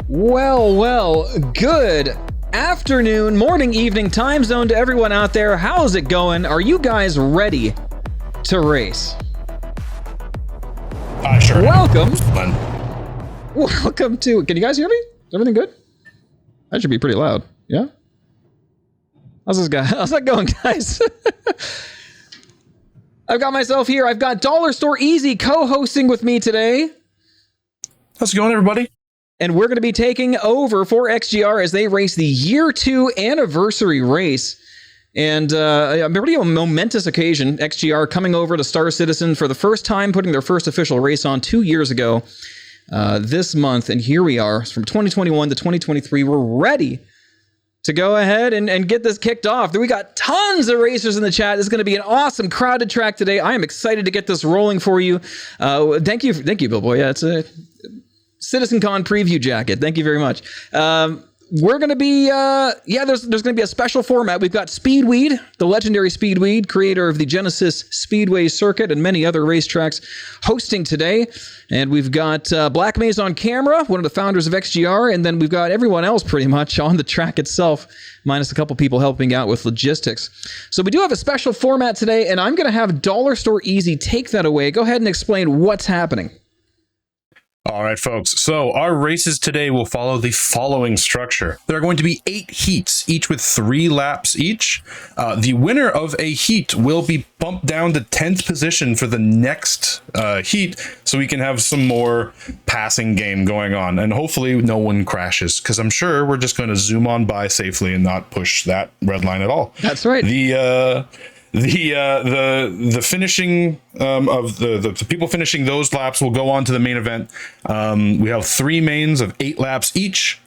Well, good afternoon, morning, evening, time zone to everyone out there. How's it going? Are you guys ready to race? Sure. Welcome to, can you guys hear me? Is everything good? That should be pretty loud. Yeah? How's that going, guys? I've got myself here. I've got Dollar Store Easy co-hosting with me today. How's it going, everybody? And we're going to be taking over for XGR as they race the year 2 anniversary race. And a pretty momentous occasion. XGR coming over to Star Citizen for the first time, putting their first official race on 2 years ago this month. And here we are from 2021 to 2023. We're ready to go ahead and get this kicked off. We got tons of racers in the chat. This is going to be an awesome crowded track today. I am excited to get this rolling for you. Thank you, Billboy. Yeah, it's a CitizenCon preview jacket. Thank you very much. We're going to be, there's going to be a special format. We've got Speedweed, the legendary Speedweed, creator of the Genesis Speedway circuit and many other racetracks, hosting today. And we've got Black Maze on camera, one of the founders of XGR, and then we've got everyone else pretty much on the track itself, minus a couple people helping out with logistics. So we do have a special format today, and I'm going to have Dollar Store Easy take that away. Go ahead and explain what's happening. All right, folks. So our races today will follow the following structure. There are going to be 8 heats, each with 3 laps each. The winner of a heat will be bumped down to 10th position for the next heat, so we can have some more passing game going on. And hopefully no one crashes, because I'm sure we're just going to zoom on by safely and not push that red line at all. That's right. The finishing of the people finishing those laps will go on to the main event. We have 3 mains of 8 laps each,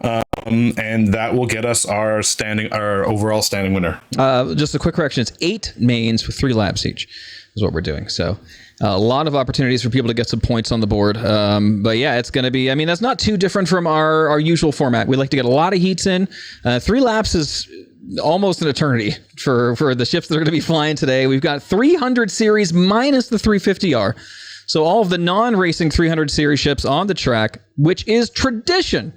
and that will get us our overall standing winner. Just a quick correction: it's 8 mains with 3 laps each is what we're doing. So a lot of opportunities for people to get some points on the board. But yeah, it's going to be. I mean, that's not too different from our usual format. We like to get a lot of heats in. 3 laps is almost an eternity for the ships that are going to be flying today. We've got 300 series minus the 350R. So all of the non-racing 300 series ships on the track, which is tradition.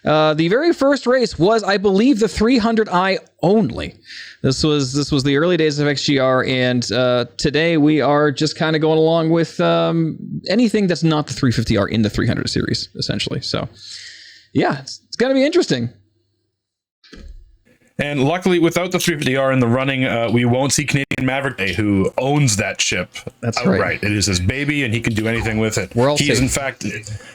The very first race was, I believe, the 300i only. This was the early days of XGR, and today we are just kind of going along with anything that's not the 350R in the 300 series, essentially. So yeah, it's going to be interesting. And luckily, without the 350R in the running, we won't see Canadian Maverick Day, who owns that ship. That's outright. Right. It is his baby, and he can do anything with it. He is, in fact,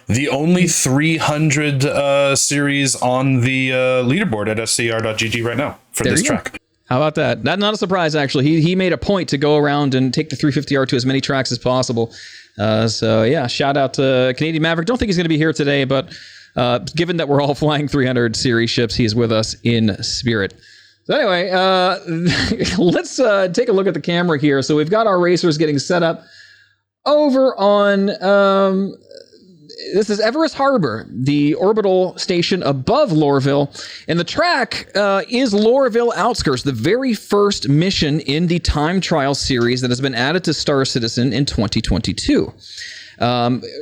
the only 300 series on the leaderboard at scr.gg right now for this track. How about that? Not a surprise, actually. He made a point to go around and take the 350R to as many tracks as possible. So, yeah, shout out to Canadian Maverick. Don't think he's going to be here today, but given that we're all flying 300 series ships, he's with us in spirit. So anyway, let's take a look at the camera here. So we've got our racers getting set up over on, this is Everest Harbor, the orbital station above Lorville. And the track is Lorville Outskirts, the very first mission in the time trial series that has been added to Star Citizen in 2022.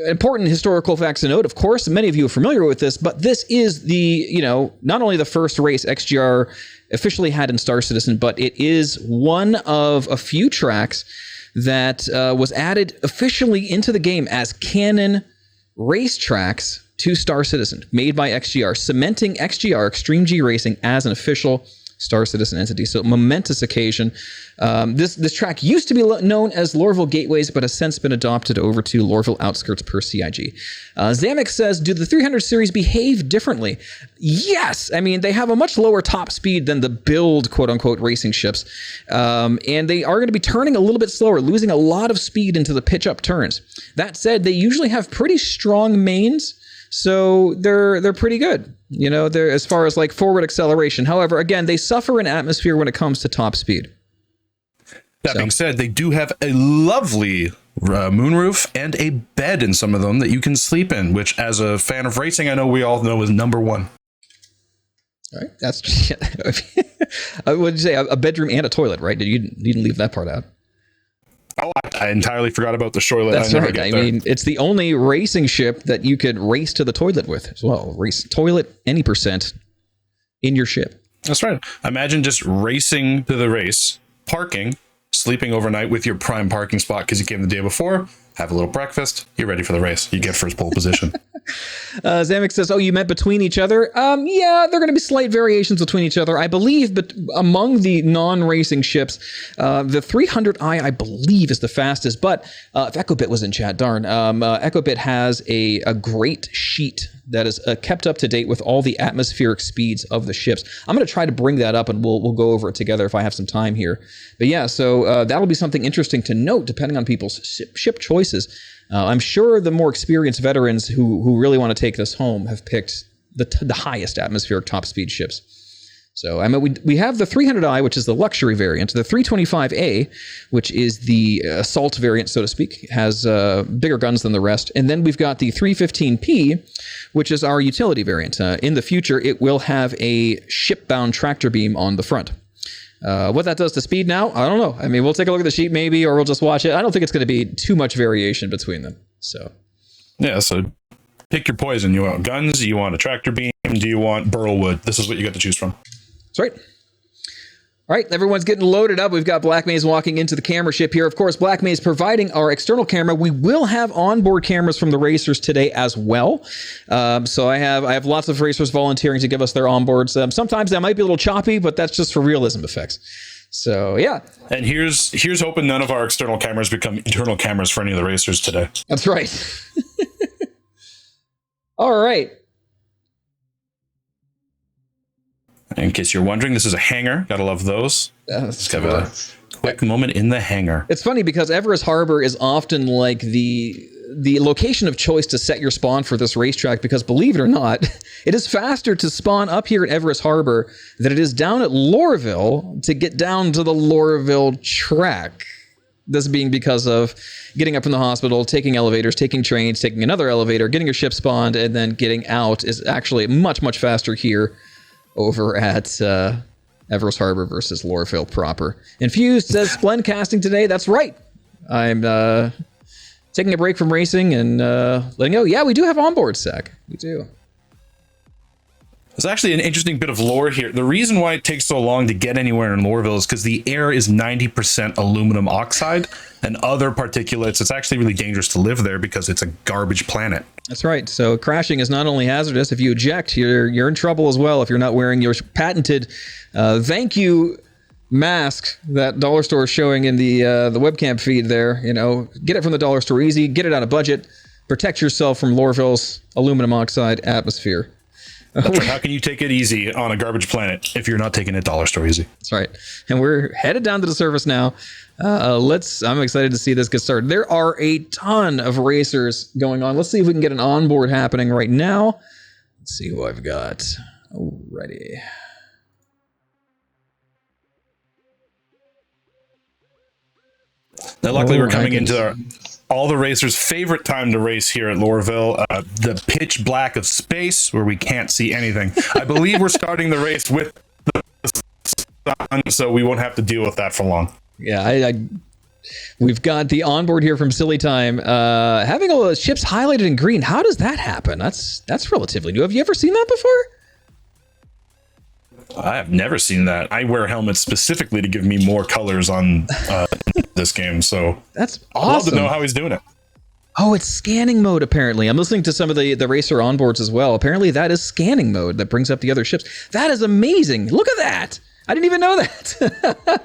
Important historical facts to note, of course, many of you are familiar with this, but this is not only the first race XGR officially had in Star Citizen, but it is one of a few tracks that was added officially into the game as canon race tracks to Star Citizen, made by XGR, cementing XGR, Extreme G Racing, as an official Star Citizen entity. So momentous occasion. This track used to be known as Lorville Gateways, but has since been adopted over to Lorville Outskirts per CIG. Zamek says, do the 300 series behave differently? Yes. I mean, they have a much lower top speed than the build, quote unquote, racing ships. And they are going to be turning a little bit slower, losing a lot of speed into the pitch up turns. That said, they usually have pretty strong mains. So they're pretty good, they're as far as like forward acceleration. However, again, they suffer in atmosphere when it comes to top speed. That being said, they do have a lovely moonroof and a bed in some of them that you can sleep in, which as a fan of racing, I know we all know is number one. All right. That's, what did you say? A bedroom and a toilet, right? You didn't leave that part out. Oh, I entirely forgot about the shorelet. That's right. I mean, it's the only racing ship that you could race to the toilet with as well. Race toilet any percent in your ship. That's right. Imagine just racing to the race, parking, sleeping overnight with your prime parking spot because you came the day before, have a little breakfast, you're ready for the race. You get first pole position. Zamek says, oh, you meant between each other? Yeah, there are going to be slight variations between each other. I believe, but among the non-racing ships, the 300i, I believe, is the fastest. But if EchoBit was in chat, darn. EchoBit has a great sheet that is kept up to date with all the atmospheric speeds of the ships. I'm going to try to bring that up, and we'll go over it together if I have some time here. But yeah, so that'll be something interesting to note, depending on people's ship choices. I'm sure the more experienced veterans who really want to take this home have picked the highest atmospheric top speed ships. So I mean, we have the 300i, which is the luxury variant, the 325a, which is the assault variant, so to speak, has bigger guns than the rest, and then we've got the 315p, which is our utility variant. In the future, it will have a ship-bound tractor beam on the front. What that does to speed now, I don't know. I mean, we'll take a look at the sheet maybe, or we'll just watch it. I don't think it's going to be too much variation between them. So, yeah, so pick your poison. You want guns? You want a tractor beam? Do you want burlwood? This is what you got to choose from. That's right. All right, everyone's getting loaded up. We've got Black Maze walking into the camera ship here. Of course, Black Maze providing our external camera. We will have onboard cameras from the racers today as well. So I have lots of racers volunteering to give us their onboards. Sometimes that might be a little choppy, but that's just for realism effects. So yeah. And here's hoping none of our external cameras become internal cameras for any of the racers today. That's right. All right. In case you're wondering, this is a hangar. Gotta love those. Let's have a quick moment in the hangar. It's funny because Everest Harbor is often like the location of choice to set your spawn for this racetrack because, believe it or not, it is faster to spawn up here at Everest Harbor than it is down at Lorville to get down to the Lorville track. This being because of getting up from the hospital, taking elevators, taking trains, taking another elevator, getting your ship spawned, and then getting out is actually much, much faster here over at Everest Harbor versus Lorville proper. Infused says Splend casting today. That's right. I'm taking a break from racing and letting go. Yeah, we do have onboard sec. We do. There's actually an interesting bit of lore here. The reason why it takes so long to get anywhere in Lorville is because the air is 90% aluminum oxide and other particulates. It's actually really dangerous to live there because it's a garbage planet. That's right. So crashing is not only hazardous. If you eject, you're in trouble as well if you're not wearing your patented thank you mask that Dollar Store is showing in the webcam feed there. You know, get it from the Dollar Store easy, get it out of budget, protect yourself from Lorville's aluminum oxide atmosphere. That's right. How can you take it easy on a garbage planet if you're not taking it Dollar Store easy? That's right. And we're headed down to the surface now. I'm excited to see this get started. There are a ton of racers going on. Let's see if we can get an onboard happening right now. Let's see who I've got. Alrighty. Now, luckily, we're coming into all the racers' favorite time to race here at Lorville, the pitch black of space where we can't see anything. I believe we're starting the race with the sun, so we won't have to deal with that for long. Yeah, we've got the onboard here from Silly Time. Having all the ships highlighted in green. How does that happen? That's relatively new. Have you ever seen that before? I have never seen that. I wear helmets specifically to give me more colors on this game, so that's awesome. I'd love to know how he's doing it. Oh, it's scanning mode, apparently. I'm listening to some of the racer onboards as well. Apparently that is scanning mode that brings up the other ships. That is amazing. Look at that. I didn't even know that.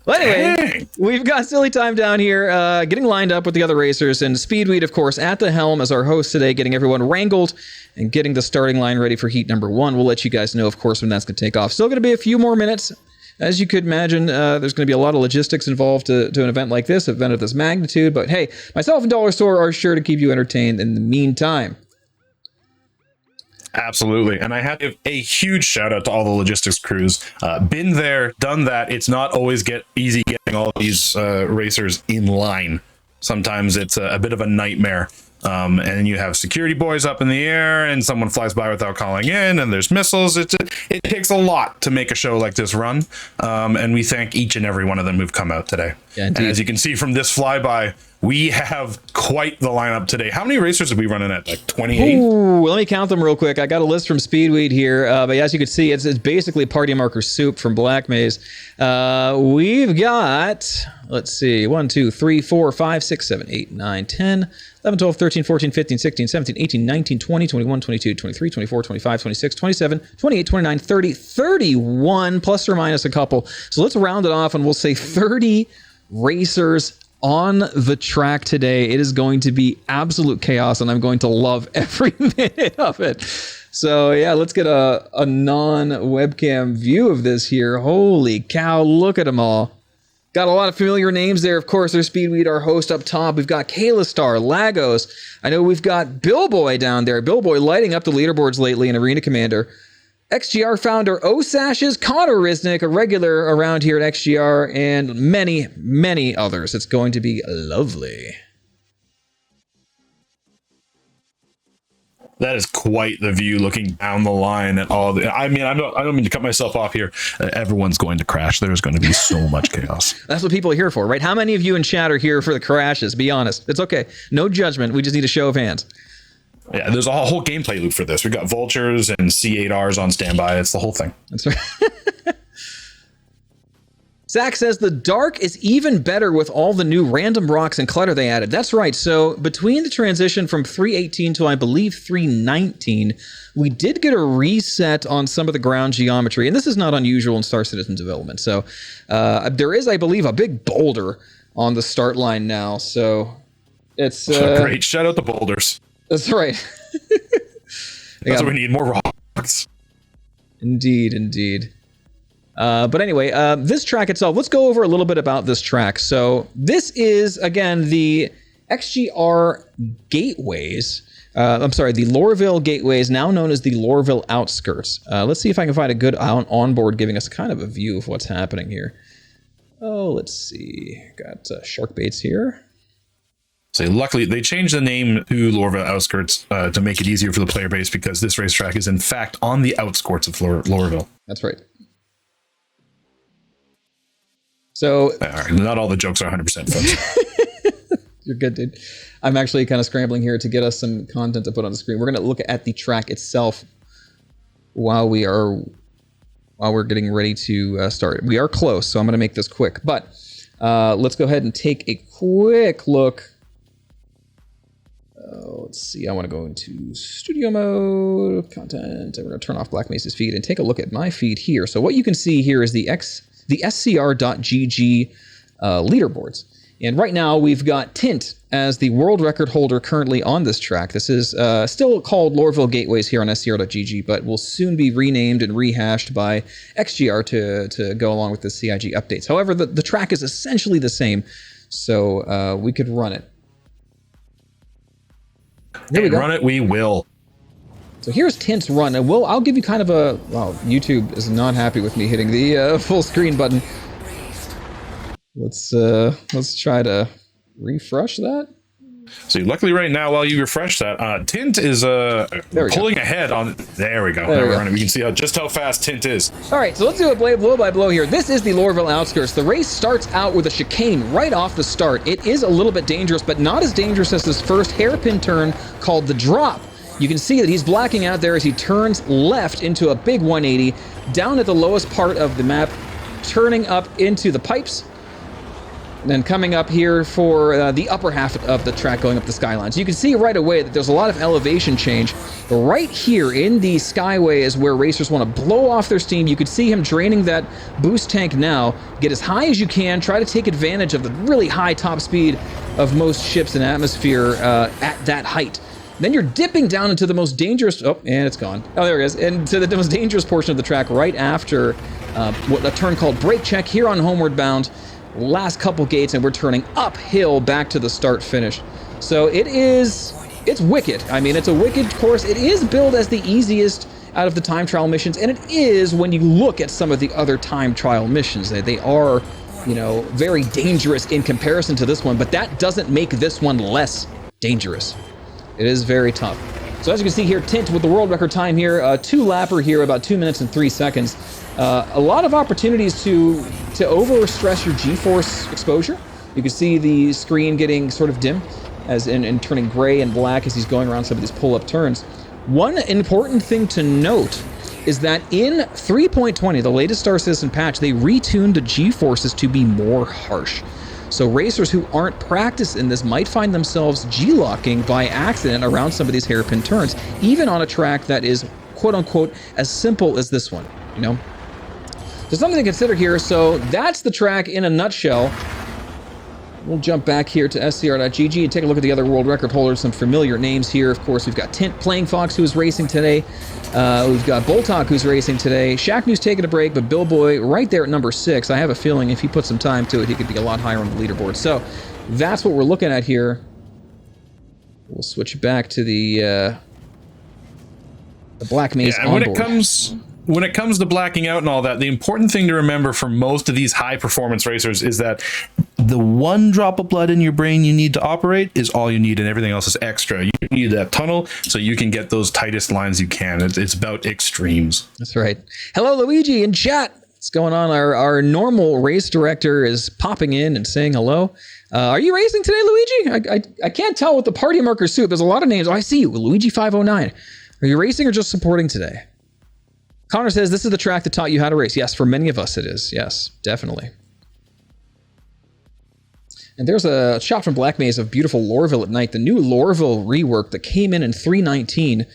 Well, anyway, we've got Silly Time down here getting lined up with the other racers, and Speedweed, of course, at the helm as our host today, getting everyone wrangled and getting the starting line ready for heat number 1. We'll let you guys know, of course, when that's going to take off. Still going to be a few more minutes. As you could imagine, there's going to be a lot of logistics involved to an event like this, an event of this magnitude. But hey, myself and Dollar Store are sure to keep you entertained in the meantime. Absolutely. And I have to give a huge shout out to all the logistics crews. Been there, done that. It's not always easy getting all these racers in line. Sometimes it's a bit of a nightmare. And then you have security boys up in the air, and someone flies by without calling in, and there's missiles. It takes a lot to make a show like this run. And we thank each and every one of them who've come out today. Yeah, and as you can see from this flyby, we have quite the lineup today. How many racers are we running at? Like 28? Ooh, let me count them real quick. I got a list from Speedweed here, but as you can see, it's basically party marker soup from Black Maze. We've got, let's see, 1, 2, 3, 4, 5, 6, 7, 8, 9, 10, 11, 12, 13, 14, 15, 16, 17, 18, 19, 20, 21, 22, 23, 24, 25, 26, 27, 28, 29, 30, 31, plus or minus a couple. So let's round it off and we'll say 30 racers on the track today. It is going to be absolute chaos, and I'm going to love every minute of it. So yeah, let's get a non-webcam view of this here. Holy cow, look at them all. Got a lot of familiar names there. Of course, there's Speedweed, our host up top. We've got Kalastar, Lagos. I know we've got Billboy down there. Billboy lighting up the leaderboards lately in Arena Commander. XGR founder Osash's Connor Risnick, a regular around here at XGR, and many, many others. It's going to be lovely. That is quite the view looking down the line at all. I mean, I don't mean to cut myself off here. Everyone's going to crash. There's going to be so much chaos. That's what people are here for, right? How many of you in chat are here for the crashes? Be honest. It's okay. No judgment. We just need a show of hands. Yeah, there's a whole gameplay loop for this. We've got vultures and C8Rs on standby. It's the whole thing. That's right. Zach says the dark is even better with all the new random rocks and clutter they added. That's right. So between the transition from 3.18 to I believe 3.19, we did get a reset on some of the ground geometry. And this is not unusual in Star Citizen development. So there is, I believe, a big boulder on the start line now. So it's great. Shout out the boulders. That's right. That's what we need, more rocks. Indeed, indeed. But anyway, this track itself, let's go over a little bit about this track. So this is, again, the XGR gateways. I'm sorry, the Lorville gateways, now known as the Lorville outskirts. Let's see if I can find a good onboard giving us kind of a view of what's happening here. Oh, let's see. Got shark baits here. So luckily, they changed the name to Lorville Outskirts to make it easier for the player base, because this racetrack is in fact on the outskirts of Lorville. That's right. So not all the jokes are 100%, folks. You're good, dude. I'm actually kind of scrambling here to get us some content to put on the screen. We're going to look at the track itself while we're getting ready to start. We are close, so I'm going to make this quick. But let's go ahead and take a quick look. Let's see. I want to go into studio mode, content, and we're going to turn off Black Mace's feed and take a look at my feed here. So what you can see here is the SCR.GG leaderboards. And right now we've got Tint as the world record holder currently on this track. This is still called Lorville Gateways here on SCR.GG, but will soon be renamed and rehashed by XGR to go along with the CIG updates. However, the track is essentially the same, so we could run it. Here we go. Run it, we will. So here's Tint's run, and I'll give you kind of a... Wow, YouTube is not happy with me hitting the full screen button. Let's try to refresh that. So luckily right now, while you refresh that, Tint is pulling ahead on... There we go. We can see just how fast Tint is. All right, so let's do a blow by blow here. This is the Lorville outskirts. The race starts out with a chicane right off the start. It is a little bit dangerous, but not as dangerous as this first hairpin turn called the drop. You can see that he's blacking out there as he turns left into a big 180, down at the lowest part of the map, turning up into the pipes, and then coming up here for the upper half of the track going up the skyline. So you can see right away that there's a lot of elevation change. But right here in the skyway is where racers want to blow off their steam. You can see him draining that boost tank now. Get as high as you can. Try to take advantage of the really high top speed of most ships in atmosphere at that height. Then you're dipping down into the most dangerous... Oh, and it's gone. Oh, there it is. And to the most dangerous portion of the track right after a turn called brake check here on Homeward Bound. Last couple gates, and we're turning uphill back to the start finish. So it's wicked. I mean, it's a wicked course. It is billed as the easiest out of the time trial missions, and it is when you look at some of the other time trial missions. They are, very dangerous in comparison to this one, but that doesn't make this one less dangerous. It is very tough. So as you can see here, Tint with the world record time here, 2-lapper here, about 2 minutes and 3 seconds. A lot of opportunities to over-stress your G-force exposure. You can see the screen getting sort of dim and turning gray and black as he's going around some of these pull-up turns. One important thing to note is that in 3.20, the latest Star Citizen patch, they retuned the G-forces to be more harsh. So racers who aren't practiced in this might find themselves G-locking by accident around some of these hairpin turns, even on a track that is quote-unquote as simple as this one, you know? So something to consider here. So that's the track in a nutshell. We'll jump back here to scr.gg and take a look at the other world record holders, some familiar names here. Of course, we've got Tint Playing Fox, who is racing today. We've got Boltok, who's racing today. Shaq News taking a break, but Bill Boy right there at number 6. I have a feeling if he put some time to it, he could be a lot higher on the leaderboard. So that's what we're looking at here. We'll switch back to the Black Maze onboard. When it comes to blacking out and all that, the important thing to remember for most of these high performance racers is that the one drop of blood in your brain you need to operate is all you need, and everything else is extra. You need that tunnel so you can get those tightest lines you can. It's about extremes. That's right. Hello, Luigi in chat. What's going on? Our normal race director is popping in and saying hello. Are you racing today, Luigi? I can't tell with the party marker suit. There's a lot of names. Oh, I see you, Luigi 509. Are you racing or just supporting today? Connor says, this is the track that taught you how to race. Yes, for many of us it is. Yes, definitely. And there's a shot from Black Maze of beautiful Lorville at night. The new Lorville rework that came in 3.19.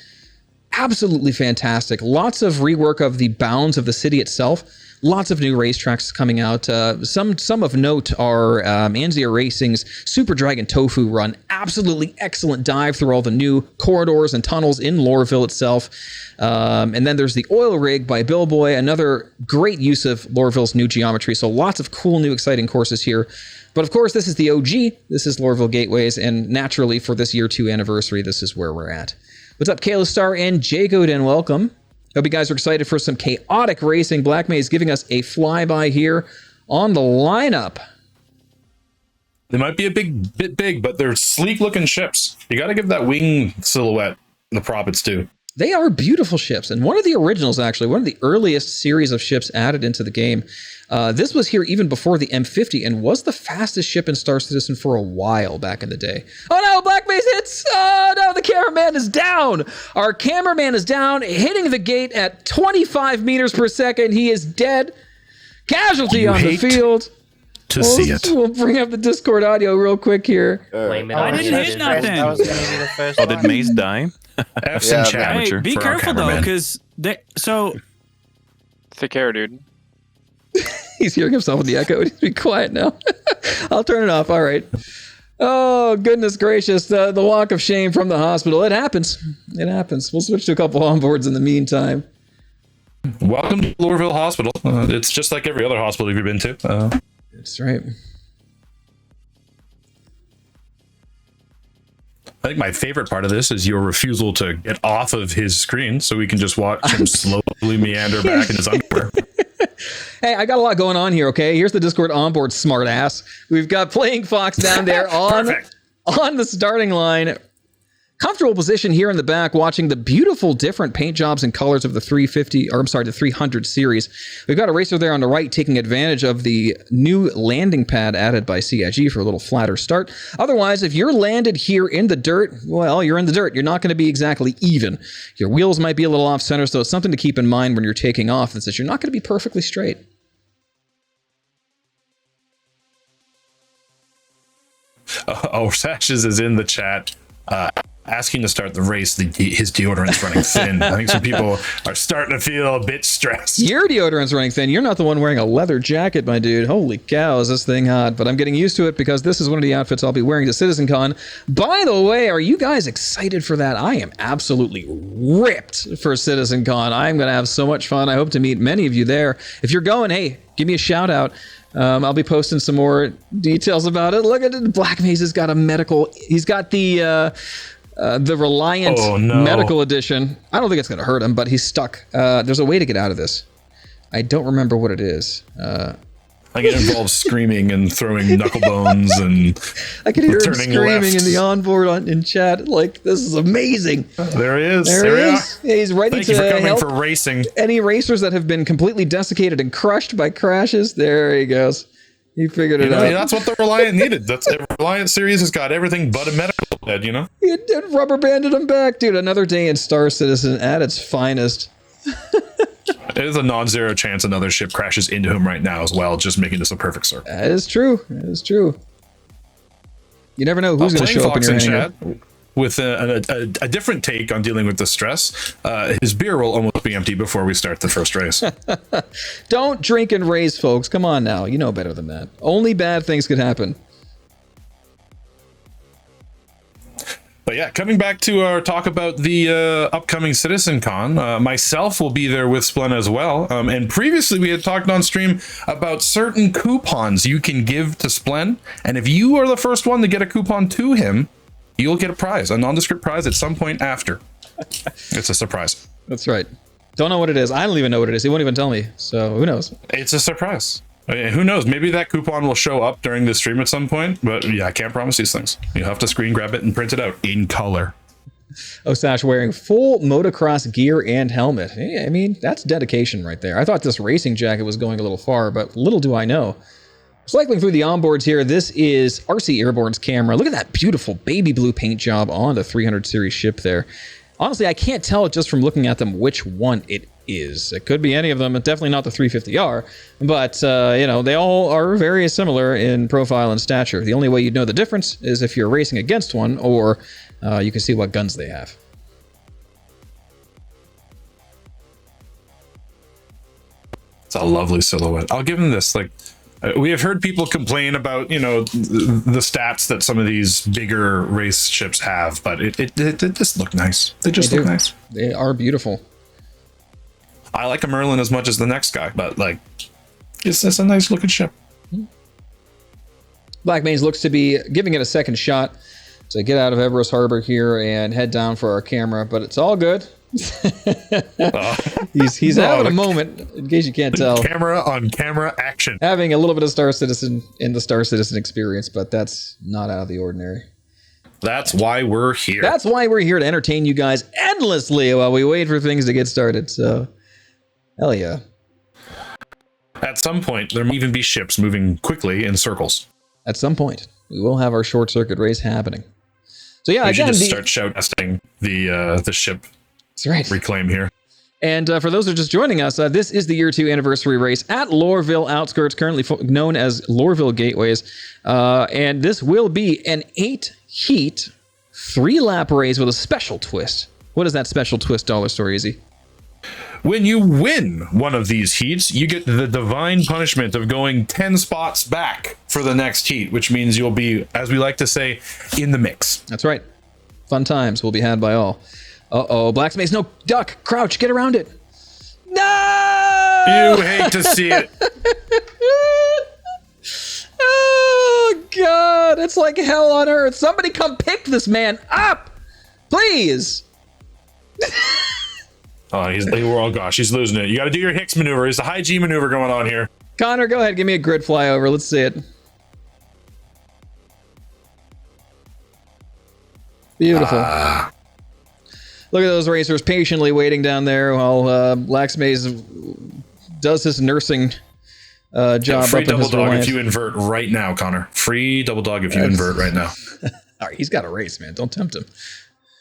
Absolutely fantastic. Lots of rework of the bounds of the city itself. Lots of new racetracks coming out. Some of note are Anzia Racing's Super Dragon Tofu Run. Absolutely excellent dive through all the new corridors and tunnels in Lorville itself. And then there's the Oil Rig by Billboy, another great use of Lorville's new geometry. So lots of cool, new, exciting courses here. But of course, this is the OG. This is Lorville Gateways. And naturally, for this year 2 anniversary, this is where we're at. What's up, Kayla Star and Jagoed, and welcome. Hope you guys are excited for some chaotic racing. Black Maze giving us a flyby here on the lineup. They might be a bit big, but they're sleek-looking ships. You got to give that wing silhouette the prop it's due. They are beautiful ships, and one of the originals, actually, one of the earliest series of ships added into the game. This was here even before the M50 and was the fastest ship in Star Citizen for a while back in the day. Oh no, Black Maze hits! Oh no, the cameraman is down! Our cameraman is down, hitting the gate at 25 meters per second. He is dead. Casualty on the field. To see it. We'll bring up the Discord audio real quick here. I didn't hit nothing. Oh, did Maze die? F's in chat. Hey, be careful though, because take care, dude. He's hearing himself in the echo. Be quiet now. I'll turn it off. All right. Oh, goodness gracious. The walk of shame from the hospital. It happens. It happens. We'll switch to a couple onboards in the meantime. Welcome to Lorville Hospital. It's just like every other hospital you've been to. That's right. I think my favorite part of this is your refusal to get off of his screen so we can just watch him slowly meander back in his underwear. Hey, I got a lot going on here, okay? Here's the Discord onboard, smart ass. We've got Playing Fox down there on the starting line. Comfortable position here in the back, watching the beautiful different paint jobs and colors of the 300 series. We've got a racer there on the right taking advantage of the new landing pad added by CIG for a little flatter start. Otherwise, if you're landed here in the dirt, well, you're in the dirt. You're not going to be exactly even. Your wheels might be a little off center, so it's something to keep in mind when you're taking off, is that you're not going to be perfectly straight. Sashes is in the chat. Asking to start the race, his deodorant's running thin. I think some people are starting to feel a bit stressed. Your deodorant's running thin. You're not the one wearing a leather jacket, my dude. Holy cow, is this thing hot? But I'm getting used to it because this is one of the outfits I'll be wearing to CitizenCon. By the way, are you guys excited for that? I am absolutely ripped for CitizenCon. I'm going to have so much fun. I hope to meet many of you there. If you're going, hey, give me a shout out. I'll be posting some more details about it. Look at it. Black Maze has got a medical. He's got the Reliant medical edition. I don't think it's going to hurt him, but he's stuck. There's a way to get out of this. I don't remember what it is. I get involved screaming and throwing knuckle bones, and I can hear him turning screaming left. in the onboard in chat. Like, this is amazing. There he is. There he is. Yeah, he's ready Thank to you for coming help for racing. any racers that have been completely desiccated and crushed by crashes. There he goes. He figured it out. That's what the Reliant needed. That's Reliant series has got everything but a medical bed, you know? He did rubber banded him back, dude. Another day in Star Citizen at its finest. There's a non-zero chance another ship crashes into him right now as well, just making this a perfect circle. That is true. That is true. You never know who's going to show up in your hangar. With a different take on dealing with the stress. His beer will almost be empty before we start the first race. Don't drink and race, folks. Come on now. You know better than that. Only bad things could happen. But yeah, coming back to our talk about the upcoming CitizenCon, myself will be there with Splen as well. And previously we had talked on stream about certain coupons you can give to Splen. And if you are the first one to get a coupon to him, you'll get a prize, a nondescript prize at some point after. It's a surprise. That's right. Don't know what it is. I don't even know what it is. He won't even tell me. So who knows? It's a surprise. I mean, who knows? Maybe that coupon will show up during the stream at some point. But yeah, I can't promise these things. You have to screen grab it and print it out in color. Osash wearing full motocross gear and helmet. Hey, I mean, that's dedication right there. I thought this racing jacket was going a little far, but little do I know. Cycling through the onboards here, this is RC Airborne's camera. Look at that beautiful baby blue paint job on the 300 series ship there. Honestly, I can't tell just from looking at them which one it is. It could be any of them. It's definitely not the 350R, but you know, they all are very similar in profile and stature. The only way you'd know the difference is if you're racing against one, or you can see what guns they have. It's a lovely silhouette. I'll give him this. Like, we have heard people complain about, you know, the stats that some of these bigger race ships have, but it just look nice. They just look nice. They are beautiful. I like a Merlin as much as the next guy, but like, it's a nice looking ship. Black Maze looks to be giving it a second shot to get out of Everest Harbor here and head down for our camera, but it's all good. He's having a moment, in case you can't tell. Camera on camera action. Having a little bit of Star Citizen in the Star Citizen experience, but that's not out of the ordinary. That's why we're here. That's why we're here, to entertain you guys endlessly while we wait for things to get started. So, hell yeah. At some point, there may even be ships moving quickly in circles. At some point, we will have our short circuit race happening. So yeah, we again, should just start shout testing the ship. That's right. Reclaim here. And for those who are just joining us, this is the year 2 anniversary race at Loreville Outskirts, currently known as Loreville Gateways. And this will be an 8-heat, 3-lap race with a special twist. What is that special twist, Dollar Store Easy? When you win one of these heats, you get the divine punishment of going 10 spots back for the next heat, which means you'll be, as we like to say, in the mix. That's right. Fun times will be had by all. Uh-oh, Blacksmith, no, duck, crouch, get around it. No! You hate to see it. Oh, God, it's like hell on earth. Somebody come pick this man up, please. Oh, gosh, he's losing it. You got to do your Hicks maneuver. It's a high G maneuver going on here. Connor, go ahead, give me a grid flyover. Let's see it. Beautiful. Look at those racers patiently waiting down there while Blacksmaze does his nursing job. Free up in double his dog Reliant. if you invert right now, Connor. Free double dog if you invert right now. All right, he's got a race, man. Don't tempt him.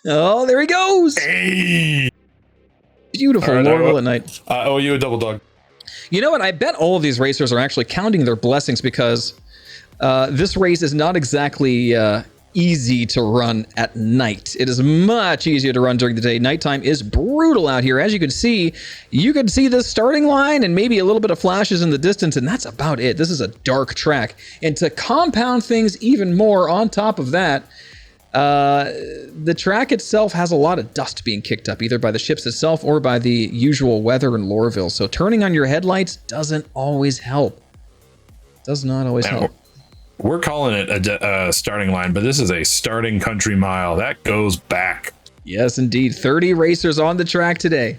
Oh, there he goes. Hey. Beautiful Right, Loreville at night. I owe you a double dog. You know what? I bet all of these racers are actually counting their blessings, because this race is not exactly easy to run at night. It is much easier to run during the day. Nighttime is brutal out here. As you can see the starting line and maybe a little bit of flashes in the distance, and that's about it. This is a dark track. And to compound things even more on top of that, the track itself has a lot of dust being kicked up, either by the ships itself or by the usual weather in Loreville. So turning on your headlights doesn't always help. Does not always help. We're calling it a starting line, but this is a starting country mile. That goes back. Yes, indeed. 30 racers on the track today.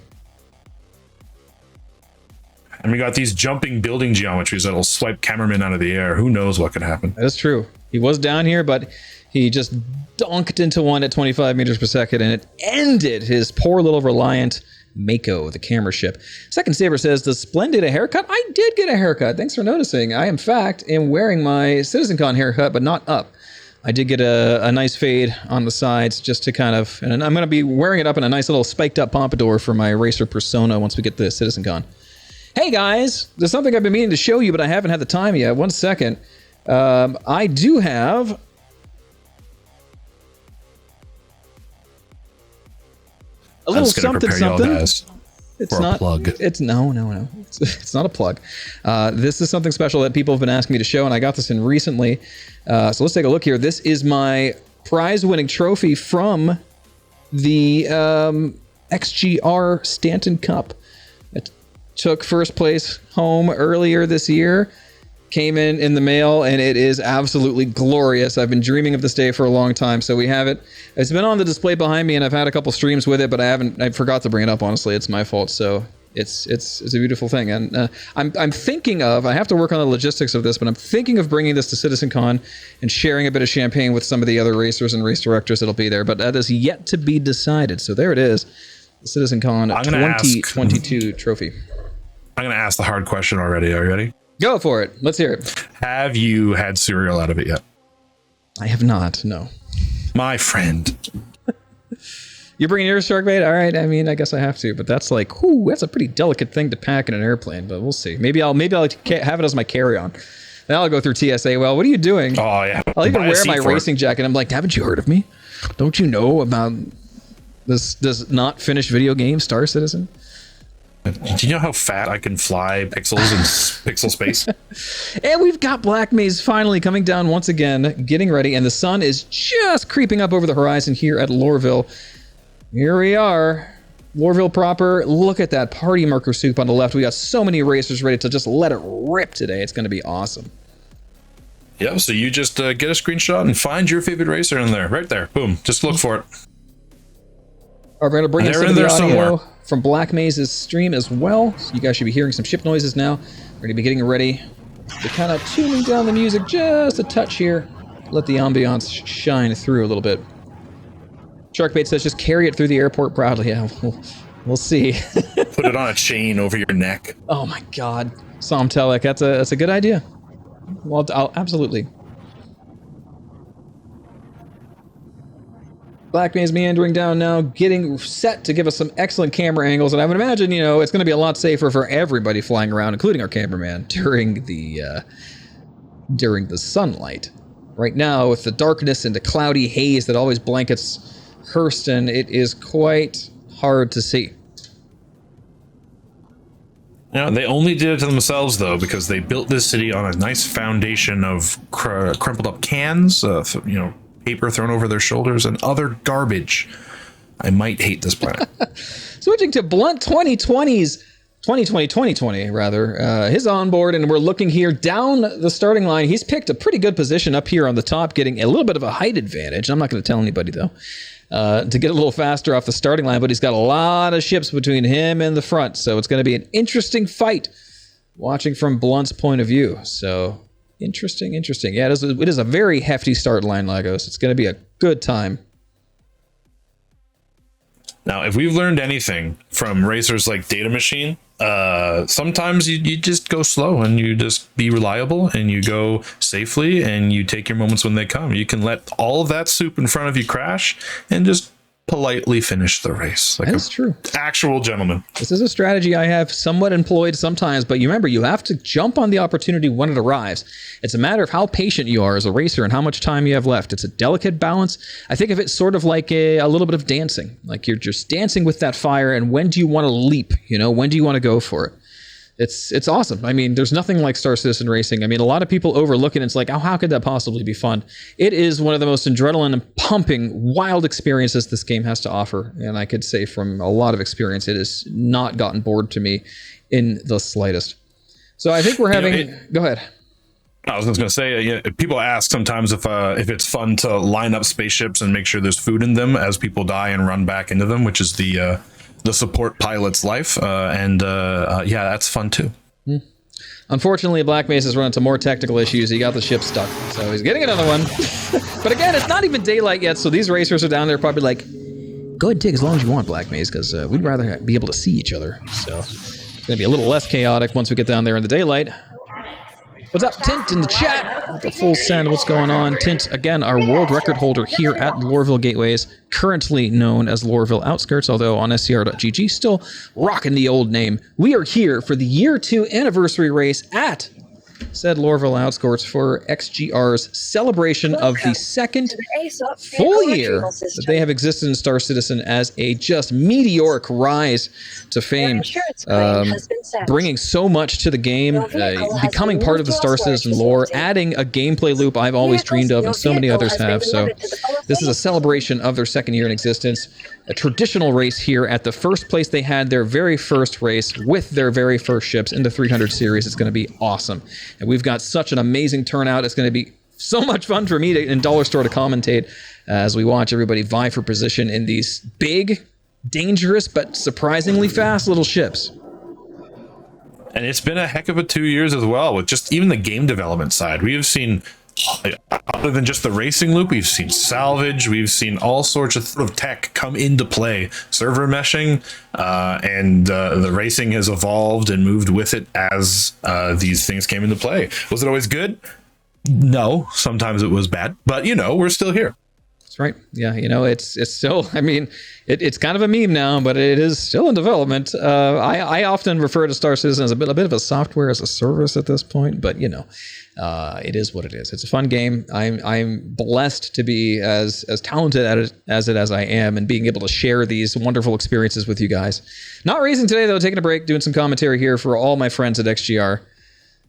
And we got these jumping building geometries that'll swipe cameramen out of the air. Who knows what could happen? That's true. He was down here, but he just donked into one at 25 meters per second, and it ended his poor little Reliant Mako, the camera ship. Second Saber says, does Splendid a haircut? I did get a haircut. Thanks for noticing. I, in fact, am wearing my CitizenCon haircut, but not up. I did get a nice fade on the sides just to kind of, and I'm going to be wearing it up in a nice little spiked up pompadour for my racer persona once we get the CitizenCon. Hey guys, there's something I've been meaning to show you, but I haven't had the time yet. 1 second. I do have a little something. It's not a plug. It's no. It's not a plug. This is something special that people have been asking me to show, and I got this in recently. So let's take a look here. This is my prize-winning trophy from the XGR Stanton Cup. It took first place home earlier this year. Came in the mail, and it is absolutely glorious. I've been dreaming of this day for a long time, so we have it. It's been on the display behind me, and I've had a couple streams with it, but I forgot to bring it up, honestly. It's my fault, so it's a beautiful thing. And I'm thinking of, I have to work on the logistics of this, but I'm thinking of bringing this to CitizenCon and sharing a bit of champagne with some of the other racers and race directors that'll be there, but that is yet to be decided. So there it is, the CitizenCon 2022 trophy. I'm going to ask the hard question already. Are you ready? Go for it. Let's hear it. Have you had cereal out of it yet? I have not, no. My friend. You're bringing yours, Sharkbait? All right, I mean, I guess I have to, but that's like, whoo, that's a pretty delicate thing to pack in an airplane, but we'll see. Maybe I'll have it as my carry-on. Then I'll go through TSA. Well, what are you doing? Oh, yeah. I'll even wear my racing jacket. I'm like, haven't you heard of me? Don't you know about this does not finish video game, Star Citizen? Do you know how fat I can fly pixels in pixel space? And we've got Black Maze finally coming down once again, getting ready, and the sun is just creeping up over the horizon here at Lorville. Here we are, Lorville proper. Look at that party marker soup on the left. We got so many racers ready to just let it rip today. It's going to be awesome. Yeah, so you just get a screenshot and find your favorite racer in there, right there. Boom, just look for it. All right, we're going to bring in some of the audio from Black Maze's stream as well. So you guys should be hearing some ship noises now. We're going to be getting ready to kind of tuning down the music just a touch here. Let the ambiance shine through a little bit. Sharkbait says just carry it through the airport proudly. Yeah, we'll see. Put it on a chain over your neck. Oh my God. Somtelek, that's a good idea. Well, absolutely. Black Maze meandering down now, getting set to give us some excellent camera angles, and I would imagine, it's going to be a lot safer for everybody flying around, including our cameraman, during the sunlight. Right now, with the darkness and the cloudy haze that always blankets Hurston, it is quite hard to see. Yeah, they only did it to themselves, though, because they built this city on a nice foundation of crumpled up cans, paper thrown over their shoulders, and other garbage. I might hate this planet. Switching to Blunt 2020 rather, his onboard, and we're looking here down the starting line. He's picked a pretty good position up here on the top, getting a little bit of a height advantage. I'm not going to tell anybody, though, to get a little faster off the starting line, but he's got a lot of ships between him and the front, so it's going to be an interesting fight watching from Blunt's point of view. So interesting. Yeah, it is a very hefty start line, Lagos. It's going to be a good time. Now, if we've learned anything from racers like Data Machine, sometimes you just go slow and you just be reliable and you go safely and you take your moments when they come. You can let all of that soup in front of you crash and just politely finish the race. Like That's true. Actual gentleman. This is a strategy I have somewhat employed sometimes, but you remember, you have to jump on the opportunity when it arrives. It's a matter of how patient you are as a racer and how much time you have left. It's a delicate balance. I think of it sort of like a little bit of dancing. Like you're just dancing with that fire, and when do you want to leap? When do you want to go for it? It's awesome. I mean, there's nothing like Star Citizen Racing. I mean, a lot of people overlook it, and it's like, oh, how could that possibly be fun? It is one of the most adrenaline-pumping, wild experiences this game has to offer, and I could say from a lot of experience, it has not gotten bored to me in the slightest. So I think we're having... Go ahead. I was going to say, people ask sometimes if it's fun to line up spaceships and make sure there's food in them as people die and run back into them, which is the support pilot's life, and that's fun too. Unfortunately, Black Mesa has run into more technical issues. He got the ship stuck, so he's getting another one. But again, it's not even daylight yet, so these racers are down there probably like, go ahead and take as long as you want, Black Mesa, because we'd rather be able to see each other. So it's going to be a little less chaotic once we get down there in the daylight. What's up, Tint, in the chat? The full send, what's going on? Tint, again, our world record holder here at Lorville Gateways, currently known as Lorville Outskirts, although on scr.gg, still rocking the old name. We are here for the year 2 anniversary race at said Lorville Outskirts for XGR's celebration of the second full year that they have existed in Star Citizen as a just meteoric rise to fame, bringing so much to the game, becoming part of the Star Citizen lore, adding a gameplay loop I've always dreamed of and so many others have. So this is a celebration of their second year in existence, a traditional race here at the first place they had their very first race with their very first ships in the 300 series. It's going to be awesome. And we've got such an amazing turnout. It's going to be so much fun for me in Dollar Store to commentate as we watch everybody vie for position in these big, dangerous, but surprisingly fast little ships. And it's been a heck of a 2 years as well, with just even the game development side. We have seen, other than just the racing loop, we've seen salvage, we've seen all sorts of tech come into play, server meshing, and the racing has evolved and moved with it as these things came into play. Was it always good? No, sometimes it was bad, but we're still here. That's right. Yeah, it's still, I mean, it's kind of a meme now, but it is still in development. I often refer to Star Citizen as a bit of a software as a service at this point, but it is what it is. It's a fun game. I'm blessed to be as talented at it as I am, and being able to share these wonderful experiences with you guys. Not racing today though, taking a break, doing some commentary here for all my friends at XGR.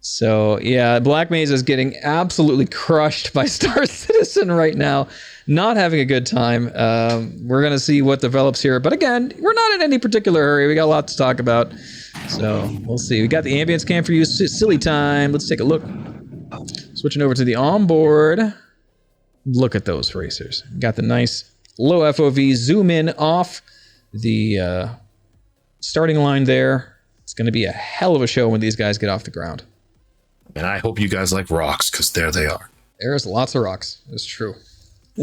So yeah, Black Mesa is getting absolutely crushed by Star Citizen right now. Not having a good time. We're going to see what develops here. But again, we're not in any particular hurry. We got a lot to talk about. So we'll see. We got the ambience cam for you. Silly time. Let's take a look. Switching over to the onboard. Look at those racers. Got the nice low FOV zoom in off the starting line there. It's going to be a hell of a show when these guys get off the ground. And I hope you guys like rocks, because there they are. There's lots of rocks. It's true.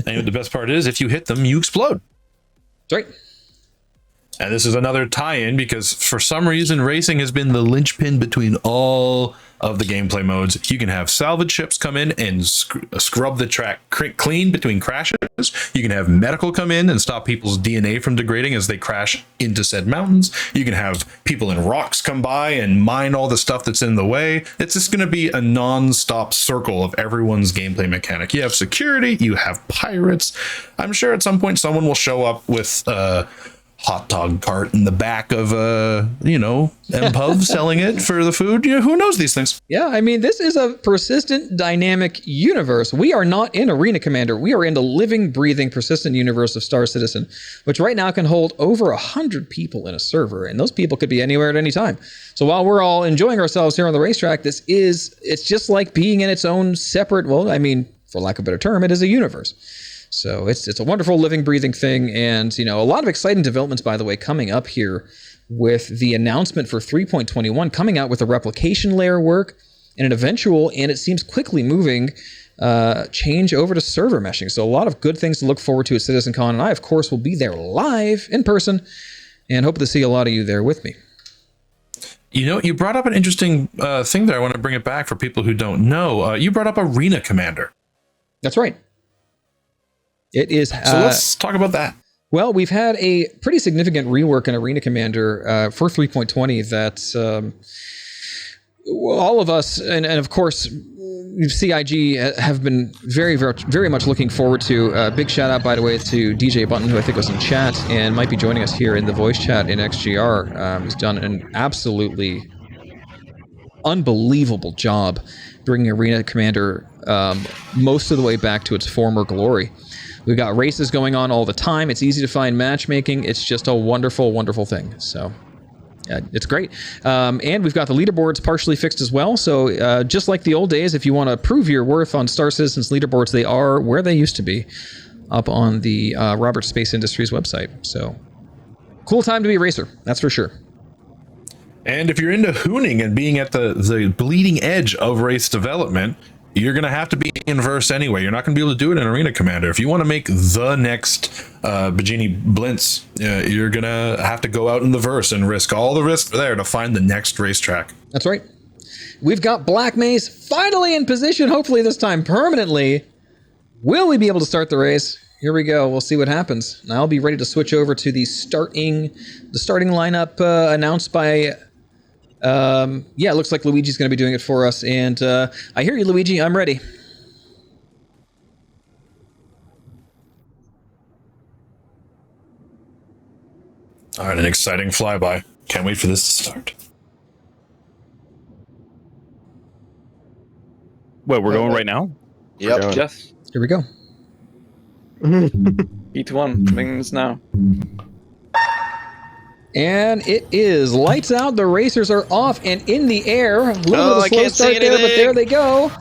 And the best part is, if you hit them, you explode. That's right. And this is another tie-in, because for some reason, racing has been the linchpin between all of the gameplay modes. You can have salvage ships come in and scrub the track clean between crashes. You can have medical come in and stop people's DNA from degrading as they crash into said mountains. You can have people in rocks come by and mine all the stuff that's in the way. It's just going to be a non-stop circle of everyone's gameplay mechanic. You have security, you have pirates. I'm sure at some point someone will show up with hot dog cart in the back of MPub selling it for the food. Who knows these things? Yeah, I mean, this is a persistent, dynamic universe. We are not in Arena Commander. We are in the living, breathing, persistent universe of Star Citizen, which right now can hold over 100 people in a server, and those people could be anywhere at any time. So while we're all enjoying ourselves here on the racetrack, it's just like being in its own separate, well, I mean, for lack of a better term, it is a universe. So it's a wonderful living, breathing thing. And, a lot of exciting developments, by the way, coming up here with the announcement for 3.21 coming out with a replication layer work and an eventual, and it seems quickly moving, change over to server meshing. So a lot of good things to look forward to at CitizenCon. And I, of course, will be there live in person and hope to see a lot of you there with me. You brought up an interesting thing there. I want to bring it back for people who don't know. You brought up Arena Commander. That's right. It is. So let's talk about that. Well, we've had a pretty significant rework in Arena Commander for 3.20 that all of us, and of course, CIG have been very, very, very much looking forward to. Big shout out, by the way, to DJ Button, who I think was in chat and might be joining us here in the voice chat in XGR. He's done an absolutely unbelievable job bringing Arena Commander most of the way back to its former glory. We've got races going on all the time. It's easy to find matchmaking. It's just a wonderful, wonderful thing. So yeah, it's great. And we've got the leaderboards partially fixed as well. So just like the old days, if you want to prove your worth on Star Citizen's leaderboards, they are where they used to be, up on the Roberts Space Industries website. So cool time to be a racer, that's for sure. And if you're into hooning and being at the bleeding edge of race development, you're going to have to be in verse anyway. You're not going to be able to do it in Arena Commander. If you want to make the next Bajini Blintz, you're going to have to go out in the verse and risk all the risk there to find the next racetrack. That's right. We've got Black Maze finally in position, hopefully this time permanently. Will we be able to start the race? Here we go. We'll see what happens. Now I'll be ready to switch over to the starting lineup announced by... yeah, it looks like Luigi's going to be doing it for us. And I hear you, Luigi. I'm ready. All right, an exciting flyby. Can't wait for this to start. Well, we're going right now? Yep. Yes. Here we go. Heat 1 begins now. And it is lights out. The racers are off and in the air. A little bit of I a slow can't see start there, but anything. there they go.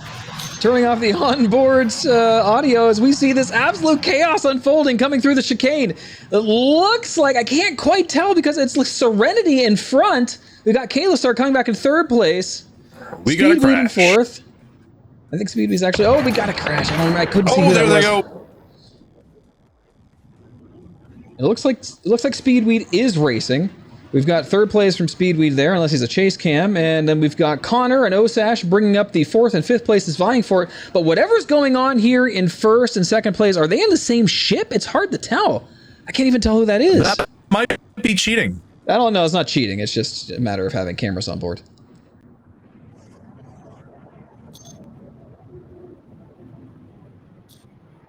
Turning off the onboard's audio as we see this absolute chaos unfolding coming through the chicane. It looks like, I can't quite tell because it's like Serenity in front. We got Kalastar coming back in third place. We got a Speedweed in crash. fourth. I think Speedweed's actually, oh, we got a crash. I couldn't see Oh, who there that they was. go. It looks like Speedweed is racing. We've got third place from Speedweed there, unless he's a chase cam, and then we've got Connor and Osash bringing up the fourth and fifth places, vying for it. But whatever's going on here in first and second place, are they in the same ship? It's hard to tell. I can't even tell who that is. That might be cheating. I don't know. It's not cheating. It's just a matter of having cameras on board.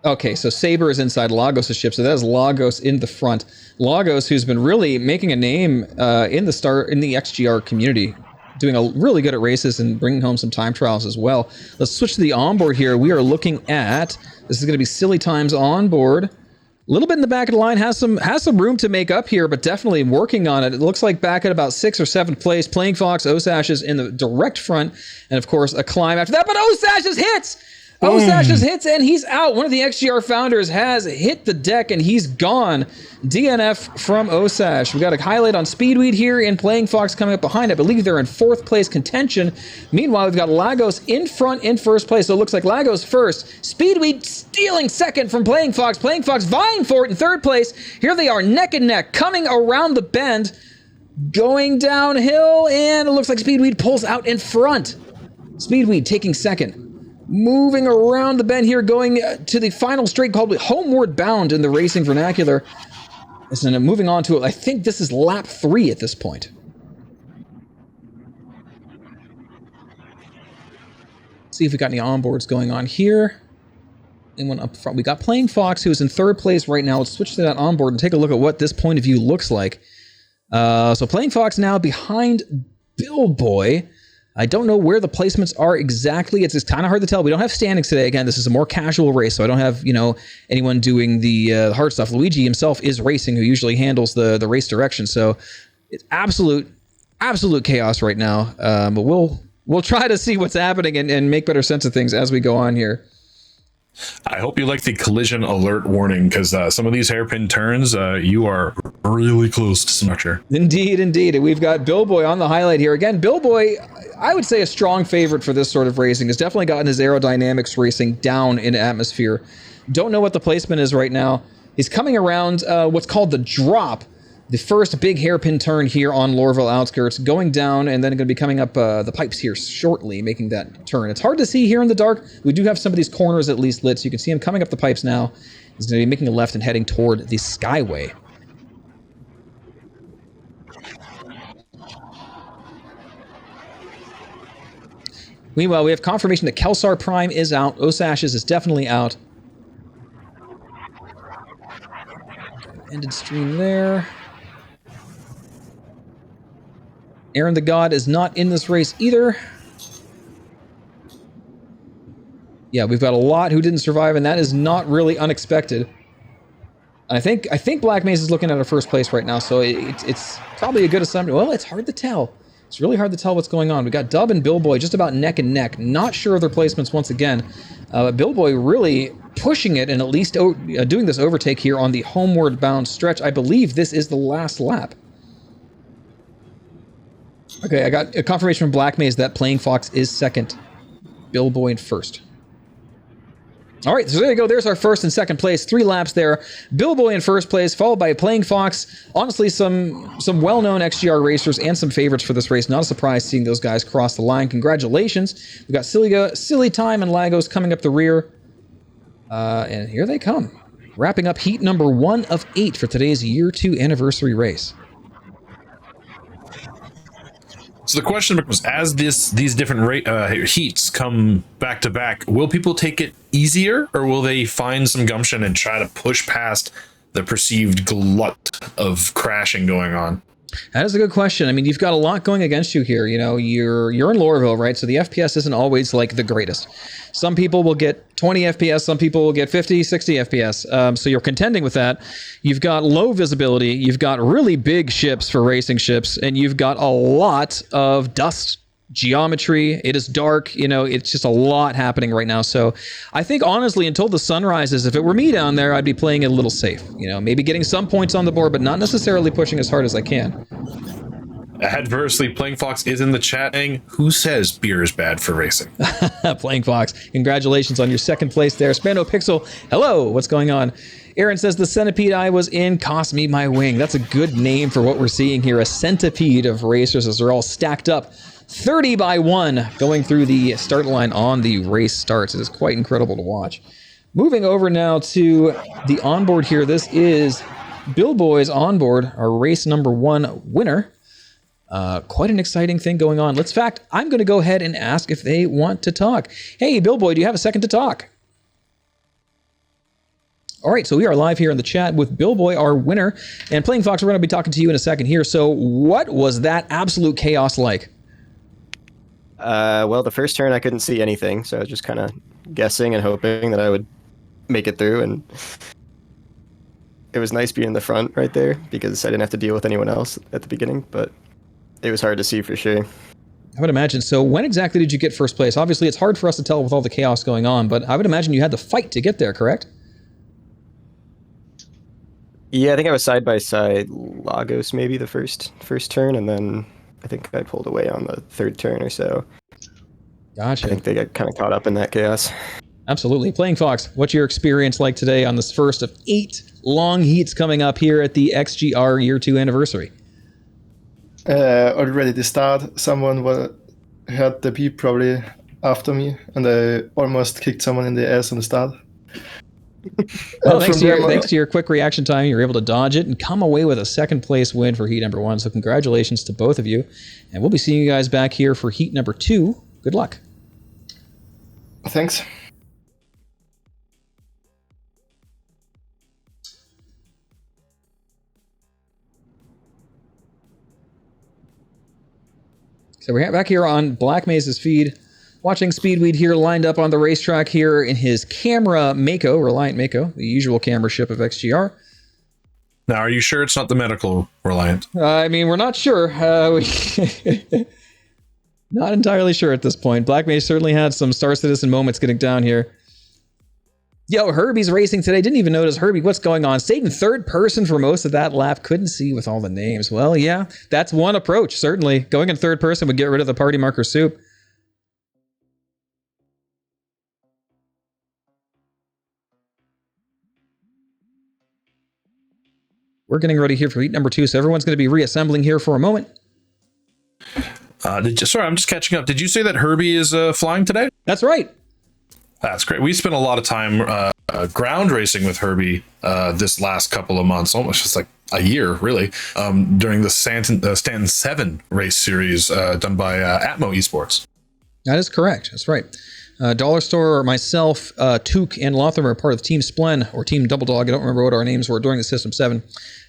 Okay, so Saber is inside Lagos' ship, so that is Lagos in the front. Lagos, who's been really making a name in the XGR community, doing really good at races and bringing home some time trials as well. Let's switch to the onboard here. We are looking at, this is going to be Silly Times onboard. A little bit in the back of the line, has some room to make up here, but definitely working on it. It looks like back at about 6th or 7th place. Playing Fox, Osash is in the direct front, and of course a climb after that, but Osash's hits! Osash's hits and he's out. One of the XGR founders has hit the deck and he's gone. DNF from Osash. We got a highlight on Speedweed here and Playing Fox coming up behind. I believe they're in 4th place contention. Meanwhile, we've got Lagos in front in 1st place. So it looks like Lagos first. Speedweed stealing 2nd from Playing Fox. Playing Fox vying for it in 3rd place. Here they are neck and neck coming around the bend. Going downhill and it looks like Speedweed pulls out in front. Speedweed taking 2nd. Moving around the bend here, going to the final straight called Homeward Bound in the racing vernacular. And moving on to it, I think this is lap 3 at this point. See if we got any onboards going on here. Anyone up front? We got Playing Fox, who's in 3rd place right now. Let's switch to that onboard and take a look at what this point of view looks like. So Playing Fox now behind Billboy. I don't know where the placements are exactly. It's kind of hard to tell. We don't have standings today. Again, this is a more casual race, so I don't have, anyone doing the hard stuff. Luigi himself is racing, who usually handles the race direction. So it's absolute chaos right now. But we'll try to see what's happening and make better sense of things as we go on here. I hope you like the collision alert warning, because some of these hairpin turns, you are really close to structure. Indeed. We've got Billboy on the highlight here. Again, Billboy, I would say a strong favorite for this sort of racing. Has definitely gotten his aerodynamics racing down in atmosphere. Don't know what the placement is right now. He's coming around what's called the drop. The first big hairpin turn here on Lorville outskirts, going down and then going to be coming up the pipes here shortly, making that turn. It's hard to see here in the dark. We do have some of these corners at least lit, so you can see him coming up the pipes now. He's going to be making a left and heading toward the Skyway. Meanwhile, we have confirmation that Kelsar Prime is out. Osash's is definitely out. Ended stream there. Aaron the God is not in this race either. Yeah, we've got a lot who didn't survive, and that is not really unexpected. I think Black Maze is looking at a 1st place right now, so it's probably a good assumption. Well, it's hard to tell. It's really hard to tell what's going on. We got Dub and Billboy just about neck and neck. Not sure of their placements once again. Billboy really pushing it and at least doing this overtake here on the homeward bound stretch. I believe this is the last lap. Okay, I got a confirmation from Black Maze that Playing Fox is second. Billboy in first. All right, so there you go. There's our first and second place. 3 laps there. Billboy in first place, followed by Playing Fox. Honestly, some well-known XGR racers and some favorites for this race. Not a surprise seeing those guys cross the line. Congratulations. We got Silly Time and Lagos coming up the rear. And here they come. Wrapping up heat number 1 of 8 for today's year 2 anniversary race. So the question was, as these different heats come back to back, will people take it easier, or will they find some gumption and try to push past the perceived glut of crashing going on? That is a good question. I mean, you've got a lot going against you here. You know, you're in Lorville, right? So the FPS isn't always like the greatest. Some people will get 20 FPS, some people will get 50, 60 FPS. So you're contending with that. You've got low visibility, you've got really big ships for racing ships, and you've got a lot of dust geometry. It is dark, you know, it's just a lot happening right now. So I think honestly, until the sun rises, if it were me down there, I'd be playing it a little safe, you know, maybe getting some points on the board, but not necessarily pushing as hard as I can. Adversely, Playing Fox is in the chat saying, who says beer is bad for racing? Playing Fox, congratulations on your second place there. Spano Pixel, hello, what's going on? Aaron says the centipede I was in cost me my wing. That's a good name for what we're seeing here. A centipede of racers as they're all stacked up 30 by 1 going through the start line on the race starts. It is quite incredible to watch. Moving over now to the onboard here. This is Billboy's onboard, our race number 1 winner. Quite an exciting thing going on. I'm going to go ahead and ask if they want to talk. Hey, Billboy, do you have a second to talk? All right, so we are live here in the chat with Billboy, our winner, and Playing Fox. We're going to be talking to you in a second here. So what was that absolute chaos like? Well, the first turn I couldn't see anything, so I was just kind of guessing and hoping that I would make it through, and it was nice being in the front right there because I didn't have to deal with anyone else at the beginning, but it was hard to see for sure. I would imagine. So when exactly did you get first place? Obviously, it's hard for us to tell with all the chaos going on, but I would imagine you had to fight to get there, correct? Yeah, I think I was side by side Lagos maybe the first turn, and then I think I pulled away on the third turn or so. Gotcha. I think they got kind of caught up in that chaos. Absolutely. Playing Fox, what's your experience like today on this first of 8 long heats coming up here at the XGR Year 2 anniversary? Already at the start, someone heard the beep probably after me, and I almost kicked someone in the ass on the start. Well, thanks to your quick reaction time, you're able to dodge it and come away with a second place win for heat number 1. So congratulations to both of you. And we'll be seeing you guys back here for heat number 2. Good luck. Thanks. So we're back here on Black Maze's feed, watching Speedweed here lined up on the racetrack here in his camera Mako, Reliant Mako, the usual camera ship of XGR. Now, are you sure it's not the medical Reliant? I mean, we're not sure. Not entirely sure at this point. Black Maze certainly had some Star Citizen moments getting down here. Yo, Herbie's racing today. Didn't even notice. Herbie, what's going on? Stayed in third person for most of that lap. Couldn't see with all the names. Well, yeah, that's one approach, certainly. Going in third person would get rid of the party marker soup. We're getting ready here for heat number 2, so everyone's going to be reassembling here for a moment. Sorry, I'm just catching up. Did you say that Herbie is flying today? That's right. That's great. We spent a lot of time ground racing with Herbie this last couple of months, almost just like a year, really, during the Stanton 7 race series done by Atmo Esports. That is correct. That's right. Dollar Store, myself, Took, and Lothar are part of Team Splen, or Team Double Dog. I don't remember what our names were during the System 7.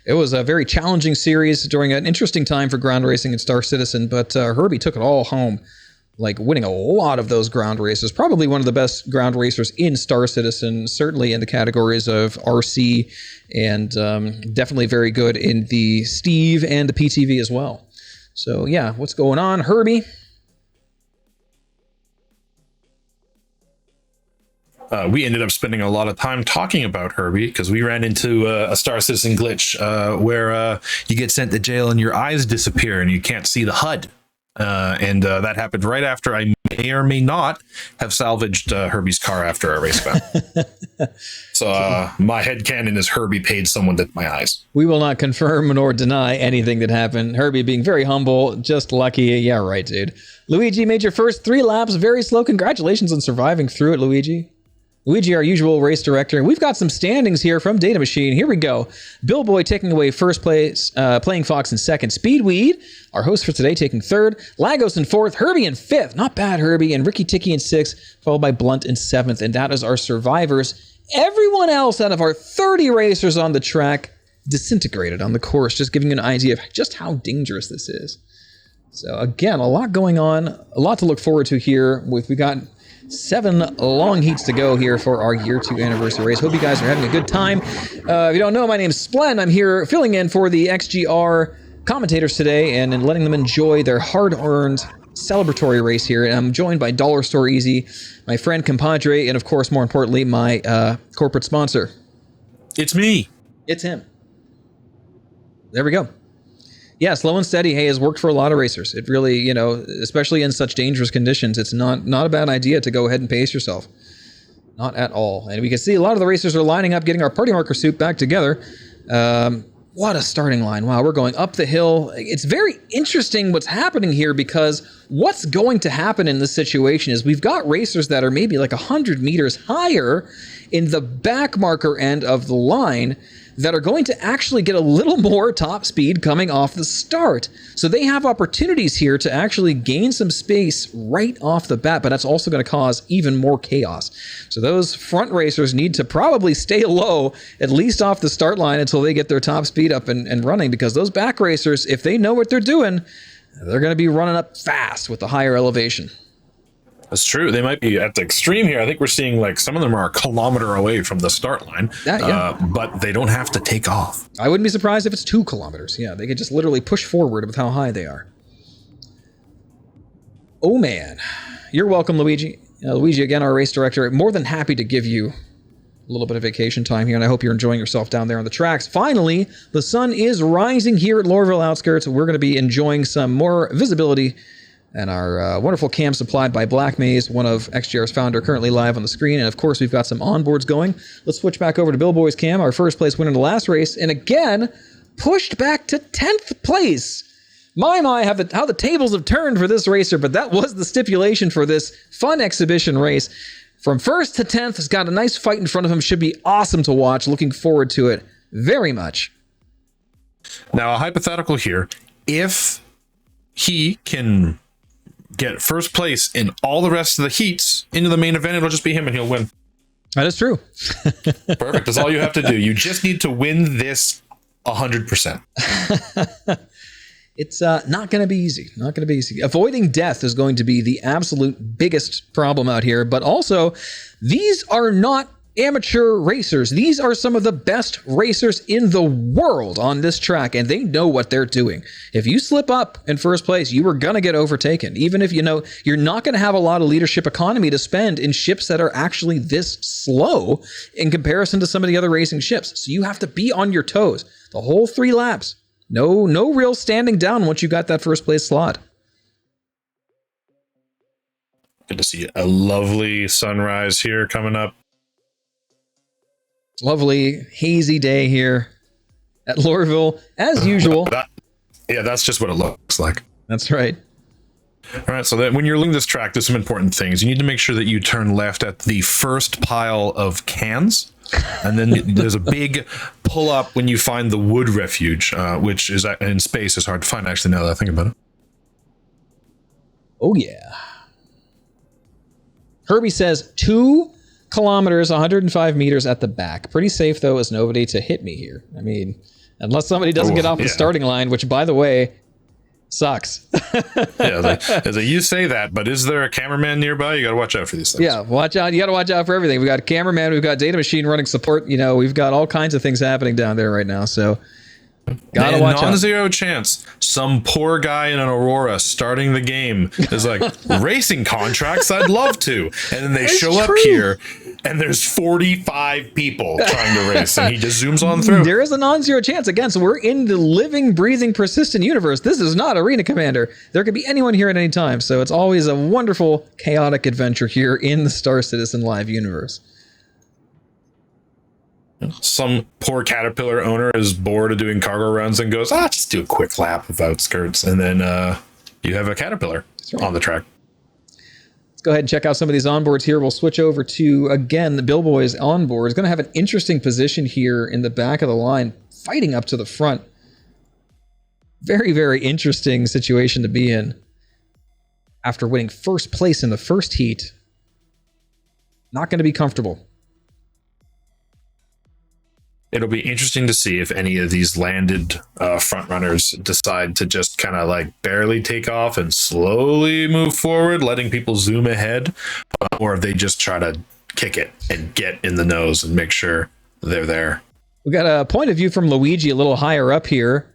It was a very challenging series during an interesting time for ground racing and Star Citizen, but Herbie took it all home, like winning a lot of those ground races. Probably one of the best ground racers in Star Citizen, certainly in the categories of RC, and definitely very good in the Steve and the PTV as well. So yeah, what's going on, Herbie? We ended up spending a lot of time talking about Herbie because we ran into a Star Citizen glitch where you get sent to jail and your eyes disappear and you can't see the HUD. and that happened right after I may or may not have salvaged Herbie's car after a race back. So my headcanon is Herbie paid someone to my eyes. We will not confirm nor deny anything that happened. Herbie being very humble, just lucky. Yeah, right, dude. Luigi made your first 3 laps very slow. Congratulations on surviving through it, Luigi. Luigi, our usual race director. We've got some standings here from Data Machine. Here we go. Billboy taking away first place, Playing Fox in second. Speedweed, our host for today, taking third. Lagos in fourth. Herbie in fifth. Not bad, Herbie. And Ricky Ticky in sixth, followed by Blunt in seventh. And that is our survivors. Everyone else out of our 30 racers on the track disintegrated on the course, just giving you an idea of just how dangerous this is. So again, a lot going on, a lot to look forward to here. We got 7 long heats to go here for our year 2 anniversary race. Hope you guys are having a good time. If you don't know, my name's Splen. I'm here filling in for the XGR commentators today and letting them enjoy their hard-earned celebratory race here. And I'm joined by Dollar Store Easy, my friend compadre, and of course, more importantly, my corporate sponsor. It's me. It's him. There we go. Yeah, slow and steady, hey, has worked for a lot of racers. It really, you know, especially in such dangerous conditions, it's not a bad idea to go ahead and pace yourself. Not at all. And we can see a lot of the racers are lining up, getting our party marker suit back together. What a starting line. Wow, we're going up the hill. It's very interesting what's happening here, because what's going to happen in this situation is we've got racers that are maybe like 100 meters higher in the back marker end of the line that are going to actually get a little more top speed coming off the start. So they have opportunities here to actually gain some space right off the bat, but that's also going to cause even more chaos. So those front racers need to probably stay low, at least off the start line, until they get their top speed up and running, because those back racers, if they know what they're doing, they're going to be running up fast with the higher elevation. That's true. They might be at the extreme here. I think we're seeing like some of them are a kilometer away from the start line, but they don't have to take off. I wouldn't be surprised if it's 2 kilometers. Yeah, they could just literally push forward with how high they are. Oh man, you're welcome, Luigi. Luigi, again, our race director, more than happy to give you a little bit of vacation time here, and I hope you're enjoying yourself down there on the tracks. Finally, the sun is rising here at Lorville Outskirts. We're going to be enjoying some more visibility. And our wonderful cam supplied by Black Maze, one of XGR's founder, currently live on the screen. And of course, we've got some onboards going. Let's switch back over to Billboy's cam, our first place winner in the last race. And again, pushed back to 10th place. My, how the tables have turned for this racer, but that was the stipulation for this fun exhibition race. From 1st to 10th, has got a nice fight in front of him. Should be awesome to watch. Looking forward to it very much. Now, a hypothetical here. If he can get first place in all the rest of the heats into the main event, it'll just be him and he'll win. That is true. Perfect. That's all you have to do. You just need to win this 100%. It's not going to be easy. Not going to be easy. Avoiding death is going to be the absolute biggest problem out here. But also, these are not amateur racers. These are some of the best racers in the world on this track, and they know what they're doing. If you slip up in first place, you are going to get overtaken. Even if you know you're not going to have a lot of leadership economy to spend in ships that are actually this slow in comparison to some of the other racing ships. So you have to be on your toes the whole 3 laps. No real standing down once you got that first place slot. Good to see a lovely sunrise here coming up. Lovely hazy day here at Lorville, as usual. That's just what it looks like. That's right. All right, so that when you're leaving this track, there's some important things. You need to make sure that you turn left at the first pile of cans, and then there's a big pull up when you find the wood refuge, which is in space is hard to find, actually, now that I think about it. Oh, yeah. Herbie says 2 kilometers, 105 meters at the back. Pretty safe, though, as nobody to hit me here. I mean, unless somebody doesn't get off the starting line, which, by the way, sucks. You say that, but is there a cameraman nearby? You got to watch out for these things. Yeah, watch out. You got to watch out for everything. We've got a cameraman. We've got Data Machine running support. You know, we've got all kinds of things happening down there right now. So Gotta And watch out. non-zero chance some poor guy in an Aurora starting the game is like, racing contracts, I'd love to. And then they show up here and there's 45 people trying to race and he just zooms on through. There is a non-zero chance. Again, so we're in the living, breathing, persistent universe. This is not Arena Commander. There could be anyone here at any time. So it's always a wonderful, chaotic adventure here in the Star Citizen Live universe. Some poor Caterpillar owner is bored of doing cargo runs and goes, just do a quick lap of outskirts. And then you have a Caterpillar on the track. Let's go ahead and check out some of these onboards here. We'll switch over to, again, the Billboy's onboard. It's going to have an interesting position here in the back of the line, fighting up to the front. Very, very interesting situation to be in. After winning first place in the first heat, not going to be comfortable. It'll be interesting to see if any of these landed front runners decide to just kind of like barely take off and slowly move forward, letting people zoom ahead, or if they just try to kick it and get in the nose and make sure they're there. We got a point of view from Luigi a little higher up here.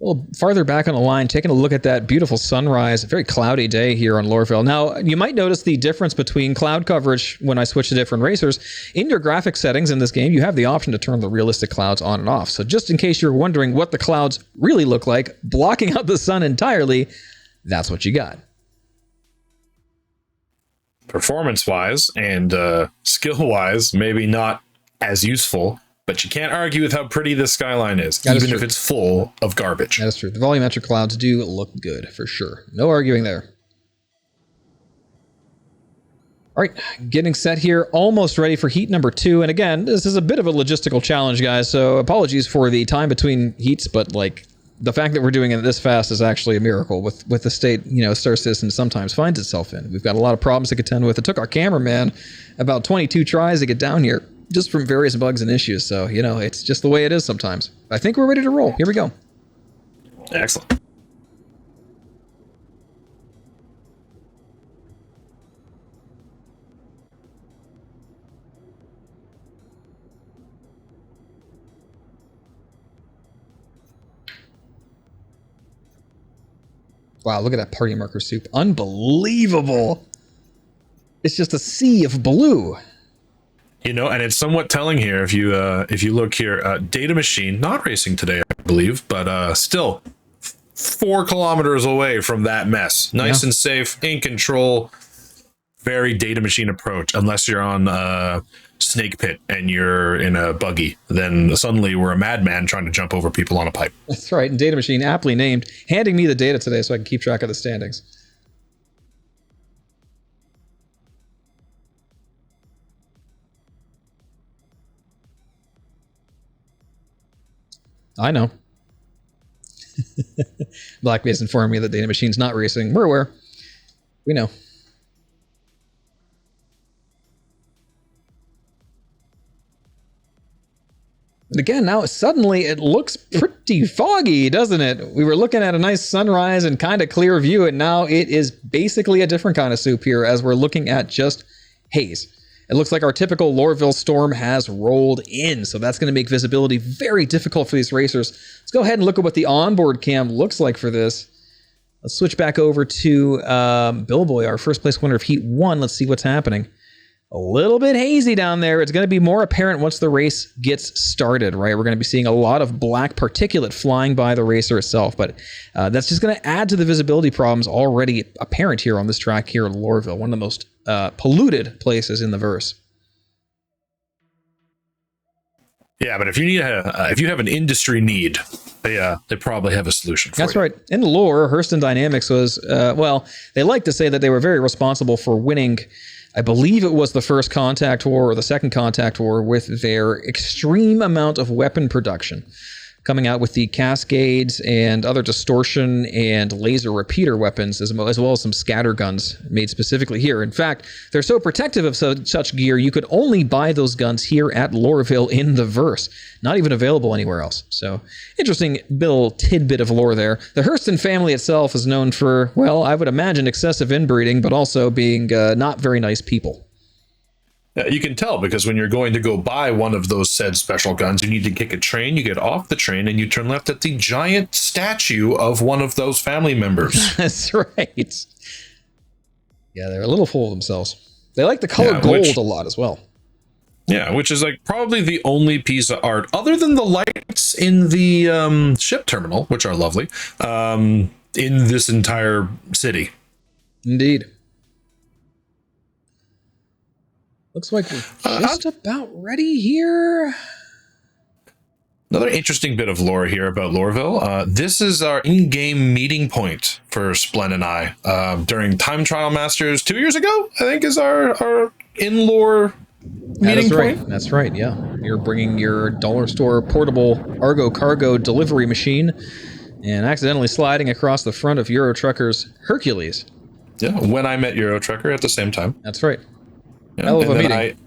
A little farther back on the line, taking a look at that beautiful sunrise. A very cloudy day here on Lorville. Now, you might notice the difference between cloud coverage when I switch to different racers. In your graphic settings in this game, you have the option to turn the realistic clouds on and off. So just in case you're wondering what the clouds really look like, blocking out the sun entirely, that's what you got. Performance-wise and skill-wise, maybe not as useful, but you can't argue with how pretty this skyline is, even if it's full of garbage. That is true. The volumetric clouds do look good, for sure. No arguing there. All right, getting set here, almost ready for heat number 2. And again, this is a bit of a logistical challenge, guys, so apologies for the time between heats, but like the fact that we're doing it this fast is actually a miracle with the state, Star Citizen sometimes finds itself in. We've got a lot of problems to contend with. It took our cameraman about 22 tries to get down here, just from various bugs and issues. So, it's just the way it is sometimes. I think we're ready to roll. Here we go. Excellent. Wow, look at that party marker soup. Unbelievable. It's just a sea of blue. And it's somewhat telling here if you look here, Data Machine, not racing today, I believe, but still 4 kilometers away from that mess. Nice and safe, in control, very Data Machine approach, unless you're on Snake Pit and you're in a buggy. Then suddenly we're a madman trying to jump over people on a pipe. That's right, and Data Machine, aptly named, handing me the data today so I can keep track of the standings. I know. Black Base informed me that Data Machine's not racing. We're aware. We know. And again, now suddenly it looks pretty foggy, doesn't it? We were looking at a nice sunrise and kind of clear view, and now it is basically a different kind of soup here as we're looking at just haze. It looks like our typical Lorville storm has rolled in, so that's going to make visibility very difficult for these racers. Let's go ahead and look at what the onboard cam looks like for this. Let's switch back over to Billboy, our first place winner of Heat 1. Let's see what's happening. A little bit hazy down there. It's going to be more apparent once the race gets started, right? We're going to be seeing a lot of black particulate flying by the racer itself, but that's just going to add to the visibility problems already apparent here on this track here in Lorville, one of the most polluted places in the verse. Yeah, but if you need if you have an industry need, they probably have a solution for you. That's right. In lore, Hurston Dynamics was, they like to say that they were very responsible for winning, I believe it was the first Contact War or the second Contact War, with their extreme amount of weapon production, coming out with the Cascades and other distortion and laser repeater weapons, as well as some scatter guns made specifically here. In fact, they're so protective of such gear, you could only buy those guns here at Lorville in the verse, not even available anywhere else. So, interesting little tidbit of lore there. The Hurston family itself is known for, I would imagine excessive inbreeding, but also being not very nice people. You can tell because when you're going to go buy one of those said special guns, you need to kick a train. You get off the train and you turn left at the giant statue of one of those family members. That's right. Yeah, they're a little full of themselves. They like the color gold a lot as well. Yeah, which is like probably the only piece of art other than the lights in the ship terminal, which are lovely, in this entire city. Indeed. Looks like we're just about ready here. Another interesting bit of lore here about Loreville. This is our in-game meeting point for Splen and I. During Time Trial Masters 2 years ago, I think is our in-lore meeting point. That's right, yeah. You're bringing your dollar store portable Argo cargo delivery machine and accidentally sliding across the front of Euro Trucker's Hercules. Yeah, when I met Euro Trucker at the same time. That's right. Yeah, Hell of a meeting.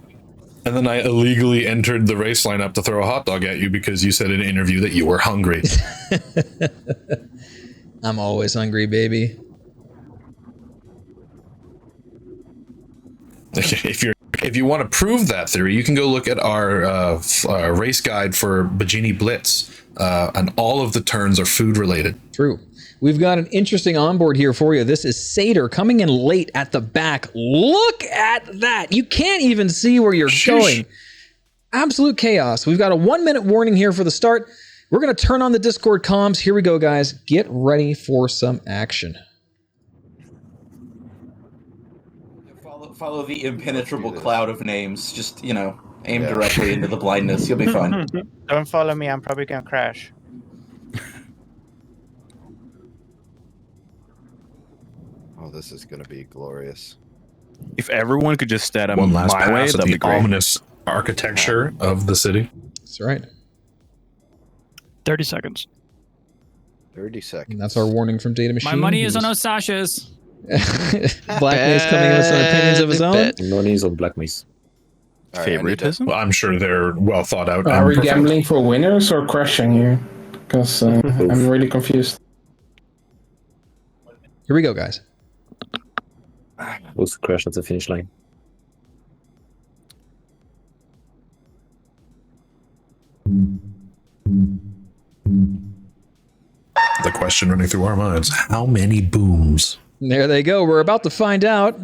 And then I illegally entered the race lineup to throw a hot dog at you because you said in an interview that you were hungry. I'm always hungry, baby. If you want to prove that theory, you can go look at our race guide for Bajini Blitz, and all of the turns are food related. True. We've got an interesting onboard here for you. This is Satyr coming in late at the back. Look at that. You can't even see where you're going. Absolute chaos. We've got a 1-minute warning here for the start. We're going to turn on the Discord comms. Here we go, guys. Get ready for some action. Follow the impenetrable cloud of names. Just, aim directly into the blindness. You'll be fine. Don't follow me. I'm probably going to crash. Oh, this is going to be glorious. If everyone could just stand up One last my way, pass of that'd be the great. ominous architecture of the city. That's right. 30 seconds. 30 seconds. And that's our warning from Data Machine. My money is on Osasha's. Black Mace coming in with some opinions of his own. Money is on Black Mace. All right, Favoritism? Well, I'm sure they're well thought out. Are we gambling for winners or crashing here? Because I'm really confused. Here we go, guys. Also crash at the finish line. The question running through our minds, how many booms? There they go. We're about to find out.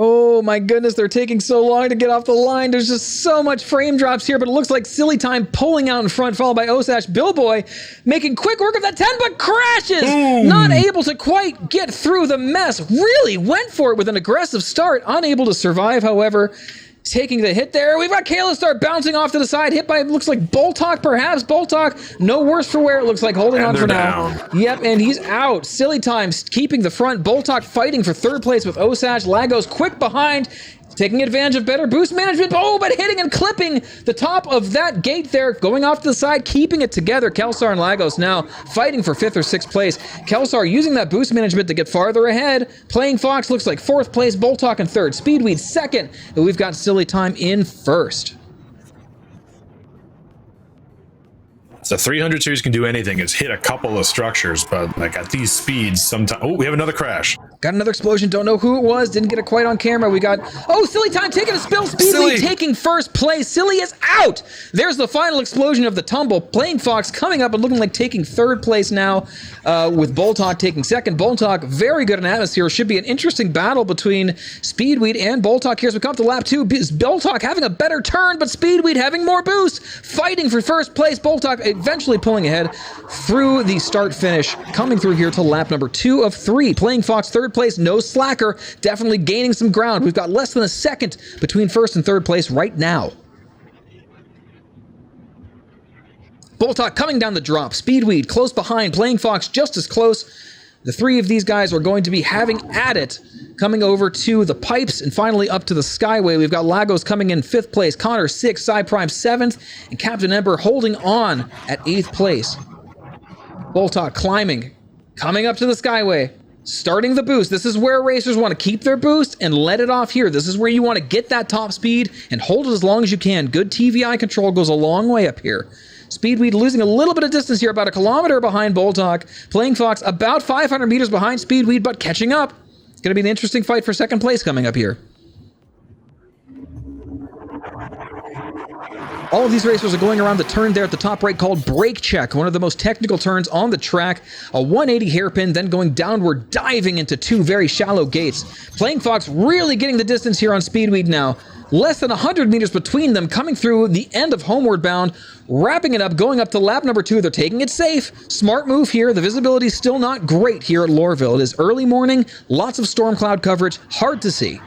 Oh my goodness, they're taking so long to get off the line. There's just so much frame drops here, but it looks like Silly Time pulling out in front, followed by Osash. Billboy making quick work of that 10, but crashes! Boom. Not able to quite get through the mess. Really went for it with an aggressive start. Unable to survive, however. Taking the hit there. We've got Kalistar bouncing off to the side, hit by, looks like Boltok, perhaps. Boltok, no worse for wear, it looks like, holding on for now. Yep, and he's out. Silly Times keeping the front. Boltok fighting for third place with Osash. Lagos quick behind, taking advantage of better boost management. Oh, but hitting and clipping the top of that gate there, going off to the side, keeping it together. Kelsar and Lagos now fighting for 5th or 6th place. Kelsar using that boost management to get farther ahead. Playing Fox looks like 4th place, Boltok in 3rd, Speedweed 2nd, and we've got Silly Time in 1st. The 300 series can do anything. It's hit a couple of structures, but like at these speeds, sometimes. Oh, we have another crash. Got another explosion. Don't know who it was. Didn't get it quite on camera. We got, oh, Silly Time taking a spill. Speedweed taking 1st place. Silly is out. There's the final explosion of the tumble. Playing Fox coming up and looking like taking 3rd place now, with Boltok taking 2nd. Boltok very good in atmosphere. Should be an interesting battle between Speedweed and Boltok here as we come up to lap 2. Boltok having a better turn, but Speedweed having more boost. Fighting for 1st place. Boltok eventually pulling ahead through the start finish, coming through here to lap number 2 of 3. Playing Fox 3rd place, no slacker, definitely gaining some ground. We've got less than a second between 1st and 3rd place right now. Boltok coming down the drop, Speedweed close behind, Playing Fox just as close. The 3 of these guys are going to be having at it, coming over to the pipes and finally up to the Skyway. We've got Lagos coming in 5th place, Connor 6th, Cy Prime 7th, and Captain Ember holding on at 8th place. Boltok climbing, coming up to the Skyway, starting the boost. This is where racers want to keep their boost and let it off here. This is where you want to get that top speed and hold it as long as you can. Good TVI control goes a long way up here. Speedweed losing a little bit of distance here, about a kilometer behind Boltok. Playing Fox about 500 meters behind Speedweed, but catching up. It's going to be an interesting fight for 2nd place coming up here. All of these racers are going around the turn there at the top right called brake check, one of the most technical turns on the track. A 180 hairpin, then going downward, diving into two very shallow gates. Playing Fox really getting the distance here on Speedweed now. Less than 100 meters between them, coming through the end of Homeward Bound, wrapping it up, going up to lap number 2. They're taking it safe. Smart move here. The visibility is still not great here at Lorville. It is early morning, lots of storm cloud coverage, hard to see.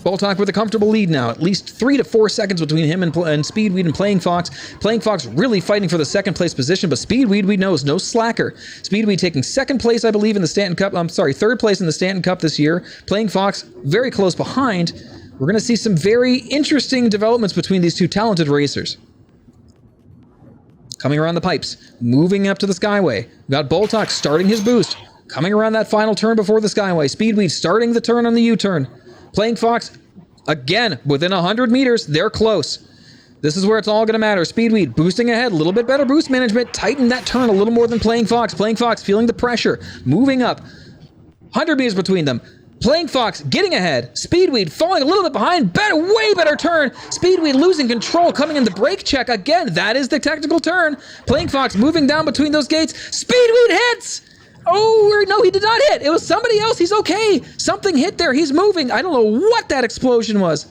Boltok with a comfortable lead now, at least 3 to 4 seconds between him and Speedweed and Playing Fox. Playing Fox really fighting for the second place position, but Speedweed, we know, is no slacker. Speedweed taking second place, I believe, in the Stanton Cup. I'm sorry, third place in the Stanton Cup this year. Playing Fox very close behind. We're going to see some very interesting developments between these two talented racers. Coming around the pipes, moving up to the Skyway. We've got Boltok starting his boost, coming around that final turn before the Skyway. Speedweed starting the turn on the U-turn. Playing Fox, again, within 100 meters, they're close. This is where it's all going to matter. Speedweed boosting ahead, a little bit better boost management, tighten that turn a little more than Playing Fox. Playing Fox feeling the pressure, moving up. 100 meters between them. Playing Fox getting ahead. Speedweed falling a little bit behind. Way better turn. Speedweed losing control, coming in the brake check. Again, that is the technical turn. Playing Fox moving down between those gates. Speedweed hits! Oh, no, he did not hit. It was somebody else. He's okay. Something hit there. He's moving. I don't know what that explosion was.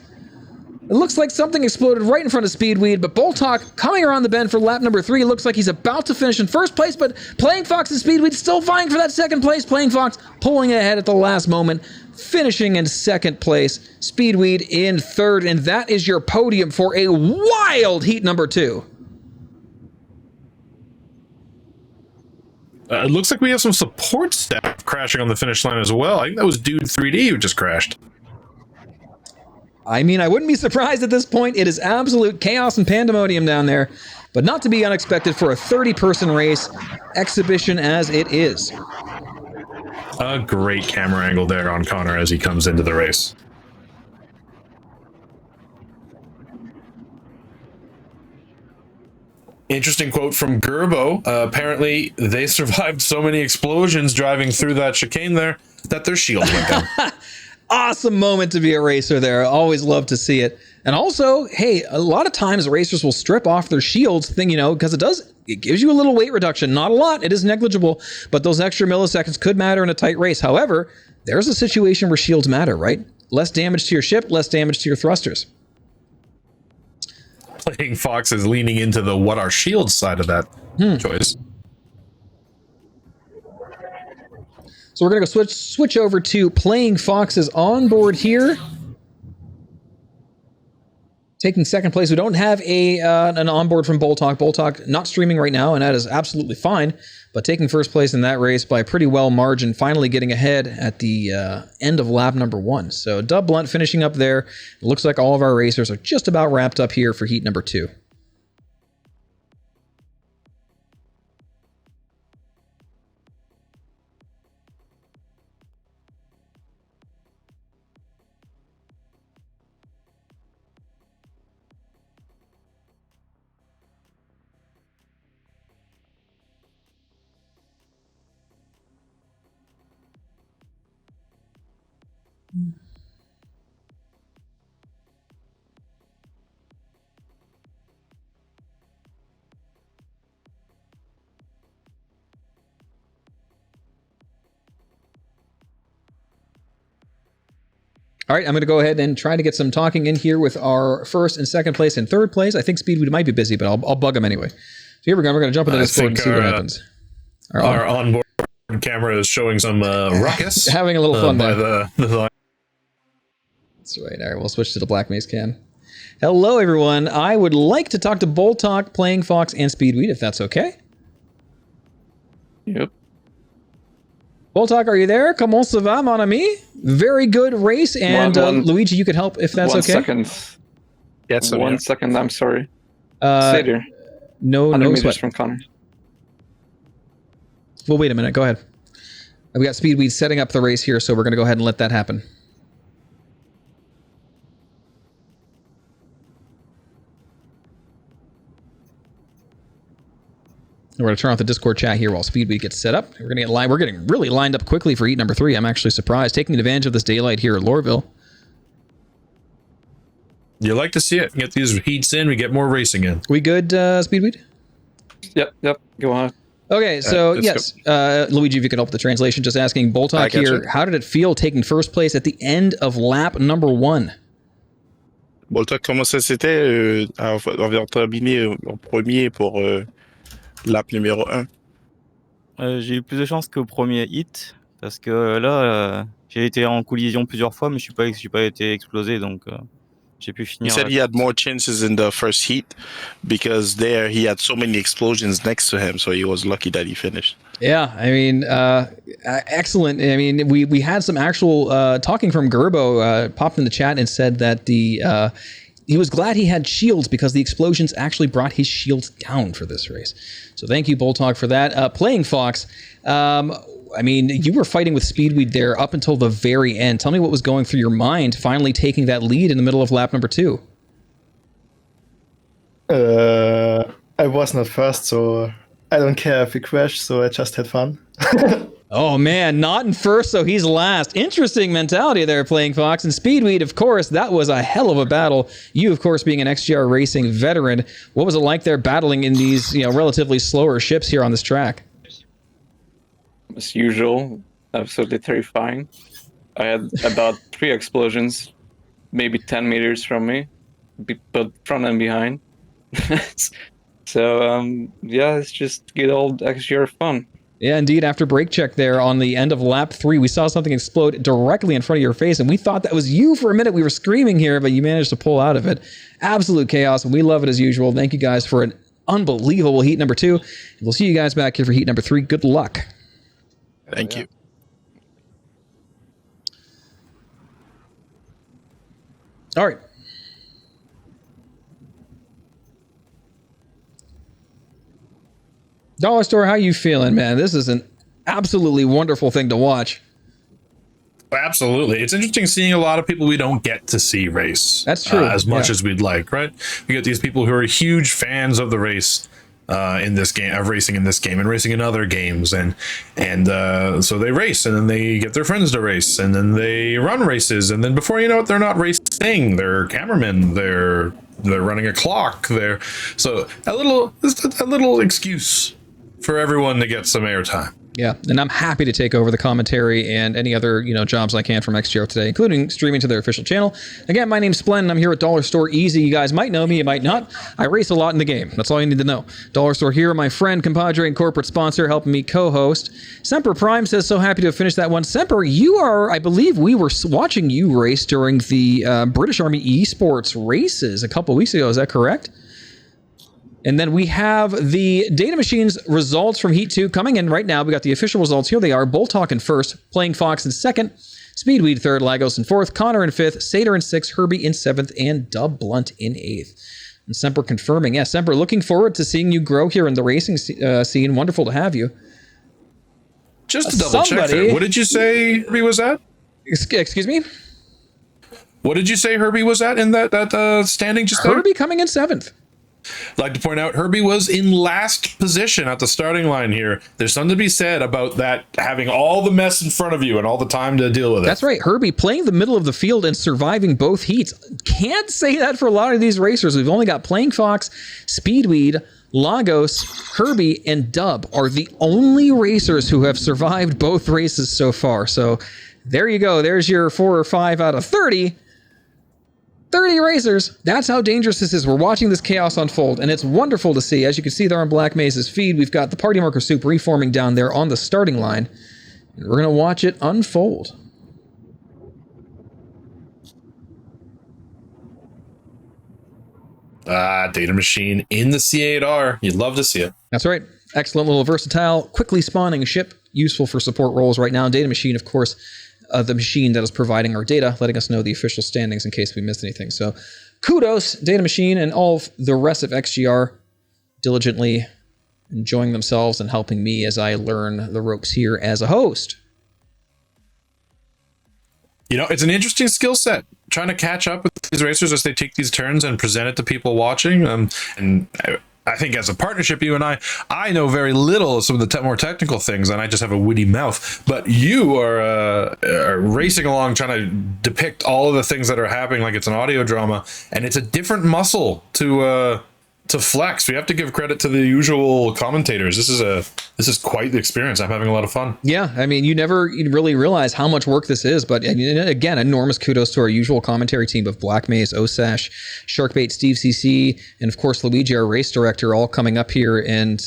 It looks like something exploded right in front of Speedweed, but Boltok coming around the bend for lap number 3. Looks like he's about to finish in first place, but Playing Fox and Speedweed still vying for that second place. Playing Fox pulling ahead at the last moment, finishing in second place. Speedweed in third, and that is your podium for a wild heat number 2. It looks like we have some support staff crashing on the finish line as well. I think that was Dude 3D who just crashed. I mean, I wouldn't be surprised at this point. It is absolute chaos and pandemonium down there, but not to be unexpected for a 30-person race exhibition as it is. A great camera angle there on Connor as he comes into the race. Interesting quote from Gerbo. Apparently, they survived so many explosions driving through that chicane there that their shields went down. Awesome moment to be a racer there. Always love to see it. And also, hey, a lot of times racers will strip off their shields thing, because it gives you a little weight reduction. Not a lot. It is negligible, but those extra milliseconds could matter in a tight race. However, there's a situation where shields matter, right? Less damage to your ship, less damage to your thrusters. Playing Fox is leaning into the what are shields side of that choice. So we're going to go switch over to Playing Fox's onboard here. Taking second place. We don't have an onboard from Boltok. Boltok not streaming right now, and that is absolutely fine. But taking first place in that race by a pretty well margin, finally getting ahead at the end of lap number 1. So Dub Blunt finishing up there. It looks like all of our racers are just about wrapped up here for heat number 2. All right, I'm going to go ahead and try to get some talking in here with our first and second place and third place. I think Speedweed might be busy, but I'll bug him anyway. So here we go. We're going to jump into Discord and see what happens. Our onboard camera is showing some ruckus. Having a little fun by there. the line. That's right. All right, we'll switch to the Black Mace cam. Hello, everyone. I would like to talk to Boltok, Playing Fox, and Speedweed, if that's okay. Yep. Boltok, are you there? Comment ça va, mon ami? Very good race, and Luigi, you could help if that's okay. 1 second. Yes, 1 second. I'm sorry. Uh, Stay there. No 100 meters sweat. from Connor. Well, wait a minute. Go ahead. We got Speedweed setting up the race here, so we're going to go ahead and let that happen. We're going to turn off the Discord chat here while Speedweed gets set up. We're getting really lined up quickly for heat number 3. I'm actually surprised, taking advantage of this daylight here at Lorville. You like to see it. Get these heats in, we get more racing in. We good, Speedweed? Yep. Go on. Okay, so let's yes, Luigi, if you can help with the translation, just asking Boltok here, how did it feel taking first place at the end of lap number 1? Boltok, comment ça c'était avoir terminé en premier pour lap numéro 1? J'ai eu plus de chance qu'au premier hit, parce que là, j'ai été en collision plusieurs fois, mais je suis pas été explosé, donc j'ai pu finir. He said he had more chances in the first heat because there he had so many explosions next to him, so he was lucky that he finished. Yeah, I mean, excellent. I mean, we had some actual talking from Gerbo popped in the chat and said that he was glad he had shields because the explosions actually brought his shields down for this race. So thank you, Boltok, for that. Playing Fox, I mean, you were fighting with Speedweed there up until the very end. Tell me what was going through your mind finally taking that lead in the middle of lap number 2. I was not first, so I don't care if we crash, so I just had fun. Oh man, not in first, so he's last. Interesting mentality there, Playing Fox. And Speedweed, of course, that was a hell of a battle. You, of course, being an XGR racing veteran, what was it like there battling in these, relatively slower ships here on this track? As usual, absolutely terrifying. I had about 3 explosions, maybe 10 meters from me, both front and behind. So, yeah, it's just good old XGR fun. Yeah, indeed. After brake check there on the end of lap 3, we saw something explode directly in front of your face, and we thought that was you for a minute. We were screaming here, but you managed to pull out of it. Absolute chaos, and we love it as usual. Thank you guys for an unbelievable heat number 2. We'll see you guys back here for heat number 3. Good luck. Thank you. All right. Dollar Store, how you feeling, man? This is an absolutely wonderful thing to watch. Absolutely. It's interesting seeing a lot of people we don't get to see race. That's true. As much as we'd like, right? You get these people who are huge fans of the race in this game, of racing in this game and racing in other games. And so they race and then they get their friends to race and then they run races. And then before you know it, they're not racing. They're cameramen. They're running a clock. So a little excuse for everyone to get some airtime. Yeah, and I'm happy to take over the commentary and any other jobs I can from XGR today, including streaming to their official channel. Again, my name's Splen, and I'm here at Dollar Store Easy. You guys might know me, you might not. I race a lot in the game. That's all you need to know. Dollar Store here, my friend, compadre, and corporate sponsor, helping me co-host. Semper Prime says, so happy to have finished that one. Semper, you are, I believe we were watching you race during the British Army esports races a couple weeks ago. Is that correct? And then we have the Data Machine's results from Heat 2 coming in right now. We got the official results. Here they are. Boltok in first, Playing Fox in second, Speedweed third, Lagos in fourth, Connor in fifth, Sater in sixth, Herbie in seventh, and Dub Blunt in eighth. And Semper confirming. Yeah, Semper, looking forward to seeing you grow here in the racing scene. Wonderful to have you. Just to double check there, what did you say Herbie was at? Excuse me? What did you say Herbie was at in that standing just there? Herbie coming in seventh. I'd like to point out Herbie was in last position at the starting line here. There's something to be said about that, having all the mess in front of you and all the time to deal with it. That's right. Herbie playing the middle of the field and surviving both heats. Can't say that for a lot of these racers. We've only got Playing Fox, Speedweed, Lagos, Herbie, and Dub are the only racers who have survived both races so far. So there you go. There's your 4 or 5 out of 30. 30 racers. That's how dangerous this is. We're watching this chaos unfold, and it's wonderful to see. As you can see there on Black Maze's feed, we've got the Party Marker Soup reforming down there on the starting line. And we're going to watch it unfold. Data Machine in the C8R. You'd love to see it. That's right. Excellent little versatile, quickly spawning ship, useful for support roles right now. Data Machine, of course, the machine that is providing our data, letting us know the official standings in case we missed anything. So kudos, Data Machine, and all of the rest of XGR diligently enjoying themselves and helping me as I learn the ropes here as a host. You know, it's an interesting skill set, trying to catch up with these racers as they take these turns and present it to people watching. And I think as a partnership, you and I know very little of some of the more technical things, and I just have a witty mouth. But you are racing along, trying to depict all of the things that are happening like it's an audio drama, and it's a different muscle to flex. We have to give credit to the usual commentators. This is quite the experience. I'm having a lot of fun. Yeah, I mean, you never really realize how much work this is, but again, enormous kudos to our usual commentary team of Black Maze, Osash, Sharkbait, Steve CC, and of course Luigi, our race director, all coming up here. And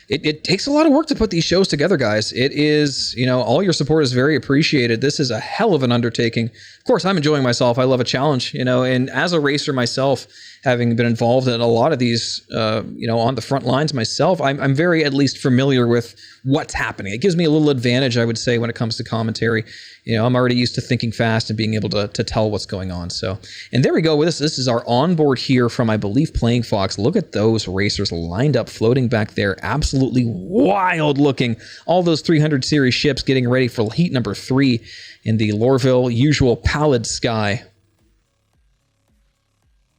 it takes a lot of work to put these shows together, guys. It is, all your support is very appreciated. This is a hell of an undertaking. Of course, I'm enjoying myself. I love a challenge, and as a racer myself, having been involved in a lot of these, on the front lines myself, I'm very at least familiar with what's happening. It gives me a little advantage, I would say, when it comes to commentary. I'm already used to thinking fast and being able to tell what's going on. So, and there we go with this. This is our onboard here from, I believe, Playing Fox. Look at those racers lined up, floating back there. Absolutely wild looking. All those 300 series ships getting ready for heat number 3 in the Lorville usual pallid sky.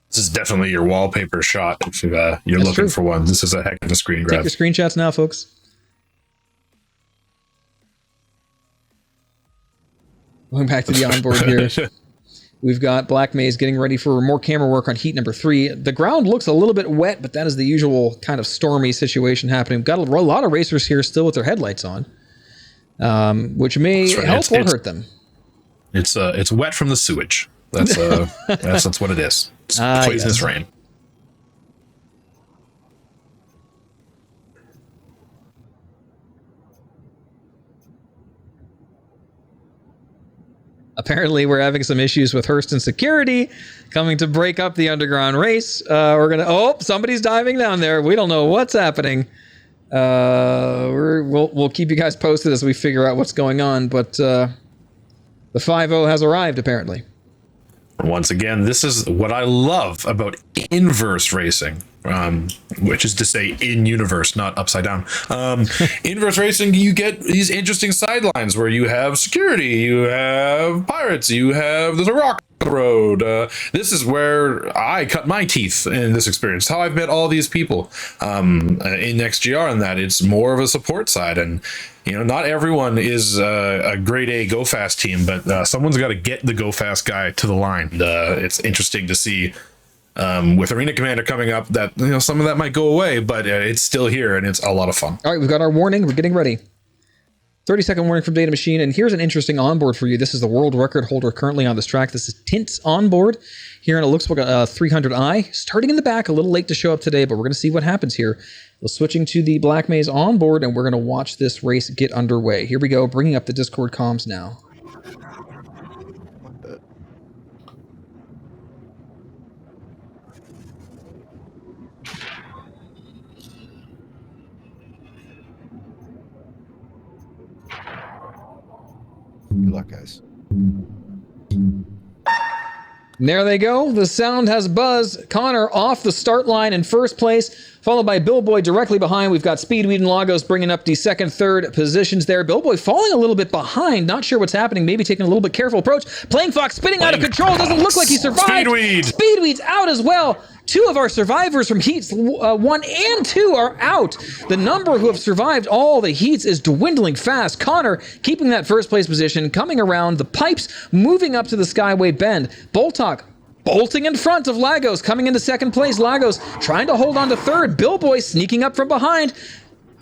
This is definitely your wallpaper shot if you're looking for one. This is a heck of a screen grab. Take your screenshots now, folks. Going back to the onboard here. We've got Black Maze getting ready for more camera work on heat number 3. The ground looks a little bit wet, but that is the usual kind of stormy situation happening. We've got a lot of racers here still with their headlights on, which may help or hurt them. It's wet from the sewage. That's what it is. It's poisonous rain. Apparently, we're having some issues with Hurston security coming to break up the underground race. Somebody's diving down there. We don't know what's happening. We'll keep you guys posted as we figure out what's going on. But the 5-0 has arrived, apparently. Once again, this is what I love about inverse racing, which is to say in universe, not upside down. Inverse racing, you get these interesting sidelines where you have security, you have pirates, there's a rock on the road. This is where I cut my teeth in this experience. How I've met all these people in XGR, and that it's more of a support side. And not everyone is a grade A go fast team, but someone's got to get the go fast guy to the line. It's interesting to see with Arena Commander coming up that some of that might go away, but it's still here and it's a lot of fun. All right, we've got our warning. We're getting ready. 30-second warning from Data Machine, and here's an interesting onboard for you. This is the world record holder currently on this track. This is Tint's onboard here, and it looks like a 300i. Starting in the back, a little late to show up today, but we're going to see what happens here. We're switching to the Black Maze onboard, and we're going to watch this race get underway. Here we go, bringing up the Discord comms now. Good luck, guys. And there they go. The sound has buzzed. Connor off the start line in first place, followed by Billboy directly behind. We've got Speedweed and Lagos bringing up the second, third positions there. Billboy falling a little bit behind. Not sure what's happening. Maybe taking a little bit careful approach. Playing Fox spinning out of control. Doesn't look like he survived. Speedweed's out as well. 2 of our survivors from heats 1 and 2 are out. The number who have survived all the heats is dwindling fast. Connor keeping that first place position, coming around the pipes, moving up to the Skyway Bend. Boltok bolting in front of Lagos, coming into second place. Lagos trying to hold on to third. Billboy sneaking up from behind,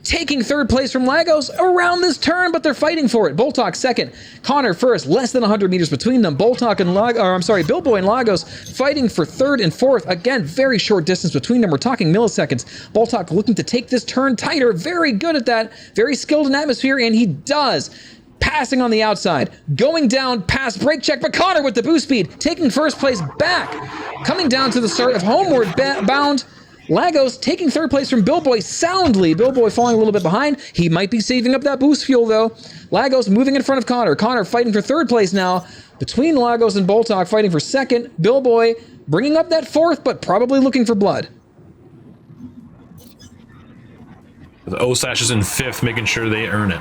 taking third place from Lagos around this turn, but they're fighting for it. Boltok second, Connor first, less than 100 meters between them. Billboy and Lagos fighting for third and fourth. Again, very short distance between them. We're talking milliseconds. Boltok looking to take this turn tighter. Very good at that. Very skilled in atmosphere, and he does. Passing on the outside, going down past brake check, but Connor with the boost speed, taking first place back. Coming down to the start of homeward bound. Lagos taking third place from Billboy soundly. Billboy falling a little bit behind. He might be saving up that boost fuel though. Lagos moving in front of Connor. Connor fighting for third place now. Between Lagos and Boltok fighting for second. Billboy bringing up that fourth, but probably looking for blood. The Osash is in fifth, making sure they earn it.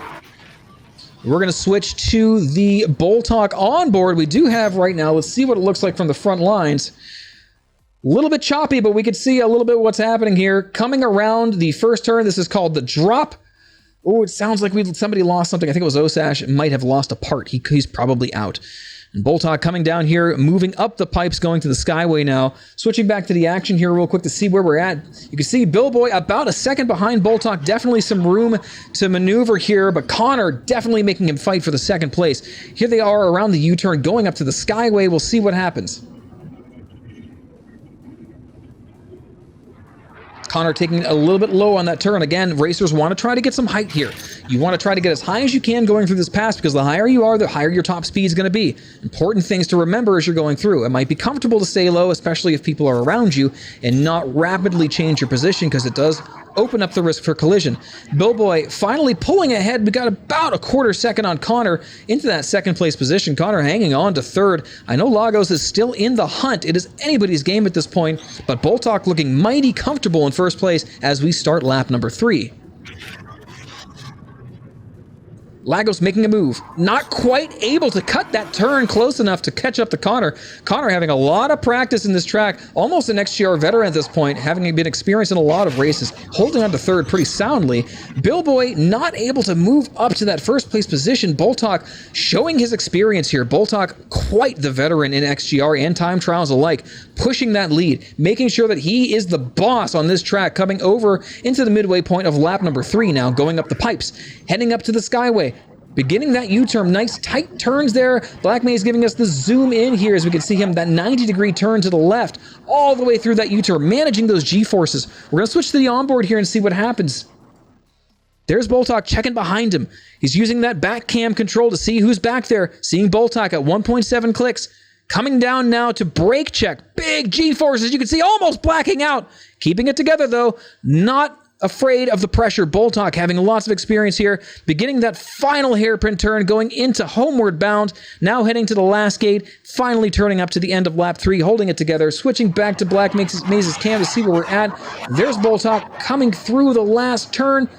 We're going to switch to the Boltok onboard we do have right now. Let's see what it looks like from the front lines. little bit choppy, but we could see a little bit what's happening here. Coming around the first turn, this is called the drop. Oh, it sounds like somebody lost something. I think it was Osash. Might have lost a part. He's probably out. And Boltok coming down here, moving up the pipes, going to the Skyway now. Switching back to the action here real quick to see where we're at. You can see Billboy about a second behind Boltok. Definitely some room to maneuver here, but Connor definitely making him fight for the second place. Here they are around the U-turn, going up to the Skyway. We'll see what happens. Connor taking a little bit low on that turn. Again, racers want to try to get some height here. You want to try to get as high as you can going through this pass, because the higher you are, the higher your top speed is going to be. Important things to remember as you're going through. It might be comfortable to stay low, especially if people are around you, and not rapidly change your position, because it does open up the risk for collision. Billboy finally pulling ahead. We got about a quarter second on Connor into that second place position. Connor hanging on to third. I know Lagos is still in the hunt. It is anybody's game at this point, but Boltok looking mighty comfortable in first place as we start lap number 3. Lagos making a move. Not quite able to cut that turn close enough to catch up to Connor. Connor having a lot of practice in this track. Almost an XGR veteran at this point, having been experienced in a lot of races. Holding on to third pretty soundly. Billboy not able to move up to that first place position. Boltok showing his experience here. Boltok quite the veteran in XGR and time trials alike. Pushing that lead. Making sure that he is the boss on this track. Coming over into the midway point of lap number 3 now. Going up the pipes. Heading up to the Skyway. Beginning that U-turn, nice tight turns there. Black Maze giving us the zoom in here as we can see him, that 90-degree turn to the left, all the way through that U-turn, managing those G-forces. We're going to switch to the onboard here and see what happens. There's Boltok checking behind him. He's using that back cam control to see who's back there. Seeing Boltok at 1.7 clicks. Coming down now to brake check. Big G-forces, you can see almost blacking out. Keeping it together though, not afraid of the pressure. Boltok having lots of experience here, beginning that final hairpin turn, going into homeward bound, now heading to the last gate, finally turning up to the end of lap 3, holding it together, switching back to Black Maze's cam to see where we're at. There's Boltok coming through the last turn,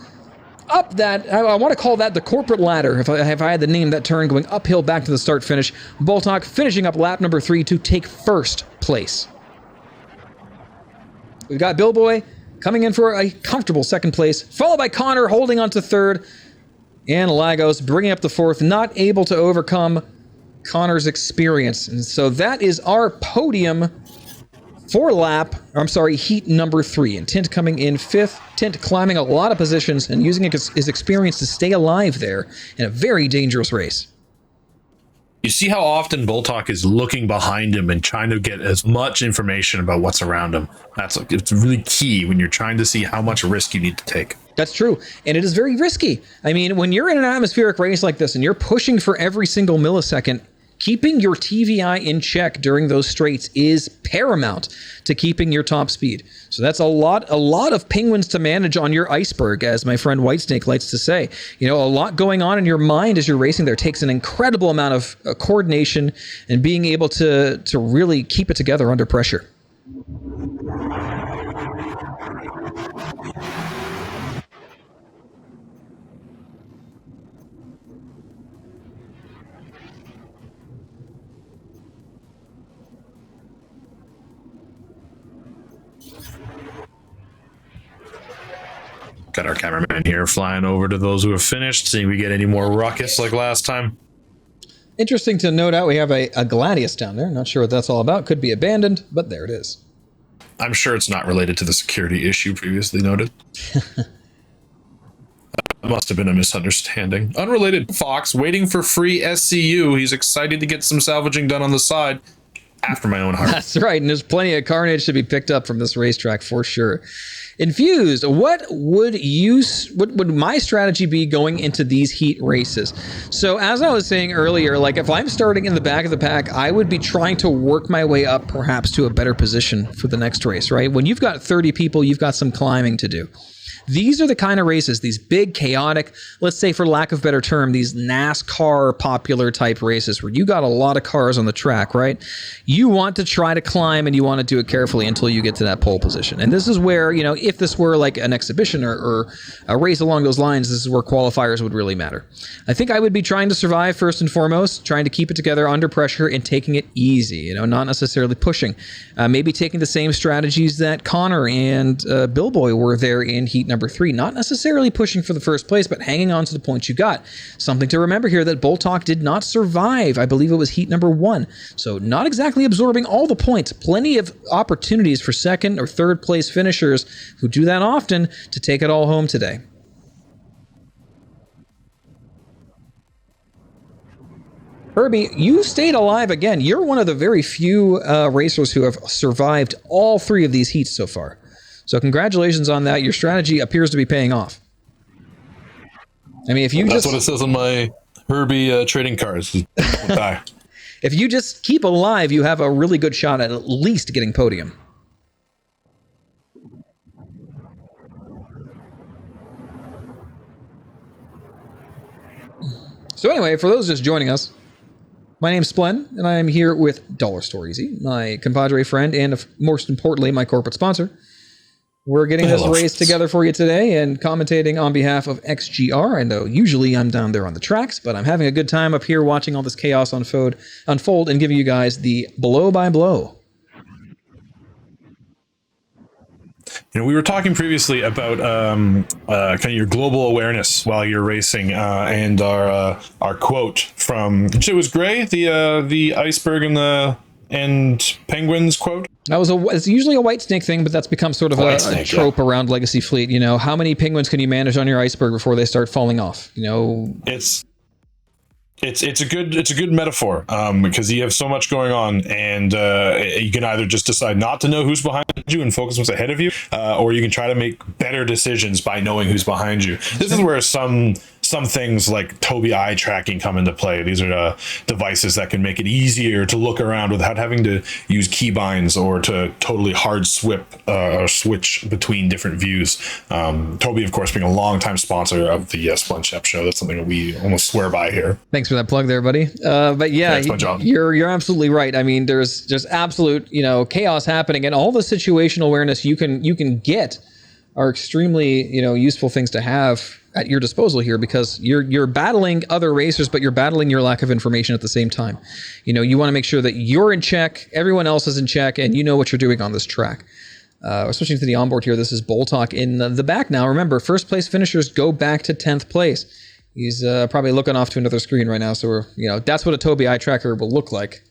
up that, I want to call that the corporate ladder, if I had to name that turn, going uphill back to the start finish. Boltok finishing up lap number 3 to take first place. We've got Billboy coming in for a comfortable second place, followed by Connor holding on to third, and Lagos bringing up the fourth, not able to overcome Connor's experience. And so that is our podium for heat number 3. And Tint coming in 5th. Tint climbing a lot of positions and using his experience to stay alive there in a very dangerous race. You see how often Boltok is looking behind him and trying to get as much information about what's around him. It's really key when you're trying to see how much risk you need to take. That's true. And it is very risky. I mean, when you're in an atmospheric race like this and you're pushing for every single millisecond, keeping your TVI in check during those straights is paramount to keeping your top speed. So that's a lot of penguins to manage on your iceberg, as my friend Whitesnake likes to say. You know, a lot going on in your mind as you're racing there takes an incredible amount of coordination and being able to really keep it together under pressure. Got our cameraman here flying over to those who have finished, seeing if we get any more ruckus like last time. Interesting to note out, we have a Gladius down there. Not sure what that's all about. Could be abandoned, but there it is. I'm sure it's not related to the security issue previously noted. That must have been a misunderstanding. Unrelated, Fox waiting for free SCU. He's excited to get some salvaging done on the side. After my own heart. That's right, and there's plenty of carnage to be picked up from this racetrack for sure. Infused, what would my strategy be going into these heat races? So as I was saying earlier, like if I'm starting in the back of the pack, I would be trying to work my way up perhaps to a better position for the next race, right? When you've got 30 people, you've got some climbing to do. These are the kind of races, these big, chaotic, let's say for lack of a better term, these NASCAR popular type races where you got a lot of cars on the track, right? You want to try to climb and you want to do it carefully until you get to that pole position. And this is where, you know, if this were like an exhibition or a race along those lines, this is where qualifiers would really matter. I think I would be trying to survive first and foremost, trying to keep it together under pressure and taking it easy, not necessarily pushing. Maybe taking the same strategies that Connor and Billboy were there in heat number 3, not necessarily pushing for the first place, but hanging on to the points you got. Something to remember here that Boltok did not survive. I believe it was heat number 1. So not exactly absorbing all the points. Plenty of opportunities for second or third place finishers who do that often to take it all home today. Herbie, you stayed alive again. You're one of the very few racers who have survived all 3 of these heats so far. So congratulations on that. Your strategy appears to be paying off. I mean, if you That's what it says on my Herbie trading cards. Die. If you just keep alive, you have a really good shot at least getting podium. So anyway, for those just joining us, my name's Splen, and I am here with Dollar Store Easy, my compadre friend, and most importantly, my corporate sponsor. We're getting this race together for you today and commentating on behalf of XGR. I know usually I'm down there on the tracks, but I'm having a good time up here watching all this chaos unfold and giving you guys the blow-by-blow. We were talking previously about kind of your global awareness while you're racing, and our quote from it was Gray, the iceberg and penguins quote. It's usually a white snake thing, but that's become sort of a trope around Legacy Fleet. How many penguins can you manage on your iceberg before they start falling off? It's a good metaphor because you have so much going on, and you can either just decide not to know who's behind you and focus what's ahead of you, or you can try to make better decisions by knowing who's behind you. This is where some things like Tobii eye tracking come into play. These are devices that can make it easier to look around without having to use keybinds or to totally hard switch between different views. Tobii, of course, being a longtime sponsor of the Splen Shep show. That's something that we almost swear by here. Thanks for that plug there, buddy. But yeah, you're absolutely right. I mean, there's just absolute chaos happening, and all the situational awareness you can get are extremely useful things to have at your disposal here, because you're battling other racers, but you're battling your lack of information at the same time. You want to make sure that you're in check, everyone else is in check, and you know what you're doing on this track. We're switching to the onboard here. This is Boltok in the back now. Remember, first place finishers go back to 10th place. He's probably looking off to another screen right now, so that's what a Tobii eye tracker will look like.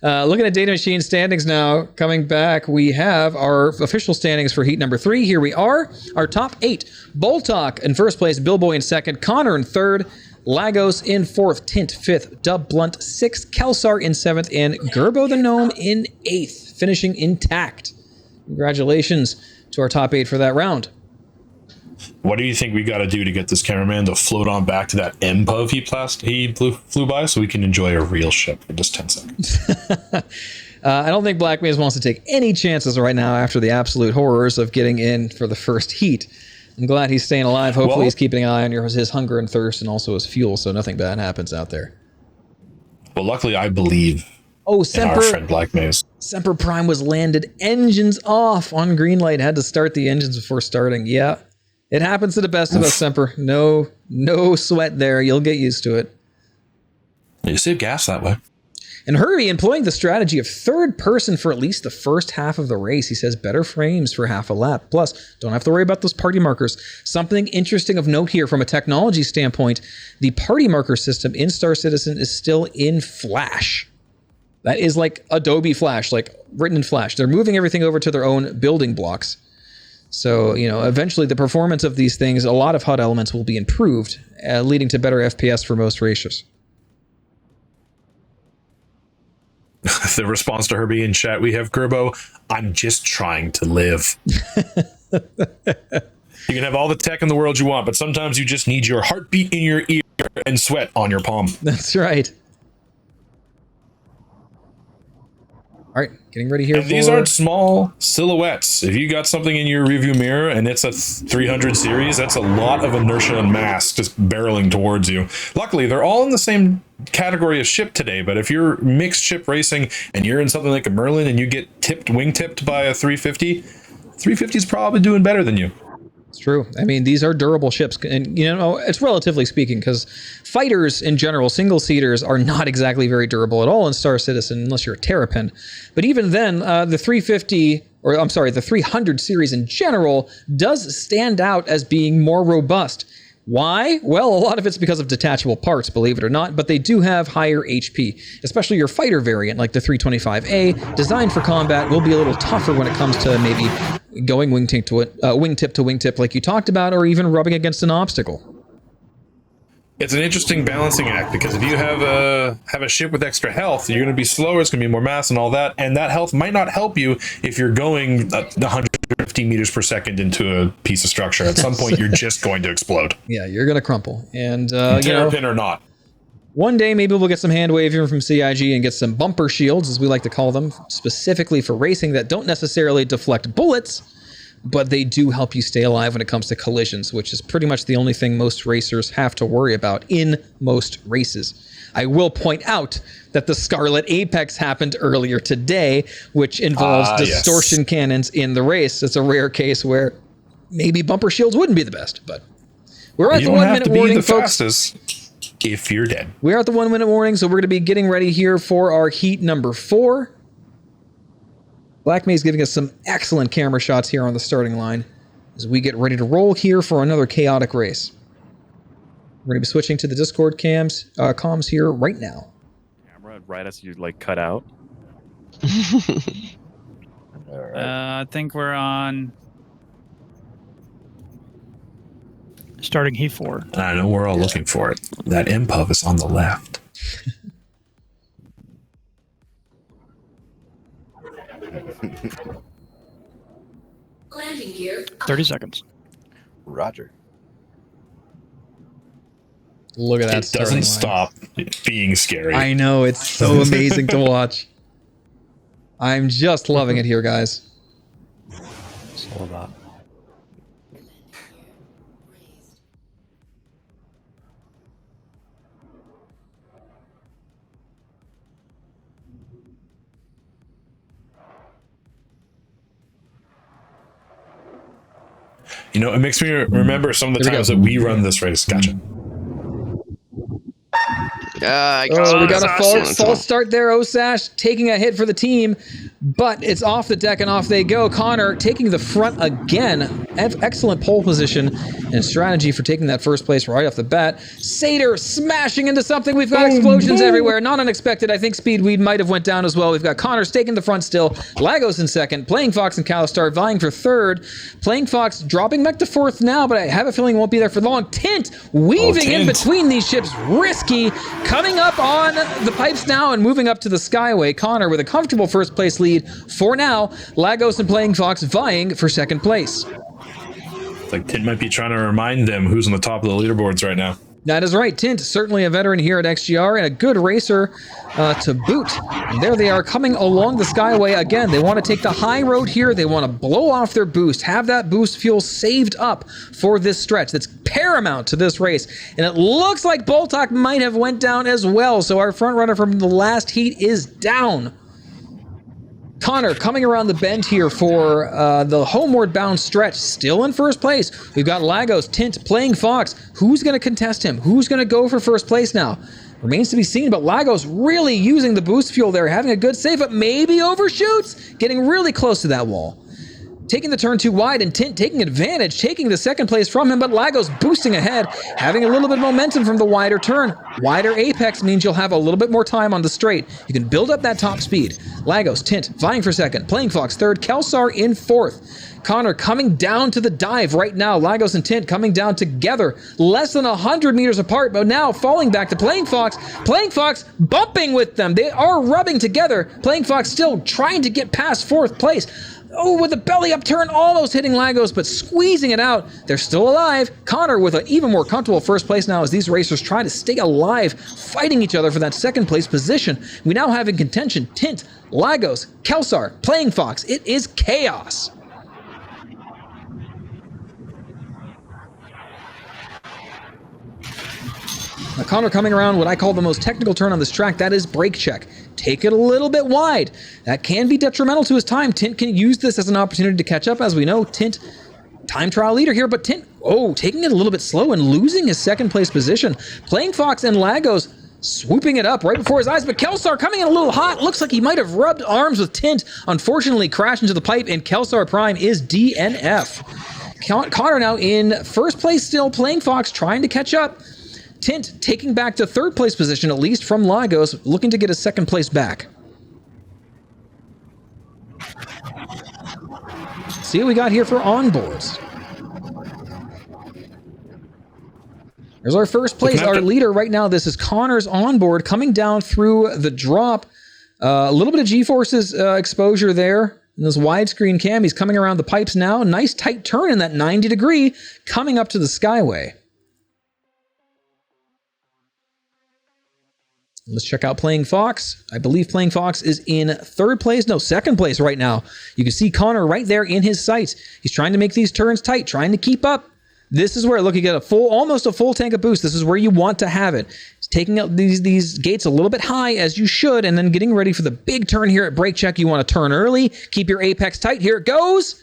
Looking at Data Machine standings now, coming back, we have our official standings for heat number 3. Here we are, our top 8. Boltok in first place, Billboy in second, Connor in third, Lagos in fourth, Tint fifth, Dub Blunt 6th, Kelsar in 7th, and Gerbo the Gnome in 8th, finishing intact. Congratulations to our top 8 for that round. What do you think we got to do to get this cameraman to float on back to that MPUV he flew by, so we can enjoy a real ship for just 10 seconds? I don't think Black Maze wants to take any chances right now after the absolute horrors of getting in for the first heat. I'm glad he's staying alive. Hopefully he's keeping an eye on his hunger and thirst and also his fuel, so nothing bad happens out there. Well, luckily I believe in our friend Black Maze. Semper Prime was landed engines off on green light. Had to start the engines before starting. Yeah. It happens to the best of us, Semper. No sweat there. You'll get used to it. You save gas that way. And Herbie, employing the strategy of third person for at least the first half of the race. He says better frames for half a lap. Plus, don't have to worry about those party markers. Something interesting of note here from a technology standpoint, the party marker system in Star Citizen is still in Flash. That is like Adobe Flash, like written in Flash. They're moving everything over to their own building blocks. So, eventually the performance of these things, a lot of HUD elements will be improved, leading to better FPS for most racers. The response to Herbie in chat, we have Gerbo, I'm just trying to live. You can have all the tech in the world you want, but sometimes you just need your heartbeat in your ear and sweat on your palm. That's right. All right, getting ready here. And these aren't small silhouettes. If you got something in your rearview mirror and it's a 300 series, that's a lot of inertia and mass just barreling towards you. Luckily, they're all in the same category of ship today, but if you're mixed ship racing and you're in something like a Merlin and you get wing tipped by a 350, 350 is probably doing better than you. It's true. I mean, these are durable ships, and it's relatively speaking, because fighters in general, single-seaters, are not exactly very durable at all in Star Citizen unless you're a Terrapin. But even then, the 300 series in general does stand out as being more robust. Why? Well, a lot of it's because of detachable parts, believe it or not, but they do have higher HP, especially your fighter variant like the 325A, designed for combat, will be a little tougher when it comes to maybe going wingtip to wingtip like you talked about, or even rubbing against an obstacle. It's an interesting balancing act, because if you have a ship with extra health, you're going to be slower, it's going to be more mass and all that, and that health might not help you if you're going 150 meters per second into a piece of structure. At some point, you're just going to explode. Yeah, you're going to crumple. And Terrapin or not. One day, maybe we'll get some hand waving from CIG and get some bumper shields, as we like to call them, specifically for racing, that don't necessarily deflect bullets, but they do help you stay alive when it comes to collisions, which is pretty much the only thing most racers have to worry about in most races. I will point out that the Scarlet Apex happened earlier today, which involves distortion cannons in the race. It's a rare case where maybe bumper shields wouldn't be the best, but we're at the 1 minute warning, folks. Fastest if you're dead. We're at the 1 minute warning, so we're going to be getting ready here for our heat number 4. Black May's giving us some excellent camera shots here on the starting line as we get ready to roll here for another chaotic race. We're going to be switching to the Discord comms here right now. Camera right as you cut out. All right. I think we're on starting heat 4. I know we're all looking for it. That impulse is on the left. Landing gear. 30 seconds. Roger. Look at that. It doesn't stop being scary. I know, it's so amazing to watch. I'm just loving it here, guys. It's all about. You know, it makes me remember some of the times that we run this race. Gotcha. We got a false start there, Osash, taking a hit for the team, but it's off the deck and off they go. Connor taking the front again. Excellent pole position and strategy for taking that first place right off the bat. Satyr smashing into something. We've got explosions everywhere. Not unexpected. I think Speedweed might have went down as well. We've got Connor taking the front still. Lagos in second. Playing Fox and Calistar vying for third. Playing Fox dropping back to fourth now, but I have a feeling won't be there for long. Tint weaving in between these ships. Risky. Coming up on the pipes now and moving up to the Skyway. Connor with a comfortable first place lead for now. Lagos and Playing Fox vying for second place. It's like Tint might be trying to remind them who's on the top of the leaderboards right now. That is right. Tint, certainly a veteran here at XGR and a good racer to boot. And there they are coming along the Skyway again. They want to take the high road here. They want to blow off their boost, have that boost fuel saved up for this stretch. That's paramount to this race. And it looks like Boltok might have went down as well. So our front runner from the last heat is down. Connor coming around the bend here for the homeward bound stretch, still in first place. We've got Lagos, Tint, Playing Fox. Who's going to contest him? Who's going to go for first place now? Remains to be seen, but Lagos really using the boost fuel there, having a good save, but maybe overshoots, getting really close to that wall. Taking the turn too wide, and Tint taking advantage, taking the second place from him, but Lagos boosting ahead, having a little bit of momentum from the wider turn. Wider apex means you'll have a little bit more time on the straight. You can build up that top speed. Lagos, Tint vying for second, Playing Fox third, Kelsar in fourth. Connor coming down to the dive right now. Lagos and Tint coming down together, less than 100 meters apart, but now falling back to Playing Fox. Playing Fox bumping with them. They are rubbing together. Playing Fox still trying to get past fourth place. Oh, with a belly upturn, almost hitting Lagos, but squeezing it out. They're still alive. Connor with an even more comfortable first place now as these racers try to stay alive, fighting each other for that second place position. We now have in contention Tint, Lagos, Kelsar, Playing Fox. It is chaos. Now, Connor coming around what I call the most technical turn on this track, that is brake check. take it a little bit wide. That can be detrimental to his time. Tint can use this as an opportunity to catch up. As we know, Tint, time trial leader here, but Tint, taking it a little bit slow and losing his second place position. Playing Fox and Lagos swooping it up right before his eyes, but Kelsar coming in a little hot. Looks like he might have rubbed arms with Tint. Unfortunately, crashed into the pipe, and Kelsar Prime is DNF. Connor now in first place still. Playing Fox trying to catch up. Tint taking back the third place position, at least from Lagos, looking to get his second place back. See what we got here for onboards. There's our first place, our leader right now. This is Connor's onboard coming down through the drop. A little bit of G-forces exposure there. In this widescreen cam, he's coming around the pipes now. Nice tight turn in that 90 degree coming up to the Skyway. Let's check out Playing Fox. I believe Playing Fox is in second place right now. You can see Connor right there in his sights. He's trying to make these turns tight, trying to keep up. This is where, look, you get almost a full tank of boost. This is where you want to have it. It's taking out these gates a little bit high, as you should, and then getting ready for the big turn here at brake check. You want to turn early, keep your apex tight. Here it goes.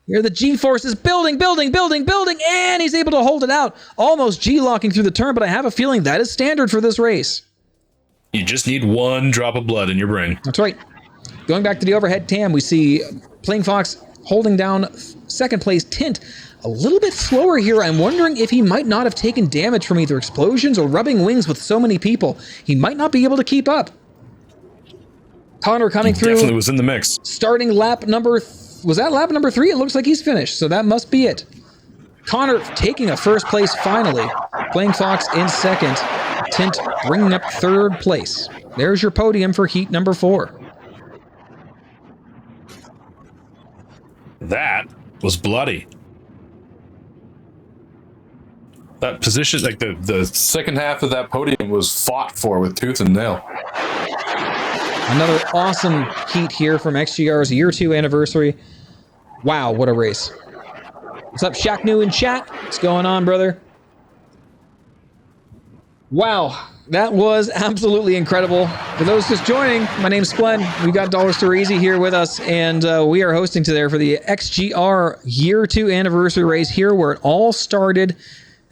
Here the G-force is building, and he's able to hold it out. Almost G-locking through the turn, but I have a feeling that is standard for this race. You just need one drop of blood in your brain. That's right. Going back to the overhead tam, we see Playing Fox holding down second place. Tint a little bit slower here. I'm wondering if he might not have taken damage from either explosions or rubbing wings with so many people. He might not be able to keep up. Connor coming through. Definitely was in the mix. Starting lap number, was that lap number 3? It looks like he's finished, so that must be it. Connor taking a first place finally. Playing Fox in second. Tint bringing up third place. There's your podium for heat number 4. That was bloody. That position, like the second half of that podium was fought for with tooth and nail. Another awesome heat here from XGR's year 2 anniversary. Wow, what a race. What's up, Shaq New in chat? What's going on, brother? Wow, that was absolutely incredible. For those just joining, my name's Splen. We've got Dollars to Easy here with us, and we are hosting today for the XGR year 2 anniversary race here, where it all started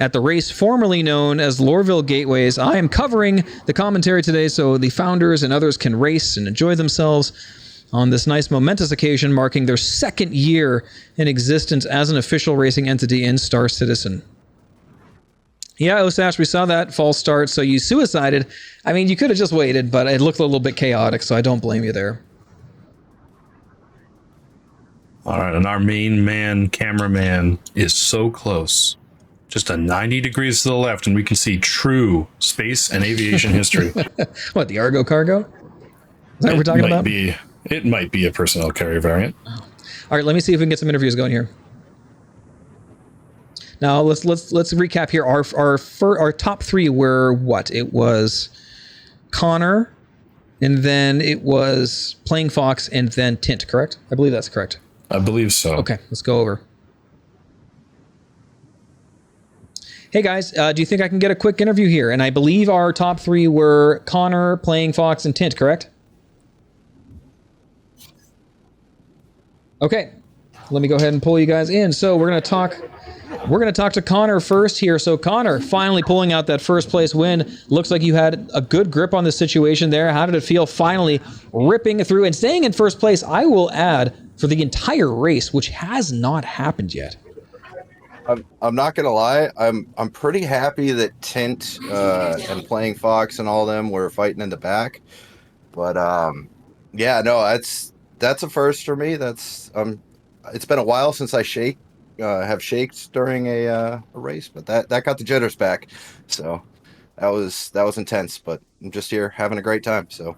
at the race formerly known as Lorville Gateways. I am covering the commentary today so the founders and others can race and enjoy themselves on this nice momentous occasion marking their second year in existence as an official racing entity in Star Citizen. Yeah, Osash, we saw that false start, so you suicided. I mean, you could have just waited, but it looked a little bit chaotic, so I don't blame you there. All right, and our main man, cameraman, is so close. Just a 90 degrees to the left, and we can see true space and aviation history. What, the Argo Cargo? Is that what we're talking about? It might be a personnel carrier variant. All right, let me see if we can get some interviews going here. Now let's recap here. Our top 3 were what? It was Connor, and then it was Playing Fox, and then Tint. Correct? I believe that's correct. I believe so. Okay, let's go over. Hey guys, do you think I can get a quick interview here? And I believe our top 3 were Connor, Playing Fox, and Tint. Correct? Okay, let me go ahead and pull you guys in. So we're gonna talk to Connor first here. So Connor, finally pulling out that first place win. Looks like you had a good grip on the situation there. How did it feel finally ripping through and staying in first place? I will add, for the entire race, which has not happened yet. I'm not gonna lie. I'm pretty happy that Tint and Playing Fox and all them were fighting in the back. But yeah, no, that's a first for me. That's it's been a while since I have shaked during a race, but that got the jitters back. So that was intense. But I'm just here having a great time. So.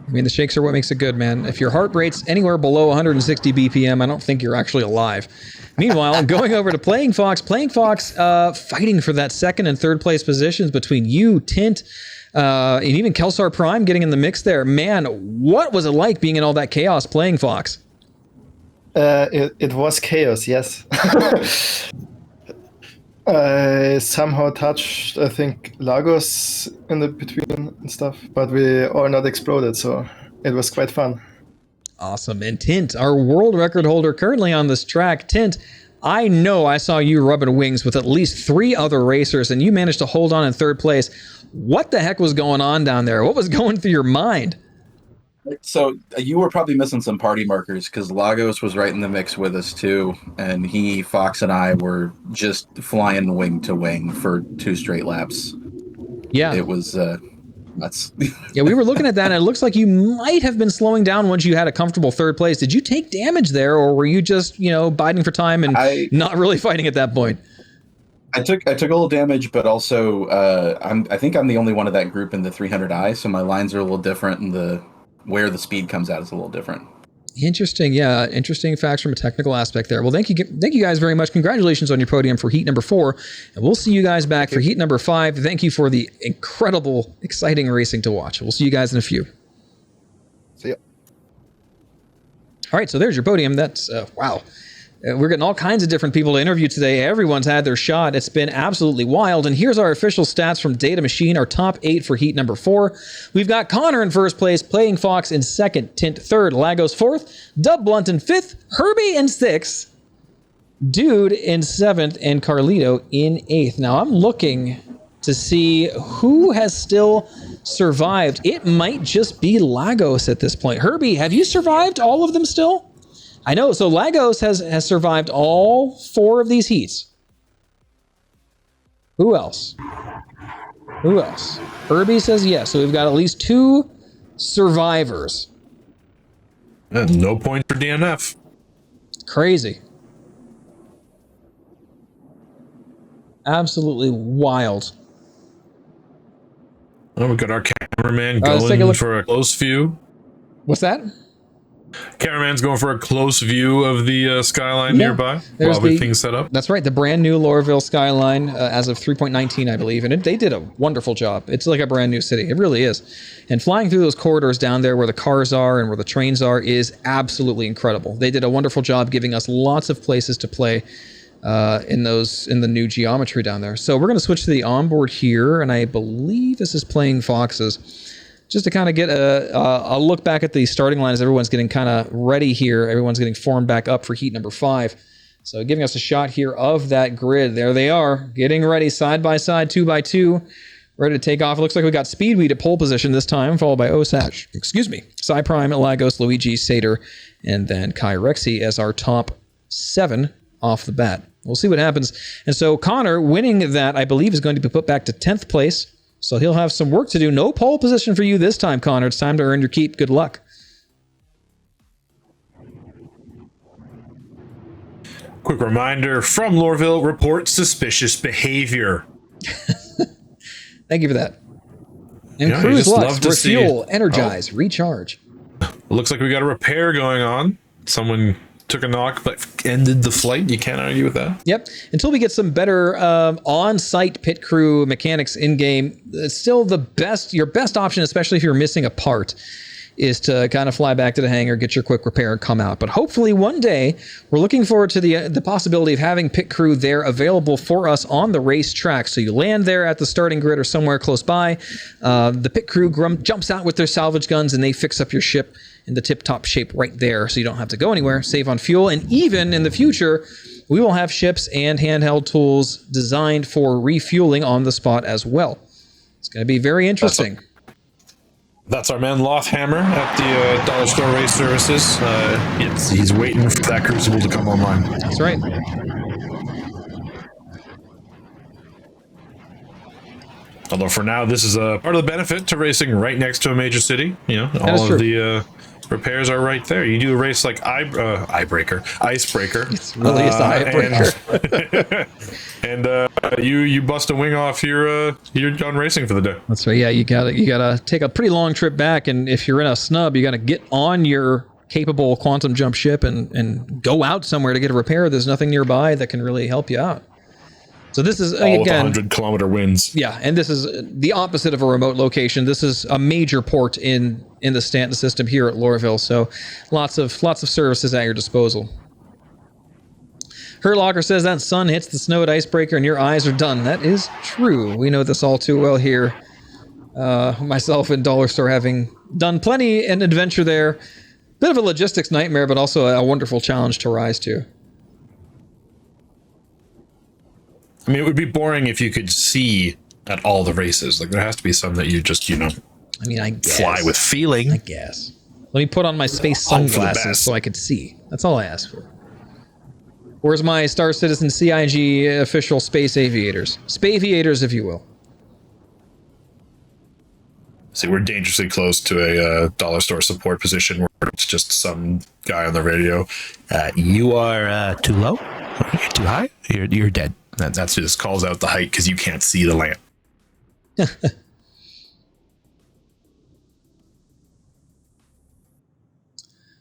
I mean, the shakes are what makes it good, man. If your heart rate's anywhere below 160 BPM, I don't think you're actually alive. Meanwhile, I'm going over to Playing Fox. Playing Fox fighting for that second and third place positions between you, Tint, and even Kelsar Prime getting in the mix there. Man, what was it like being in all that chaos, Playing Fox? It was chaos, yes. I somehow touched, I think, Lagos in the between and stuff, but we are not exploded, so it was quite fun. Awesome. And Tint, our world record holder currently on this track. Tint, I know I saw you rubbing wings with at least 3 other racers, and you managed to hold on in 3rd place. What the heck was going on down there? What was going through your mind? So you were probably missing some party markers because Lagos was right in the mix with us too, and Fox and I were just flying wing to wing for 2 straight laps. Yeah, it was nuts. Yeah, we were looking at that, and it looks like you might have been slowing down once you had a comfortable 3rd place. Did you take damage there, or were you just biding for time and not really fighting at that point? I took a little damage, but also I think I'm the only one of that group in the 300i, so my lines are a little different, and where the speed comes out is a little different. Interesting. Yeah. Interesting facts from a technical aspect there. Well, thank you guys very much. Congratulations on your podium for heat number 4. And we'll see you guys back for heat number 5. Thank you for the incredible, exciting racing to watch. We'll see you guys in a few. See ya. All right. So there's your podium. That's, wow. We're getting all kinds of different people to interview today. Everyone's had their shot. It's been absolutely wild. And here's our official stats from Data Machine, our top 8 for heat number 4. We've got Connor in 1st place, Playing Fox in 2nd, Tint 3rd, Lagos 4th, Dub Blunt in 5th, Herbie in 6th, Dude in 7th, and Carlito in 8th. Now I'm looking to see who has still survived. It might just be Lagos at this point. Herbie, have you survived all of them still? I know. So Lagos has survived all 4 of these heats. Who else? Herbie says yes. So we've got at least 2 survivors. No point for DNF. Crazy. Absolutely wild. Oh, we got our cameraman going for a close view. What's that? Cameraman's going for a close view of the skyline nearby while everything's set up. That's right, the brand new Laurelville skyline as of 3.19, I believe, and they did a wonderful job. It's like a brand new city. It really is. And flying through those corridors down there where the cars are and where the trains are is absolutely incredible. They did a wonderful job giving us lots of places to play in the new geometry down there. So we're going to switch to the onboard here, and I believe this is Playing Foxes. Just to kind of get a look back at the starting line as everyone's getting kind of ready here. Everyone's getting formed back up for heat number 5. So giving us a shot here of that grid. There they are, getting ready side by side, 2 by 2, ready to take off. It looks like we got Speedweed at pole position this time, followed by Osage, Cy Prime, Lagos, Luigi, Sater, and then Kai Rexy as our top 7 off the bat. We'll see what happens. And so Connor winning that, I believe, is going to be put back to 10th place. So he'll have some work to do. No pole position for you this time, Connor. It's time to earn your keep. Good luck. Quick reminder from Laurelville, report suspicious behavior. Thank you for that. And cruise lux, refuel, energize, recharge. Looks like we got a repair going on. Someone took a knock but ended the flight. You can't argue with that. Yep. Until we get some better on-site pit crew mechanics in-game, it's still your best option, especially if you're missing a part, is to kind of fly back to the hangar, get your quick repair, and come out. But hopefully one day, we're looking forward to the possibility of having pit crew there available for us on the racetrack. So you land there at the starting grid or somewhere close by. The pit crew jumps out with their salvage guns, and they fix up your ship in the tip-top shape right there, so you don't have to go anywhere, save on fuel. And even in the future, we will have ships and handheld tools designed for refueling on the spot as well. It's going to be very interesting. That's our man Lothhammer at the Dollar Store Race Services. He's waiting for that crucible to come online. That's right. Although for now, this is a part of the benefit to racing right next to a major city. You know, all of the repairs are right there. You do a race like Icebreaker. It's really is the Icebreaker. And you bust a wing off, you're done racing for the day. That's right. Yeah, you gotta take a pretty long trip back, and if you're in a snub, you gotta get on your capable quantum jump ship and go out somewhere to get a repair. There's nothing nearby that can really help you out. So this is all again 100-kilometer winds. Yeah, and this is the opposite of a remote location. This is a major port in the Stanton system here at Laurelville. So lots of services at your disposal. Hurt Locker says that sun hits the snowed icebreaker and your eyes are done. That is true. We know this all too well here. Myself and Dollar Store having done plenty an adventure there. Bit of a logistics nightmare, but also a wonderful challenge to rise to. I mean, it would be boring if you could see at all the races. Like, there has to be some that you just, I mean, I guess. Fly with feeling. I guess. Let me put on my space sunglasses so I could see. That's all I asked for. Where's my Star Citizen CIG official space aviators? Spaviators, if you will. See, we're dangerously close to a Dollar Store support position where it's just some guy on the radio. You are too low? You're too high? You're dead. That's just calls out the height because you can't see the lamp.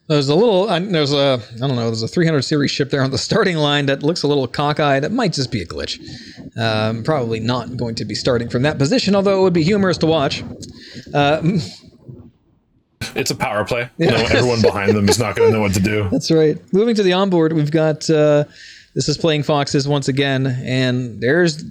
There's a 300 series ship there on the starting line that looks a little cockeyed. That might just be a glitch. Probably not going to be starting from that position, although it would be humorous to watch. It's a power play. Everyone behind them is not going to know what to do. That's right. Moving to the onboard, we've got this is Playing Foxes once again, and there's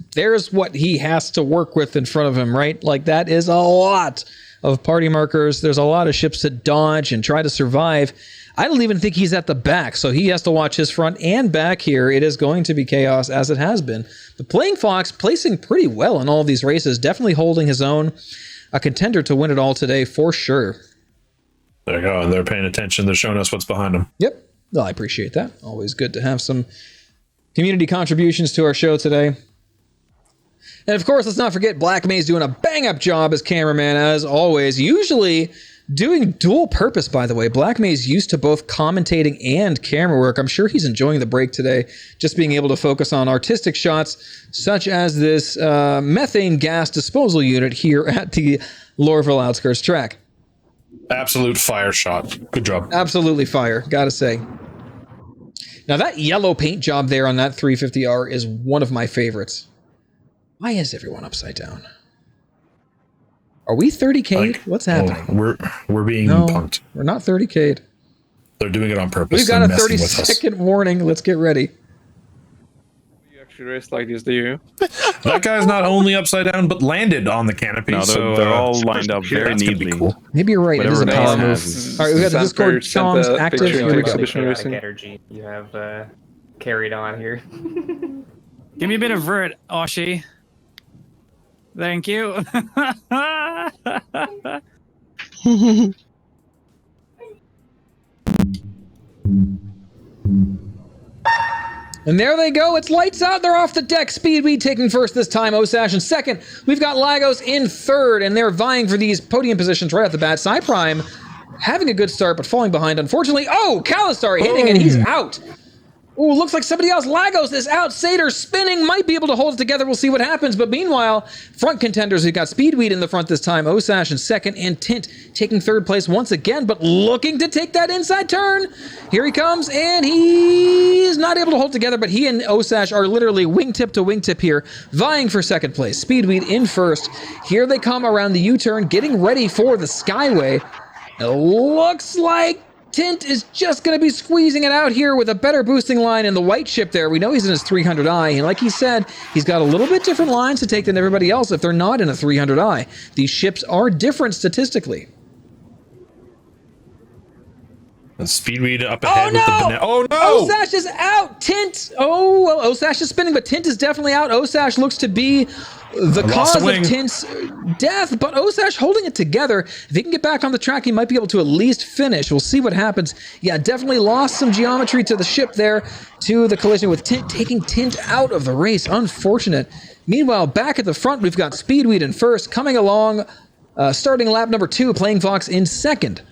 what he has to work with in front of him, right? Like, that is a lot of party markers. There's a lot of ships to dodge and try to survive. I don't even think he's at the back, so he has to watch his front and back here. It is going to be chaos, as it has been. But Playing Fox placing pretty well in all of these races, definitely holding his own. A contender to win it all today, for sure. There you go, and they're paying attention. They're showing us what's behind them. Yep, well, I appreciate that. Always good to have some community contributions to our show today. And of course, let's not forget Black Maze doing a bang-up job as cameraman, as always. Usually doing dual purpose, by the way. Black Maze used to both commentating and camera work. I'm sure he's enjoying the break today, just being able to focus on artistic shots, such as this methane gas disposal unit here at the Lorville Outskirts track. Absolute fire shot. Good job. Absolutely fire, gotta say. Now, that yellow paint job there on that 350R is one of my favorites. Why is everyone upside down? Are we 30K'd? What's happening? We're being punked. We're not 30K'd. They're doing it on purpose. We've got a 30-second warning. Let's get ready. You actually race like this, do you? That guy's not only upside down, but landed on the canopy. No, they're all lined up very neatly. Cool. Maybe you're right. It is a power move. All right, we got the Discord comms active. Here we go. Energy you have carried on here. Give me a bit of vert, Oshi. Thank you. And there they go. It's lights out. They're off the deck. Speedweed taking first this time. Osash in second. We've got Lagos in third, and they're vying for these podium positions right off the bat. Cyprime having a good start, but falling behind, unfortunately. Oh, Kalistar hitting, and he's out. Ooh, looks like somebody else. Lagos is out. Satyr spinning, might be able to hold it together. We'll see what happens. But meanwhile, front contenders, we've got Speedweed in the front this time. Osash in second, and Tint taking third place once again, but looking to take that inside turn. Here he comes, and he's not able to hold together, but he and Osash are literally wingtip to wingtip here, vying for second place. Speedweed in first. Here they come around the U-turn, getting ready for the Skyway. It looks like Tint is just going to be squeezing it out here with a better boosting line in the white ship there. We know he's in his 300i, and like he said, he's got a little bit different lines to take than everybody else if they're not in a 300i. These ships are different statistically. And Speedweed up ahead with the banana. Oh no! Osash is out! Tint! Oh, well, Osash is spinning, but Tint is definitely out. Osash looks to be the cause of Tint's death, but Osash holding it together. If he can get back on the track, he might be able to at least finish. We'll see what happens. Yeah, definitely lost some geometry to the ship there, to the collision with Tint, taking Tint out of the race. Unfortunate. Meanwhile, back at the front, we've got Speedweed in first, coming along, starting lap number 2, Playing Fox in second.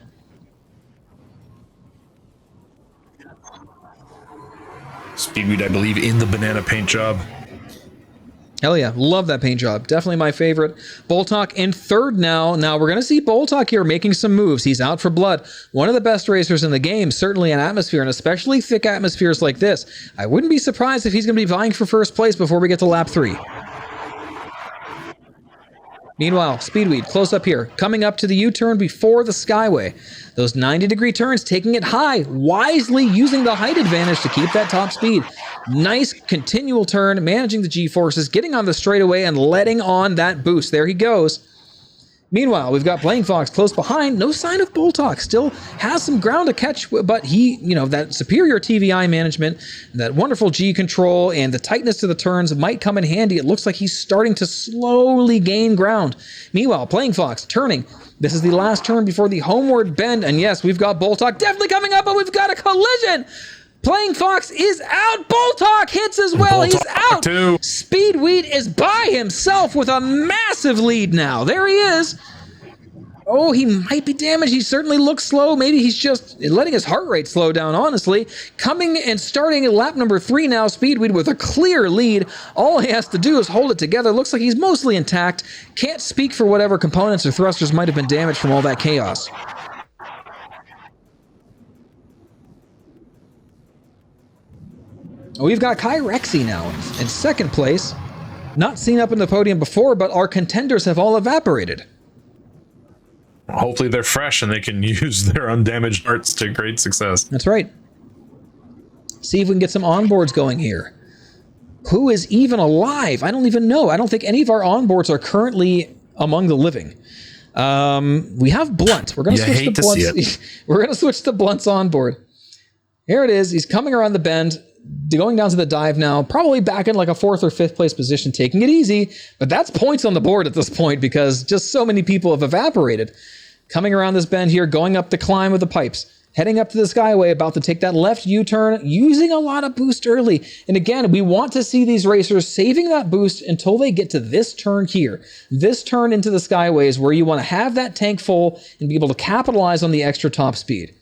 Speedweed, I believe, in the banana paint job. Hell yeah, love that paint job. Definitely my favorite. Boltok in third now. Now we're going to see Boltok here making some moves. He's out for blood. One of the best racers in the game, certainly in atmosphere, and especially thick atmospheres like this. I wouldn't be surprised if he's going to be vying for first place before we get to lap 3. Meanwhile, Speedweed, close up here, coming up to the U-turn before the Skyway. Those 90-degree turns, taking it high, wisely using the height advantage to keep that top speed. Nice continual turn, managing the G-forces, getting on the straightaway and letting on that boost. There he goes. Meanwhile, we've got Playing Fox close behind. No sign of Boltok. Still has some ground to catch, but he, that superior TVI management, that wonderful G control, and the tightness to the turns might come in handy. It looks like he's starting to slowly gain ground. Meanwhile, Playing Fox turning. This is the last turn before the homeward bend. And yes, we've got Boltok definitely coming up, but we've got a collision. Playing Fox is out. Boltok hits as well. He's out. Too. Speedweed is by himself with a massive lead now. There he is. Oh, he might be damaged. He certainly looks slow. Maybe he's just letting his heart rate slow down, honestly. Coming and starting at lap number 3 now, Speedweed with a clear lead. All he has to do is hold it together. Looks like he's mostly intact. Can't speak for whatever components or thrusters might have been damaged from all that chaos. We've got Kyrexy now in second place. Not seen up in the podium before, but our contenders have all evaporated. Hopefully they're fresh and they can use their undamaged hearts to great success. That's right. See if we can get some onboards going here. Who is even alive? I don't even know. I don't think any of our onboards are currently among the living. We have Blunt. We're going to switch to Blunt's. We're going to switch to Blunt's onboard. Here it is. He's coming around the bend, going down to the dive now, probably back in like a 4th or 5th place position, taking it easy, but that's points on the board at this point because just so many people have evaporated. Coming around this bend here, going up the climb of the pipes, heading up to the Skyway, about to take that left U-turn, using a lot of boost early. And again, we want to see these racers saving that boost until they get to this turn here. This turn into the Skyway is where you want to have that tank full and be able to capitalize on the extra top speed.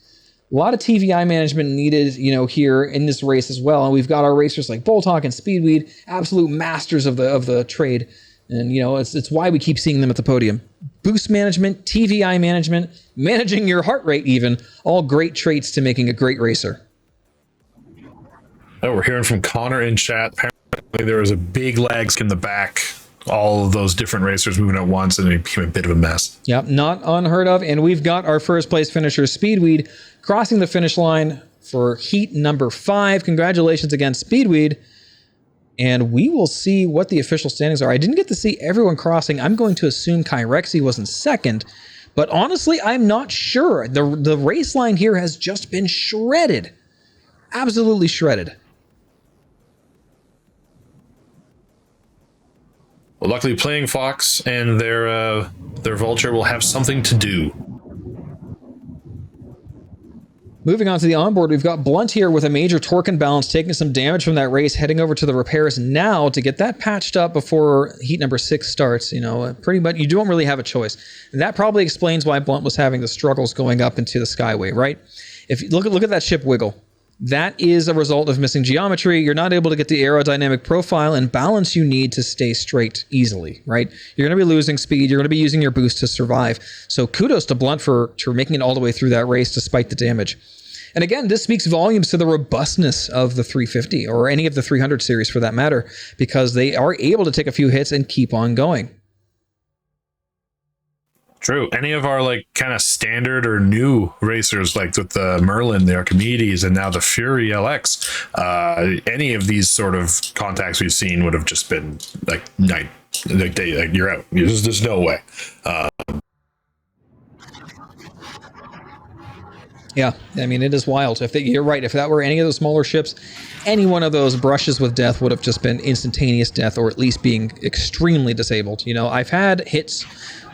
A lot of TVI management needed, here in this race as well. And we've got our racers like Boltok and Speedweed, absolute masters of the trade. And, it's why we keep seeing them at the podium. Boost management, TVI management, managing your heart rate even, all great traits to making a great racer. Oh, we're hearing from Connor in chat. Apparently there was a big lag in the back. All of those different racers moving at once, and it became a bit of a mess. Yep, not unheard of. And we've got our first place finisher, Speedweed, crossing the finish line for heat number 5. Congratulations again, Speedweed. And we will see what the official standings are. I didn't get to see everyone crossing. I'm going to assume Kyrexy was in second. But honestly, I'm not sure. The race line here has just been shredded. Absolutely shredded. Well, luckily, Playing Fox and their Vulture will have something to do. Moving on to the onboard, we've got Blunt here with a major torque imbalance, taking some damage from that race, heading over to the repairs now to get that patched up before heat number 6 starts. Pretty much you don't really have a choice. And that probably explains why Blunt was having the struggles going up into the Skyway, right? If you look at that ship wiggle. That is a result of missing geometry. You're not able to get the aerodynamic profile and balance you need to stay straight easily, right? You're going to be losing speed. You're going to be using your boost to survive. So kudos to Blunt for making it all the way through that race despite the damage. And again, this speaks volumes to the robustness of the 350 or any of the 300 series for that matter, because they are able to take a few hits and keep on going. True. Any of our kind of standard or new racers, like with the Merlin, the Archimedes, and now the Fury LX, any of these sort of contacts we've seen would have just been you're out. There's no way. Yeah, I mean, it is wild. You're right. If that were any of the smaller ships, any one of those brushes with death would have just been instantaneous death, or at least being extremely disabled. I've had hits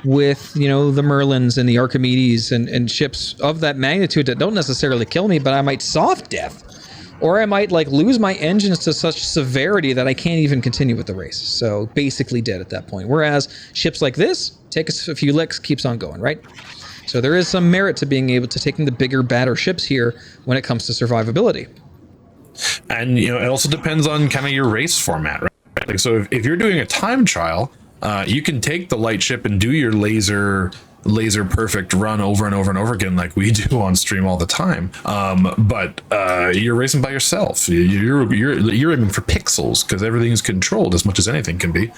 with, the Merlins and the Archimedes and ships of that magnitude that don't necessarily kill me, but I might soft death. Or I might lose my engines to such severity that I can't even continue with the race. So basically dead at that point. Whereas ships like this, take a few licks, keeps on going, right? So there is some merit to being able to taking the bigger, badder ships here when it comes to survivability. And, it also depends on kind of your race format, right? So if you're doing a time trial, you can take the light ship and do your laser laser perfect run over and over and over again like we do on stream all the time. But you're racing by yourself. You're aiming for pixels because everything is controlled as much as anything can be.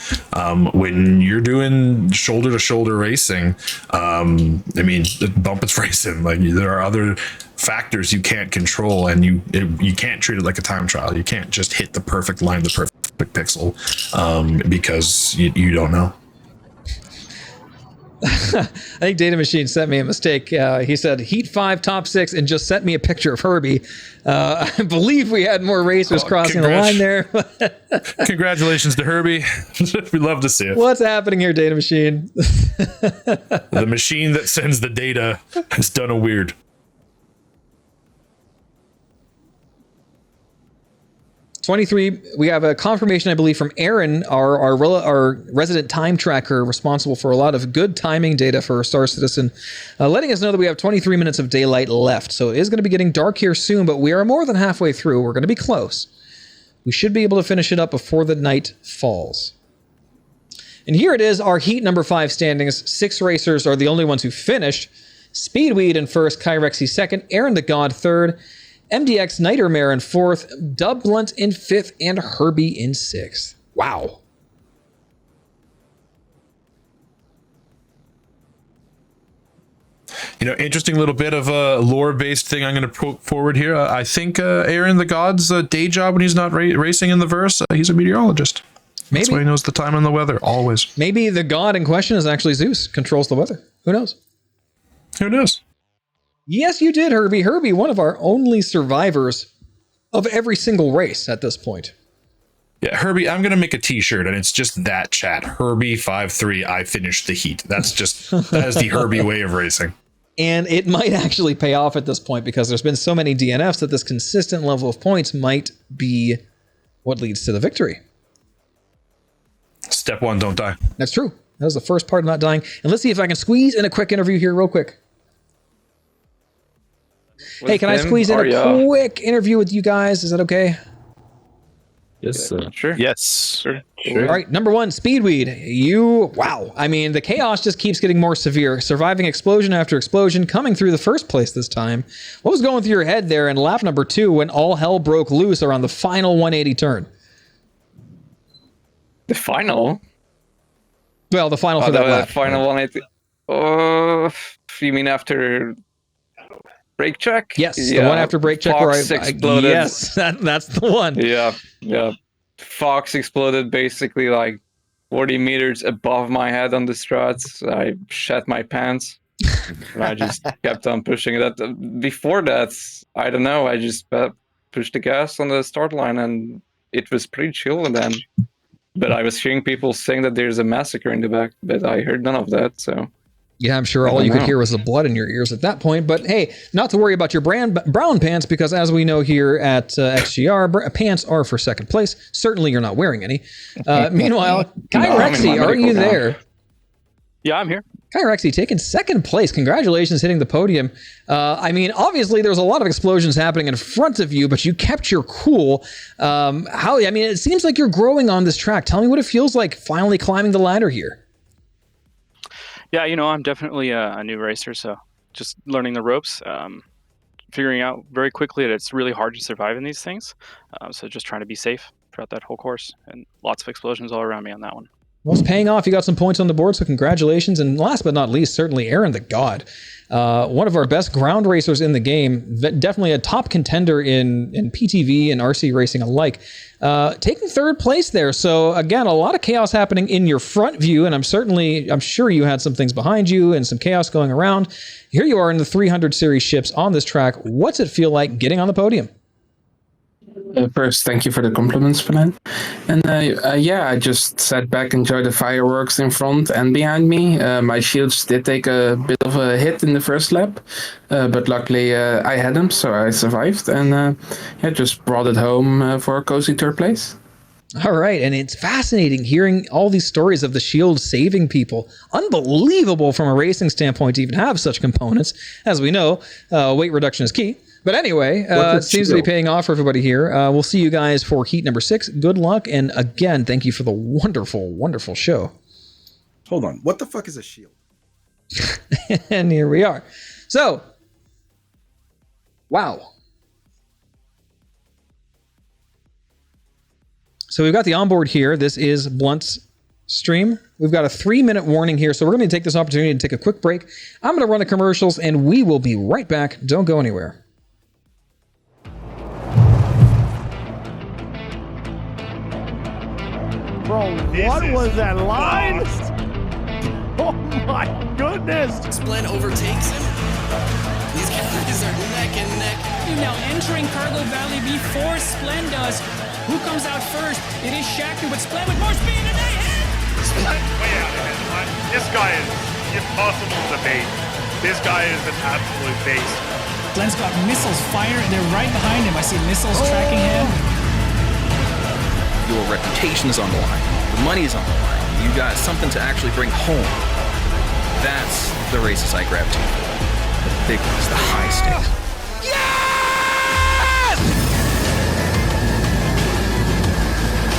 When you're doing shoulder to shoulder racing, I mean, bump it's racing. Like there are other factors you can't control, and you can't treat it like a time trial. You can't just hit the perfect line, the perfect pixel, because you don't know. I think Data Machine sent me a mistake. He said Heat 5 top 6 and just sent me a picture of Herbie. I believe we had more racers crossing the line there. Congratulations to Herbie. We love to see it. What's happening here, Data Machine? The machine that sends the data has done a weird. 23, we have a confirmation, I believe, from Aaron, our resident time tracker responsible for a lot of good timing data for Star Citizen, letting us know that we have 23 minutes of daylight left. So it is going to be getting dark here soon, but we are more than halfway through. We're going to be close. We should be able to finish it up before the night falls. And here it is, our Heat number 5 standings. 6 racers are the only ones who finished. Speedweed in first, Kyrexy second, Aaron the God third, MDX Nightmare in fourth, Dub Blunt in fifth, and Herbie in sixth. Wow. You know, interesting little bit of a lore-based thing I'm going to put forward here. I think Aaron the God's day job when he's not racing in the verse, he's a meteorologist. Maybe. That's why he knows the time and the weather, always. Maybe the god in question is actually Zeus, controls the weather. Who knows? Who knows? Yes, you did, Herbie. Herbie, one of our only survivors of every single race at this point. Yeah, Herbie, I'm going to make a t-shirt, and it's just that chat. Herbie53, I finished the heat. That is the Herbie way of racing. And it might actually pay off at this point because there's been so many DNFs that this consistent level of points might be what leads to the victory. Step 1, don't die. That's true. That was the first part of not dying. And let's see if I can squeeze in a quick interview here real quick. Hey, can I squeeze in a quick interview with you guys? Is that okay? Yes, sure. Yes. Sure. All right, number 1, Speedweed. Wow. I mean, the chaos just keeps getting more severe. Surviving explosion after explosion, coming through the first place this time. What was going through your head there in lap number 2 when all hell broke loose around the final 180 turn? The final? Well, the final for that lap. The final 180. You mean after brake check? Yes, yeah. The one after brake check where Fox exploded. Yes, that's the one. Yeah. Fox exploded basically like 40 meters above my head on the struts. I shat my pants. And I just kept on pushing it. Before that, I don't know. I just pushed the gas on the start line, and it was pretty chill then. But I was hearing people saying that there's a massacre in the back, but I heard none of that. So. Yeah, I'm sure all you could hear was the blood in your ears at that point. But hey, not to worry about your brown pants, because as we know here at XGR, pants are for second place. Certainly you're not wearing any. Meanwhile, Kyrexy, are you there? Yeah, I'm here. Kyrexy taking second place. Congratulations, hitting the podium. I mean, obviously there's a lot of explosions happening in front of you, but you kept your cool. I mean, it seems like you're growing on this track. Tell me what it feels like finally climbing the ladder here. Yeah, I'm definitely a new racer, so just learning the ropes, figuring out very quickly that it's really hard to survive in these things. So just trying to be safe throughout that whole course, and lots of explosions all around me on that one. Well, it's paying off. You got some points on the board, so congratulations. And last but not least, certainly Aaron the God, one of our best ground racers in the game, definitely a top contender in PTV and RC racing alike, taking third place there. So again, a lot of chaos happening in your front view, and I'm sure you had some things behind you and some chaos going around. Here you are in the 300 series ships on this track. What's it feel like getting on the podium? First, thank you for the compliments, Fernand. And I just sat back, enjoyed the fireworks in front and behind me. My shields did take a bit of a hit in the first lap, but luckily I had them, so I survived, and just brought it home for a cozy third place. All right, and it's fascinating hearing all these stories of the shield saving people. Unbelievable from a racing standpoint to even have such components. As we know, weight reduction is key. But anyway, it seems to be paying off for everybody here. We'll see you guys for heat number 6. Good luck. And again, thank you for the wonderful, wonderful show. Hold on. What the fuck is a shield? And here we are. So, wow. So we've got the onboard here. This is Blunt's stream. We've got a 3-minute warning here, so we're going to take this opportunity to take a quick break. I'm going to run the commercials, and we will be right back. Don't go anywhere. Bro, what was that line? Oh my goodness! Splen overtakes him. These guys are neck and neck. Now entering Cargo Valley before Splen does. Who comes out first? It is Shaku, but Splen with more speed and they hit! Splen way out ahead. This guy is impossible to beat. This guy is an absolute beast. Splen's got missiles firing. They're right behind him. I see missiles tracking him. Your reputation is on the line. The money is on the line. You got something to actually bring home. That's the races I grabbed to. The big ones, the high stakes. Yes!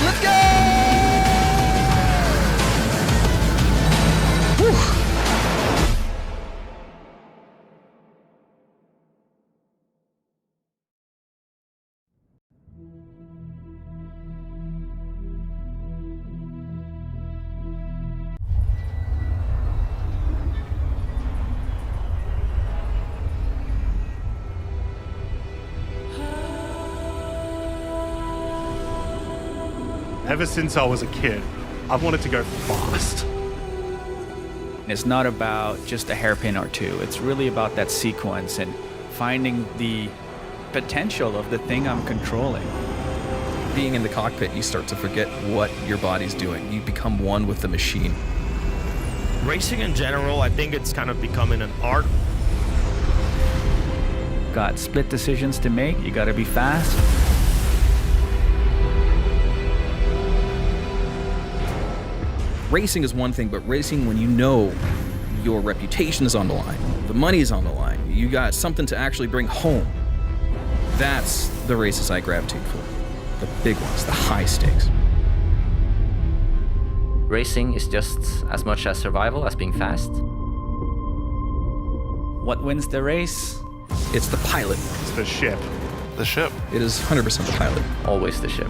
Let's go! Whew. Ever since I was a kid, I've wanted to go fast. It's not about just a hairpin or two. It's really about that sequence and finding the potential of the thing I'm controlling. Being in the cockpit, you start to forget what your body's doing. You become one with the machine. Racing in general, I think it's kind of becoming an art. Got split decisions to make. You got to be fast. Racing is one thing, but racing when you know your reputation is on the line, the money is on the line, you got something to actually bring home. That's the races I gravitate for. The big ones, the high stakes. Racing is just as much as survival as being fast. What wins the race? It's the pilot. It's the ship. The ship. It is 100% the pilot. Always the ship.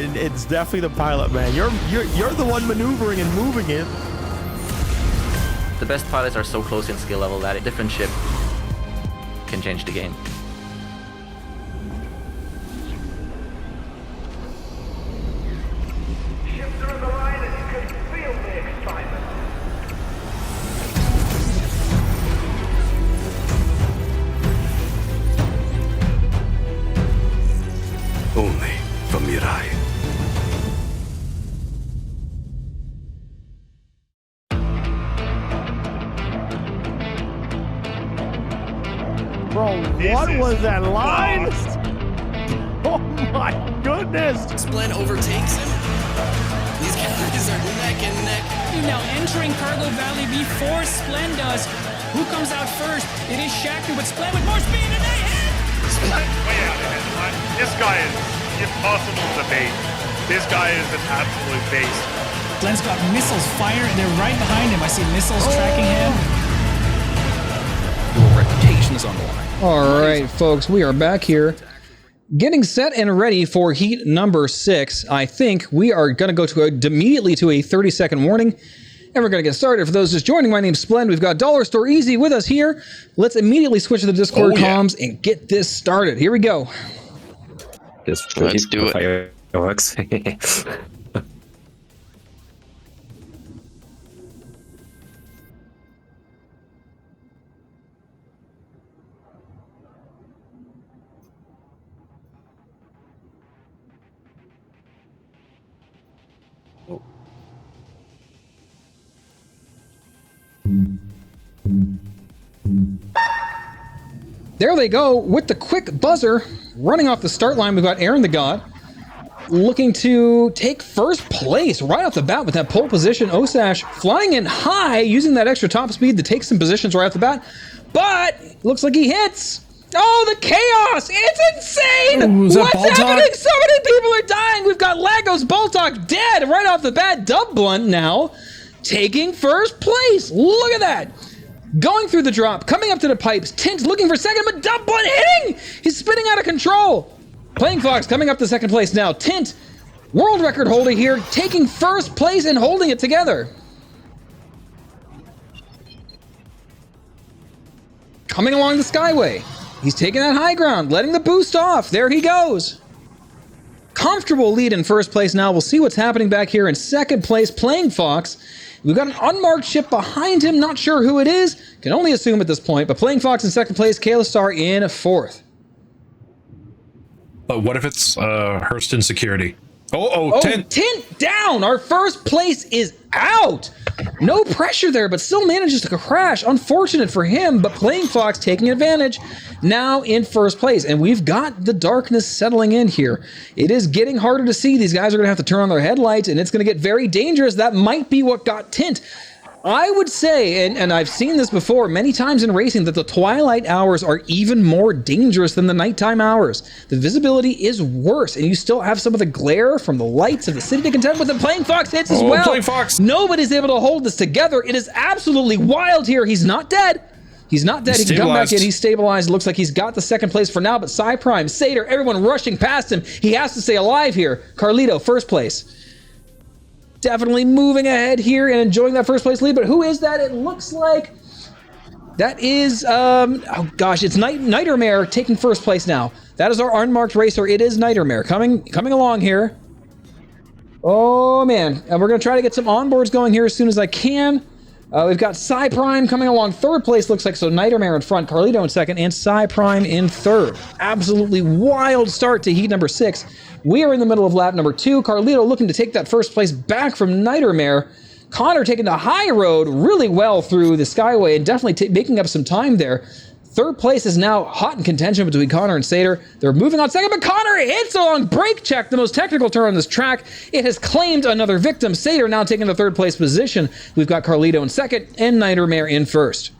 It's definitely the pilot, man. You're the one maneuvering and moving it. The best pilots are so close in skill level that a different ship can change the game. Only from Mirai. Bro, what was that line? Oh my goodness! Splen overtakes him. These guys are neck and neck. Now entering Cargo Valley before Splen does. Who comes out first? It is Shaku, but Splen with more speed and they hit! Splen way out ahead. This guy is impossible to beat. This guy is an absolute beast. Splen's got missiles firing. They're right behind him. I see missiles tracking him. Your reputation is on the line. All right, folks, we are back here. Getting set and ready for heat number 6. I think we are going to go immediately to a 30-second warning, and we're going to get started. For those just joining, my name's Splend. We've got Dollar Store Easy with us here. Let's immediately switch to the Discord comms and get this started. Here we go. Let's do it. Fireworks. There they go with the quick buzzer. Running off the start line, we've got Aaron the God looking to take first place right off the bat with that pole position. Osash flying in high, using that extra top speed to take some positions right off the bat. But looks like he hits. Oh, the chaos! It's insane! Ooh, is that What's Baldock? happening? So many people are dying. We've got Lagos Baldock dead right off the bat. Dub Blunt now taking first place. Look at that. Going through the drop, coming up to the pipes. Tint looking for second, but dump one hitting. He's spinning out of control. Playing Fox coming up to second place now. Tint, world record holder here, taking first place and holding it together. Coming along the Skyway. He's taking that high ground, letting the boost off. There he goes. Comfortable lead in first place now. We'll see what's happening back here in second place. Playing Fox. We've got an unmarked ship behind him. Not sure who it is. Can only assume at this point. But Playing Fox in second place. Kayla Star in fourth. But what if it's Hurston Security? Oh, Tint. Tint down. Our first place is out. No pressure there, but still manages to crash. Unfortunate for him, but Playing Fox taking advantage. Now in first place. And we've got the darkness settling in here. It is getting harder to see. These guys are going to have to turn on their headlights, and it's going to get very dangerous. That might be what got Tint. I would say, and I've seen this before many times in racing, that the twilight hours are even more dangerous than the nighttime hours. The visibility is worse, and you still have some of the glare from the lights of the city to contend with. And Playing Fox hits as well. Playing Fox. Nobody's able to hold this together. It is absolutely wild here. He's not dead. He's not dead. He can come back in. He's stabilized. Looks like he's got the second place for now, but Psy Prime, Satyr, everyone rushing past him. He has to stay alive here. Carlito, first place. Definitely moving ahead here and enjoying that first place lead, but who is that? It looks like that is, oh gosh, it's Nightmare taking first place now. That is our unmarked racer. It is Nightmare coming along here. Oh man, and we're gonna try to get some onboards going here as soon as I can. We've got Psy Prime coming along third place, looks like, so Nightmare in front, Carlito in second, and Psy Prime in third. Absolutely wild start to heat number 6. We are in the middle of lap number 2. Carlito looking to take that first place back from Nightmare. Connor taking the high road really well through the Skyway and definitely making up some time there. Third place is now hot in contention between Connor and Satyr. They're moving on second, but Connor hits along brake check, the most technical turn on this track. It has claimed another victim. Satyr now taking the third place position. We've got Carlito in second and Nightmare in first.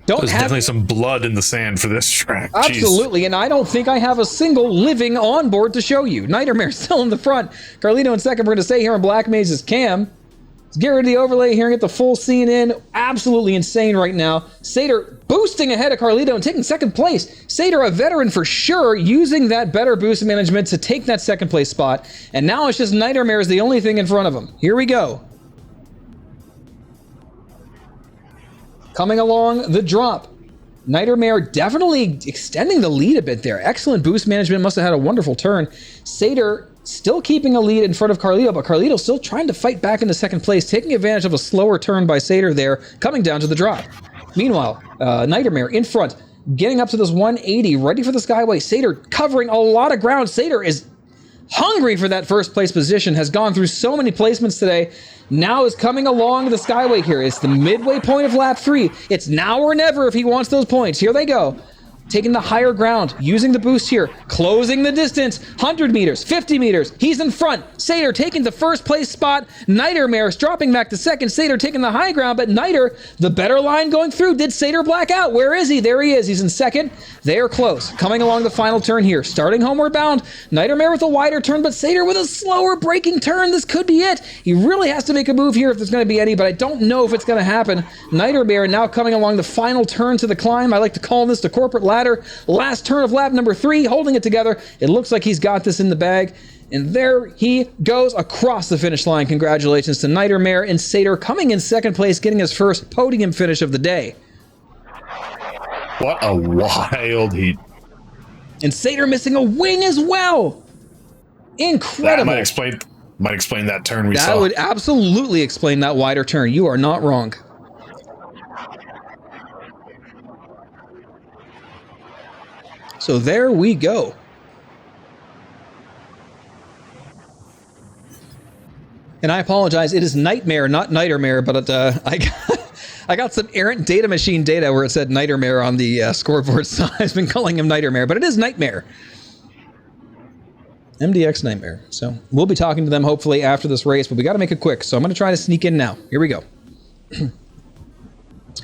There's definitely some blood in the sand for this track. Absolutely, and I don't think I have a single living onboard to show you. Nightmare still in the front. Carlito in second. We're going to stay here on Black Maze's cam. Let's get rid of the overlay here and get the full scene in. Absolutely insane right now. Satyr boosting ahead of Carlito and taking second place. Satyr, a veteran for sure, using that better boost management to take that second place spot. And now it's just Nightmare is the only thing in front of him. Here we go. Coming along the drop. Nightmare definitely extending the lead a bit there. Excellent boost management. Must have had a wonderful turn. Satyr still keeping a lead in front of Carlito, but Carlito still trying to fight back into second place, taking advantage of a slower turn by Satyr there, coming down to the drop. Meanwhile, Nightmare in front, getting up to this 180, ready for the Skyway. Satyr covering a lot of ground. Satyr is hungry for that first place position, has gone through so many placements today. Now is coming along the Skyway here. It's the midway point of lap 3. It's now or never if he wants those points. Here they go. Taking the higher ground, using the boost here, closing the distance, 100 meters, 50 meters, he's in front. Satyr taking the first place spot, Nightmare dropping back to second, Satyr taking the high ground, but Nightmare, the better line going through. Did Satyr black out? Where is he? There he is, he's in second. They are close, coming along the final turn here, starting homeward bound. Nightmare with a wider turn, but Satyr with a slower braking turn. This could be it. He really has to make a move here if there's going to be any, but I don't know if it's going to happen. Nightmare now coming along the final turn to the climb. I like to call this the corporate ladder. Last turn of lap number 3, holding it together. It looks like he's got this in the bag. And there he goes across the finish line. Congratulations to Nightmare and Satyr coming in second place, getting his first podium finish of the day. What a wild heat. And Satyr missing a wing as well. Incredible. That might explain that turn we saw. That would absolutely explain that wider turn. You are not wrong. So there we go. And I apologize, it is Nightmare, not Nightmare, but I got some errant data machine data where it said Nightmare on the scoreboard, so I've been calling him Nightmare, but it is Nightmare. MDX Nightmare. So we'll be talking to them hopefully after this race, but we got to make it quick, so I'm going to try to sneak in now. Here we go.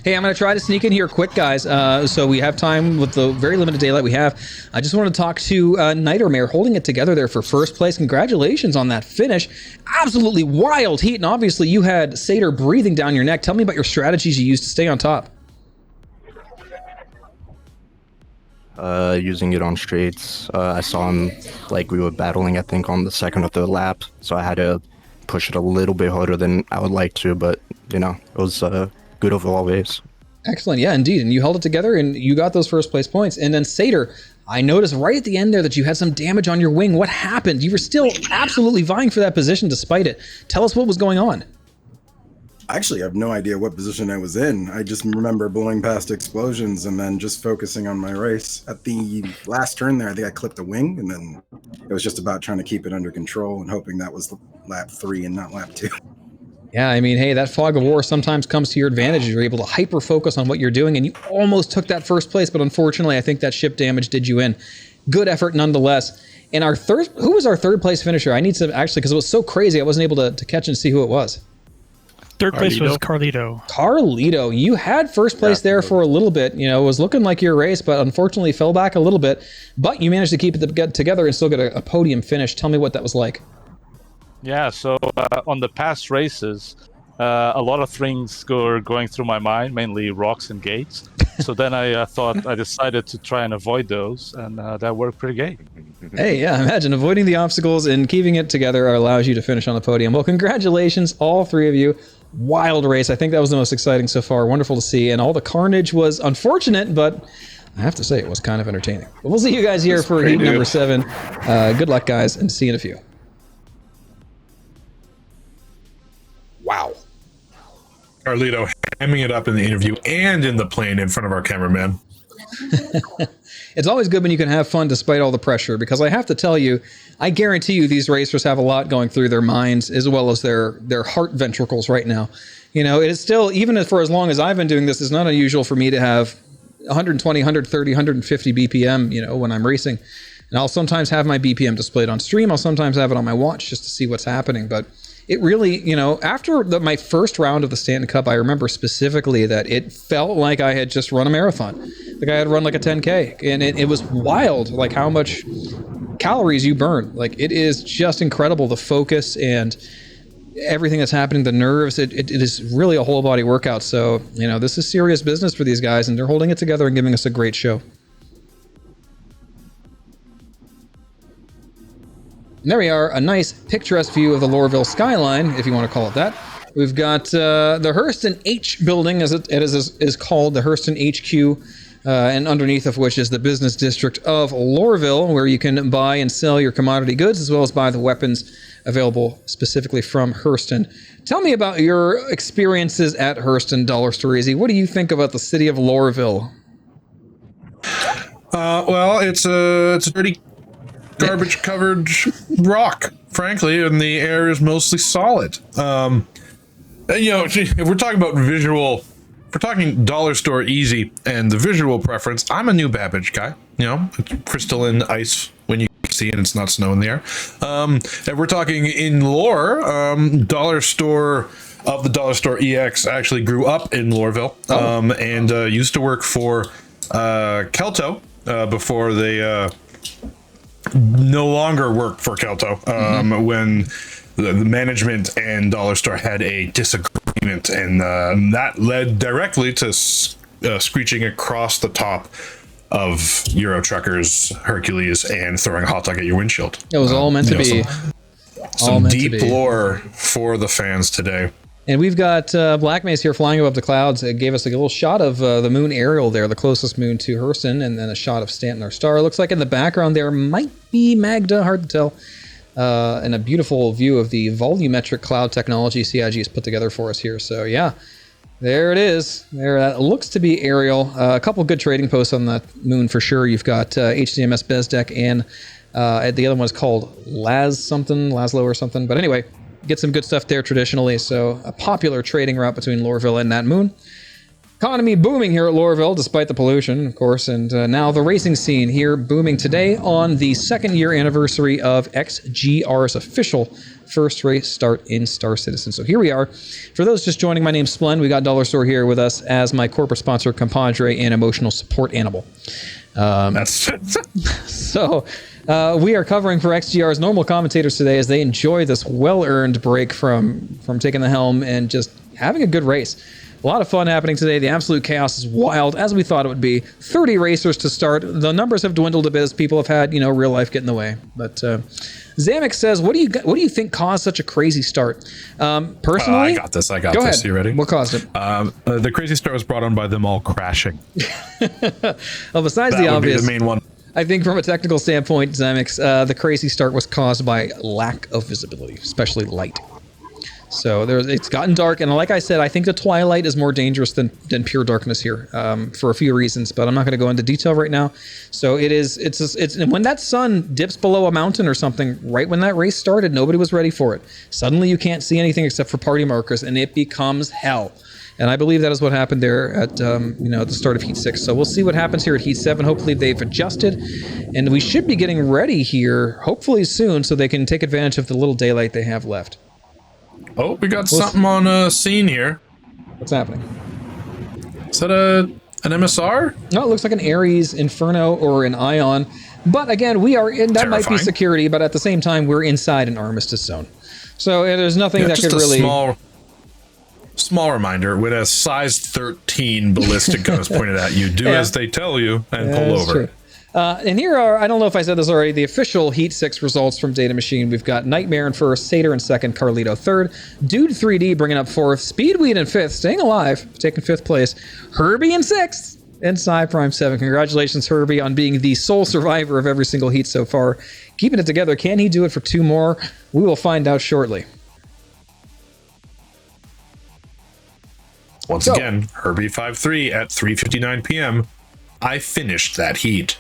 Hey, I'm going to try to sneak in here quick, guys. So we have time with the very limited daylight we have. I just want to talk to Nightmare holding it together there for first place. Congratulations on that finish. Absolutely wild heat. And obviously you had Satyr breathing down your neck. Tell me about your strategies you used to stay on top. Using it on straights. I saw him, like, we were battling, I think, on the second or third lap. So I had to push it a little bit harder than I would like to. But, you know, it was good overall race. Excellent. Yeah, indeed. And you held it together and you got those first place points. And then Satyr, I noticed right at the end there that you had some damage on your wing. What happened? You were still absolutely vying for that position despite it. Tell us what was going on. Actually, I have no idea what position I was in. I just remember blowing past explosions and then just focusing on my race. At the last turn there, I think I clipped a wing, and then it was just about trying to keep it under control and hoping that was lap 3 and not lap 2. Yeah, I mean, hey, that fog of war sometimes comes to your advantage. You're able to hyper-focus on what you're doing, and you almost took that first place, but unfortunately, I think that ship damage did you in. Good effort nonetheless. And who was our third place finisher? I need to actually, because it was so crazy, I wasn't able to catch and see who it was. Third place was Carlito. Carlito, you had first place there for a little bit. You know, it was looking like your race, but unfortunately fell back a little bit. But you managed to keep it together and still get a podium finish. Tell me what that was like. Yeah, so on the past races, a lot of things were going through my mind, mainly rocks and gates. So then I decided to try and avoid those, and that worked pretty great. Hey, yeah, imagine avoiding the obstacles and keeping it together allows you to finish on the podium. Well, congratulations, all three of you. Wild race. I think that was the most exciting so far. Wonderful to see. And all the carnage was unfortunate, but I have to say it was kind of entertaining. But we'll see you guys here for heat number 7. Good luck, guys, and see you in a few. Wow. Carlito hamming it up in the interview and in the plane in front of our cameraman. It's always good when you can have fun despite all the pressure, because I have to tell you, I guarantee you these racers have a lot going through their minds as well as their heart ventricles right now. You know, it is still, even for as long as I've been doing this, it's not unusual for me to have 120, 130, 150 BPM, you know, when I'm racing. And I'll sometimes have my BPM displayed on stream. I'll sometimes have it on my watch just to see what's happening. But it really, you know, after my first round of the Stanton Cup, I remember specifically that it felt like I had just run a marathon. Like I had run like a 10K. And it was wild, like how much calories you burn. Like it is just incredible, the focus and everything that's happening, the nerves. It is really a whole body workout. So, you know, this is serious business for these guys, and they're holding it together and giving us a great show. And there we are, a nice picturesque view of the Lorville skyline, if you want to call it that. We've got the Hurston H building, as it is called, the Hurston HQ, and underneath of which is the business district of Lorville, where you can buy and sell your commodity goods, as well as buy the weapons available specifically from Hurston. Tell me about your experiences at Hurston, Dollar Store Easy. What do you think about the city of Lorville? Well, it's a pretty garbage covered rock, frankly, and the air is mostly solid. You know, if we're talking about visual, if we're talking Dollar Store Easy and the visual preference, I'm a New Babbage guy. You know, it's crystalline ice when you see it and it's not snow in the air. If we're talking in lore, Dollar Store of the Dollar Store EX actually grew up in Lorville, and used to work for Kelto before they no longer worked for Kelto, when the management and Dollar Store had a disagreement, and that led directly to screeching across the top of Euro Truckers, Hercules, and throwing a hot dog at your windshield. It was all meant to be. Some deep lore for the fans today. And we've got Black Mace here flying above the clouds. It gave us a little shot of the moon aerial there, the closest moon to Hurston, and then a shot of Stanton, our star. Looks like in the background there might be Magda, hard to tell. And a beautiful view of the volumetric cloud technology CIG has put together for us here. So yeah, there it is. There, that looks to be aerial. A couple good trading posts on that moon for sure. You've got HCMS Bezdek, and the other one is called Laszlo or something. But anyway, get some good stuff there traditionally. So a popular trading route between Lorville and that moon. Economy booming here at Lorville, despite the pollution, of course, and now the racing scene here booming today on the 2nd year anniversary of XGR's official first race start in Star Citizen. So here we are. For those just joining, my name's Splen. We got Dollar Store here with us as my corporate sponsor, compadre, and emotional support animal. So we are covering for XGR's normal commentators today as they enjoy this well-earned break from taking the helm and just having a good race. A lot of fun happening today. The absolute chaos is wild, as we thought it would be. 30 racers to start. The numbers have dwindled a bit as people have had, real life get in the way. But Zamek says, "What do you think caused such a crazy start?" Personally, I got this. Go ahead. You ready? What caused it? The crazy start was brought on by them all crashing. Well, besides that the would obvious, be the main one. I think from a technical standpoint, Zamex, the crazy start was caused by lack of visibility, especially light. So it's gotten dark, and like I said, I think the twilight is more dangerous than pure darkness here, for a few reasons, but I'm not going to go into detail right now. So it's when that sun dips below a mountain or something, right when that race started, nobody was ready for it. Suddenly you can't see anything except for party markers, and it becomes hell. And I believe that is what happened there at at the start of Heat 6. So we'll see what happens here at Heat 7. Hopefully they've adjusted, and we should be getting ready here, hopefully soon, so they can take advantage of the little daylight they have left. Oh, we got something on scene here. What's happening? Is that an MSR? No, it looks like an Ares, Inferno, or an Ion. But again, we are in, that might be security, but at the same time, we're inside an armistice zone. So there's nothing that could really... Small reminder, when a size 13 ballistic gun is pointed at you, do as they tell you and pull over. True. And here are, I don't know if I said this already, the official Heat 6 results from Data Machine. We've got Nightmare in first, Satyr in second, Carlito third, Dude 3D bringing up fourth, Speedweed in fifth, staying alive, taking fifth place, Herbie in sixth, and Psy Prime 7. Congratulations, Herbie, on being the sole survivor of every single heat so far. Keeping it together. Can he do it for 2 more? We will find out shortly. Once again, Herbie 5-3 at 3:59 p.m. I finished that heat.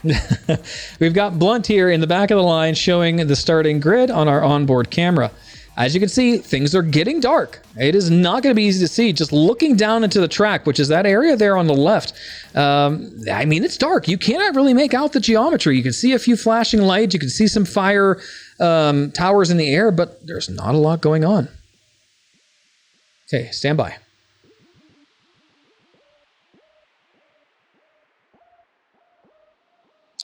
We've got Blunt here in the back of the line showing the starting grid on our onboard camera. As you can see, things are getting dark. It is not going to be easy to see. Just looking down into the track, which is that area there on the left. I mean, it's dark. You cannot really make out the geometry. You can see a few flashing lights. You can see some fire towers in the air, but there's not a lot going on. Okay, stand by.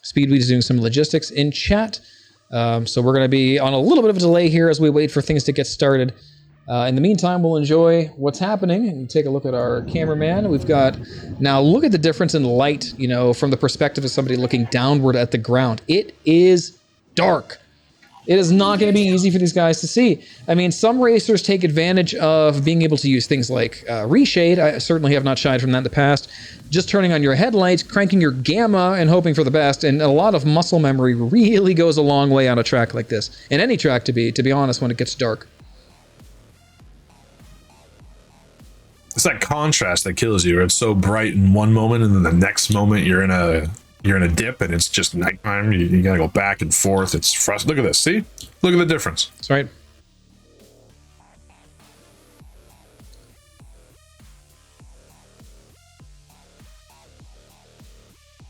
Speedweed is doing some logistics in chat. So we're going to be on a little bit of a delay here as we wait for things to get started. In the meantime, we'll enjoy what's happening and take a look at our cameraman. We've got, now look at the difference in light, from the perspective of somebody looking downward at the ground. It is dark. It is not going to be easy for these guys to see. I mean, some racers take advantage of being able to use things like reshade. I certainly have not shied from that in the past. Just turning on your headlights, cranking your gamma, and hoping for the best. And a lot of muscle memory really goes a long way on a track like this. And any track, to be honest, when it gets dark. It's that contrast that kills you. It's so bright in one moment, and then the next moment you're in a dip, and it's just nighttime. You gotta go back and forth. It's frustrating. Look at this. See? Look at the difference. That's right.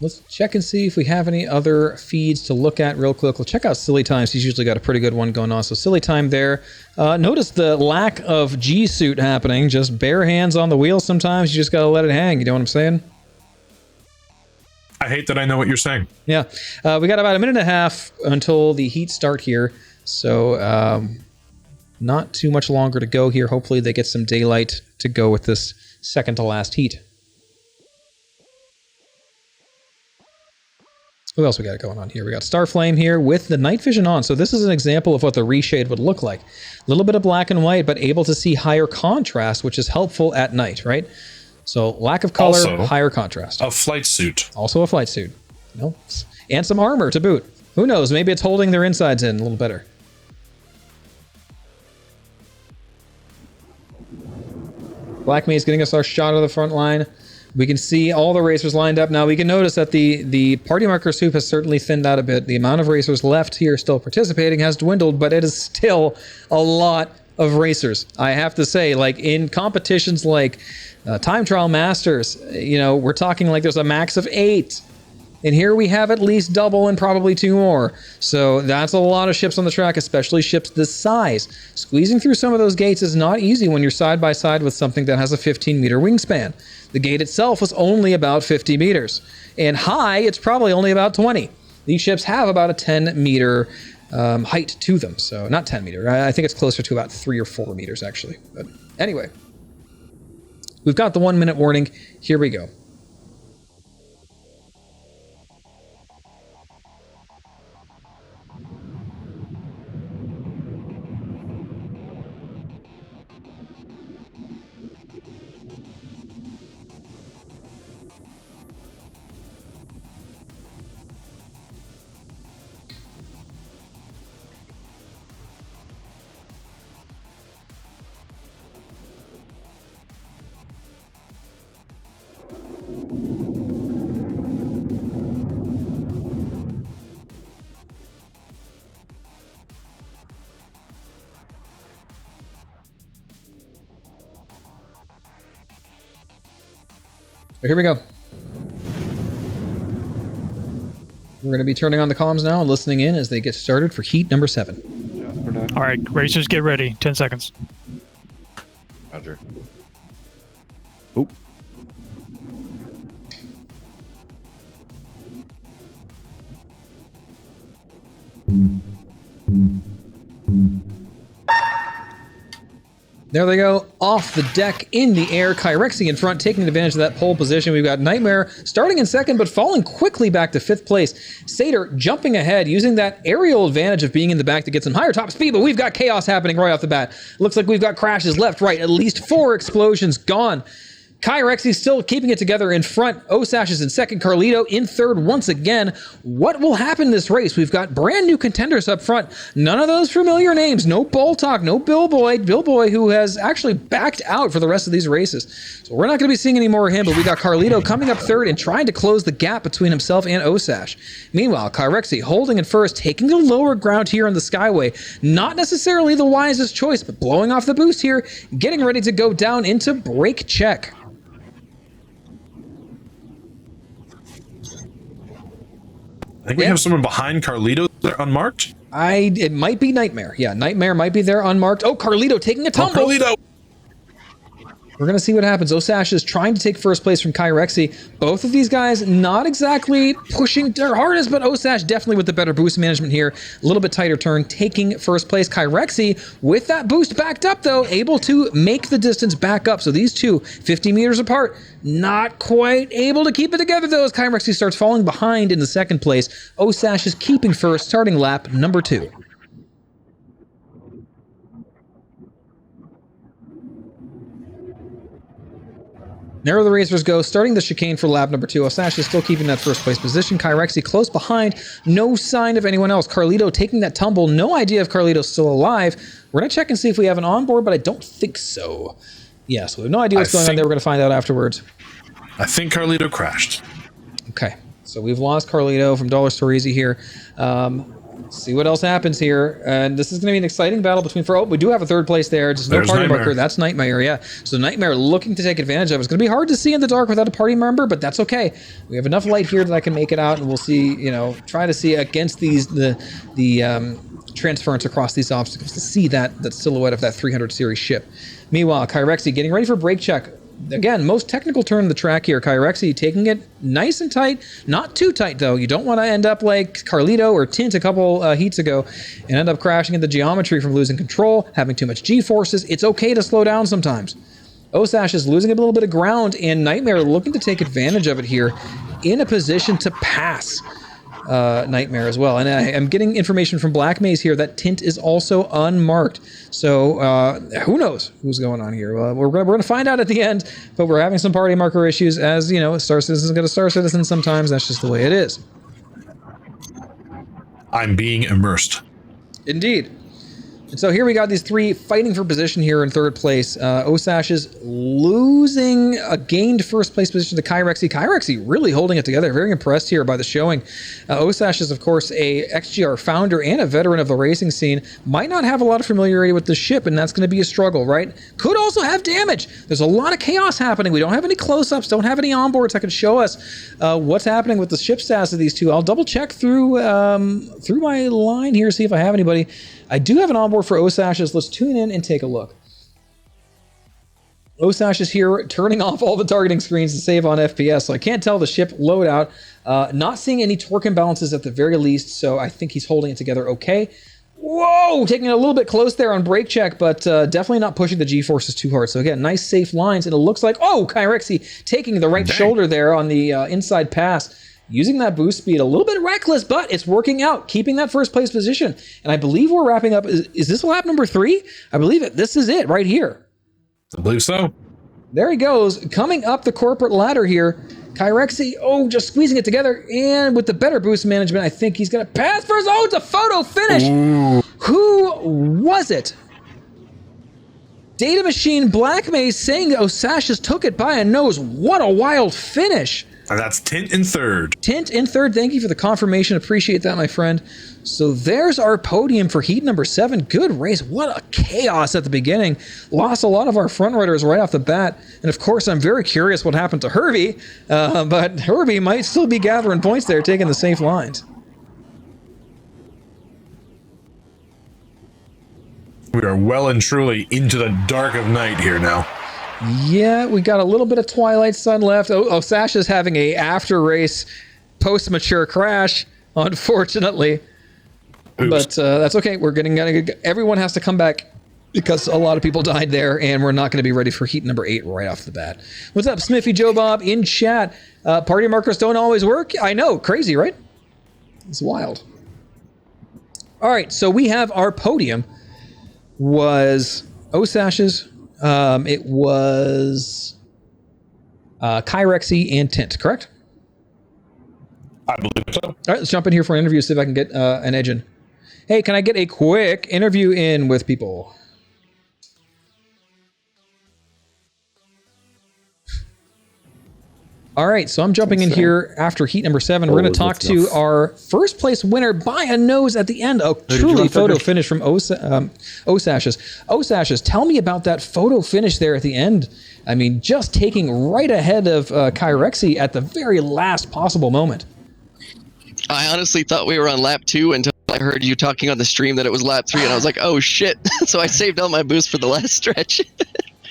Let's check and see if we have any other feeds to look at real quick. We'll check out Silly Times. He's usually got a pretty good one going on. So Silly Time there. Notice the lack of G-suit happening. Just bare hands on the wheel sometimes. You just got to let it hang. You know what I'm saying? I hate that I know what you're saying. Yeah. We got about a minute and a half until the heat start here. So not too much longer to go here. Hopefully they get some daylight to go with this second to last heat. What else we got going on here? We got Starflame here with the night vision on. So this is an example of what the reshade would look like. A little bit of black and white, but able to see higher contrast, which is helpful at night, right? So lack of color, also, higher contrast. A flight suit. Also a flight suit. No. And some armor to boot. Who knows? Maybe it's holding their insides in a little better. Black Maze getting us our shot of the front line. We can see all the racers lined up. Now we can notice that the party marker soup has certainly thinned out a bit. The amount of racers left here still participating has dwindled, but it is still a lot of racers. I have to say, like in competitions like Time Trial Masters, we're talking like there's a max of 8. And here we have at least double and probably 2 more. So that's a lot of ships on the track, especially ships this size. Squeezing through some of those gates is not easy when you're side by side with something that has a 15-meter wingspan. The gate itself was only about 50 meters. And high, it's probably only about 20. These ships have about a 10-meter height to them. So not 10 meter. I think it's closer to about 3 or 4 meters, actually. But anyway, we've got the 1-minute warning. Here we go. Here we go. We're going to be turning on the comms now and listening in as they get started for heat number 7. All right, racers, get ready. 10 seconds. Roger. Oh. There they go, off the deck, in the air. Kyrexy in front, taking advantage of that pole position. We've got Nightmare starting in second, but falling quickly back to 5th place. Satyr jumping ahead, using that aerial advantage of being in the back to get some higher top speed, but we've got chaos happening right off the bat. Looks like we've got crashes left, right, at least 4 explosions gone. Kyrexy still keeping it together in front. Osash is in second. Carlito in third once again. What will happen in this race? We've got brand new contenders up front. None of those familiar names. No Boltok, no Billboy. Billboy, who has actually backed out for the rest of these races. So we're not going to be seeing any more of him, but we got Carlito coming up third and trying to close the gap between himself and Osash. Meanwhile, Kyrexy holding in first, taking the lower ground here on the Skyway. Not necessarily the wisest choice, but blowing off the boost here, getting ready to go down into brake check. I think we have someone behind Carlito there unmarked. It might be Nightmare. Yeah, Nightmare might be there unmarked. Oh, Carlito taking a tumble. Oh, Carlito. We're going to see what happens. Osash is trying to take first place from Kyrexy. Both of these guys not exactly pushing their hardest, but Osash definitely with the better boost management here. A little bit tighter turn, taking first place. Kyrexy, with that boost backed up, though, able to make the distance back up. So these two, 50 meters apart, not quite able to keep it together, though, as Kyrexy starts falling behind in the second place. Osash is keeping first, starting lap number 2. There the racers go, starting the chicane for lap number 2. Osash is still keeping that first place position. Kyrexy close behind. No sign of anyone else. Carlito taking that tumble. No idea if Carlito's still alive. We're going to check and see if we have an onboard, but I don't think so. Yeah, so we have no idea what's going on there. We're going to find out afterwards. I think Carlito crashed. Okay, so we've lost Carlito from Dollar Store Easy here. Let's see what else happens here. And this is going to be an exciting battle between... we do have a third place there. Just no party marker. That's Nightmare, yeah. So Nightmare looking to take advantage of it. It's going to be hard to see in the dark without a party member, but that's okay. We have enough light here that I can make it out, and we'll see, try to see against these, the transference across these obstacles to see that silhouette of that 300 series ship. Meanwhile, Kyrexy getting ready for brake check. Again, most technical turn of the track here. Kyrexy taking it nice and tight. Not too tight, though. You don't want to end up like Carlito or Tint a couple heats ago and end up crashing in the geometry from losing control, having too much G-forces. It's okay to slow down sometimes. Osash is losing a little bit of ground, and Nightmare looking to take advantage of it here in a position to pass Nightmare as well. And I'm getting information from Black Maze here that Tint is also unmarked. So who knows who's going on here? We're going to find out at the end, but we're having some party marker issues. As you know, Star Citizen's got a Star Citizen sometimes. That's just the way it is. I'm being immersed. Indeed. And so here we got these three fighting for position here in third place. Osash is losing a gained first place position to Kyrexy. Kyrexy really holding it together. Very impressed here by the showing. Osash is, of course, a XGR founder and a veteran of the racing scene. Might not have a lot of familiarity with the ship, and that's going to be a struggle, right? Could also have damage. There's a lot of chaos happening. We don't have any close-ups, don't have any onboards that can show us what's happening with the ship stats of these two. I'll double check through my line here, see if I have anybody. I do have an onboard for Osash's. Let's tune in and take a look. Osash is here turning off all the targeting screens to save on FPS, so I can't tell the ship loadout. Not seeing any torque imbalances at the very least, so I think he's holding it together okay. Whoa! Taking it a little bit close there on brake check, but definitely not pushing the G-forces too hard. So again, nice safe lines, and it looks like, oh, Kyrexy taking the right shoulder there on the inside pass. Using that boost speed, a little bit reckless, but it's working out, keeping that first place position. And I believe we're wrapping up. Is this lap number 3? I believe it. This is it right here. I believe so. There he goes, coming up the corporate ladder here. Kyrexy, just squeezing it together. And with the better boost management, I think he's going to pass first. Oh, it's a photo finish. Ooh. Who was it? Data Machine Black Maze saying that Osash's took it by a nose. What a wild finish. And that's Tint in third. Tint in third. Thank you for the confirmation. Appreciate that, my friend. So there's our podium for heat number 7. Good race. What a chaos at the beginning. Lost a lot of our front runners right off the bat. And of course, I'm very curious what happened to Herbie. But Herbie might still be gathering points there, taking the safe lines. We are well and truly into the dark of night here now. Yeah, we got a little bit of twilight sun left. Osash's having a after race post-mature crash, unfortunately. Oops. But that's okay. We're everyone has to come back because a lot of people died there, and we're not going to be ready for heat number 8 right off the bat. What's up, Smithy Joe Bob in chat? Party markers don't always work. I know, crazy, right? It's wild. All right, so we have our podium was Osash's. It was Kyrexy and Tint, correct? I believe so. All right, let's jump in here for an interview, see if I can get an edge in. Hey, can I get a quick interview in with people? All right, so I'm jumping in here after heat number 7. We're going to talk to our first place winner by a nose at the end. A truly photo finish from Osash's. Osash's, tell me about that photo finish there at the end. I mean, just taking right ahead of Kyrexy at the very last possible moment. I honestly thought we were on lap 2 until I heard you talking on the stream that it was lap 3, and I was like, oh shit. So I saved all my boost for the last stretch.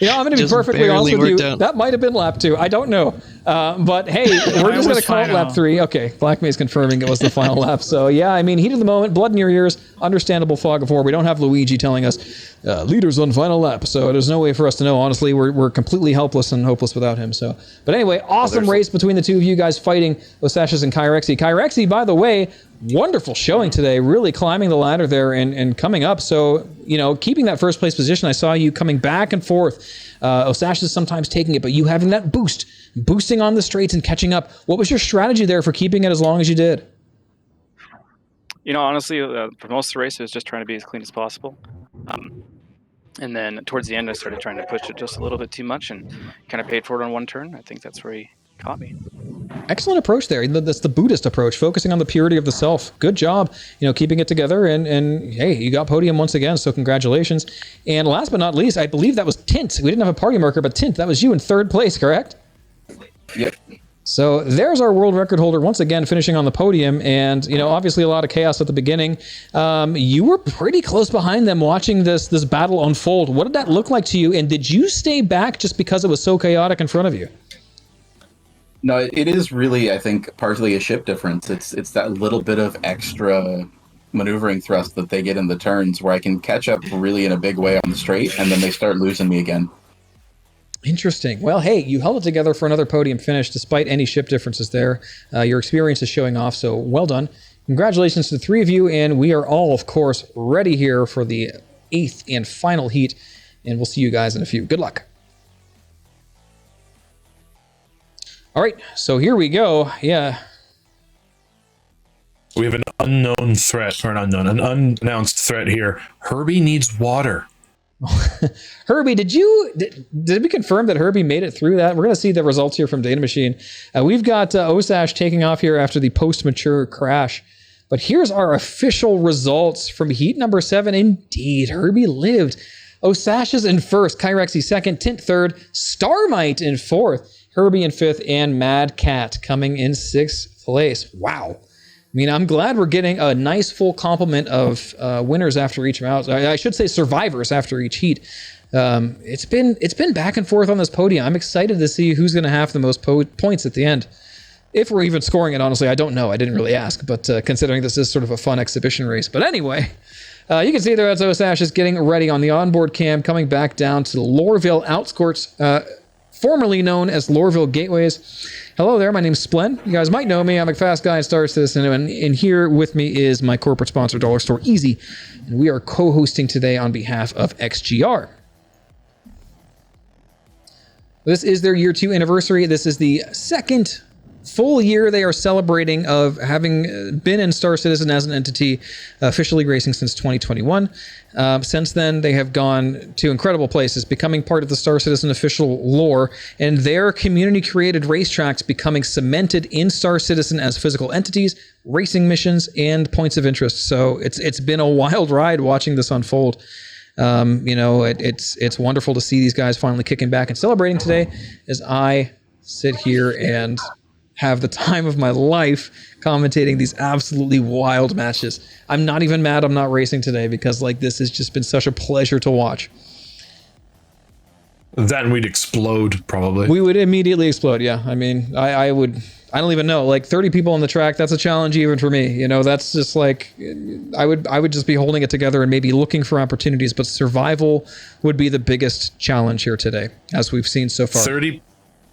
Yeah, I'm going to be perfectly honest with you. That might have been lap 2. I don't know. But hey, we're just going to call it lap 3. Okay, Black Maze confirming it was the final lap. So yeah, I mean, heat of the moment, blood in your ears, understandable fog of war. We don't have Luigi telling us leaders on final lap. So there's no way for us to know. Honestly, we're completely helpless and hopeless without him. So, but anyway, awesome race between the two of you guys fighting Osash's and Kyrexy. Kyrexy, by the way, wonderful showing today, really climbing the ladder there and coming up. So, keeping that first place position, I saw you coming back and forth. Osash is sometimes taking it, but you having that boosting on the straights and catching up. What was your strategy there for keeping it as long as you did? Honestly, for most of the race, it was just trying to be as clean as possible. And then towards the end, I started trying to push it just a little bit too much and kind of paid for it on one turn. I think that's where he caught me. Excellent approach there. That's the Buddhist approach, focusing on the purity of the self. Good job, keeping it together. And hey, you got podium once again, so congratulations. And last but not least, I believe that was Tint. We didn't have a party marker, but Tint, that was you in third place, correct? Yep. So there's our world record holder once again finishing on the podium, and obviously a lot of chaos at the beginning. You were pretty close behind them watching this battle unfold. What did that look like to you? And did you stay back just because it was so chaotic in front of you? No, it is really, I think, partly a ship difference. It's that little bit of extra maneuvering thrust that they get in the turns where I can catch up really in a big way on the straight, and then they start losing me again. Interesting. Well, hey, you held it together for another podium finish despite any ship differences there. Your experience is showing off, so well done. Congratulations to the three of you, and we are all, of course, ready here for the 8th and final heat, and we'll see you guys in a few. Good luck. All right, so here we go. Yeah. We have enough. unknown threat, or an unannounced threat here. Herbie needs water. Herbie, did we confirm that Herbie made it through that? We're going to see the results here from Data Machine. We've got Osash taking off here after the post-mature crash. But here's our official results from heat number 7. Indeed, Herbie lived. Osash is in first, Kyrexy second, Tint third, Starmite in fourth, Herbie in fifth, and Mad Cat coming in sixth place. Wow. I mean, I'm glad we're getting a nice full complement of winners after each round. I should say survivors after each heat. It's been back and forth on this podium. I'm excited to see who's going to have the most points at the end. If we're even scoring it, honestly, I don't know. I didn't really ask, but considering this is sort of a fun exhibition race. But anyway, you can see there as Osash is getting ready on the onboard cam, coming back down to the Lorville Outskirts, formerly known as Lorville Gateways. Hello there, my name's Splen. You guys might know me. I'm a fast guy in Star Citizen, and here with me is my corporate sponsor, Dollar Store Easy. And we are co-hosting today on behalf of XGR. This is their year 2 anniversary. This is the second full year they are celebrating of having been in Star Citizen as an entity, officially racing since 2021. Since then, they have gone to incredible places, becoming part of the Star Citizen official lore, and their community-created racetracks becoming cemented in Star Citizen as physical entities, racing missions, and points of interest. So it's been a wild ride watching this unfold. It's wonderful to see these guys finally kicking back and celebrating today as I sit here and have the time of my life commentating these absolutely wild matches. I'm not even mad I'm not racing today because this has just been such a pleasure to watch. Then we'd explode, probably. We would immediately explode, yeah. I mean, I don't even know. 30 people on the track, that's a challenge even for me. That's just I would just be holding it together and maybe looking for opportunities, but survival would be the biggest challenge here today, as we've seen so far.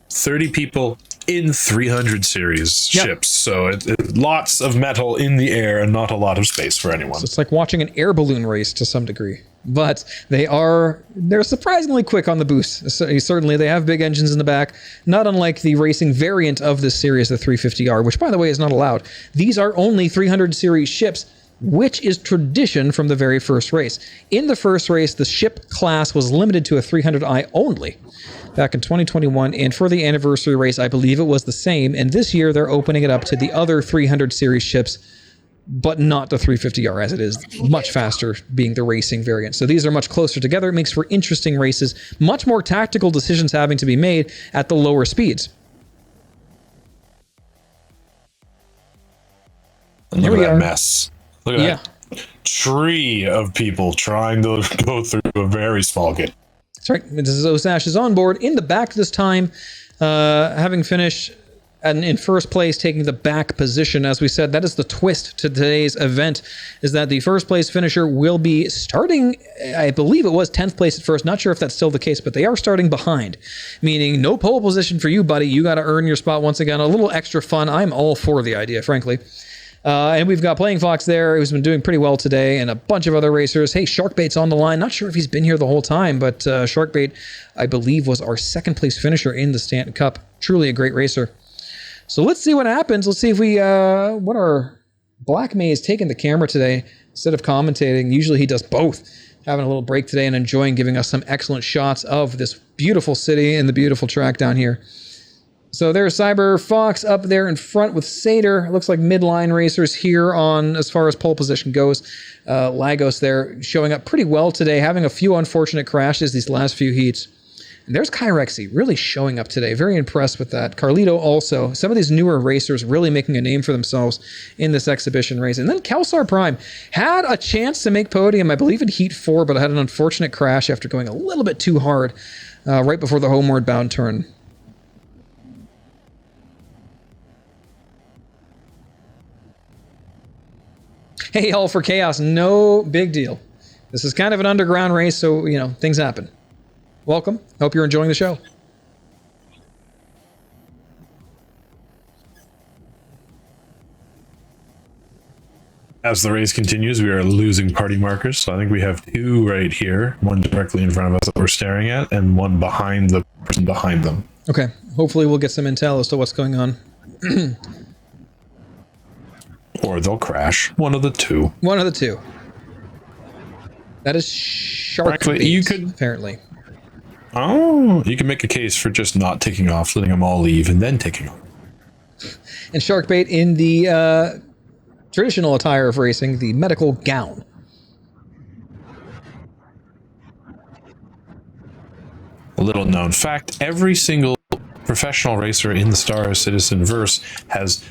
30 people in 300 series ships, so lots of metal in the air and not a lot of space for anyone. So it's like watching an air balloon race to some degree, but they're surprisingly quick on the boost. Certainly they have big engines in the back, not unlike the racing variant of this series, the 350R, which by the way is not allowed. These are only 300 series ships, which is tradition from the very first race. In the first race, the ship class was limited to a 300i only back in 2021, and for the anniversary race, I believe it was the same, and this year they're opening it up to the other 300 series ships, but not the 350R, as it is much faster being the racing variant. So these are much closer together. It makes for interesting races, much more tactical decisions having to be made at the lower speeds. Look at that mess. Look at that tree of people trying to go through a very small gate. That's right. This is Osash's onboard in the back this time, having finished in first place, taking the back position. As we said, that is the twist to today's event, is that the first place finisher will be starting, I believe it was 10th place at first. Not sure if that's still the case, but they are starting behind, meaning no pole position for you, buddy. You got to earn your spot once again. A little extra fun. I'm all for the idea, frankly. And we've got Playing Fox there, who's been doing pretty well today, and a bunch of other racers. Hey, Sharkbait's on the line. Not sure if he's been here the whole time, but Sharkbait, I believe, was our second place finisher in the Stanton Cup. Truly a great racer. So let's see what happens. Let's see if what our Black Maze taking the camera today instead of commentating. Usually he does both. Having a little break today and enjoying giving us some excellent shots of this beautiful city and the beautiful track down here. So there's Cyber Fox up there in front with Satyr. It looks like midline racers here on as far as pole position goes. Lagos there showing up pretty well today, having a few unfortunate crashes these last few heats. And there's Kyrexy really showing up today. Very impressed with that. Carlito also. Some of these newer racers really making a name for themselves in this exhibition race. And then Kelsar Prime had a chance to make podium, I believe in Heat 4, but had an unfortunate crash after going a little bit too hard right before the homeward bound turn. Hey, all for chaos, no big deal. This is kind of an underground race, so, things happen. Welcome. Hope you're enjoying the show. As the race continues, we are losing party markers. So I think we have two right here, one directly in front of us that we're staring at, and one behind the person behind them. Okay. Hopefully we'll get some intel as to what's going on. Or they'll crash. One of the two. One of the two. That is shark Frankly, you could apparently. Oh, you can make a case for just not taking off, letting them all leave, and then taking off. And shark bait in the traditional attire of racing, the medical gown. A little known fact, every single professional racer in the Star Citizen verse has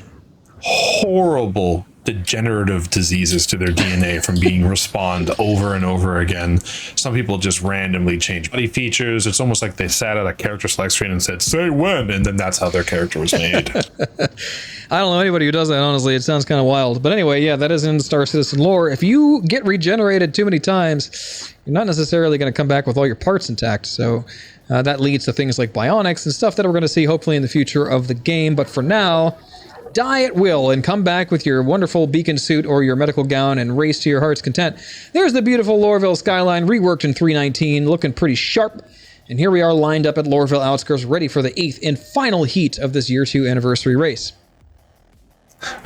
horrible degenerative diseases to their DNA from being respawned over and over again. Some people just randomly change body features. It's almost like they sat at a character select screen and said, say when, and then that's how their character was made. I don't know anybody who does that, honestly. It sounds kind of wild. But anyway, yeah, that is in Star Citizen lore. If you get regenerated too many times, you're not necessarily going to come back with all your parts intact. So that leads to things like bionics and stuff that we're going to see hopefully in the future of the game. But for now, die at will and come back with your wonderful beacon suit or your medical gown and race to your heart's content. There's the beautiful Lorville skyline, reworked in 319, looking pretty sharp. And here we are lined up at Lorville Outskirts, ready for the 8th and final heat of this year 2 anniversary race.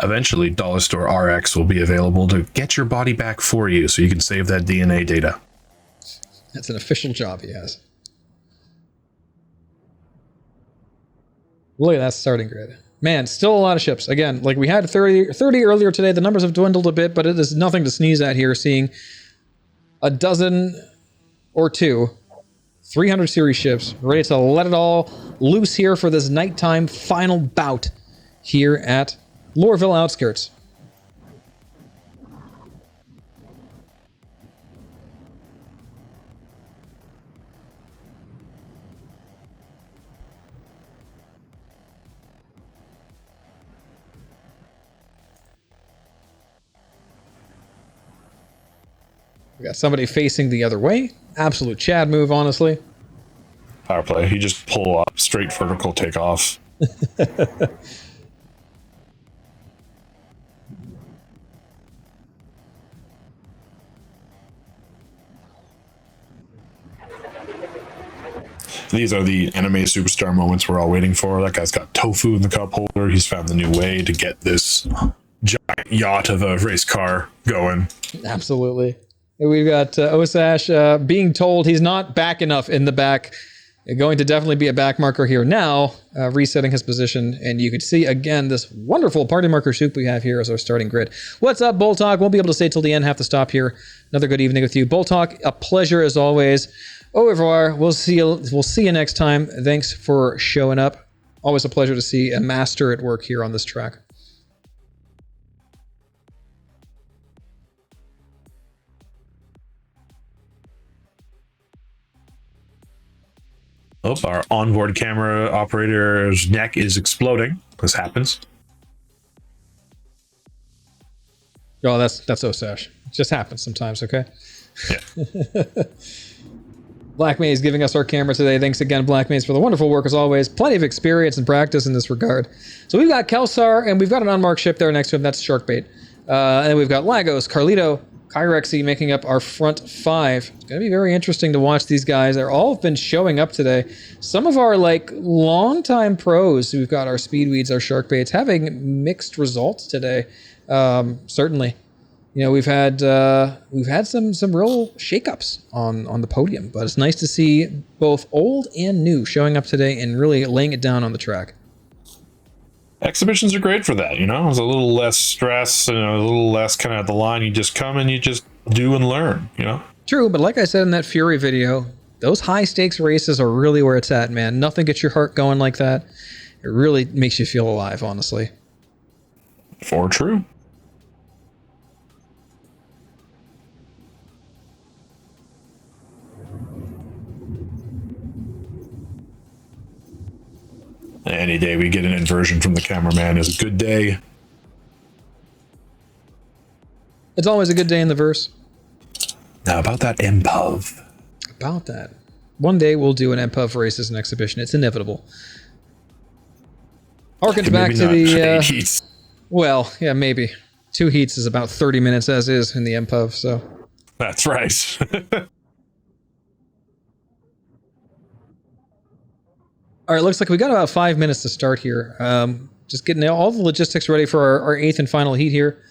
Eventually, Dollar Store RX will be available to get your body back for you so you can save that DNA data. That's an official job he has. Look at that starting grid. Man, still a lot of ships. Again, like we had 30 earlier today. The numbers have dwindled a bit, but it is nothing to sneeze at here, seeing a dozen or two 300 series ships ready to let it all loose here for this nighttime final bout here at Lorville Outskirts. We got somebody facing the other way. Absolute Chad move, honestly. Power play. You just pull up, straight vertical takeoff. These are the anime superstar moments we're all waiting for. That guy's got tofu in the cup holder. He's found the new way to get this giant yacht of a race car going. Absolutely. We've got Osash being told he's not back enough in the back. Going to definitely be a back marker here now, resetting his position. And you can see, again, this wonderful party marker soup we have here as our starting grid. What's up, Bull Talk? Won't be able to stay till the end. Have to stop here. Another good evening with you. Bull Talk, a pleasure as always. Au revoir. We'll see you next time. Thanks for showing up. Always a pleasure to see a master at work here on this track. Oh, our onboard camera operator's neck is exploding. This happens. Oh, that's Osash. It just happens sometimes, okay? Yeah. Black Maze giving us our camera today. Thanks again, Black Maze, for the wonderful work as always. Plenty of experience and practice in this regard. So we've got Kelsar, and we've got an unmarked ship there next to him. That's Sharkbait. And then we've got Lagos, Carlito, Kyrexy making up our front 5. It's going to be very interesting to watch these guys. They're all been showing up today. Some of our longtime pros, we've got our Speedweeds, our Sharkbaits, having mixed results today. Certainly. You know, we've had some real shakeups on the podium, but it's nice to see both old and new showing up today and really laying it down on the track. Exhibitions are great for that, you know? There's a little less stress and a little less kind of at the line. You just come and you just do and learn, you know? True, but like I said in that Fury video, those high stakes races are really where it's at, man. Nothing gets your heart going like that. It really makes you feel alive, honestly. For true. Any day we get an inversion from the cameraman is a good day. It's always a good day in the verse. Now about that MPUV. About that. One day we'll do an MPUV race as an exhibition. It's inevitable. Harkens back to the... heats. Well, yeah, maybe. 2 heats is about 30 minutes as is in the MPUV, so... That's right. All right, looks like we got about 5 minutes to start here. just getting all the logistics ready for our 8th and final heat here.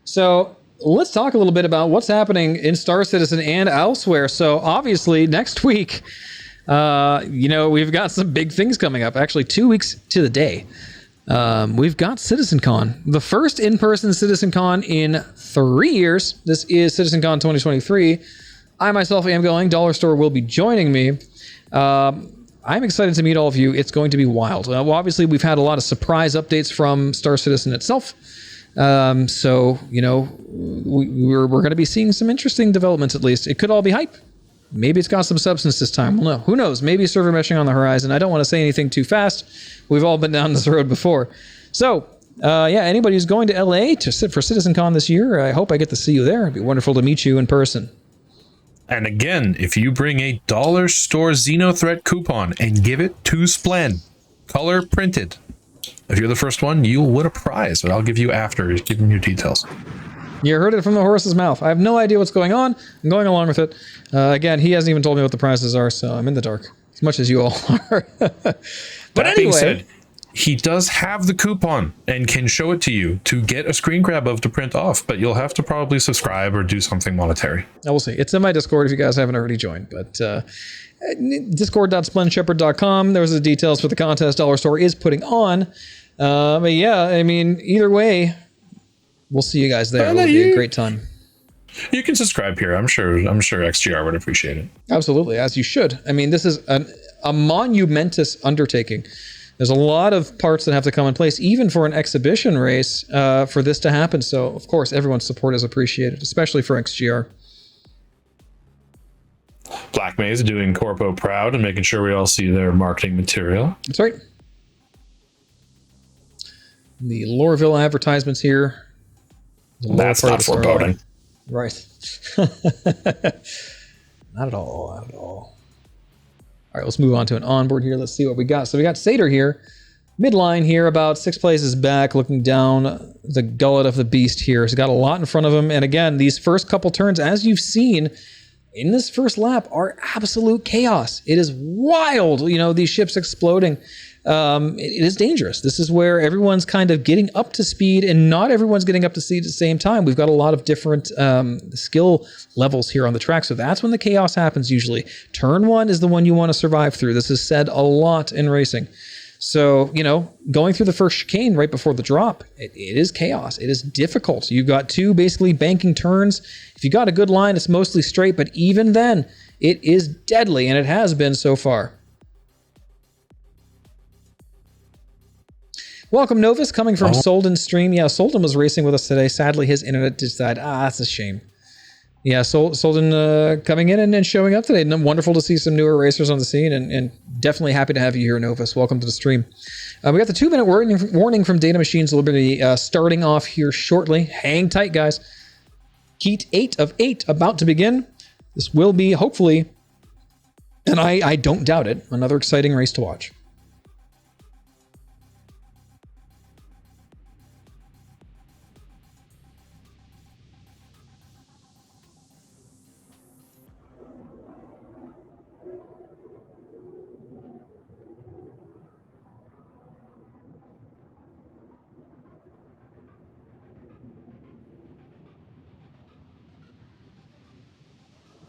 So let's talk a little bit about what's happening in Star Citizen and elsewhere. So obviously next week, we've got some big things coming up. Actually, 2 weeks to the day. We've got CitizenCon, the first in-person CitizenCon in 3 years. This is CitizenCon 2023. I myself am going. Dollar Store will be joining me. I'm excited to meet all of you. It's going to be wild. Well, obviously, we've had a lot of surprise updates from Star Citizen itself. We're going to be seeing some interesting developments, at least. It could all be hype. Maybe it's got some substance this time. We'll know. Who knows? Maybe server meshing on the horizon. I don't want to say anything too fast. We've all been down this road before. So, anybody who's going to LA to sit for CitizenCon this year, I hope I get to see you there. It'd be wonderful to meet you in person. And again, if you bring a Dollar Store Xenothreat coupon and give it to Splen, color printed, if you're the first one, you'll win a prize, but I'll give you after giving you details. You heard it from the horse's mouth. I have no idea what's going on. I'm going along with it. Again, he hasn't even told me what the prizes are, so I'm in the dark, as much as you all are. But Being said, he does have the coupon and can show it to you to get a screen grab of to print off, but you'll have to probably subscribe or do something monetary. I will see. It's in my Discord if you guys haven't already joined, but discord.splenshepherd.com. There's the details for the contest Dollar Store is putting on. But yeah, I mean, either way, we'll see you guys there. It'll be a great time. You can subscribe here. I'm sure XGR would appreciate it. Absolutely, as you should. I mean, this is a monumentous undertaking. There's a lot of parts that have to come in place, even for an exhibition race, for this to happen. So, of course, everyone's support is appreciated, especially for XGR. Black Maze doing Corpo proud and making sure we all see their marketing material. That's right. The Lorville advertisements here. That's not foreboding. Right. Not at all. Not at all. All right, let's move on to an onboard here. Let's see what we got. So we got Satyr here, midline here, about 6 places back, looking down the gullet of the beast here. He's got a lot in front of him. And again, these first couple turns, as you've seen in this first lap, are absolute chaos. It is wild, these ships exploding. It is dangerous. This is where everyone's kind of getting up to speed, and not everyone's getting up to speed at the same time. We've got a lot of different skill levels here on the track, so that's when the chaos happens usually. Turn 1 is the one you want to survive through. This is said a lot in racing. So, going through the first chicane right before the drop, it is chaos. It is difficult. You've got 2 basically banking turns. If you got a good line, it's mostly straight, but even then, it is deadly, and it has been so far. Welcome, Novus, coming from Solden's stream. Yeah, Solden was racing with us today. Sadly, his internet just died. That's a shame. Yeah, Solden coming in and showing up today. Wonderful to see some newer racers on the scene, and definitely happy to have you here, Novus. Welcome to the stream. We got the 2-minute warning from Data Machines Liberty starting off here shortly. Hang tight, guys. Heat 8 of 8 about to begin. This will be, hopefully, and I don't doubt it, another exciting race to watch.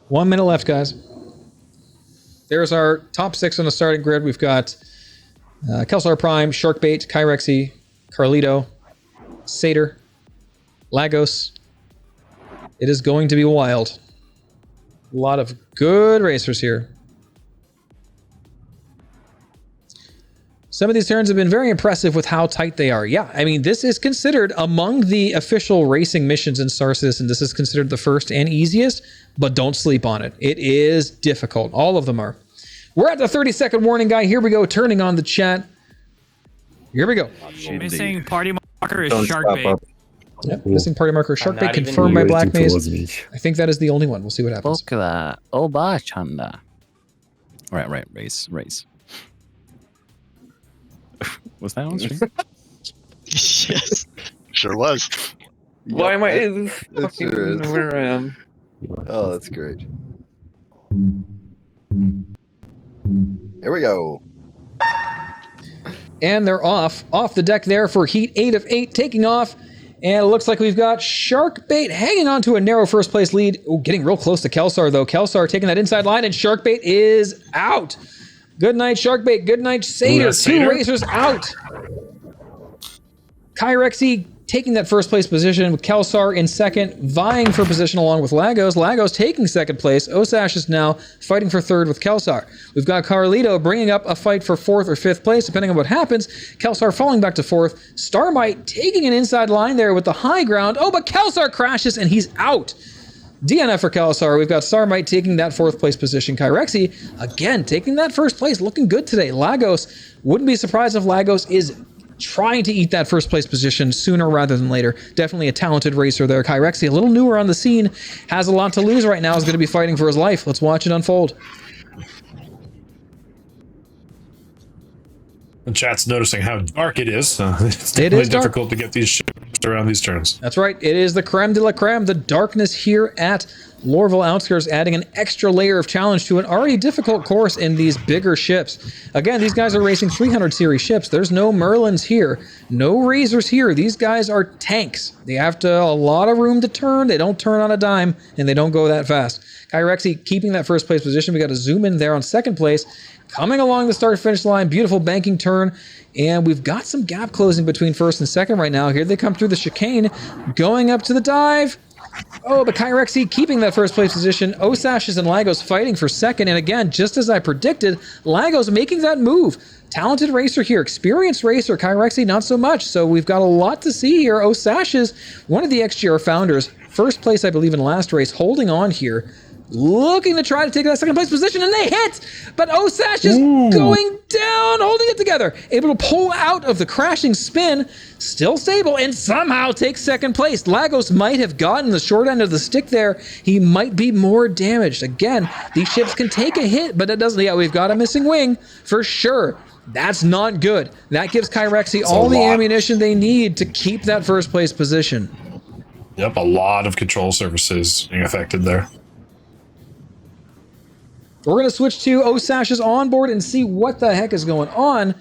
One minute left, guys. There's our top 6 on the starting grid. We've got Kelsar Prime, Sharkbait, Kyrexy, Carlito, Satyr, Lagos. It is going to be wild. A lot of good racers here. Some of these turns have been very impressive with how tight they are. Yeah, I mean, this is considered among the official racing missions in Star Citizen. This is considered the first and easiest, but don't sleep on it. It is difficult. All of them are. We're at the 30-second warning, guy. Here we go, turning on the chat. Here we go. Missing party marker is Sharkbait. Yep, missing party marker Sharkbait confirmed by Black Maze. I think that is the only one. We'll see what happens. Right, race. Was that on stream? Yes. Sure was. Why am I fucking where I am? Oh, that's great. Here we go. And they're off the deck there for heat 8 of 8, taking off. And it looks like we've got Sharkbait hanging on to a narrow first place lead. Oh, getting real close to Kelsar, though. Kelsar taking that inside line, and Sharkbait is out. Good night, Sharkbait. Good night, Satyr. Two racers out. Kyrexy taking that first place position with Kelsar in second, vying for position along with Lagos. Lagos taking second place. Osash is now fighting for third with Kelsar. We've got Carlito bringing up a fight for fourth or fifth place, depending on what happens. Kelsar falling back to fourth. Starmite taking an inside line there with the high ground. Oh, but Kelsar crashes and he's out. DNF for Kelsar. We've got Starmite taking that fourth place position. Kyrexy, again, taking that first place. Looking good today. Lagos, wouldn't be surprised if Lagos is trying to eat that first place position sooner rather than later. Definitely a talented racer there. Kyrexy, a little newer on the scene, has a lot to lose right now, is going to be fighting for his life. Let's watch it unfold. The chat's noticing how dark it is. It's definitely difficult to get these ships around these turns. That's right. It is the creme de la creme, the darkness here at Lorville Outskirts, adding an extra layer of challenge to an already difficult course in these bigger ships. Again, these guys are racing 300 series ships. There's no Merlins here, no Razors here. These guys are tanks. They have a lot of room to turn. They don't turn on a dime, and they don't go that fast. Kyrexy keeping that first place position. We got to zoom in there on second place. Coming along the start-finish line, beautiful banking turn, and we've got some gap closing between first and second right now. Here they come through the chicane, going up to the dive. Oh, but Kyrexy keeping that first place position. Osashes and Lagos fighting for second, and again, just as I predicted, Lagos making that move. Talented racer here, experienced racer. Kyrexy, not so much, so we've got a lot to see here. Osashes, one of the XGR founders, first place, I believe, in last race, holding on here. Looking to try to take that second place position, and they hit! But Osash is going down, holding it together. Able to pull out of the crashing spin, still stable, and somehow take second place. Lagos might have gotten the short end of the stick there. He might be more damaged. Again, these ships can take a hit, but it doesn't. Yeah, we've got a missing wing for sure. That's not good. That gives Kyrexy all the ammunition they need to keep that first place position. Yep, a lot of control surfaces being affected there. We're going to switch to Osash's onboard and see what the heck is going on.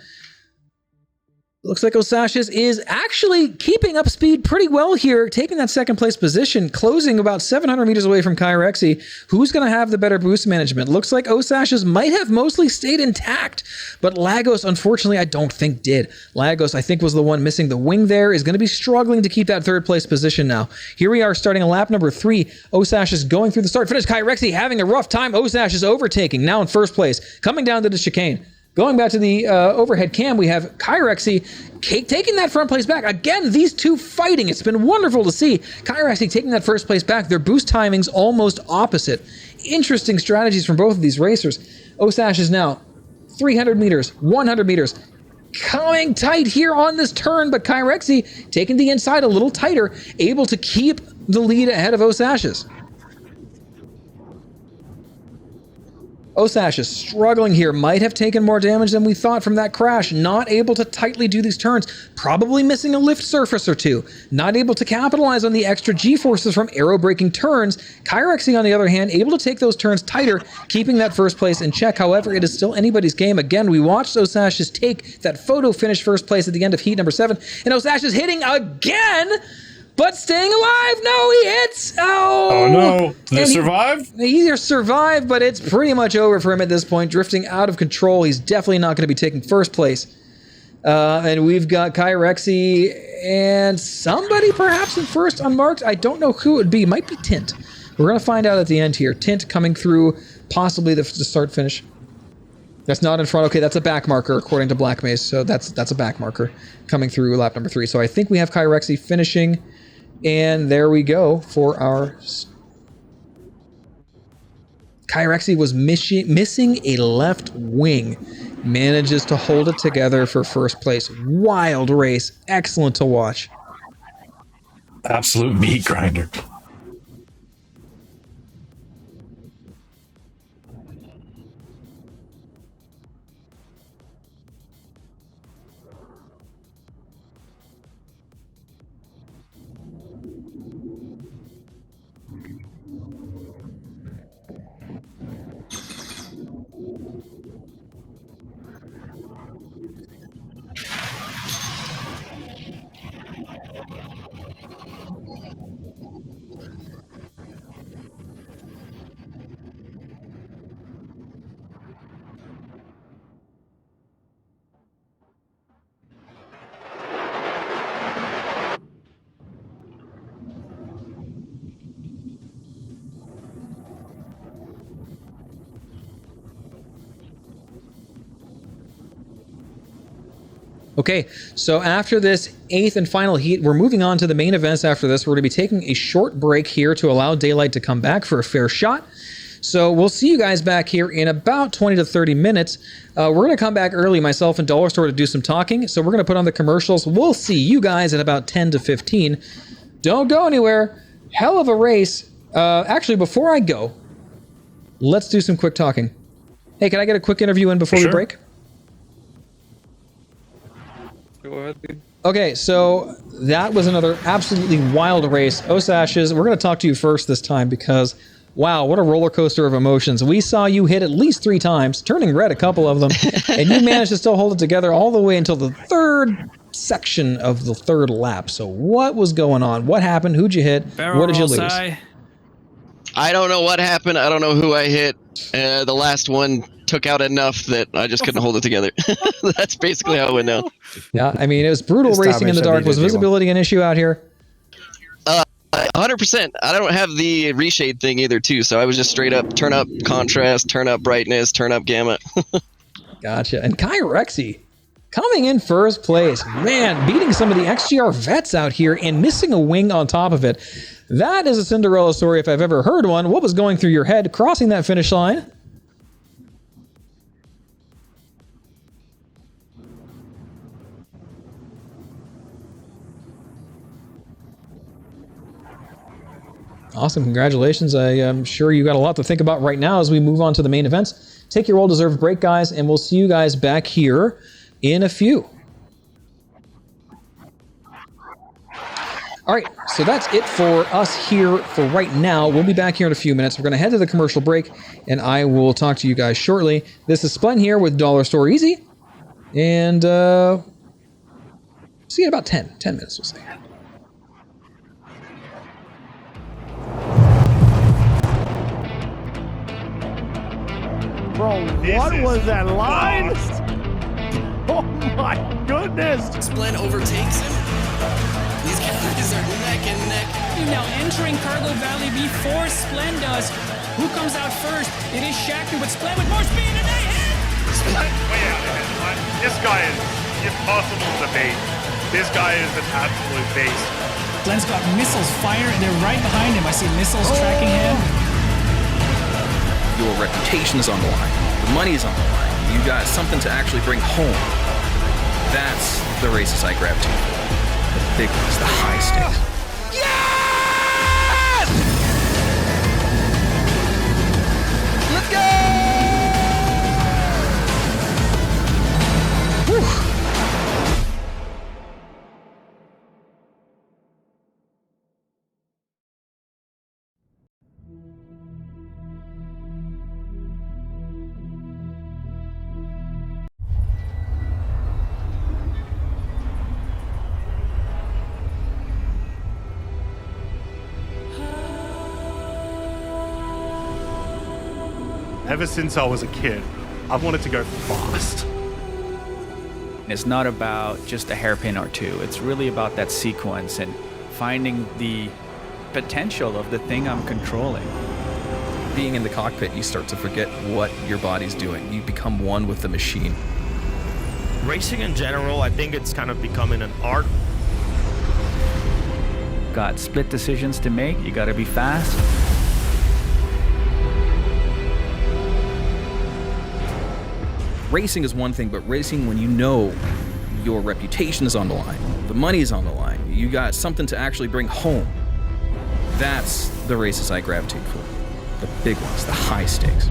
Looks like Osash's is actually keeping up speed pretty well here, taking that second place position, closing about 700 meters away from Kyrexy. Who's going to have the better boost management? Looks like Osash's might have mostly stayed intact, but Lagos, unfortunately, I don't think did. Lagos, I think, was the one missing the wing there, is going to be struggling to keep that third place position now. Here we are starting a lap number 3. Osash is going through the start finish. Kyrexy having a rough time. Osash is overtaking, now in first place, coming down to the chicane. Going back to the overhead cam, we have Kyrexy taking that front place back. Again, these two fighting. It's been wonderful to see. Kyrexy taking that first place back. Their boost timings almost opposite. Interesting strategies from both of these racers. Osash is now 300 meters, 100 meters. Coming tight here on this turn, but Kyrexy taking the inside a little tighter, able to keep the lead ahead of Osash's. Osash is struggling here, might have taken more damage than we thought from that crash, not able to tightly do these turns, probably missing a lift surface or two, not able to capitalize on the extra G-forces from aero-braking turns. Kyrexy, on the other hand, able to take those turns tighter, keeping that first place in check. However, it is still anybody's game. Again, we watched Osash's take that photo finish first place at the end of heat number 7, and Osash is hitting again! But staying alive. No, he hits. Oh no. Did they survive? He survived, but it's pretty much over for him at this point. Drifting out of control. He's definitely not going to be taking first place. And we've got Kyrexy and somebody perhaps in first unmarked. I don't know who it would be. It might be Tint. We're going to find out at the end here. Tint coming through possibly the start finish. That's not in front. Okay, that's a back marker according to Black Maze. So that's a back marker coming through lap number 3. So I think we have Kyrexy finishing. And there we go for our... Kyrexy was missing a left wing. Manages to hold it together for first place. Wild race. Excellent to watch. Absolute meat grinder. Okay, so after this 8th and final heat, we're moving on to the main events after this. We're going to be taking a short break here to allow Daylight to come back for a fair shot. So we'll see you guys back here in about 20 to 30 minutes. We're going to come back early, myself and Dollar Store, to do some talking. So we're going to put on the commercials. We'll see you guys at about 10 to 15. Don't go anywhere. Hell of a race. Actually, before I go, let's do some quick talking. Hey, can I get a quick interview in before we break? Go ahead, dude. Okay, so that was another absolutely wild race. Osashes, we're going to talk to you first this time because, wow, what a roller coaster of emotions. We saw you hit at least 3 times, turning red a couple of them, and you managed to still hold it together all the way until the 3rd section of the 3rd lap. So what was going on? What happened? Who'd you hit? What did you lose? I don't know what happened. I don't know who I hit. The last one took out enough that I just couldn't hold it together. That's basically how it went down. Yeah, I mean, it was brutal racing in the dark. Was visibility an issue out here? 100%. I don't have the reshade thing either, too. So I was just straight up turn up contrast, turn up brightness, turn up gamma. Gotcha. And Kyrexy coming in first place. Man, beating some of the XGR vets out here and missing a wing on top of it. That is a Cinderella story if I've ever heard one. What was going through your head crossing that finish line? Awesome. Congratulations. I am sure you got a lot to think about right now as we move on to the main events. Take your well-deserved break, guys, and we'll see you guys back here in a few. All right, so that's it for us here for right now. We'll be back here in a few minutes. We're going to head to the commercial break, and I will talk to you guys shortly. This is Splen here with Dollar Store Easy, and see you in about 10 minutes, we'll say. Bro, what was that line? Oh my goodness! Splen overtakes him. These guys are neck and neck. Now entering Cargo Valley before Splen does. Who comes out first? It is Shackner with Splen with more speed, and they hit! Splen way out ahead. This guy is impossible to beat. This guy is an absolute beast. Splen's got missiles firing. They're right behind him. I see missiles tracking him. Your reputation is on the line. The money is on the line. You got something to actually bring home. That's the races I grabbed to. The big ones, the high stakes. Yes! Let's go! Whew. Ever since I was a kid, I've wanted to go fast. It's not about just a hairpin or two. It's really about that sequence and finding the potential of the thing I'm controlling. Being in the cockpit, you start to forget what your body's doing. You become one with the machine. Racing in general, I think it's kind of becoming an art. Got split decisions to make. You gotta be fast. Racing is one thing, but racing when you know your reputation is on the line, the money is on the line, you got something to actually bring home. That's the races I gravitate for. The big ones, the high stakes.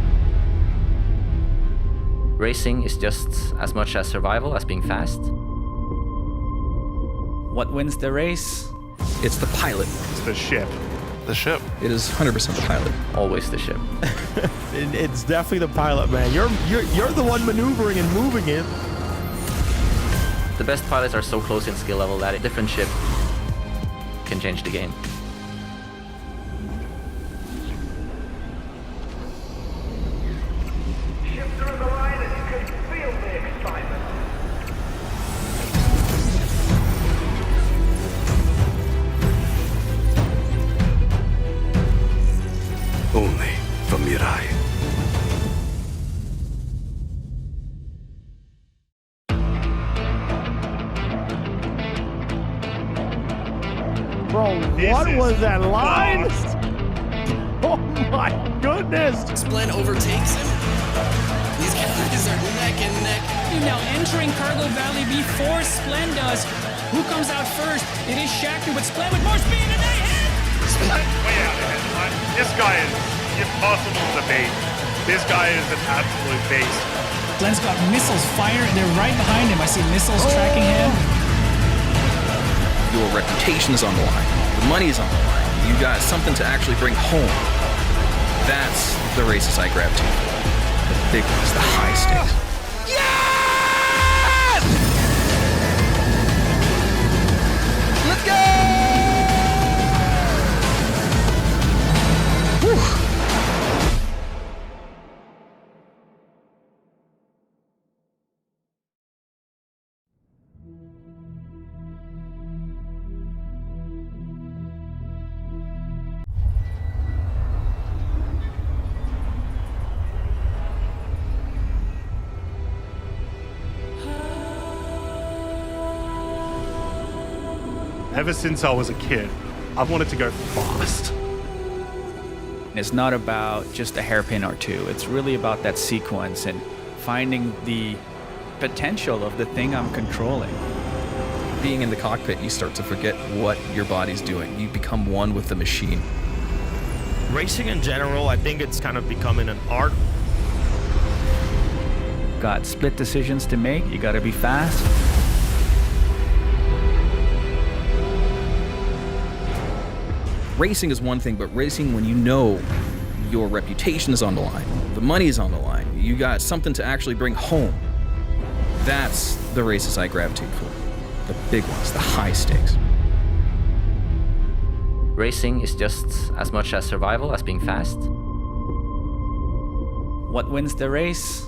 Racing is just as much as survival as being fast. What wins the race? It's the pilot. It's the ship. The ship. It is 100% the pilot. Always the ship. It's definitely the pilot, man. You're the one maneuvering and moving it. The best pilots are so close in skill level that a different ship can change the game. Only from Mirai. Bro, what was that line? Oh my goodness! Splen overtakes him. These guys are neck and neck. Now entering Cargo Valley before Splen does. Who comes out first? It is Shackner with Splen with more speed and they hit! Splen way out ahead. This guy is impossible to beat. This guy is an absolute beast. Splen's got missiles firing. They're right behind him. I see missiles tracking him. Your reputation is on the line. The money is on the line. You got something to actually bring home. That's the races I gravitate for. The big ones, the high stakes. Let's go! Whew. Ever since I was a kid, I've wanted to go fast. It's not about just a hairpin or two. It's really about that sequence and finding the potential of the thing I'm controlling. Being in the cockpit, you start to forget what your body's doing. You become one with the machine. Racing in general, I think it's kind of becoming an art. Got split decisions to make. You gotta be fast. Racing is one thing, but racing when you know your reputation is on the line, the money is on the line, you got something to actually bring home. That's the races I gravitate for. The big ones, the high stakes. Racing is just as much as survival as being fast. What wins the race?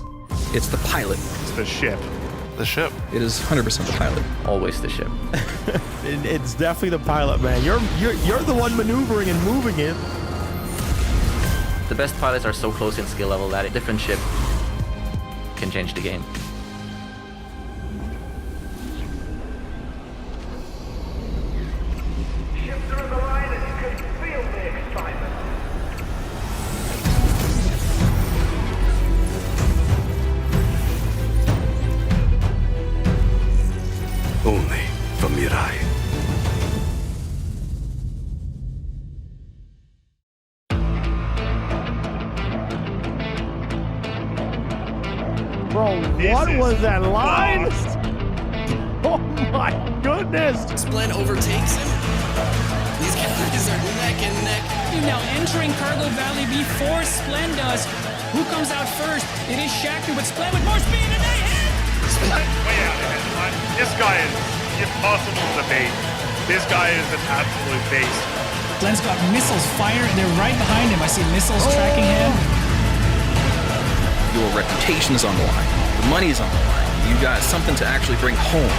It's the pilot. It's the ship. The ship. It is 100% the pilot. Always the ship. It's definitely the pilot, man. You're the one maneuvering and moving it. The best pilots are so close in skill level that a different ship can change the game. Only from Mirai. Bro, what was that line? Oh my goodness! Splen overtakes him. These guys are neck and neck. Now entering Cargo Valley before Splen does. Who comes out first? It is Shackner with Splen with more speed and they hit! Splen way out ahead. This guy is impossible to beat. This guy is an absolute beast. Splen's got missiles firing. They're right behind him. I see missiles tracking him. Your reputation is on the line. The money is on the line. You got something to actually bring home.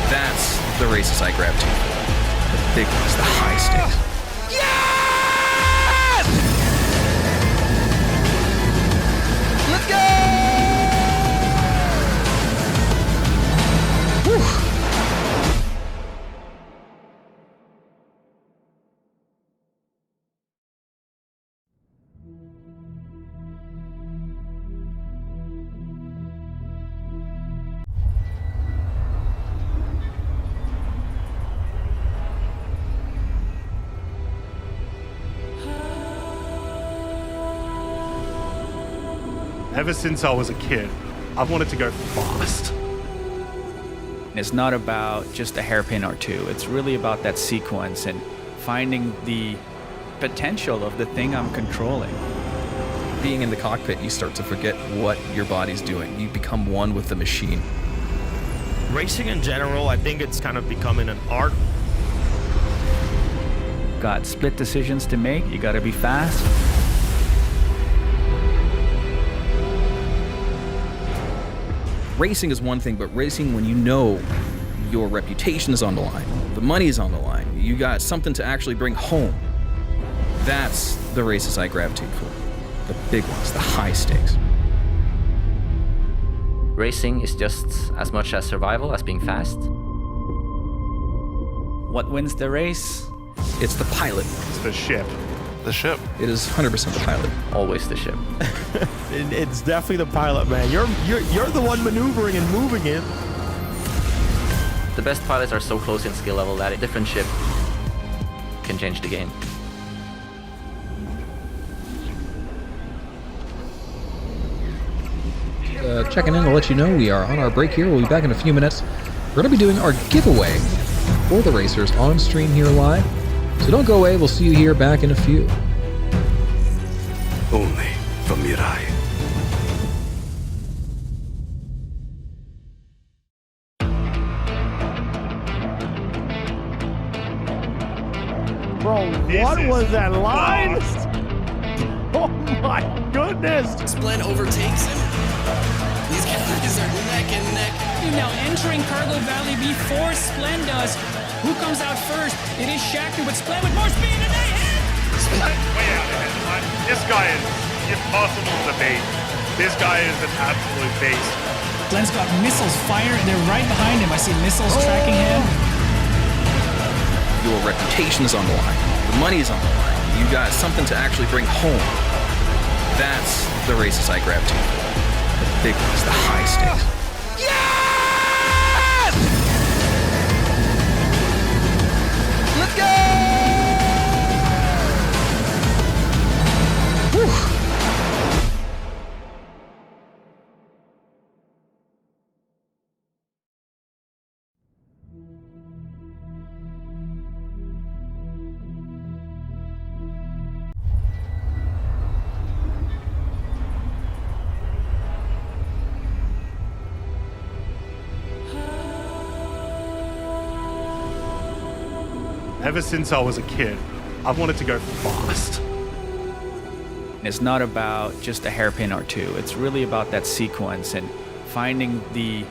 That's the races I gravitate for. The big ones, the high stakes. Let's go! Whew. Ever since I was a kid, I've wanted to go fast. It's not about just a hairpin or two. It's really about that sequence and finding the potential of the thing I'm controlling. Being in the cockpit, you start to forget what your body's doing. You become one with the machine. Racing in general, I think it's kind of becoming an art. Got split decisions to make. You gotta be fast. Racing is one thing, but racing when you know your reputation is on the line, the money is on the line, you got something to actually bring home. That's the races I gravitate for. The big ones, the high stakes. Racing is just as much as survival as being fast. What wins the race? It's the pilot. It's the ship. The ship. It is 100% the pilot. Always the ship. It's definitely the pilot, man. You're the one maneuvering and moving it. The best pilots are so close in skill level that a different ship can change the game. Checking in to let you know we are on our break here. We'll be back in a few minutes. We're going to be doing our giveaway for the racers on stream here live. So don't go away. We'll see you here back in a few. Only from Mirai. Bro, what was that line? Oh my goodness! Splen overtakes him. These guys are neck and neck. Now entering Cargo Valley before Splen does. Who comes out first? It is Shaku with Splen with more speed and they hit! Splen way out ahead. This guy is impossible to beat. This guy is an absolute beast. Splen's got missiles fire. They're right behind him. I see missiles tracking him. Your reputation is on the line. The money is on the line. You got something to actually bring home. That's the races I grabbed to. The big ones, the high stakes. Yes! Let's go! Whew. Ever since I was a kid, I've wanted to go fast. It's not about just a hairpin or two. It's really about that sequence and finding the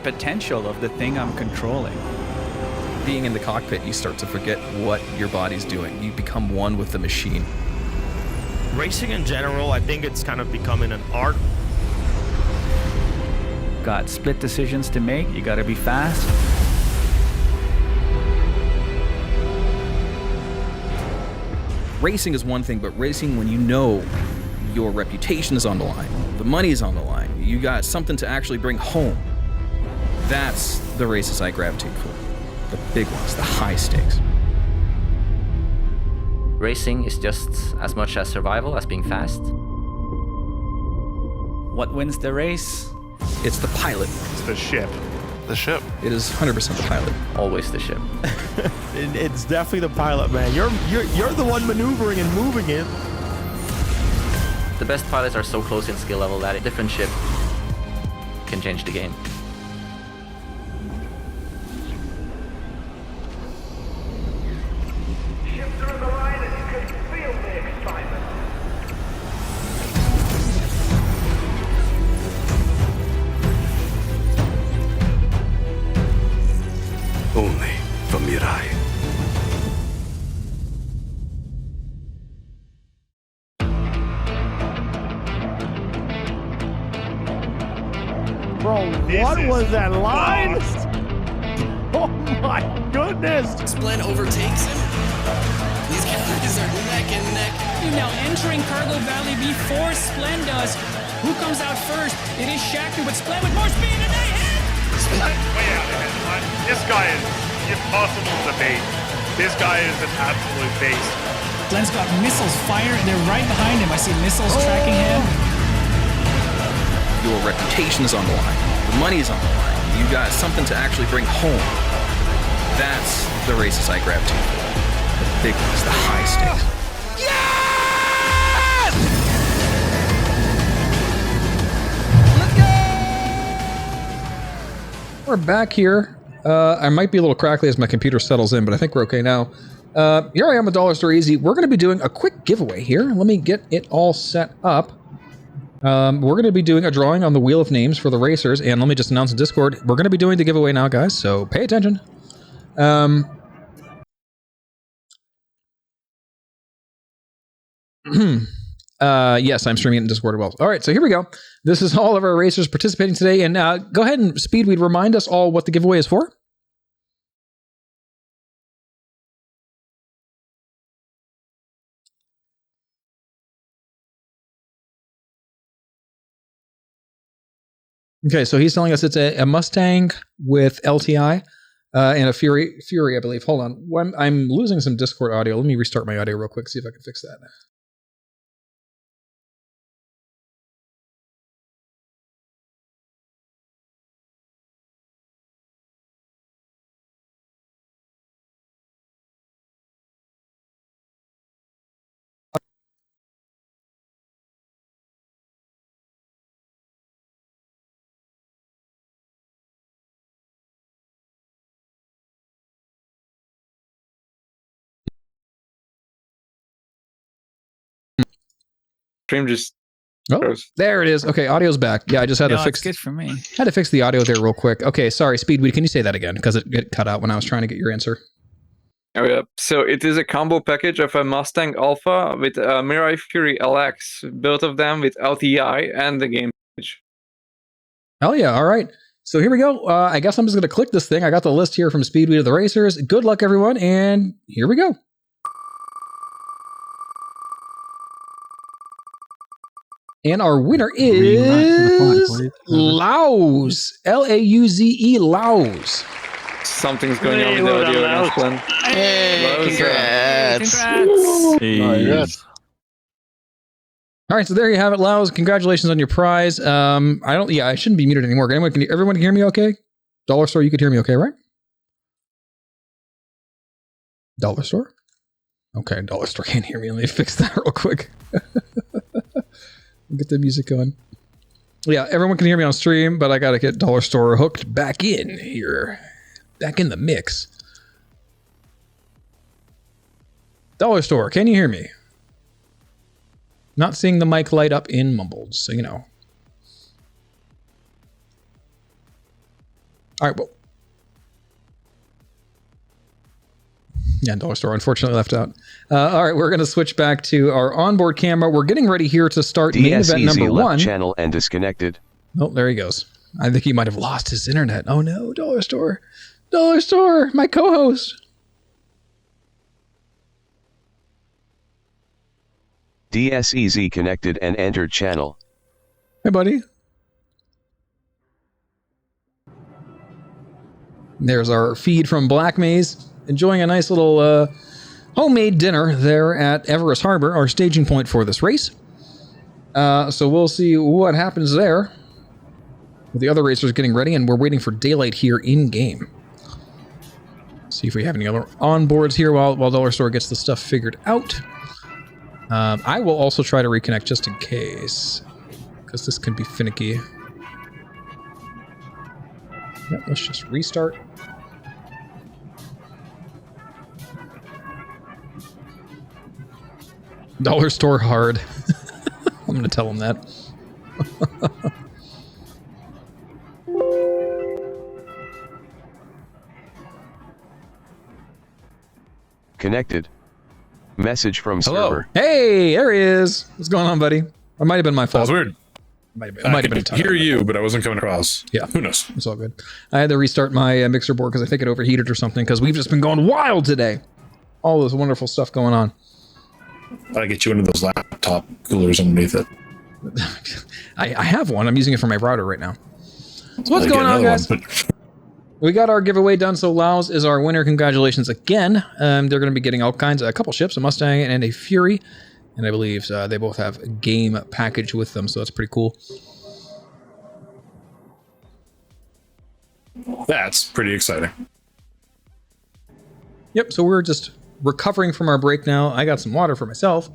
potential of the thing I'm controlling. Being in the cockpit, you start to forget what your body's doing. You become one with the machine. Racing in general, I think it's kind of becoming an art. Got split decisions to make. You got to be fast. Racing is one thing, but racing when you know your reputation is on the line, the money is on the line, you got something to actually bring home. That's the races I gravitate for. The big ones, the high stakes. Racing is just as much as survival as being fast. What wins the race? It's the pilot. It's the ship. The ship. It is 100% the pilot. Always the ship. It's definitely the pilot, man. You're the one maneuvering and moving it. The best pilots are so close in skill level that a different ship can change the game. Only from Mirai. Bro, what was that line? Oh my goodness! Splen overtakes him. These guys are neck and neck. Now entering Cargo Valley before Splen does. Who comes out first? It is Shaku with Splen with more speed and they hit! Splen way out ahead. This guy is impossible to beat. This guy is an absolute beast. Splen's got missiles fire. They're right behind him. I see missiles tracking him. Your reputation is on the line. The money is on the line. You got something to actually bring home. That's the races I grabbed to. The big ones, the high stakes. Yes! Let's go! We're back here. I might be a little crackly as my computer settles in, but I think we're okay now. Here I am with Dollar Store Easy. We're going to be doing a quick giveaway here. Let me get it all set up. We're going to be doing a drawing on the Wheel of Names for the racers, and let me just announce in Discord, we're going to be doing the giveaway now, guys, so pay attention. Yes, I'm streaming it in Discord as well. All right, so here we go. This is all of our racers participating today, and go ahead and Speedweed remind us all what the giveaway is for. Okay, so he's telling us it's a Mustang with LTI and a Fury, I believe. Hold on. I'm losing some Discord audio. Let me restart my audio real quick, see if I can fix that. Stream just. Oh, there it is. Okay, audio's back. Yeah, I just had to fix. It's good for me. Had to fix the audio there real quick. Okay, sorry, Speedweed. Can you say that again? Because it cut out when I was trying to get your answer. Oh yeah. So it is a combo package of a Mustang Alpha with a Mirai Fury LX, both of them with LTI and the game package. Hell yeah! All right. So here we go. I guess I'm just going to click this thing. I got the list here from Speedweed of the Racers. Good luck, everyone, and here we go. And our winner is Lauz. L-A-U-Z-E, Lauz. Something's going on with the audio now, Glenn. Hey, congrats. Congrats. All right, so there you have it, Lauz. Congratulations on your prize. I shouldn't be muted anymore. Everyone can hear me okay? Dollar Store, you could hear me okay, right? Dollar Store? Okay, Dollar Store can't hear me. Let me fix that real quick. Get the music going. Yeah, everyone can hear me on stream, but I gotta get Dollar Store hooked back in here. Back in the mix. Dollar Store, can you hear me? Not seeing the mic light up in mumbled, so you know. All right, well. Yeah, Dollar Store unfortunately left out. All right, we're going to switch back to our onboard camera. We're getting ready here to start main event number one. Channel and disconnected. Oh, there he goes. I think he might have lost his internet. Oh no, Dollar Store. Dollar Store, my co-host. DSEZ connected and entered channel. Hey, buddy. There's our feed from Black Maze. Enjoying a nice little homemade dinner there at Everest Harbor, our staging point for this race. So we'll see what happens there. With the other racers getting ready, and we're waiting for daylight here in-game. See if we have any other onboards here while Dollar Store gets the stuff figured out. I will also try to reconnect just in case, because this could be finicky. Yep, let's just restart. Dollar Store hard. I'm going to tell him that. Connected. Message from server. Hey, there he is. What's going on, buddy? It might have been my fault. That was weird. It might have been I hear you, but I wasn't coming across. Yeah. Who knows? It's all good. I had to restart my mixer board because I think it overheated or something, because we've just been going wild today. All this wonderful stuff going on. I'll get you into those laptop coolers underneath it. I have one. I'm using it for my router right now. So what's going on, guys? We got our giveaway done, so Lauz is our winner. Congratulations again. They're going to be getting all kinds of a couple ships, a Mustang and a Fury. And I believe they both have a game package with them, so that's pretty cool. That's pretty exciting. Yep, so we're just recovering from our break now. I got some water for myself.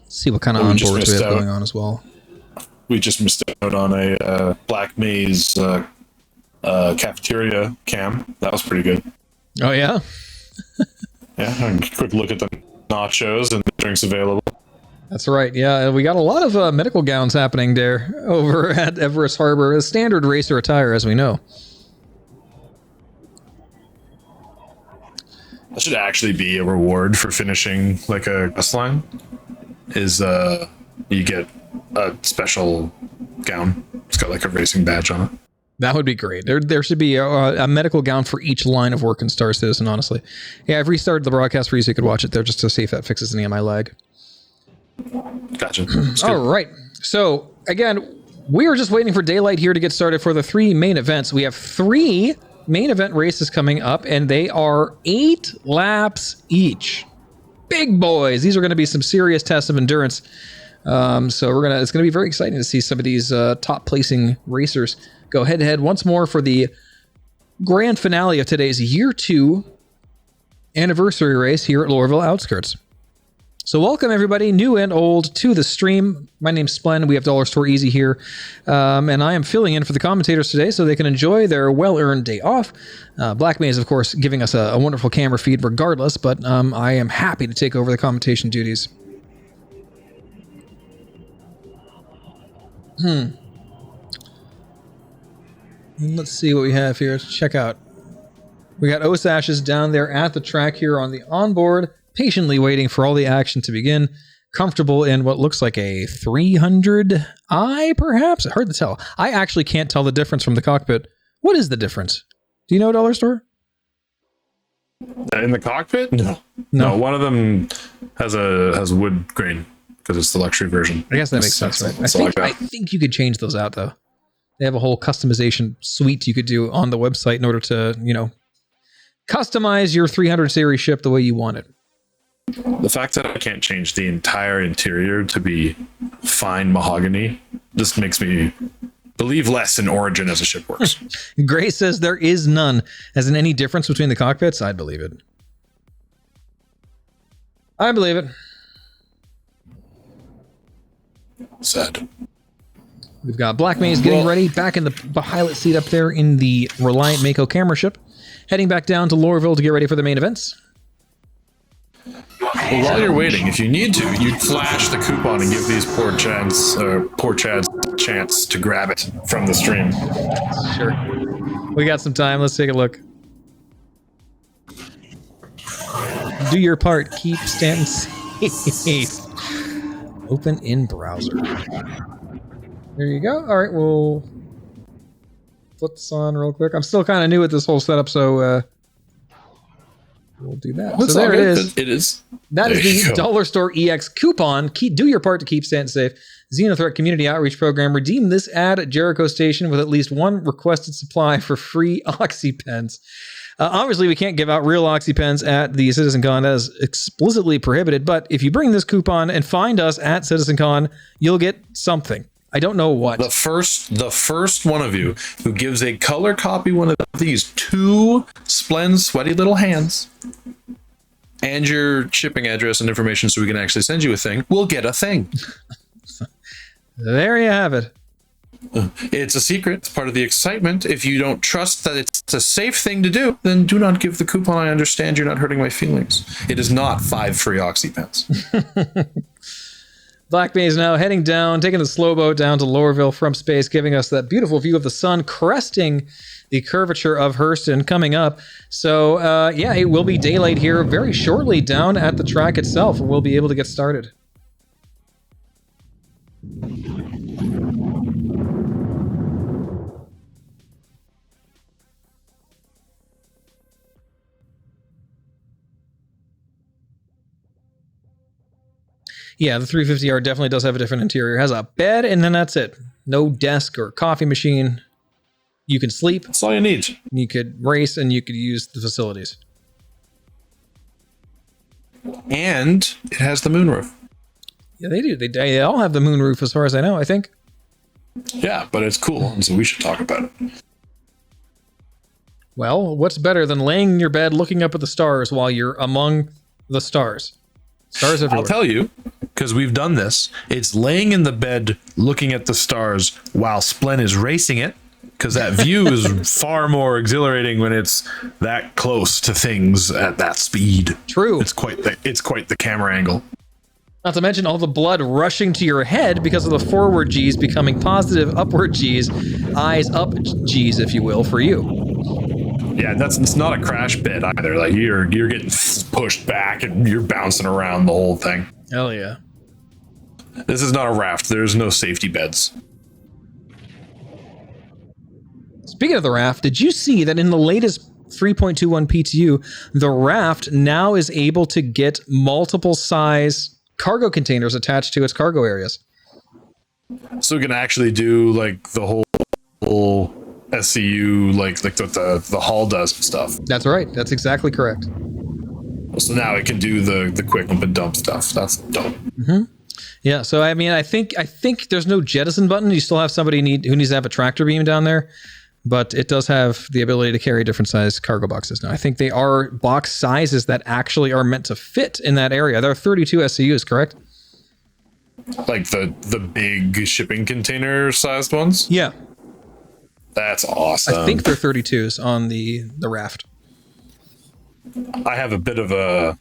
See what kind of onboards we have going on as well. We just missed out on a Black Maze cafeteria cam. That was pretty good. Oh, yeah? Yeah, a quick look at the nachos and the drinks available. That's right. Yeah, we got a lot of medical gowns happening there over at Everest Harbor. A standard racer attire, as we know. That should actually be a reward for finishing like a quest line. Is you get a special gown. It's got like a racing badge on it. That would be great. There should be a medical gown for each line of work in Star Citizen, honestly. Yeah, I've restarted the broadcast for you so you could watch it there just to see if that fixes any of my lag. Gotcha. All right. So, again, we are just waiting for daylight here to get started for the 3 main events. We have 3 main event races coming up, and they are 8 laps each. Big boys. These are going to be some serious tests of endurance. So it's going to be very exciting to see some of these top placing racers go head to head once more for the grand finale of today's year 2 anniversary race here at Lorville Outskirts. So welcome everybody, new and old, to the stream. My name's Splen. We have Dollar Store Easy here, and I am filling in for the commentators today so they can enjoy their well-earned day off. Black Maze, of course, giving us a wonderful camera feed regardless, but I am happy to take over the commentation duties. Let's see what we have here. Let's check out. We got Osashes down there at the track here on the onboard, patiently waiting for all the action to begin. Comfortable in what looks like a 300i, perhaps? Hard to tell. I actually can't tell the difference from the cockpit. What is the difference? Do you know, Dollar Store? In the cockpit? No. One of them has wood grain because it's the luxury version. I guess that makes sense, right? I think you could change those out, though. They have a whole customization suite you could do on the website in order to, customize your 300 series ship the way you want it. The fact that I can't change the entire interior to be fine mahogany just makes me believe less in Origin as a ship works. Gray says there is none. As in any difference between the cockpits? I'd believe it. I believe it. Sad. We've got Black Maze getting ready, back in the pilot seat up there in the Reliant Mako camera ship, heading back down to Lorville to get ready for the main events. Well, while you're waiting, if you need to, you flash the coupon and give these poor Chads a chance to grab it from the stream. Sure. We got some time. Let's take a look. Do your part. Keep Stanton safe. Open in browser. There you go. All right, we'll flip this on real quick. I'm still kind of new at this whole setup, so we'll do that. So there it is. It is. That is the Dollar Store EX coupon. Do your part to keep Stanton safe. Xenothreat Community Outreach Program. Redeem this ad at Jericho Station with at least one requested supply for free Oxy pens. Obviously, we can't give out real Oxy pens at the CitizenCon. That is explicitly prohibited. But if you bring this coupon and find us at CitizenCon, you'll get something. I don't know what. The first one of you who gives a color copy one of these 2 Splen sweaty little hands and your shipping address and information so we can actually send you a thing, will get a thing. There you have it. It's a secret. It's part of the excitement. If you don't trust that it's a safe thing to do, then do not give the coupon. I understand you're not hurting my feelings. It is not 5 free Oxy pens. Black Maze now heading down, taking the slow boat down to Lorville from space, giving us that beautiful view of the sun cresting the curvature of Hurston coming up. So, it will be daylight here very shortly down at the track itself, and we'll be able to get started. Yeah, the 350R definitely does have a different interior. It has a bed, and then that's it. No desk or coffee machine. You can sleep. That's all you need. You could race, and you could use the facilities. And it has the moonroof. Yeah, they do. They all have the moonroof, as far as I know, I think. Yeah, but it's cool, and so we should talk about it. Well, what's better than laying in your bed looking up at the stars while you're among the stars? Stars everywhere. I'll tell you, because we've done this. It's laying in the bed looking at the stars while Splen is racing it, because that view is far more exhilarating when it's that close to things at that speed. True. It's quite the camera angle. Not to mention all the blood rushing to your head because of the forward G's becoming positive upward G's, eyes up G's, if you will, for you. Yeah, it's not a crash bed either. Like you're getting pushed back and you're bouncing around the whole thing. Hell yeah. This is not a raft. There's no safety beds. Speaking of the raft, did you see that in the latest 3.21 PTU, the raft now is able to get multiple size cargo containers attached to its cargo areas? So we can actually do like the whole SCU, like what the hull does and stuff. That's right. That's exactly correct. So now it can do the quick dump and dump stuff. That's dope. Mm-hmm. Yeah. So I mean, I think there's no jettison button. You still have somebody who needs to have a tractor beam down there, but it does have the ability to carry different size cargo boxes. Now, I think they are box sizes that actually are meant to fit in that area. There are 32 SCUs, correct? Like the big shipping container sized ones? Yeah. That's awesome. I think they're 32s on the raft. I have a bit of a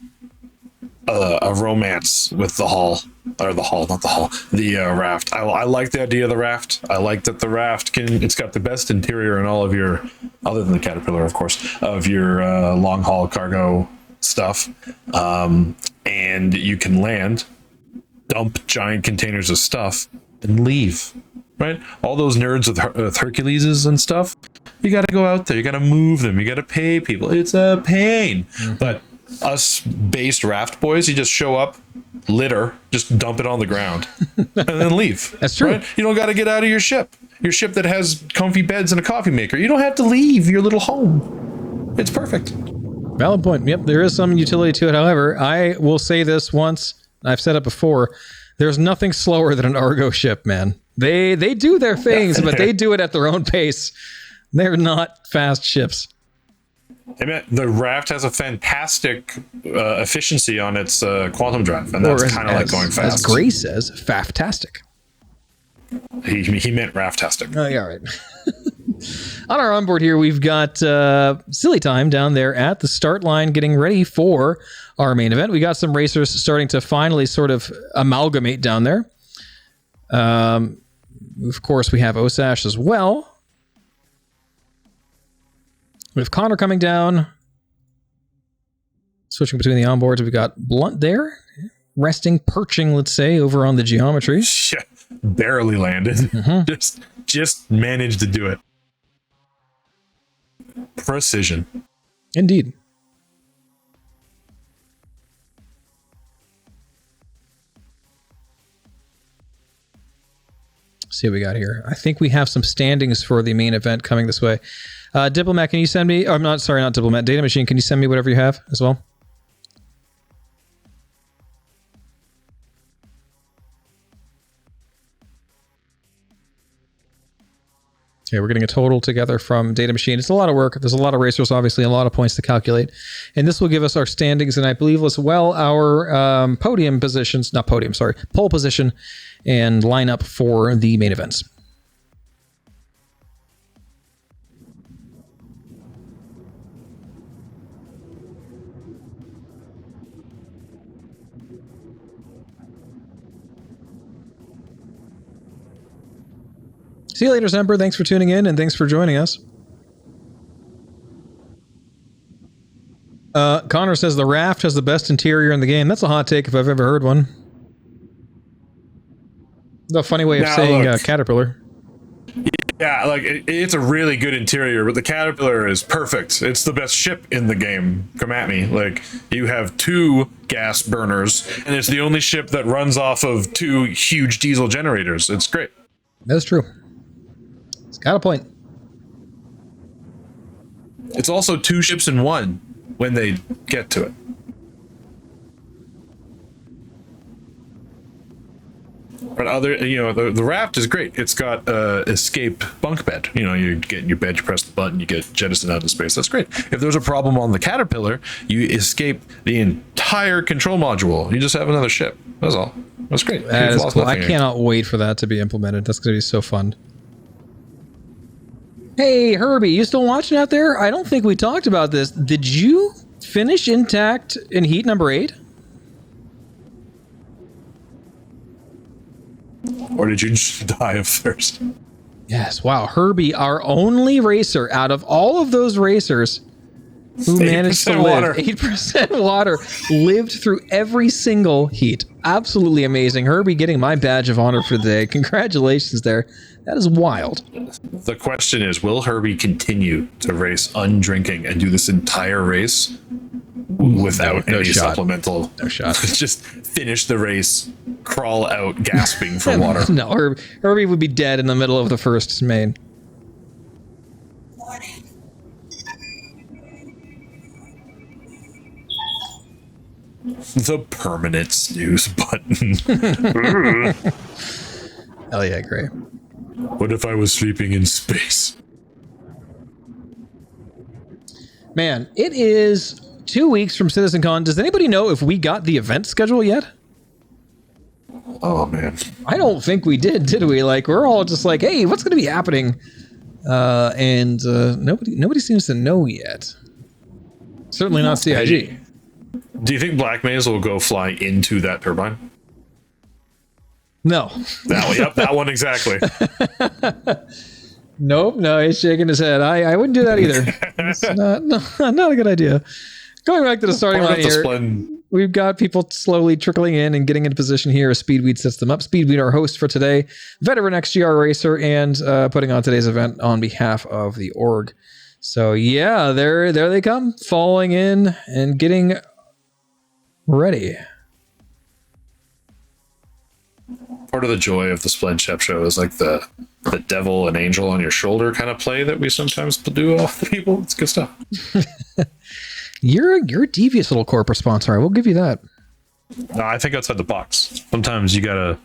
romance with the hull, or the hull, not the hull, the raft. I like the idea of the raft. I like that the raft it's got the best interior in all of your, other than the Caterpillar, of course, of your long haul cargo stuff. And you can land, dump giant containers of stuff, and leave. Right? All those nerds with Herculeses and stuff, you got to go out there. You got to move them. You got to pay people. It's a pain. Mm-hmm. But us based raft boys, you just show up, litter, just dump it on the ground, and then leave. That's true. Right? You don't got to get out of your ship that has comfy beds and a coffee maker. You don't have to leave your little home. It's perfect. Valid point. Yep, there is some utility to it. However, I will say this once. I've said it before. There's nothing slower than an Argo ship, man. They do their things, but they do it at their own pace. They're not fast ships. I mean, the raft has a fantastic efficiency on its quantum drive, and that's kind of like going fast. As Gray says, faftastic. He meant raftastic. Oh, yeah, right. On our onboard here, we've got Silly Time down there at the start line getting ready for our main event. We got some racers starting to finally sort of amalgamate down there. Of course, we have Osash as well. We have Connor coming down. Switching between the onboards, we've got Blunt there. Resting, perching, let's say, over on the geometry. Yeah, barely landed. Mm-hmm. Just managed to do it. Precision. Indeed. See what we got here. I think we have some standings for the main event coming this way. Diplomat, can you send me... Oh, not Diplomat. Data Machine, can you send me whatever you have as well? Okay, we're getting a total together from Data Machine. It's a lot of work. There's a lot of racers, obviously, a lot of points to calculate. And this will give us our standings, and I believe as well our podium positions, not podium, sorry, pole position and lineup for the main events. See you later, Semper. Thanks for tuning in and thanks for joining us. Connor says the raft has the best interior in the game. That's a hot take if I've ever heard one. A funny way of saying Caterpillar. Yeah, like it's a really good interior, but the Caterpillar is perfect. It's the best ship in the game. Come at me. Like, you have 2 gas burners, and it's the only ship that runs off of 2 huge diesel generators. It's great. That's true. It's got a point. It's also 2 ships in 1 when they get to it. But the raft is great. It's got escape bunk bed. You get in your bed, you press the button, you get jettisoned out into space. That's great. If there's a problem on the Caterpillar, you escape the entire control module. You just have another ship. That's all. That's great. That is cool. I cannot wait for that to be implemented. That's going to be so fun. Hey, Herbie, you still watching out there? I don't think we talked about this. Did you finish intact in heat number 8? Or did you just die of thirst? Yes. Wow. Herbie, our only racer out of all of those racers who managed to live, 8% water, lived through every single heat. absolutely amazing. Herbie getting my badge of honor for the day. Congratulations there. That is wild. The question is, will Herbie continue to race undrinking and do this entire race without any supplemental? No shot. Just finish the race, crawl out gasping for water. No, Herbie would be dead in the middle of the first main. The permanent snooze button. Hell yeah, Gray. What if I was sleeping in space? Man, it is 2 weeks from CitizenCon. Does anybody know if we got the event schedule yet? Oh, man. I don't think we did we? Like, we're all just like, hey, what's going to be happening? And nobody seems to know yet. Certainly not CIG. Do you think Black Maze will go fly into that turbine? No. That one exactly. Nope, no, he's shaking his head. I wouldn't do that either. It's not a good idea. Going back to the starting line here, we've got people slowly trickling in and getting into position here as Speedweed sets them up. Speedweed, our host for today, veteran XGR racer, and putting on today's event on behalf of the org. So yeah, there they come, falling in and getting ready. Part of the joy of the Splend Shep show is like the devil and angel on your shoulder kind of play that we sometimes do off the people. It's good stuff. You're a devious little corporate sponsor. I will give you that. No, I think outside the box. Sometimes you gotta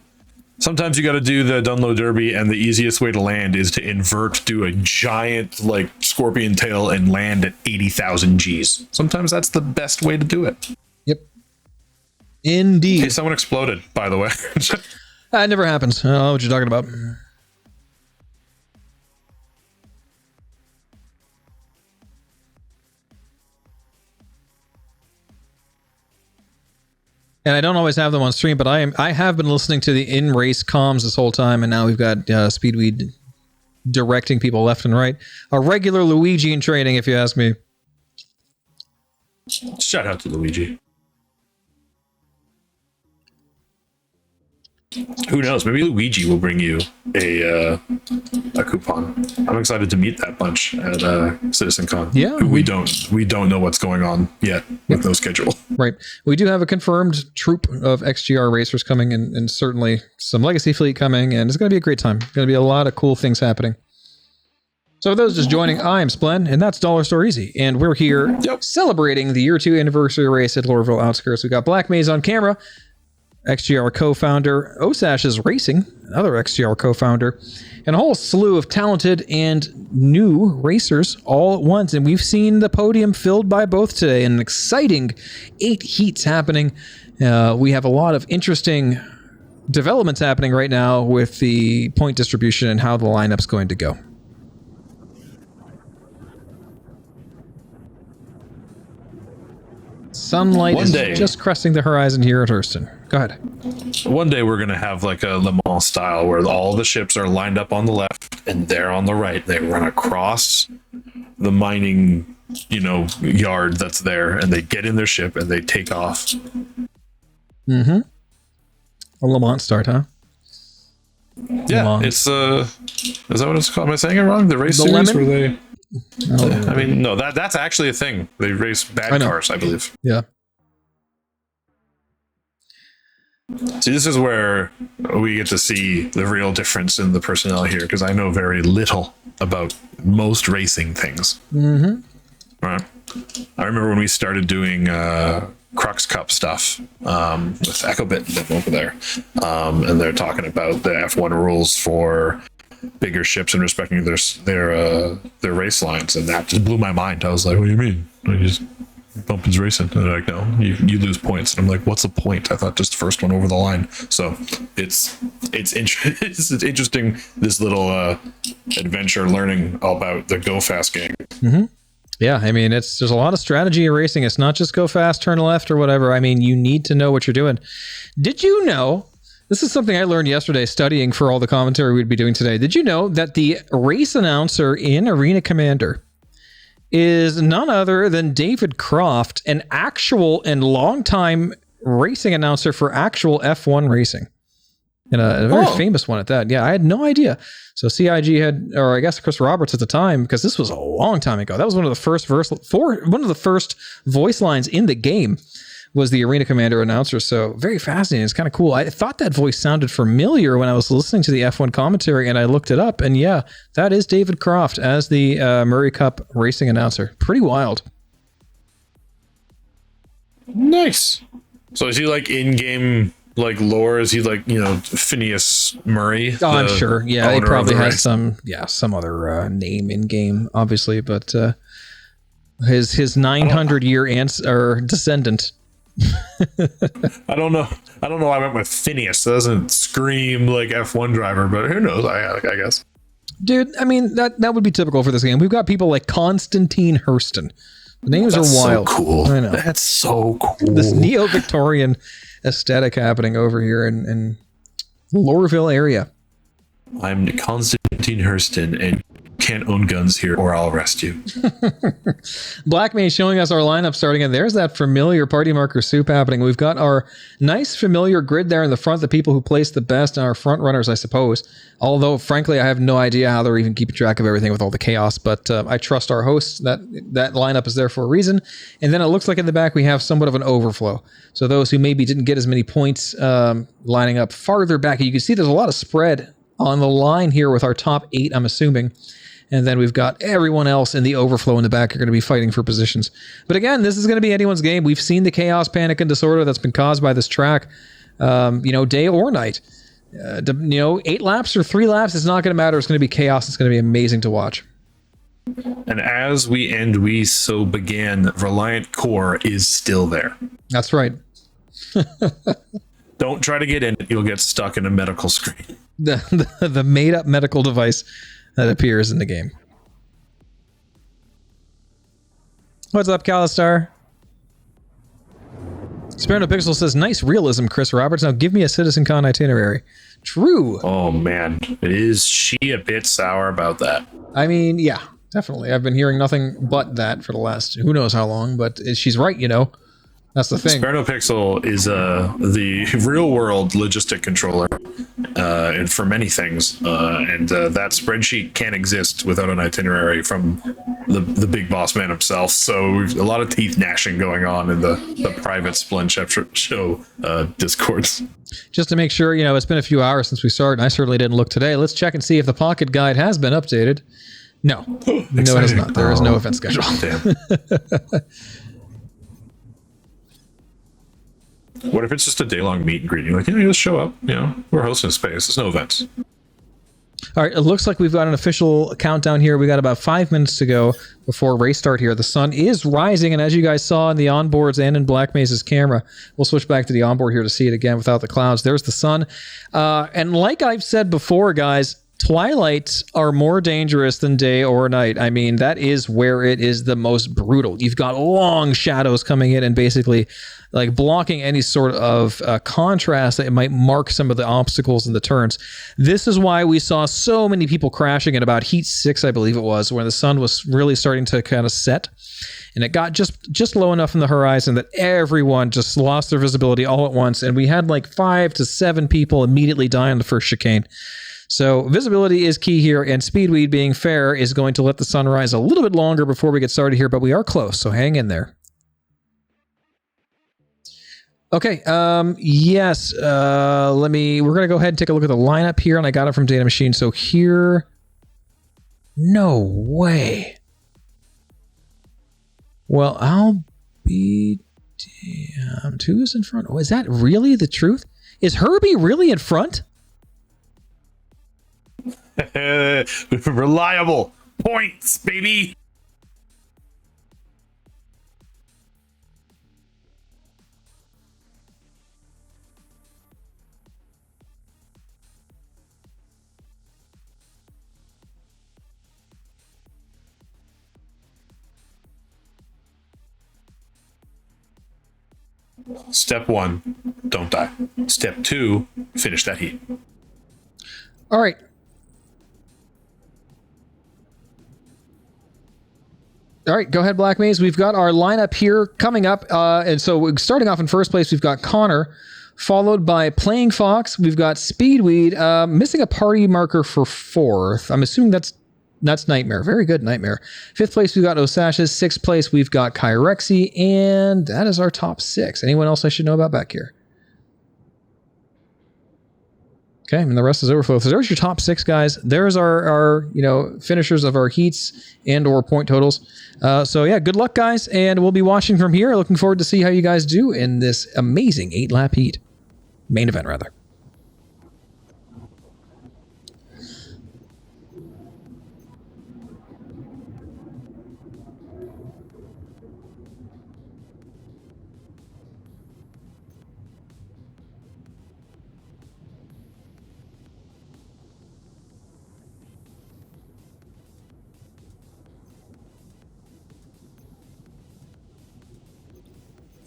do the Dunlow Derby, and the easiest way to land is to invert, do a giant like scorpion tail, and land at 80,000 Gs. Sometimes that's the best way to do it. Yep. Indeed. Hey, someone exploded, by the way. That never happens. I don't know what you're talking about. And I don't always have them on stream, but I have been listening to the in-race comms this whole time, and now we've got Speedweed directing people left and right. A regular Luigi in training, if you ask me. Shout out to Luigi. Who knows? Maybe Luigi will bring you a coupon. I'm excited to meet that bunch at CitizenCon. Yeah, we don't know what's going on yet with no schedule. Right. We do have a confirmed troop of XGR racers coming, and certainly some Legacy fleet coming, and it's going to be a great time. Going to be a lot of cool things happening. So for those just joining, I'm Splen, and that's Dollar Store Easy, and we're here celebrating the year 2 anniversary race at Lorville Outskirts. We've got Black Maze on camera, XGR co-founder, Osash's Racing, another XGR co-founder, and a whole slew of talented and new racers all at once. And we've seen the podium filled by both today, and an exciting 8 heats happening. We have a lot of interesting developments happening right now with the point distribution and how the lineup's going to go. Sunlight is just cresting the horizon here at Hurston. Go ahead. One day we're going to have like a Le Mans style where all the ships are lined up on the left and they're on the right. They run across the mining, yard that's there, and they get in their ship and they take off. Mm-hmm. A Le Mans start, huh? Yeah, it's is that what it's called? Am I saying it wrong? The race series where they... I mean, no, that's actually a thing. They race bad cars, I believe. Yeah. See, this is where we get to see the real difference in the personnel here, because I know very little about most racing things. Mm-hmm. Right. I remember when we started doing Crux Cup stuff with EchoBit and them over there, and they're talking about the F1 rules for bigger ships and respecting their race lines, and that just blew my mind. I was like, what do you mean? I just bump his racing. And they're like, no, you lose points. And I'm like, what's the point? I thought just the first one over the line. So it's interesting, this little adventure learning about the Go Fast game. Mm-hmm. Yeah, I mean, there's a lot of strategy in racing. It's not just go fast, turn left, or whatever. I mean, you need to know what you're doing. Did you know? This is something I learned yesterday studying for all the commentary we'd be doing today. Did you know that the race announcer in Arena Commander is none other than David Croft, an actual and longtime racing announcer for actual F1 racing. And a very famous one at that. Yeah, I had no idea. So CIG had, or I guess Chris Roberts at the time, because this was a long time ago. That was one of the first voice lines in the game, was the Arena Commander announcer. So very fascinating. It's kind of cool. I thought that voice sounded familiar when I was listening to the F1 commentary, and I looked it up, and yeah, that is David Croft as the Murray Cup racing announcer. Pretty wild. Nice. So is he like in-game like lore? Is he like, you know, Phineas Murray? Oh, I'm sure. Yeah, he probably has some other name in game, obviously, but his 900 year descendant. I don't know. I went with Phineas. That doesn't scream like F1 driver, but who knows? I guess. Dude, I mean that would be typical for this game. We've got people like Constantine Hurston. The names are wild. So cool. I know. That's so cool. This neo-Victorian aesthetic happening over here in Lorville area. I'm Constantine Hurston, and can't own guns here or I'll arrest you. Black May showing us our lineup starting, and there's that familiar party marker soup happening. We've got our nice familiar grid there in the front, the people who place the best, and our front runners, I suppose. Although, frankly, I have no idea how they're even keeping track of everything with all the chaos, but I trust our hosts. That lineup is there for a reason. And then it looks like in the back we have somewhat of an overflow. So those who maybe didn't get as many points lining up farther back, you can see there's a lot of spread on the line here with our top 8, I'm assuming. And then we've got everyone else in the overflow in the back are going to be fighting for positions. But again, this is going to be anyone's game. We've seen the chaos, panic, and disorder that's been caused by this track, day or night. 8 laps or 3 laps, it's not going to matter. It's going to be chaos. It's going to be amazing to watch. And as we end, we so began. Reliant Core is still there. That's right. Don't try to get in it. You'll get stuck in a medical screen. The made-up medical device that appears in the game. What's up, Calistar? Sparrow Pixel says, nice realism, Chris Roberts. Now give me a CitizenCon itinerary. True. Oh, man. It is she a bit sour about that. I mean, yeah, definitely. I've been hearing nothing but that for the last who knows how long, but she's right, you know. That's the thing. Sparrow Pixel is the real-world logistic controller and for many things. And that spreadsheet can't exist without an itinerary from the big boss man himself. So we've a lot of teeth gnashing going on in the private Splend Show discords. Just to make sure, it's been a few hours since we started, and I certainly didn't look today. Let's check and see if the Pocket Guide has been updated. No. No, it has not. There is no event schedule. Damn. What if it's just a day-long meet and greet? You're like, just show up. We're hosting a space. There's no events. All right, it looks like we've got an official countdown here. We got about 5 minutes to go before race start here. The sun is rising, and as you guys saw in the onboards and in Black Maze's camera, we'll switch back to the onboard here to see it again without the clouds. There's the sun. And like I've said before, guys, twilights are more dangerous than day or night. I mean, that is where it is the most brutal. You've got long shadows coming in and basically like blocking any sort of contrast that might mark some of the obstacles in the turns. This is why we saw so many people crashing at about heat 6, I believe it was, when the sun was really starting to kind of set. And it got just low enough in the horizon that everyone just lost their visibility all at once. And we had like 5 to 7 people immediately die on the first chicane. So visibility is key here, and Speedweed, being fair, is going to let the sun rise a little bit longer before we get started here, but we are close, so hang in there. Okay, yes, we're going to go ahead and take a look at the lineup here, and I got it from Data Machine. So here, no way. Well, I'll be damned. Who's in front? Oh, is that really the truth? Is Herbie really in front? Reliable points, baby. Step 1, don't die. Step 2, finish that heat. All right. All right, go ahead, Black Maze. We've got our lineup here coming up. And so starting off in first place, we've got Connor, followed by Playing Fox. We've got Speedweed, missing a party marker for fourth. I'm assuming that's Nightmare. Very good, Nightmare. Fifth place, we've got Osashes. Sixth place, we've got Kyrexy. And that is our top 6. Anyone else I should know about back here? Okay, and the rest is overflow. So there's your top 6, guys. There's our finishers of our heats and or point totals. So yeah, good luck, guys, and we'll be watching from here. Looking forward to see how you guys do in this amazing 8-lap heat. Main event, rather.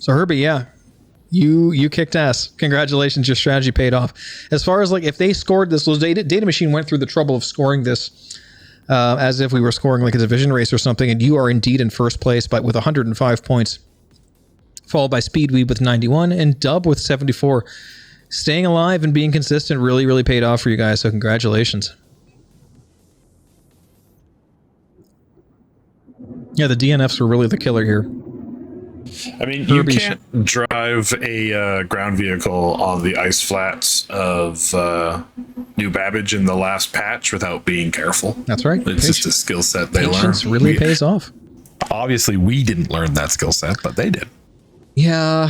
So Herbie, yeah, you kicked ass. Congratulations, your strategy paid off. As far as like if they scored this, those data machine went through the trouble of scoring this as if we were scoring like a division race or something, and you are indeed in first place, but with 105 points, followed by Speedweed with 91 and Dub with 74. Staying alive and being consistent really, really paid off for you guys. So congratulations. Yeah, the DNFs were really the killer here. I mean, you can't drive a ground vehicle on the ice flats of New Babbage in the last patch without being careful. That's right. It's just a skill set they learn. Patience really pays off. Obviously, we didn't learn that skill set, but they did. Yeah,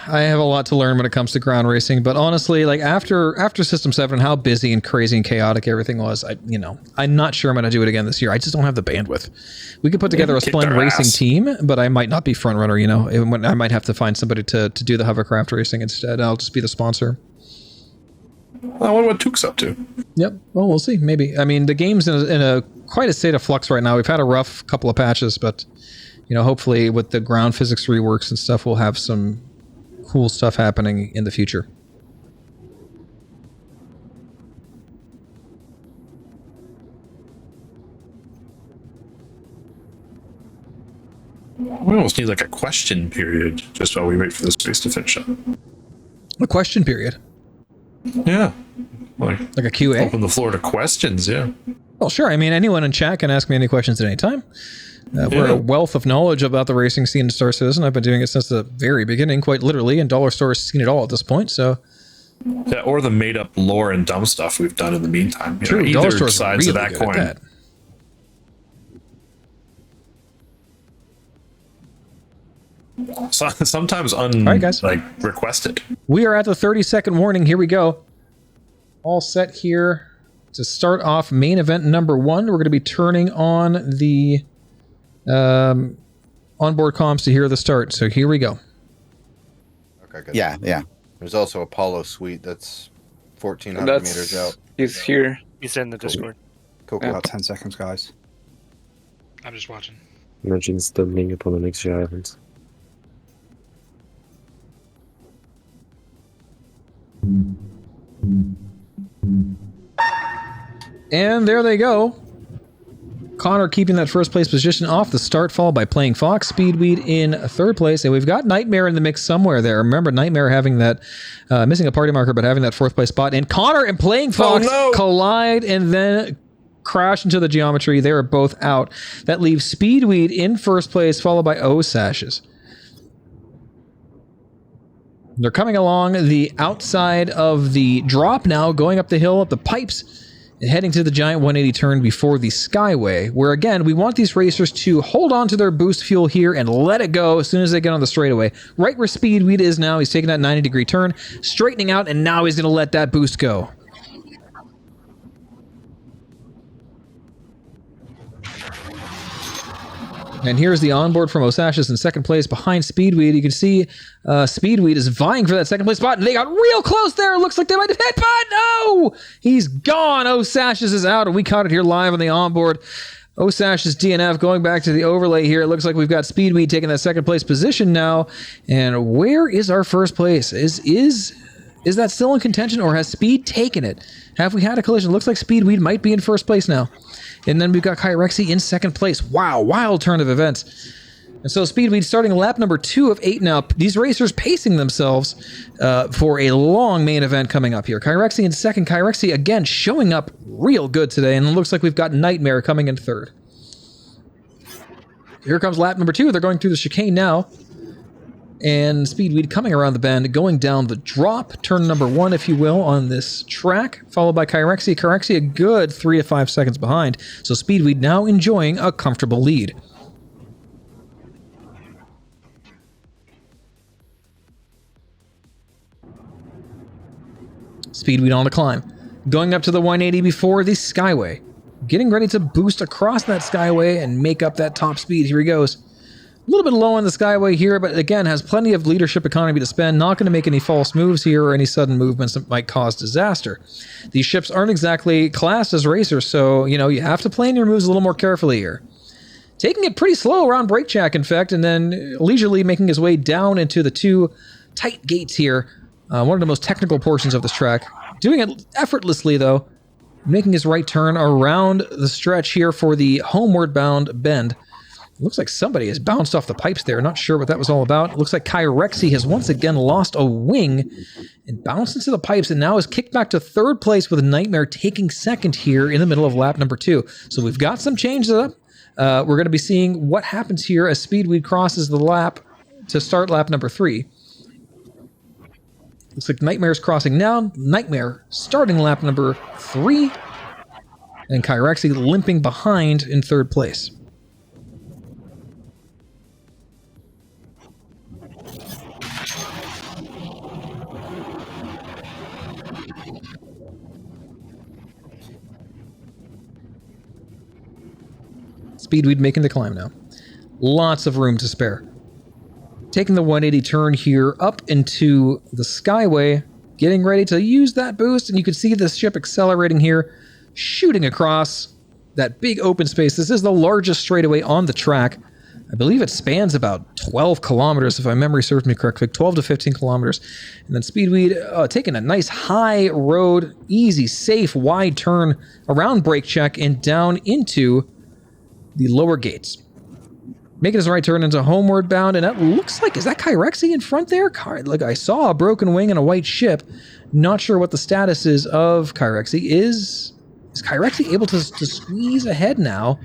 I have a lot to learn when it comes to ground racing, but honestly, like after System 7 and how busy and crazy and chaotic everything was, I'm not sure I'm going to do it again this year. I just don't have the bandwidth. We could put together a Splend racing team, but I might not be front runner, I might have to find somebody to do the hovercraft racing instead. I'll just be the sponsor. I wonder what Took's up to. Yep. Well, we'll see. Maybe. I mean, the game's in a quite a state of flux right now. We've had a rough couple of patches, but hopefully with the ground physics reworks and stuff, we'll have some cool stuff happening in the future. We almost need like a question period just while we wait for this race to finish up. A question period? Yeah. Like a QA? Open the floor to questions, yeah. Well, sure. I mean, anyone in chat can ask me any questions at any time. We're a wealth of knowledge about the racing scene in Star Citizen. I've been doing it since the very beginning, quite literally, and Dollar Store has seen it all at this point, so... Yeah, or the made-up lore and dumb stuff we've done in the meantime. True, Dollar Store's sides really of that good coin. at that. Sometimes requested. We are at the 30-second warning. Here we go. All set here to start off main event number 1. We're going to be turning on the onboard comms to hear the start. So here we go. Okay, good. Yeah. There's also Apollo Suite that's 1,400 meters out. He's here. He's in the Discord. Cool. About 10 seconds, guys. I'm just watching. Imagine stumbling upon an XGR island. And there they go. Connor keeping that first place position off the start, followed by Playing Fox, Speedweed in third place, and we've got Nightmare in the mix somewhere there. Remember, Nightmare having that, missing a party marker, but having that fourth place spot, and Connor and Playing Fox collide and then crash into the geometry. They are both out. That leaves Speedweed in first place, followed by Osashes. They're coming along the outside of the drop now, going up the hill, up the pipes, and heading to the giant 180 turn before the Skyway, where again, we want these racers to hold on to their boost fuel here and let it go as soon as they get on the straightaway. Right where Speedweed is now, he's taking that 90-degree turn, straightening out, and now he's going to let that boost go. And here's the onboard from Osashes in second place behind Speedweed. You can see Speedweed is vying for that second place spot, and they got real close there. It looks like they might have hit, but no! He's gone. Osashes is out, and we caught it here live on the onboard. Osashes DNF going back to the overlay here. It looks like we've got Speedweed taking that second place position now. And where is our first place? Is that still in contention, or has Speed taken it? Have we had a collision? Looks like Speedweed might be in first place now. And then we've got Kyrexy in second place. Wow, wild turn of events. And so Speedweed starting lap number 2 of 8 now. These racers pacing themselves for a long main event coming up here. Kyrexy in second. Kyrexy again showing up real good today. And it looks like we've got Nightmare coming in third. Here comes lap number 2. They're going through the chicane now. And Speedweed coming around the bend, going down the drop, turn number 1, if you will, on this track, followed by Kyrexy. Kyrexy a good 3 to 5 seconds behind. So Speedweed now enjoying a comfortable lead. Speedweed on the climb. Going up to the 180 before the Skyway. Getting ready to boost across that Skyway and make up that top speed. Here he goes. A little bit low on the Skyway here, but again, has plenty of leadership economy to spend. Not going to make any false moves here or any sudden movements that might cause disaster. These ships aren't exactly classed as racers, so, you know, you have to plan your moves a little more carefully here. Taking it pretty slow around brake check, in fact, and then leisurely making his way down into the 2 tight gates here. One of the most technical portions of this track. Doing it effortlessly, though. Making his right turn around the stretch here for the homeward bound bend. Looks like somebody has bounced off the pipes there. Not sure what that was all about. It looks like Kyrexy has once again lost a wing and bounced into the pipes and now is kicked back to third place with Nightmare taking second here in the middle of lap number 2. So we've got some changes up. We're going to be seeing what happens here as Speedweed crosses the lap to start lap number 3. Looks like Nightmare's crossing now. Nightmare starting lap number 3. And Kyrexy limping behind in third place. Speedweed making the climb now. Lots of room to spare. Taking the 180 turn here up into the Skyway, getting ready to use that boost, and you can see the ship accelerating here, shooting across that big open space. This is the largest straightaway on the track. I believe it spans about 12 kilometers, if my memory serves me correctly, 12 to 15 kilometers. And then Speedweed taking a nice high road, easy, safe, wide turn around brake check and down into the lower gates. Making his right turn into homeward bound, and that looks like, is that Kyrexy in front there? Like, I saw a broken wing and a white ship. Not sure what the status is of Kyrexy. Is Kyrexy able to squeeze ahead now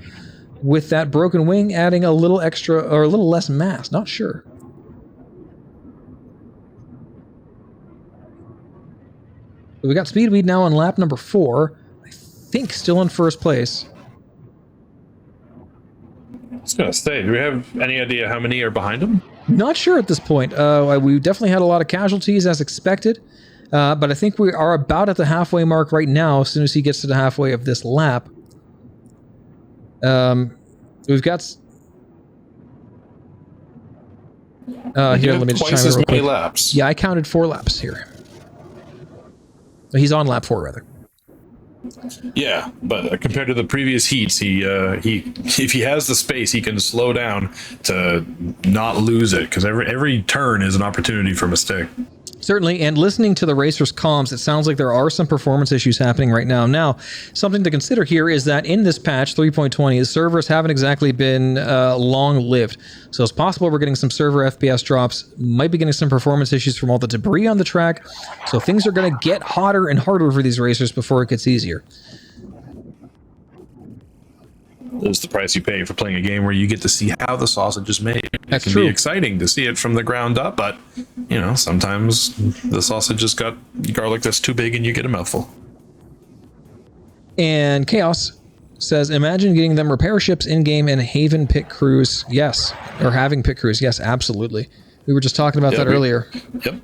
with that broken wing adding a little extra or a little less mass? Not sure. But we got Speedweed now on lap number 4. I think still in first place. I was going to say, do we have any idea how many are behind him? Not sure at this point. We definitely had a lot of casualties as expected, but I think we are about at the halfway mark right now as soon as he gets to the halfway of this lap. We've got... here, let me just chime in real quick. Laps. Yeah, I counted 4 laps here. He's on lap 4, rather. Yeah, but compared to the previous heats, he if he has the space, he can slow down to not lose it, because every turn is an opportunity for mistake. Certainly, and listening to the racers' comms, it sounds like there are some performance issues happening right now. Now, something to consider here is that in this patch 3.20, the servers haven't exactly been long-lived. So it's possible we're getting some server FPS drops, might be getting some performance issues from all the debris on the track. So things are going to get hotter and harder for these racers before it gets easier. Is the price you pay for playing a game where you get to see how the sausage is made. That's it can true. be exciting to see it from the ground up, but you know, sometimes the sausage has got garlic that's too big and you get a mouthful. And Chaos says, imagine getting them repair ships in-game and Haven pit crews. Yes. Or having pit crews. Yes, absolutely. We were just talking about that earlier. Yep.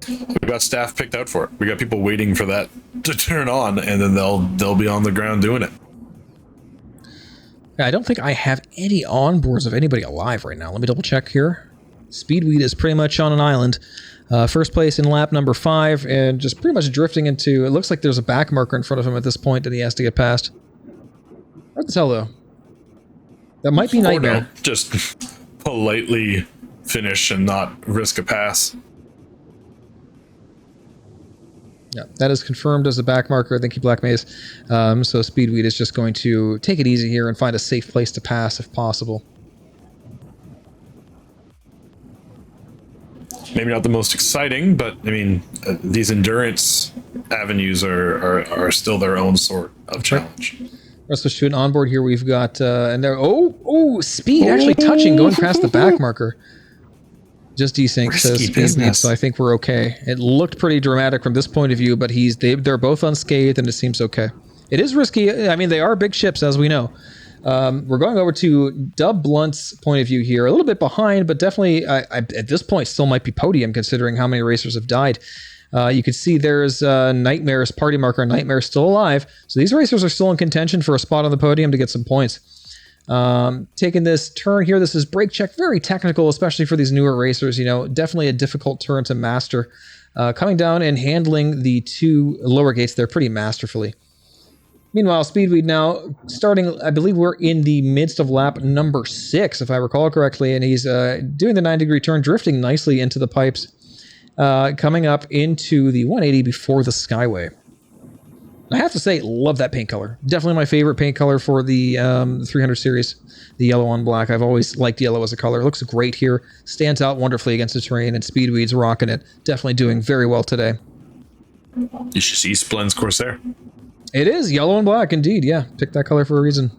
We got staff picked out for it. We got people waiting for that to turn on, and then they'll be on the ground doing it. I don't think I have any onboards of anybody alive right now. Let me double check here. Speedweed is pretty much on an island. First place in lap number 5 and just pretty much drifting into... It looks like there's a back marker in front of him at this point that he has to get past. Hard to tell, though. That might be Nightmare. Or no, just politely finish and not risk a pass. Yeah, that is confirmed as a back marker. Thank you, Black Maze. So Speedweed is just going to take it easy here and find a safe place to pass if possible. Maybe not the most exciting, but I mean, these endurance avenues are still their own sort of challenge. Let's switch to an onboard here. We've got and there. Speed actually touching, going past the back marker. Just desync says Speedweed, so I think we're okay. It looked pretty dramatic from this point of view, but they're both unscathed, and it seems okay. It is risky. I mean, they are big ships, as we know. We're going over to Dub Blunt's point of view here. A little bit behind, but definitely at this point still might be podium considering how many racers have died. You can see there's Nightmare's party marker. Nightmare's still alive. So these racers are still in contention for a spot on the podium to get some points. Taking this turn here, this is brake check. Very technical, especially for these newer racers. Definitely a difficult turn to master. Coming down and handling the two lower gates there pretty masterfully. Meanwhile, Speedweed now starting, I believe we're in the midst of lap number 6, if I recall correctly, and he's doing the 9-degree turn, drifting nicely into the pipes, coming up into the 180 before the Skyway. I have to say, love that paint color. Definitely my favorite paint color for the 300 series, the yellow on black. I've always liked yellow as a color. It looks great here. Stands out wonderfully against the terrain, and Speedweed's rocking it. Definitely doing very well today. You should see Splend's Corsair. It is yellow and black, indeed. Yeah, picked that color for a reason.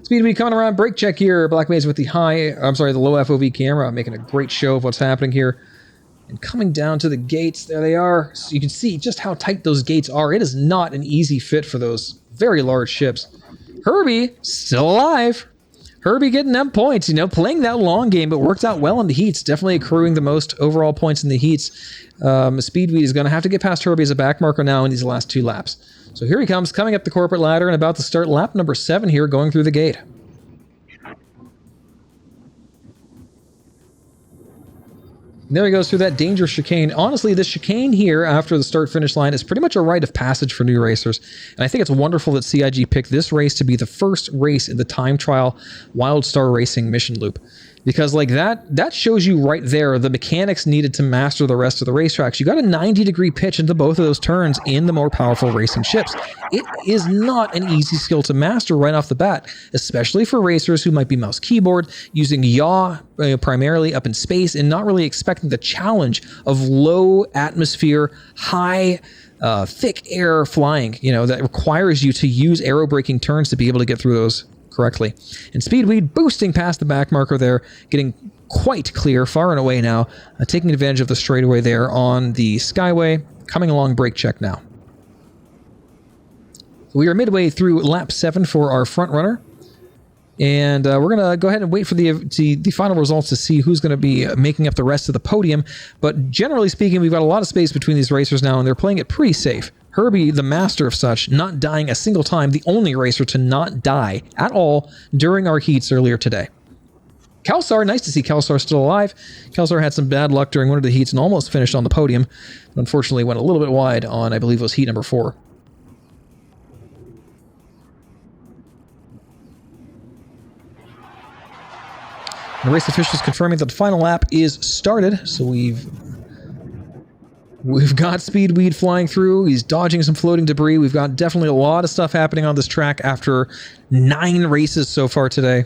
Speedweed coming around, brake check here. Black Maze with the the low FOV camera, making a great show of what's happening here. And coming down to the gates, there they are. So you can see just how tight those gates are. It is not an easy fit for those very large ships. Herbie, still alive. Herbie getting them points, playing that long game, but worked out well in the heats. Definitely accruing the most overall points in the heats. Speedweed is going to have to get past Herbie as a back marker now in these last 2 laps. So here he comes, coming up the corporate ladder and about to start lap number 7 here, going through the gate. And there he goes through that dangerous chicane. Honestly, this chicane here after the start-finish line is pretty much a rite of passage for new racers. And I think it's wonderful that CIG picked this race to be the first race in the time trial Wildstar Racing mission loop. Because that shows you right there the mechanics needed to master the rest of the racetracks. You got a 90-degree pitch into both of those turns in the more powerful racing ships. It is not an easy skill to master right off the bat, especially for racers who might be mouse keyboard, using yaw primarily up in space, and not really expecting the challenge of low atmosphere, high thick air flying, that requires you to use aero braking turns to be able to get through those correctly. And Speedweed boosting past the back marker there, getting quite clear, far and away now, taking advantage of the straightaway there on the Skyway, coming along brake check now. We are midway through lap 7 for our front runner, and we're going to go ahead and wait for the final results to see who's going to be making up the rest of the podium. But generally speaking, we've got a lot of space between these racers now, and they're playing it pretty safe. Herbie, the master of such, not dying a single time, the only racer to not die at all during our heats earlier today. Kelsar, nice to see Kelsar still alive. Kelsar had some bad luck during one of the heats and almost finished on the podium. But unfortunately went a little bit wide on, I believe it was heat number 4. The race officials confirming that the final lap is started, so we've got Speedweed flying through. He's dodging some floating debris. We've got definitely a lot of stuff happening on this track after 9 races so far today.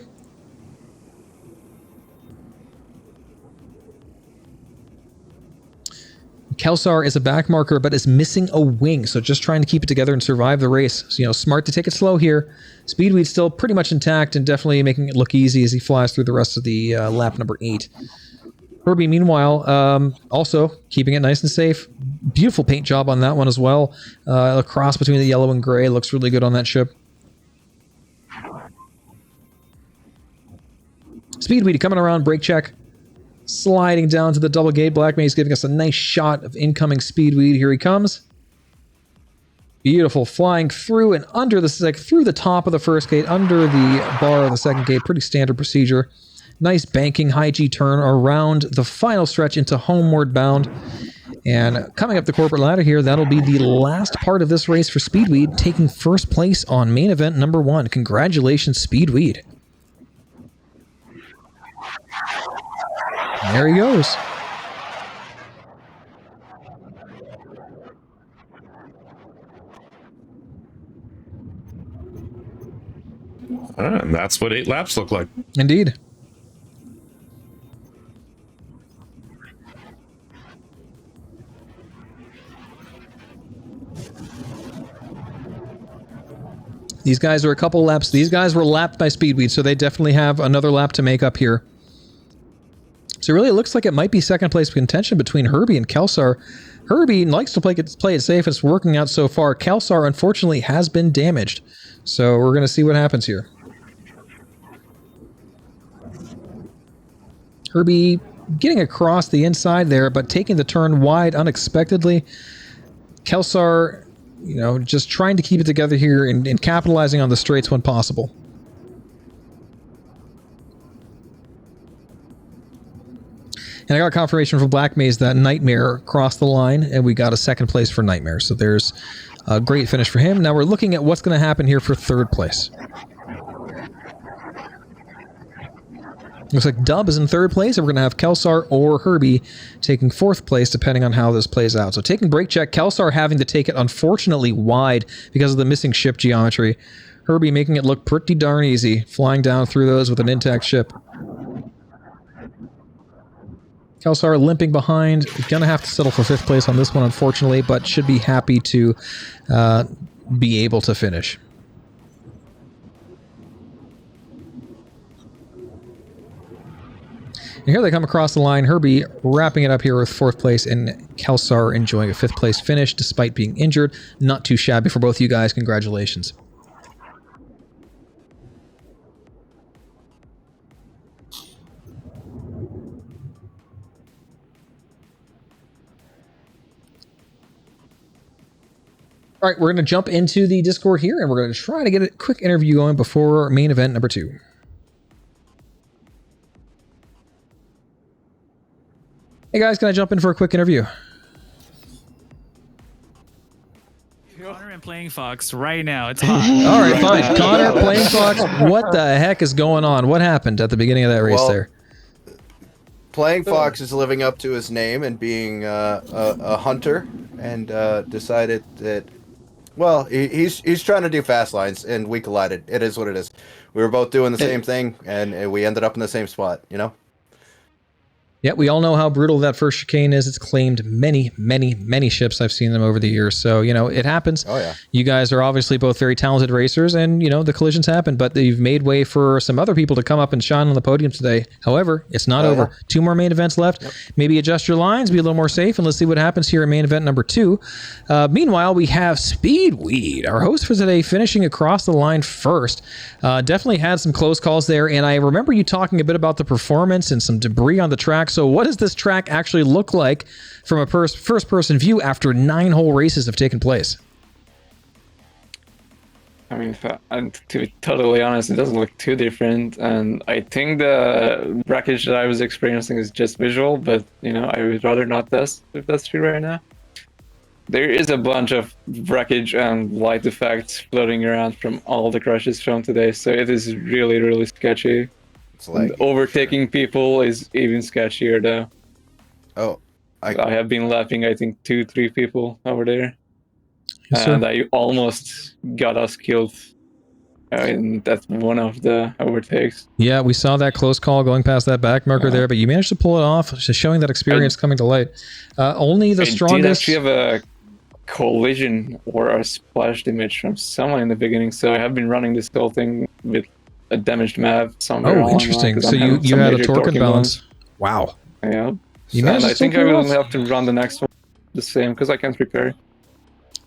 Kelsar is a back marker, but is missing a wing, so just trying to keep it together and survive the race. So, smart to take it slow here. Speedweed's still pretty much intact and definitely making it look easy as he flies through the rest of the lap number 8. Herbie, meanwhile, also keeping it nice and safe. Beautiful paint job on that one as well. A cross between the yellow and gray looks really good on that ship. Speedweed coming around, brake check. Sliding down to the double gate. Black Maze giving us a nice shot of incoming Speedweed. Here he comes. Beautiful. Flying through and under through the top of the first gate, under the bar of the second gate. Pretty standard procedure. Nice banking high G turn around the final stretch into homeward bound. And coming up the corporate ladder here, that'll be the last part of this race for Speedweed, taking first place on main event number 1. Congratulations, Speedweed. There he goes. And that's what 8 laps look like. Indeed. These guys are a couple laps. These guys were lapped by Speedweed, so they definitely have another lap to make up here. So really, it looks like it might be second place contention between Herbie and Kelsar. Herbie likes to play it safe. It's working out so far. Kelsar, unfortunately, has been damaged. So we're going to see what happens here. Herbie getting across the inside there, but taking the turn wide unexpectedly. Kelsar, you know, just trying to keep it together here and capitalizing on the straights when possible. And I got confirmation from Black Maze that Nightmare crossed the line, and we got a second place for Nightmare. So there's a great finish for him. Now we're looking at what's going to happen here for third place. Looks like Dub is in third place, and we're going to have Kelsar or Herbie taking fourth place, depending on how this plays out. So taking brake check, Kelsar having to take it, unfortunately, wide because of the missing ship geometry. Herbie making it look pretty darn easy, flying down through those with an intact ship. Kelsar limping behind, going to have to settle for fifth place on this one, unfortunately, but should be happy to be able to finish. And here they come across the line. Herbie wrapping it up here with fourth place, and Kelsar enjoying a fifth place finish despite being injured. Not too shabby for both you guys. Congratulations. All right, we're going to jump into the Discord here, and we're going to try to get a quick interview going before main event number 2. Hey guys, can I jump in for a quick interview? Connor and Playing Fox right now. It's hot. All right, fine. Connor, Playing Fox, what the heck is going on? What happened at the beginning of that race there? Playing Fox is living up to his name and being a hunter, and decided that, well, he's trying to do fast lines, and we collided. It is what it is. We were both doing the same thing, and we ended up in the same spot, you know? Yeah, we all know how brutal that first chicane is. It's claimed many, many, many ships. I've seen them over the years. So, you know, it happens. Oh, yeah. You guys are obviously both very talented racers, and, you know, the collisions happen, but you've made way for some other people to come up and shine on the podium today. However, it's not over. Yeah. 2 more main events left. Yep. Maybe adjust your lines, be a little more safe, and let's see what happens here in main event number 2. Meanwhile, we have Speedweed, our host for today, finishing across the line first. Definitely had some close calls there, and I remember you talking a bit about the performance and some debris on the track. So what does this track actually look like from a first-person view after 9 whole races have taken place? I mean, to be totally honest, it doesn't look too different, and I think the wreckage that I was experiencing is just visual, but, you know, I would rather not test if that's true right now. There is a bunch of wreckage and light effects floating around from all the crashes from today, so it is really, really sketchy. And overtaking people is even sketchier, though. Oh, I have been lapping, I think, 2-3 people over there. Yes, and sir. I almost got us killed. And that's one of the overtakes. Yeah, we saw that close call going past that back marker there, but you managed to pull it off, just showing that experience coming to light. Only the strongest... I did actually have a collision or a splash damage from someone in the beginning, so I have been running this whole thing with a damaged map somewhere. Oh, interesting. So you had a torque imbalance. Wow. Yeah. And I think I will have to run the next one the same because I can't repair.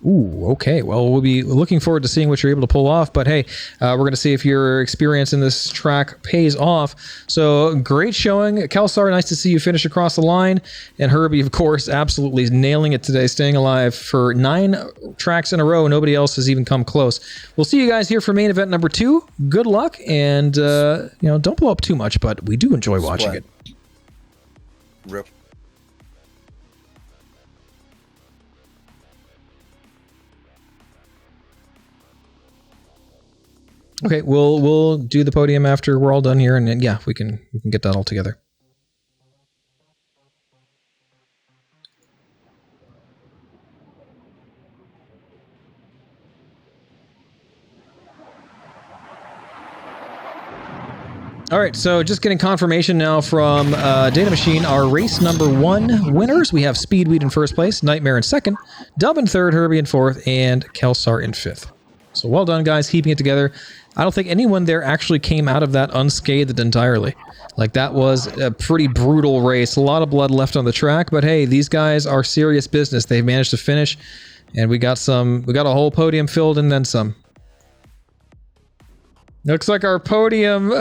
Ooh, okay. Well, we'll be looking forward to seeing what you're able to pull off. But hey, we're going to see if your experience in this track pays off. So great showing. Kelsar, nice to see you finish across the line. And Herbie, of course, absolutely nailing it today, staying alive for 9 tracks in a row. Nobody else has even come close. We'll see you guys here for main event number 2. Good luck. And, you know, don't blow up too much, but we do enjoy watching it. Rip. Okay, we'll do the podium after we're all done here, and then, yeah, we can get that all together. All right, so just getting confirmation now from Data Machine. Our race number 1 winners. We have Speedweed in first place, Nightmare in second, Dub in third, Herbie in fourth, and Kelsar in fifth. So well done, guys, keeping it together. I don't think anyone there actually came out of that unscathed entirely. Like, that was a pretty brutal race. A lot of blood left on the track, but hey, these guys are serious business. They've managed to finish, and we got a whole podium filled and then some. Looks like our podium...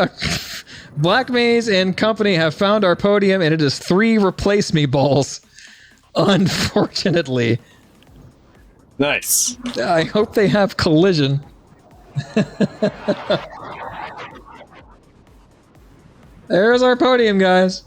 Black Maze and company have found our podium, and it is 3 replace me balls. Unfortunately. Nice. I hope they have collision. There's our podium, guys.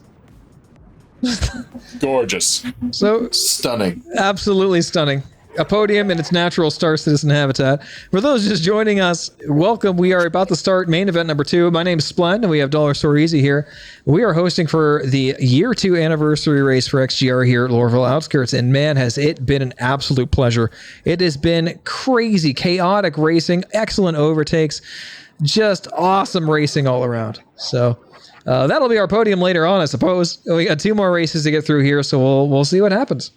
Gorgeous. So stunning. Absolutely stunning. A podium in its natural Star Citizen habitat. For those just joining us, welcome. We are about to start main event number 2. My name is Splend, and we have Dollar Store Easy here. We are hosting for the year 2 anniversary race for XGR here at Lorville Outskirts, and man, has it been an absolute pleasure. It has been crazy, chaotic racing, excellent overtakes, just awesome racing all around. So that'll be our podium later on, I suppose. We got 2 more races to get through here, so we'll see what happens.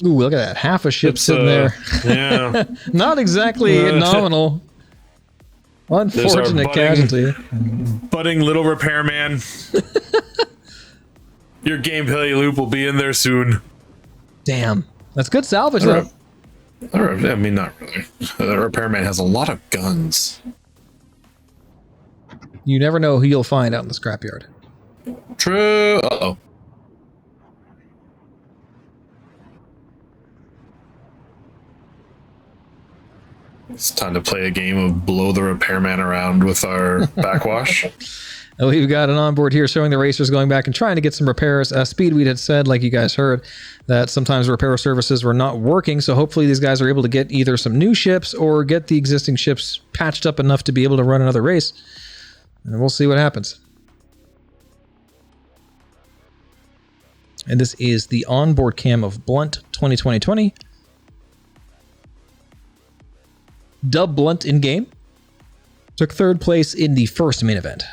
Ooh, look at that. Half a ship sitting there. Yeah. Not exactly nominal. Unfortunate casualty. Budding little repairman. Your gameplay loop will be in there soon. Damn. That's good salvage, though. I mean, not really. The repairman has a lot of guns. You never know who you'll find out in the scrapyard. True. Uh-oh. It's time to play a game of blow the repairman around with our backwash. We've got an onboard here showing the racers going back and trying to get some repairs. Speedweed had said, like you guys heard, that sometimes repair services were not working, so hopefully these guys are able to get either some new ships or get the existing ships patched up enough to be able to run another race. And we'll see what happens. And this is the onboard cam of Blunt 2020. Dub Blunt in game. Took 3rd place in the first main event.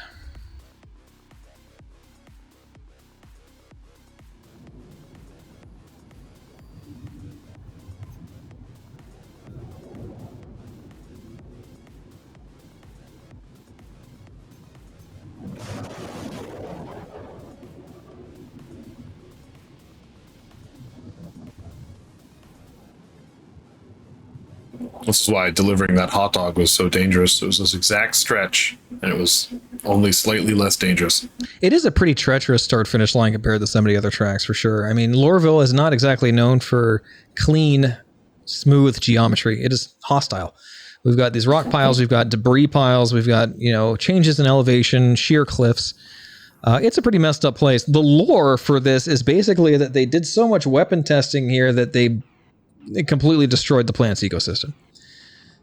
This is why delivering that hot dog was so dangerous. It was this exact stretch, and it was only slightly less dangerous. It is a pretty treacherous start-finish line compared to some of the other tracks, for sure. I mean, Lorville is not exactly known for clean, smooth geometry. It is hostile. We've got these rock piles, we've got debris piles, we've got, changes in elevation, sheer cliffs. It's a pretty messed up place. The lore for this is basically that they did so much weapon testing here that they completely destroyed the plant's ecosystem.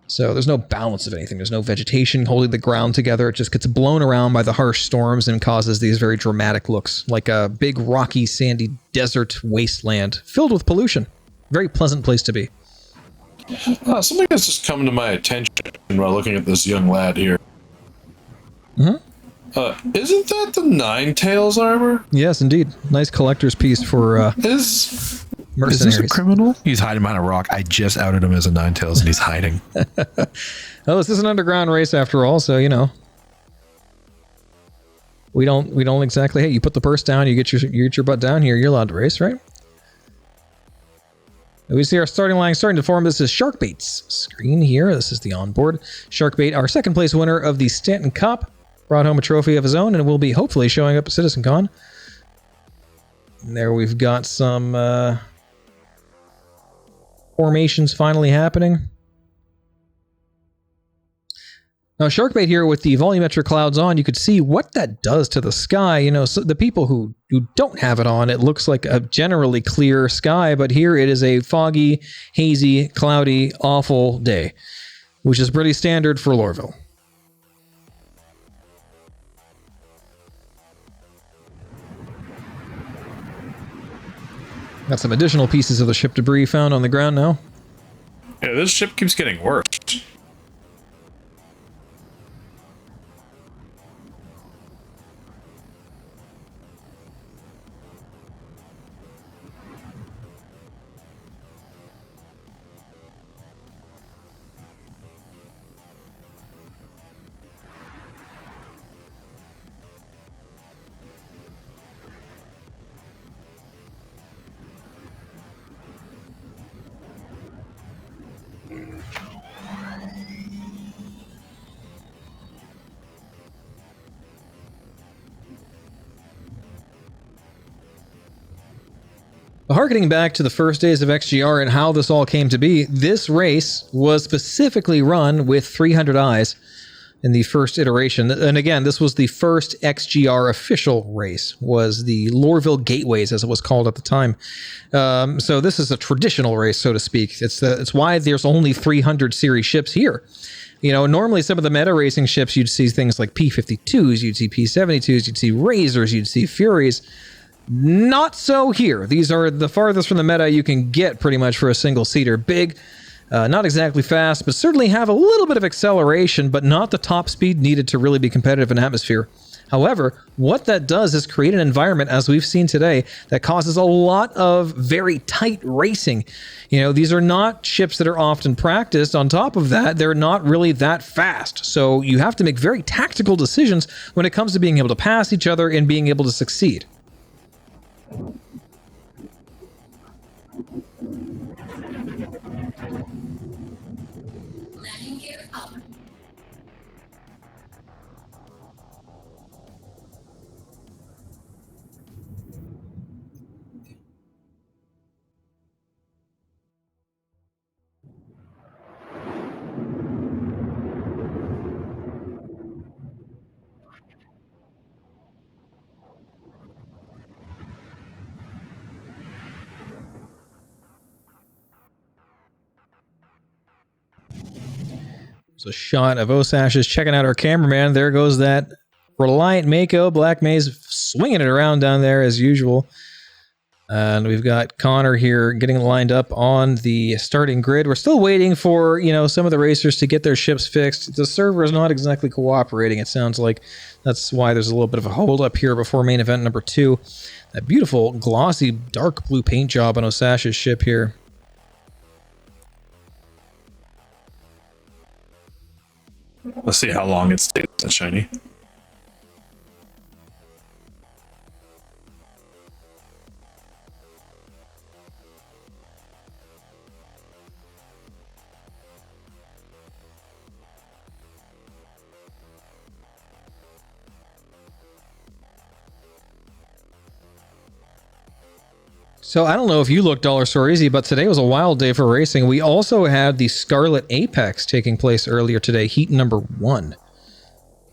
So there's no balance of anything. There's no vegetation holding the ground together. It just gets blown around by the harsh storms and causes these very dramatic looks, like a big rocky, sandy desert wasteland filled with pollution. Very pleasant place to be. Something that's just come to my attention while looking at this young lad here. Mm-hmm. Isn't that the Nine Tails armor? Yes, indeed. Nice collector's piece for mercenaries. Is this a criminal? He's hiding behind a rock. I just outed him as a Nine Tails, and he's hiding. Well, this is an underground race after all, so we don't exactly. Hey, you put the purse down, you get your butt down here. You're allowed to race, right? We see our starting line starting to form. This is Sharkbait's screen here. This is the onboard. Sharkbait, our second place winner of the Stanton Cup, brought home a trophy of his own and will be hopefully showing up at CitizenCon. And there we've got some formations finally happening. Now, Sharkbait here with the volumetric clouds on, you could see what that does to the sky. You know, so the people who don't have it on, it looks like a generally clear sky, but here it is a foggy, hazy, cloudy, awful day, which is pretty standard for Lorville. Got some additional pieces of the ship debris found on the ground now. Yeah, this ship keeps getting worse. Harkening back to the first days of XGR and how this all came to be, this race was specifically run with 300 eyes in the first iteration. And again, this was the first XGR official race, was the Lorville Gateways, as it was called at the time. So this is a traditional race, so to speak. It's why there's only 300 series ships here. You know, normally some of the meta racing ships, you'd see things like P-52s, you'd see P-72s, you'd see Razors, you'd see Furies. Not so here. These are the farthest from the meta you can get pretty much for a single seater. Big, not exactly fast, but certainly have a little bit of acceleration, but not the top speed needed to really be competitive in atmosphere. However, what that does is create an environment, as we've seen today, that causes a lot of very tight racing. You know, these are not ships that are often practiced. On top of that, they're not really that fast. So you have to make very tactical decisions when it comes to being able to pass each other and being able to succeed. It's a shot of Osash's checking out our cameraman. There goes that Reliant Mako. Black Maze swinging it around down there as usual. And we've got Connor here getting lined up on the starting grid. We're still waiting for, you know, some of the racers to get their ships fixed. The server is not exactly cooperating, it sounds like. That's why there's a little bit of a hold up here before main event number 2. That beautiful glossy dark blue paint job on Osash's ship here. Let's see how long it stays that shiny. So I don't know if you looked Dollar Store Easy, but today was a wild day for racing. We also had the Scarlet Apex taking place earlier today, heat number 1. Did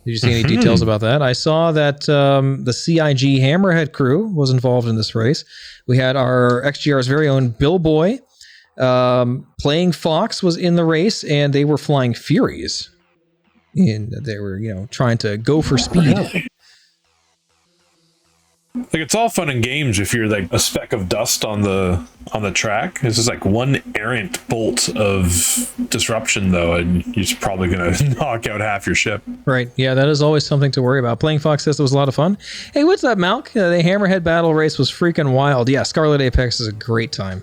you see any details about that? I saw that the CIG Hammerhead crew was involved in this race. We had our XGR's very own Bill Boy playing Fox was in the race, and they were flying Furies. And they were, you know, trying to go for speed. Like, it's all fun and games if you're like a speck of dust on the track. It's just like one errant bolt of disruption, though, and you're just probably going to knock out half your ship. Right. Yeah, that is always something to worry about. Playing Fox says it was a lot of fun. Hey, what's up, Malk? The Hammerhead battle race was freaking wild. Yeah, Scarlet Apex is a great time.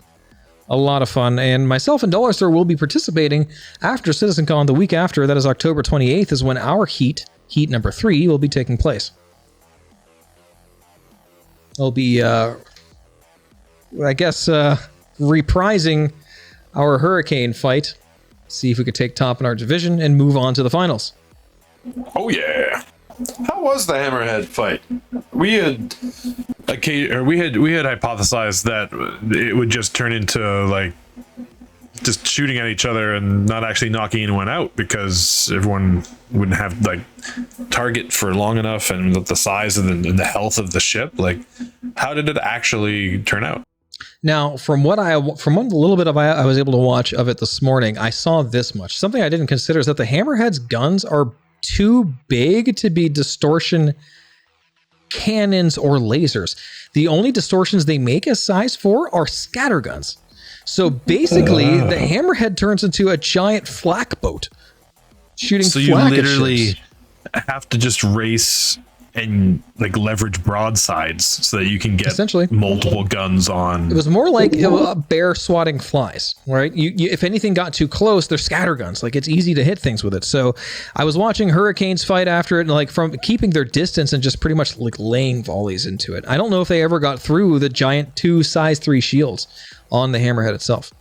A lot of fun. And myself and Dollar Store will be participating after CitizenCon the week after. That is October 28th is when our heat number 3, will be taking place. We'll be, I guess, reprising our Hurricane fight. See if we could take top in our division and move on to the finals. Oh, yeah. How was the Hammerhead fight? We had hypothesized that it would just turn into like just shooting at each other and not actually knocking anyone out because everyone wouldn't have like target for long enough and the size of and the health of the ship. Like, how did it actually turn out? Now, from what little bit of I was able to watch of it this morning, I saw this much. Something I didn't consider is that the Hammerhead's guns are too big to be distortion cannons or lasers. The only distortions they make a size 4 are scatter guns. So basically, the Hammerhead turns into a giant flak boat shooting so flak you literally at ships. have to just race and like leverage broadsides so that you can get essentially multiple guns on. It was more like a bear swatting flies, right? You if anything got too close, they're scatter guns. Like, it's easy to hit things with it. So I was watching Hurricanes fight after it, and like from keeping their distance and just pretty much like laying volleys into it. I don't know if they ever got through the giant 2 size 3 shields on the Hammerhead itself.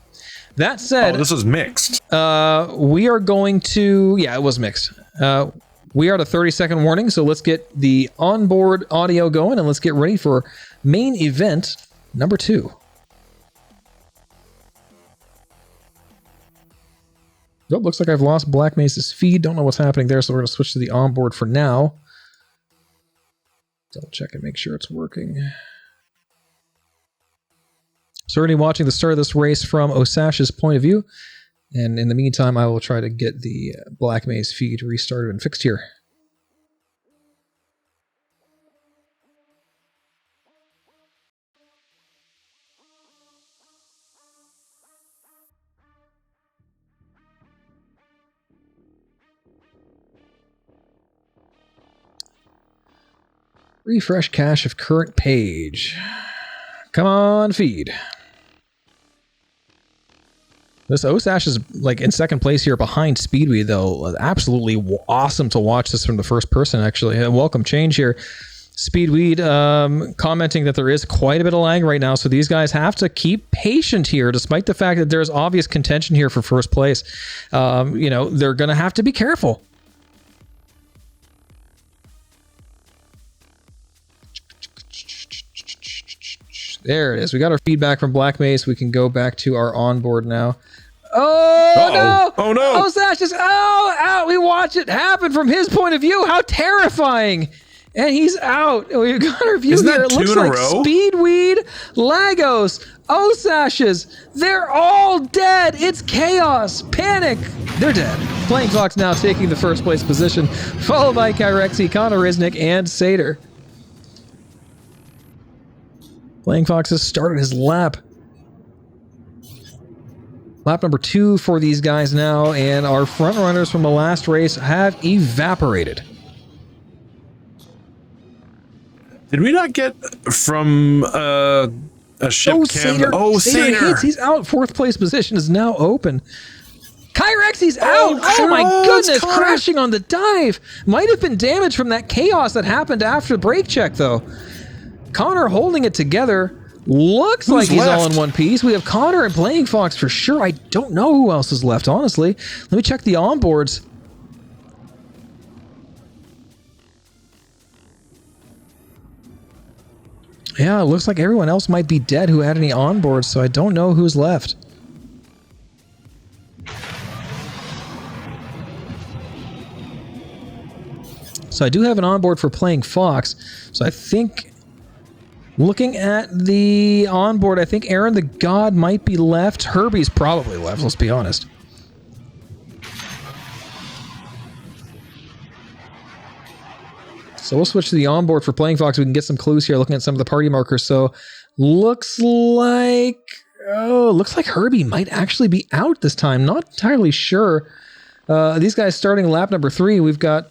That said, this was mixed. We are going to, it was mixed. We are at a 30-second warning, so let's get the onboard audio going and let's get ready for main event number 2. Oh, looks like I've lost Black Mace's feed. Don't know what's happening there, so we're going to switch to the onboard for now. Double check and make sure it's working. So already watching the start of this race from Osash's point of view. And in the meantime, I will try to get the Black Maze feed restarted and fixed here. Refresh cache of current page. Come on, feed. This Osash is like in second place here behind Speedweed, though. Absolutely awesome to watch this from the first person, actually. Welcome change here. Speedweed commenting that there is quite a bit of lag right now, so these guys have to keep patient here, despite the fact that there's obvious contention here for first place. You know, they're going to have to be careful. There it is. We got our feedback from Black Mace. We can go back to our onboard now. Oh, no! Oh, no! Osash is out! We watch it happen from his point of view. How terrifying! And he's out. We've got our view here. It looks like Speedweed, Lagos, Osash's. They're all dead. It's chaos. Panic. They're dead. Playing Fox now taking the first place position, followed by Kyrexy, Connor Riznik, and Sater. Playing Fox has started his lap. Lap number 2 for these guys now, and our front runners from the last race have evaporated. Did we not get from a ship cam? Sater hits. He's out. 4th place position is now open. Kyrexy's out. Oh my goodness, crashing on the dive. Might have been damage from that chaos that happened after the brake check, though. Connor holding it together. Looks like he's all in one piece. We have Connor and Playing Fox for sure. I don't know who else is left, honestly. Let me check the onboards. Yeah, it looks like everyone else might be dead who had any onboards, so I don't know who's left. So I do have an onboard for Playing Fox. So I think, looking at the onboard, I think Aaron the God might be left. Herbie's probably left, let's be honest. So we'll switch to the onboard for Playing Fox. We can get some clues here looking at some of the party markers. So looks like Herbie might actually be out this time. Not entirely sure. These guys starting lap number 3. We've got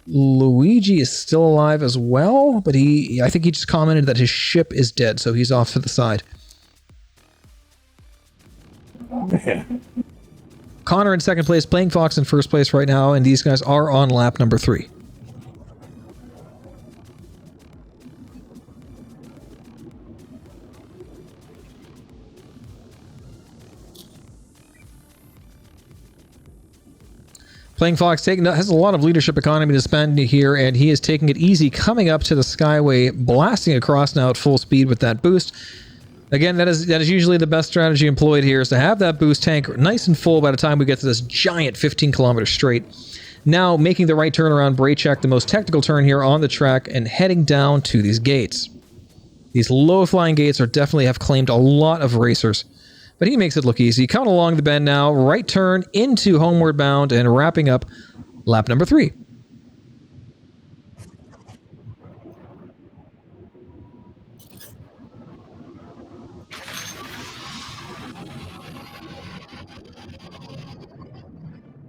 Luigi is still alive as well, but I think he just commented that his ship is dead, so he's off to the side. Yeah. Connor in second place, Playing Fox in first place right now, and these guys are on lap number 3. Playing Fox has a lot of leadership economy to spend here, and he is taking it easy, coming up to the Skyway, blasting across now at full speed with that boost. Again, that is usually the best strategy employed here, is to have that boost tank nice and full by the time we get to this giant 15-kilometer straight. Now, making the right turn around Braychek, the most technical turn here on the track, and heading down to these gates. These low-flying gates definitely have claimed a lot of racers, but he makes it look easy. Coming along the bend now, right turn into homeward bound, and wrapping up lap number 3.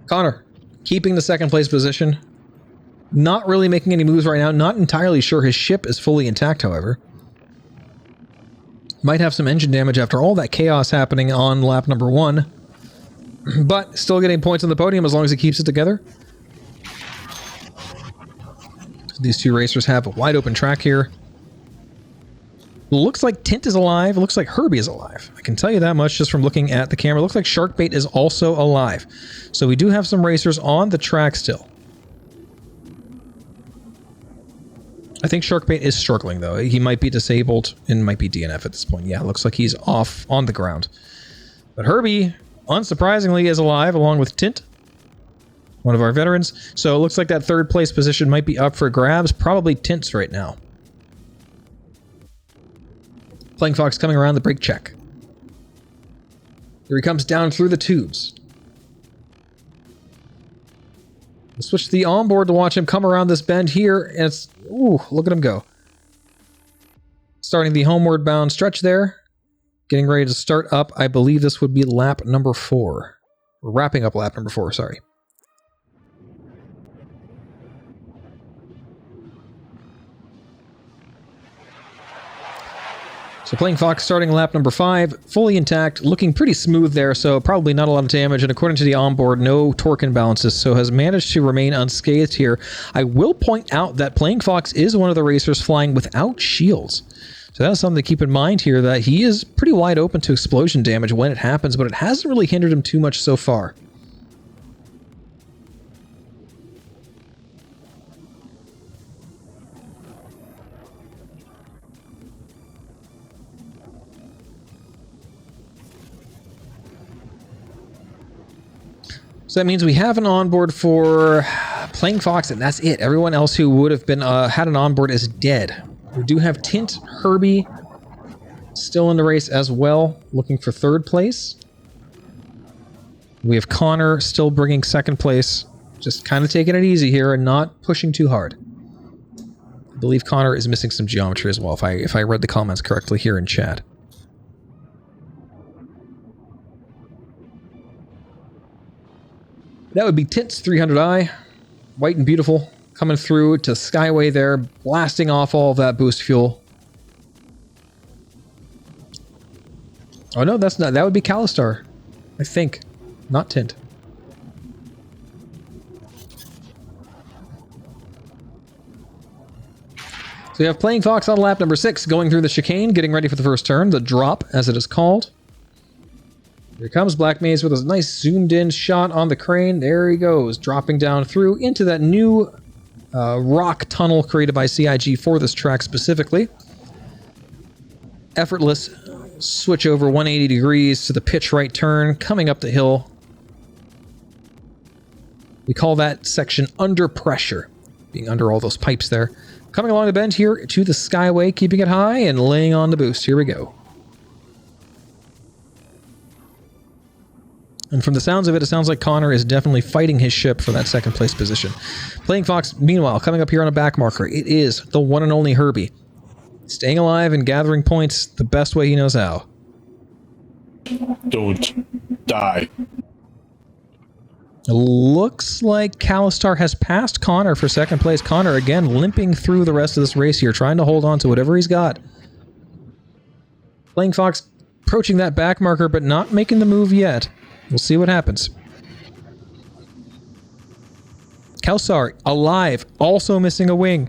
Connor, keeping the second place position. Not really making any moves right now. Not entirely sure his ship is fully intact, however. Might have some engine damage after all that chaos happening on lap number 1. But still getting points on the podium as long as he keeps it together. These two racers have a wide open track here. Looks like Tint is alive. Looks like Herbie is alive. I can tell you that much just from looking at the camera. Looks like Sharkbait is also alive. So we do have some racers on the track still. I think Sharkbait is struggling, though. He might be disabled and might be DNF at this point. Yeah, looks like he's off on the ground. But Herbie, unsurprisingly, is alive along with Tint, one of our veterans. So it looks like that third place position might be up for grabs. Probably Tint's right now. Playing Fox coming around the brake check. Here he comes down through the tubes. We'll switch to the onboard to watch him come around this bend here, and it's... Ooh, look at him go. Starting the homeward bound stretch there. Getting ready to start up. I believe this would be lap number 4. We're wrapping up lap number 4, sorry. So Playing Fox starting lap number 5, fully intact, looking pretty smooth there, so probably not a lot of damage, and according to the onboard, no torque imbalances, so has managed to remain unscathed here. I will point out that Playing Fox is one of the racers flying without shields. So that's something to keep in mind here, that he is pretty wide open to explosion damage when it happens, but it hasn't really hindered him too much so far. So that means we have an onboard for Playing Fox, and that's it. Everyone else who would have been had an onboard is dead. We do have Tint, Herbie, still in the race as well, looking for third place. We have Connor still bringing second place, just kind of taking it easy here and not pushing too hard. I believe Connor is missing some geometry as well, if I read the comments correctly here in chat. That would be Tint's 300i, white and beautiful, coming through to Skyway there, blasting off all of that boost fuel. Oh no, that's not, that would be Calistar, I think, not Tint. So we have Playing Fox on lap number 6, going through the chicane, getting ready for the first turn, the drop, as it is called. Here comes Black Maze with a nice zoomed-in shot on the crane. There he goes, dropping down through into that new rock tunnel created by CIG for this track specifically. Effortless switch over 180 degrees to the pitch right turn, coming up the hill. We call that section under pressure, being under all those pipes there. Coming along the bend here to the Skyway, keeping it high and laying on the boost. Here we go. And from the sounds of it, it sounds like Connor is definitely fighting his ship for that second place position. Playing Fox, meanwhile, coming up here on a back marker. It is the one and only Herbie. Staying alive and gathering points the best way he knows how. Don't die. It looks like Calistar has passed Connor for second place. Connor, again, limping through the rest of this race here, trying to hold on to whatever he's got. Playing Fox approaching that back marker, but not making the move yet. We'll see what happens. Calistar, alive, also missing a wing.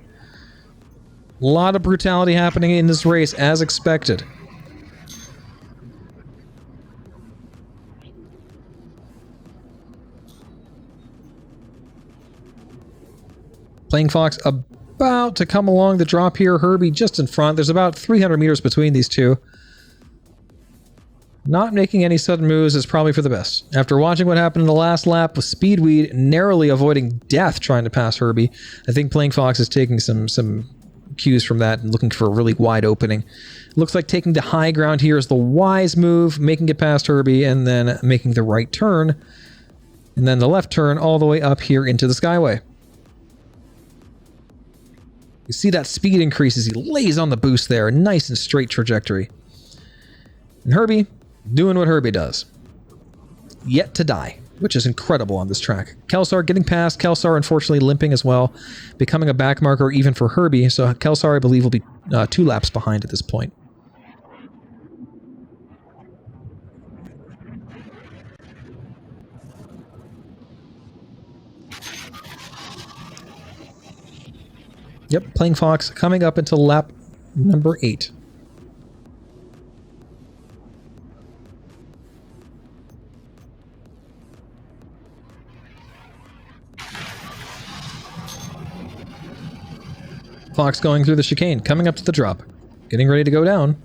A lot of brutality happening in this race, as expected. Playing Fox about to come along the drop here. Herbie just in front. There's about 300 meters between these two. Not making any sudden moves is probably for the best. After watching what happened in the last lap with Speedweed narrowly avoiding death trying to pass Herbie, I think Playing Fox is taking some cues from that and looking for a really wide opening. Looks like taking the high ground here is the wise move, making it past Herbie, and then making the right turn, and then the left turn all the way up here into the Skyway. You see that speed increase as he lays on the boost there. Nice and straight trajectory. And Herbie doing what Herbie does. Yet to die, which is incredible on this track. Kelsar getting past. Kelsar unfortunately limping as well. Becoming a back marker even for Herbie. So Kelsar, I believe, will be 2 laps behind at this point. Yep, Playing Fox coming up until lap number 8. Fox going through the chicane, coming up to the drop, getting ready to go down.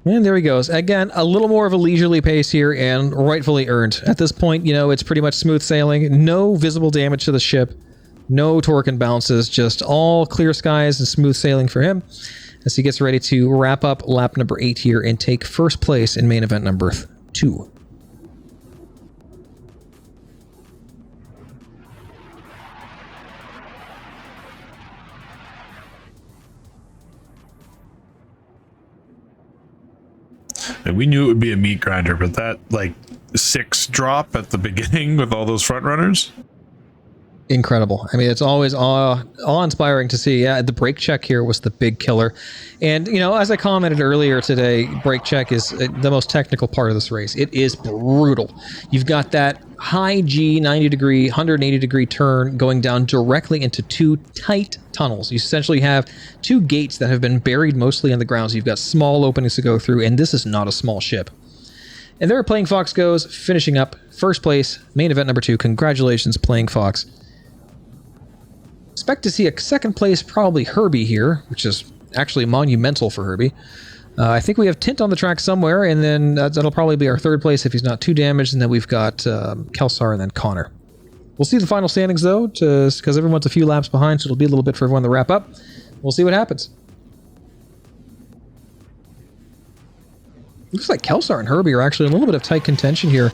And there he goes. Again, a little more of a leisurely pace here and rightfully earned. At this point, you know, it's pretty much smooth sailing. No visible damage to the ship. No torque and bounces. Just all clear skies and smooth sailing for him as he gets ready to wrap up lap number 8 here and take first place in main event number 2. And we knew it would be a meat grinder, but that like 6 drop at the beginning with all those front runners. Incredible. I mean, it's always awe-inspiring to see. Yeah, the brake check here was the big killer. And, you know, as I commented earlier today, brake check is the most technical part of this race. It is brutal. You've got that high G 90-degree, 180-degree turn going down directly into 2 tight tunnels. You essentially have 2 gates that have been buried mostly in the ground. So you've got small openings to go through, and this is not a small ship. And there Playing Fox goes, finishing up first place, main event number 2. Congratulations, Playing Fox. Expect to see a second place, probably Herbie here, which is actually monumental for Herbie. I think we have Tint on the track somewhere, and then that'll probably be our third place if he's not too damaged, and then we've got Kelsar and then Connor. We'll see the final standings, though, because everyone's a few laps behind, so it'll be a little bit for everyone to wrap up. We'll see what happens. Looks like Kelsar and Herbie are actually in a little bit of tight contention here.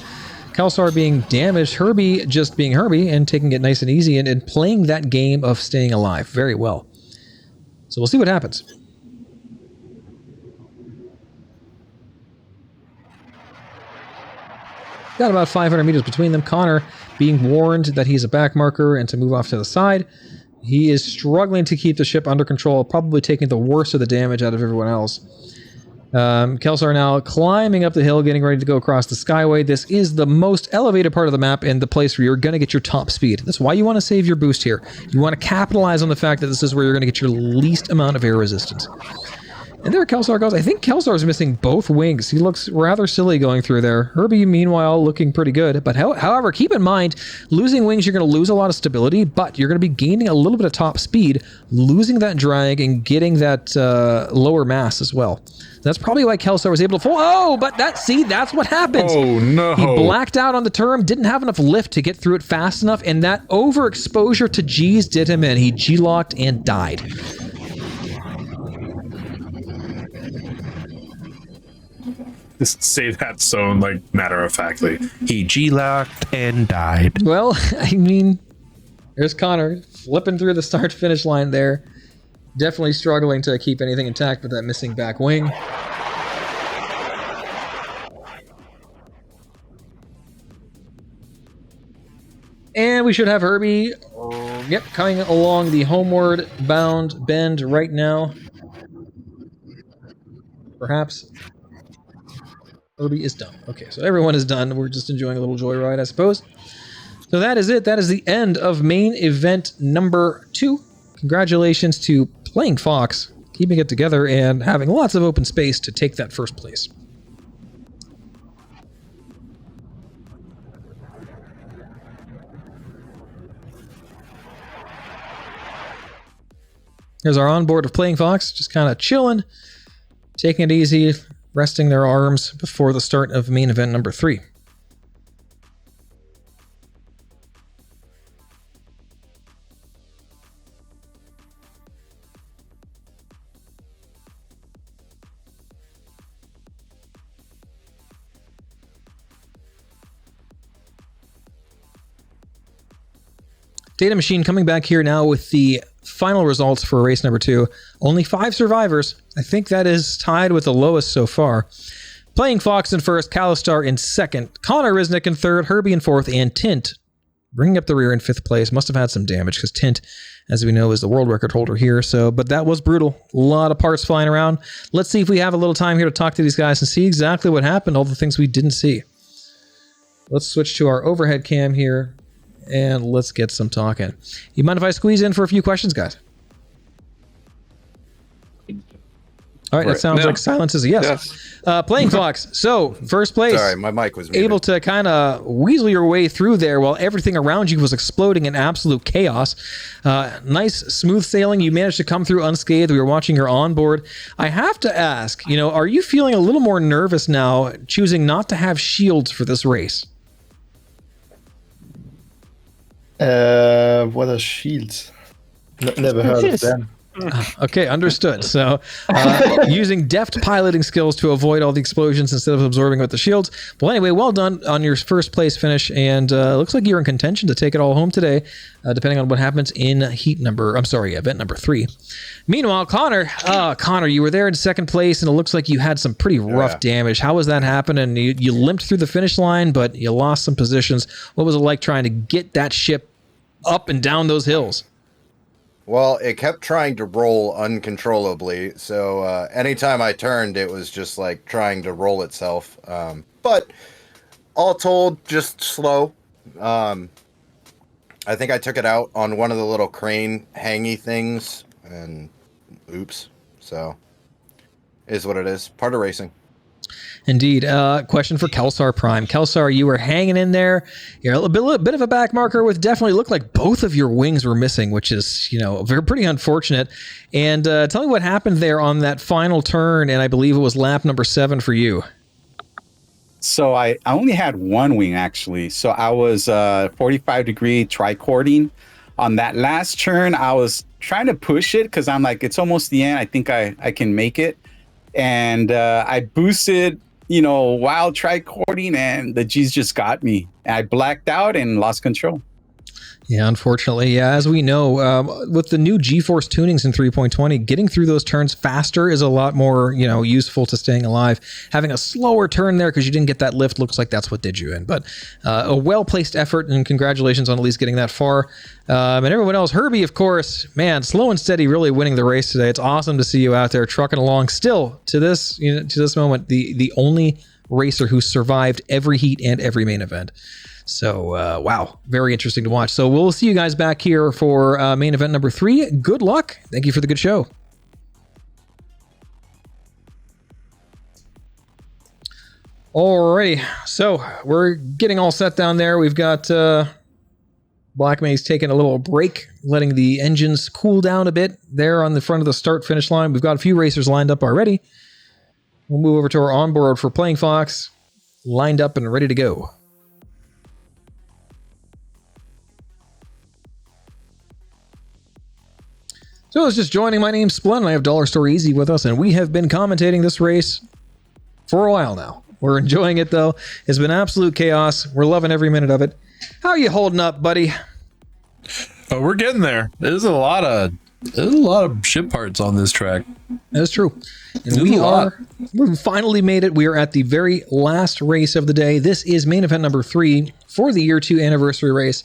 Kelsar being damaged, Herbie just being Herbie and taking it nice and easy and playing that game of staying alive very well. So we'll see what happens. Got about 500 meters between them. Connor being warned that he's a back marker and to move off to the side. He is struggling to keep the ship under control, probably taking the worst of the damage out of everyone else. Kelsar now climbing up the hill, getting ready to go across the Skyway. This is the most elevated part of the map and the place where you're going to get your top speed. That's why you want to save your boost here. You want to capitalize on the fact that this is where you're going to get your least amount of air resistance. And there Kelsar goes. I think Kelsar's missing both wings. He looks rather silly going through there. Herbie, meanwhile, looking pretty good. But however, keep in mind, losing wings, you're going to lose a lot of stability, but you're going to be gaining a little bit of top speed, losing that drag, and getting that lower mass as well. That's probably why Kelsar was able to fall. Oh, but that's what happens. Oh, no. He blacked out on the turn, didn't have enough lift to get through it fast enough, and that overexposure to G's did him in. He G-locked and died. Just say that so like matter-of-factly. He G-locked and died. Well, I mean, there's Connor flipping through the start-finish line there. Definitely struggling to keep anything intact with that missing back wing. And we should have Herbie, coming along the homeward bound bend right now. Perhaps. Herbie is done. Okay, so everyone is done. We're just enjoying a little joyride, I suppose. So that is it. That is the end of main event number 2. Congratulations to Playing Fox, keeping it together and having lots of open space to take that first place. Here's our onboard of Playing Fox, just kind of chilling, taking it easy, resting their arms before the start of main event number 3. Data Machine coming back here now with the final results for race number 2. Only 5 survivors. I think that is tied with the lowest so far. Playing Fox in first, Kalistar in second, Connor Risnick in third, Herbie in fourth, and Tint bringing up the rear in 5th place. Must have had some damage because Tint, as we know, is the world record holder here. But that was brutal. A lot of parts flying around. Let's see if we have a little time here to talk to these guys and see exactly what happened, all the things we didn't see. Let's switch to our overhead cam here. And let's get some talking. You mind if I squeeze in for a few questions, guys? All right, that sounds like silence is a yes. Playing Fox. So, first place. Sorry, my mic was muted. Able to kind of weasel your way through there while everything around you was exploding in absolute chaos. Nice, smooth sailing. You managed to come through unscathed. We were watching your onboard. I have to ask, are you feeling a little more nervous now, choosing not to have shields for this race? What are shields? Never heard of them. Okay, understood. So, using deft piloting skills to avoid all the explosions instead of absorbing with the shields. Well, anyway, well done on your first place finish, and looks like you're in contention to take it all home today, depending on what happens in event number 3. Meanwhile, Connor, you were there in second place, and it looks like you had some pretty rough damage. How was that happening? You limped through the finish line, but you lost some positions. What was it like trying to get that ship up and down those hills? Well, it kept trying to roll uncontrollably, so anytime I turned, it was just like trying to roll itself. But all told, just slow. I think I took it out on one of the little crane hangy things, and oops. So, is what it is. Part of racing. Indeed. Question for Kelsar Prime. Kelsar, you were hanging in there. You're a bit of a back marker with definitely looked like both of your wings were missing, which is, pretty unfortunate. And tell me what happened there on that final turn, and I believe it was lap number 7 for you. So I only had one wing, actually. So I was 45-degree tricording. On that last turn, I was trying to push it because I'm like, it's almost the end. I think I can make it. And I boosted, while tricording, and the G's just got me. I blacked out and lost control. Yeah, unfortunately. Yeah, as we know, with the new G-Force tunings in 3.20, getting through those turns faster is a lot more, useful to staying alive. Having a slower turn there because you didn't get that lift looks like that's what did you in. But a well-placed effort, and congratulations on at least getting that far. And everyone else, Herbie, of course, man, slow and steady, really winning the race today. It's awesome to see you out there trucking along. Still, to this moment, the only racer who survived every heat and every main event. So, wow, very interesting to watch. So we'll see you guys back here for main event number 3. Good luck. Thank you for the good show. Alrighty, so we're getting all set down there. We've got Black Maze taking a little break, letting the engines cool down a bit there on the front of the start-finish line. We've got a few racers lined up already. We'll move over to our onboard for Playing Fox, lined up and ready to go. So I was just joining. My name's Splun, and I have Dollar Store Easy with us, and we have been commentating this race for a while now. We're enjoying it, though. It's been absolute chaos. We're loving every minute of it. How are you holding up, buddy? Oh, we're getting there. There's a lot of ship parts on this track. That's true. And we've finally made it. We are at the very last race of the day. This is main event number 3 for the year 2 anniversary race.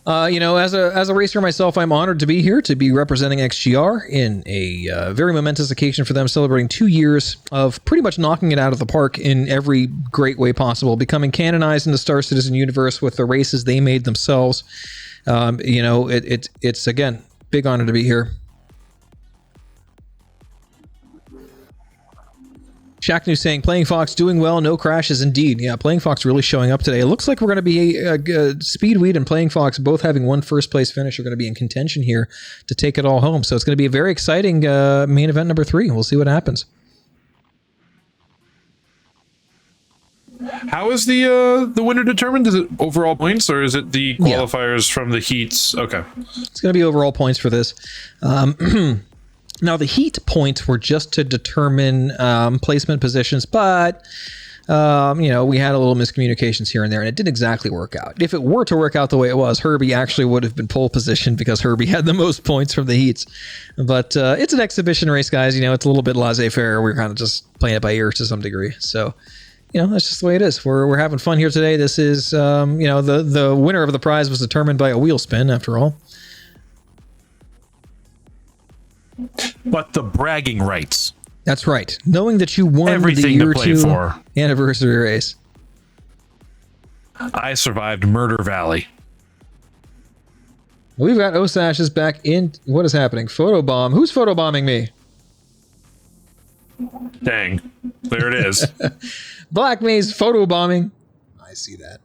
As a racer myself, I'm honored to be here to be representing XGR in a very momentous occasion for them, celebrating 2 years of pretty much knocking it out of the park in every great way possible, becoming canonized in the Star Citizen universe with the races they made themselves. It's again, big honor to be here. Shaq News saying, Playing Fox doing well, no crashes indeed. Yeah, Playing Fox really showing up today. It looks like we're going to be Speedweed and Playing Fox both having one first place finish are going to be in contention here to take it all home. So it's going to be a very exciting main event number 3. We'll see what happens. How is the winner determined? Is it overall points or is it the qualifiers from the heats? Okay. It's going to be overall points for this. Now, the heat points were just to determine placement positions, but, we had a little miscommunications here and there, and it didn't exactly work out. If it were to work out the way it was, Herbie actually would have been pole position because Herbie had the most points from the heats. But it's an exhibition race, guys. It's a little bit laissez-faire. We're kind of just playing it by ear to some degree. So, that's just the way it is. We're having fun here today. This is, the winner of the prize was determined by a wheel spin, after all. But the bragging rights. That's right. Knowing that you won everything the year to play 2 for. Anniversary race. I survived Murder Valley. We've got Osash's back in. What is happening? Photobomb. Who's photobombing me? Dang. There it is. Black Maze photobombing. I see that.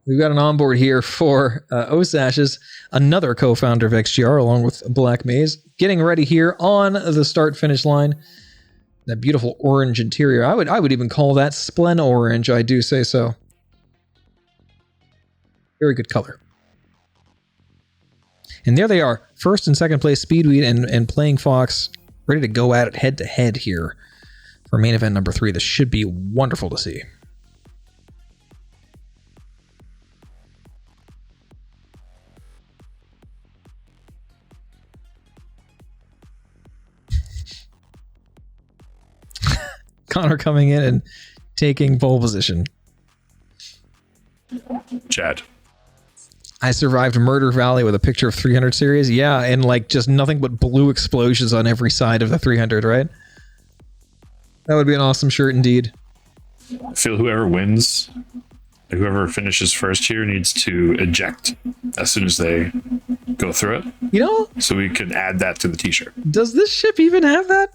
We've got an onboard here for Osash's, another co-founder of XGR, along with Black Maze, getting ready here on the start-finish line. That beautiful orange interior. I would even call that Splen orange. I do say so. Very good color. And there they are, first and second place Speedweed and Playing Fox, ready to go at it head-to-head here for main event number 3. This should be wonderful to see. Connor coming in and taking pole position. Chad. I survived Murder Valley with a picture of 300 series. Yeah, and just nothing but blue explosions on every side of the 300, right? That would be an awesome shirt indeed. I feel whoever wins, whoever finishes first here needs to eject as soon as they go through it. So we can add that to the t-shirt. Does this ship even have that?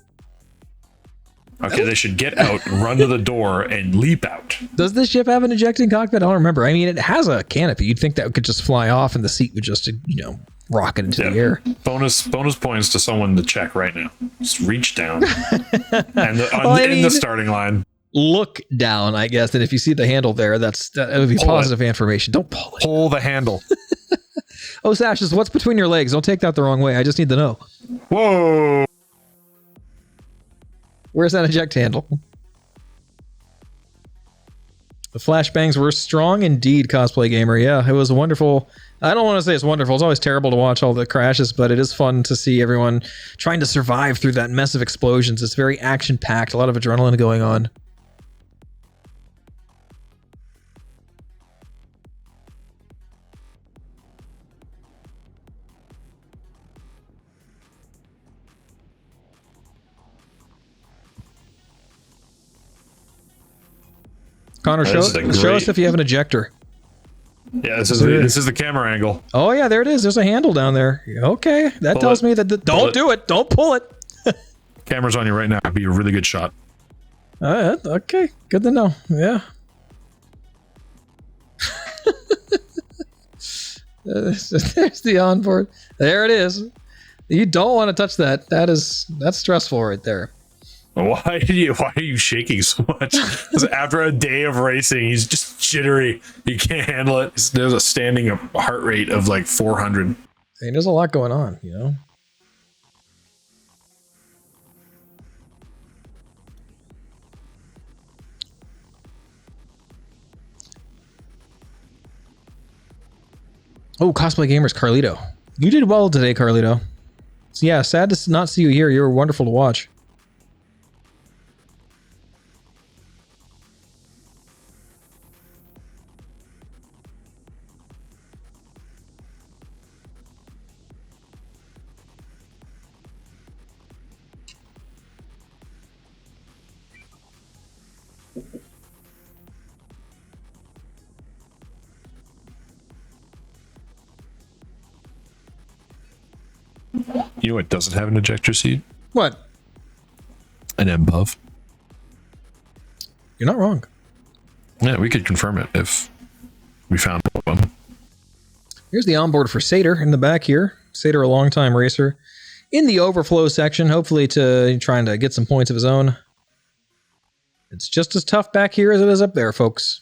Okay, they should get out, run to the door, and leap out. Does this ship have an ejecting cockpit? I don't remember. I mean, it has a canopy. You'd think that could just fly off and the seat would just, rocket into the air. Bonus points to someone to check right now. Just reach down and in the starting line. Look down, I guess. And if you see the handle there, that would be positive information. Don't pull it. Pull the handle. Oh, Sashes, what's between your legs? Don't take that the wrong way. I just need to know. Whoa. Where's that eject handle? The flashbangs were strong indeed, Cosplay Gamer. Yeah, it was wonderful. I don't want to say it's wonderful. It's always terrible to watch all the crashes, but it is fun to see everyone trying to survive through that mess of explosions. It's very action-packed, a lot of adrenaline going on. Connor, show us if you have an ejector. Yeah, this is the camera angle. Oh yeah, there it is. There's a handle down there. Okay, that tells me that don't do it. Don't pull it. Camera's on you right now. It'd be a really good shot. Okay, good to know. Yeah. There's the onboard. There it is. You don't want to touch that. That's stressful right there. Why are you shaking so much? Because after a day of racing, he's just jittery. He can't handle it. There's a standing heart rate of like 400. Hey, there's a lot going on, Oh, Cosplay Gamer's Carlito. You did well today, Carlito. So yeah, sad to not see you here. You were wonderful to watch. You know what doesn't have an ejector seat? What? An MPUF. You're not wrong. Yeah, we could confirm it if we found one. Here's the onboard for Sater in the back here. Sater, a longtime racer. In the overflow section, hopefully trying to get some points of his own. It's just as tough back here as it is up there, folks.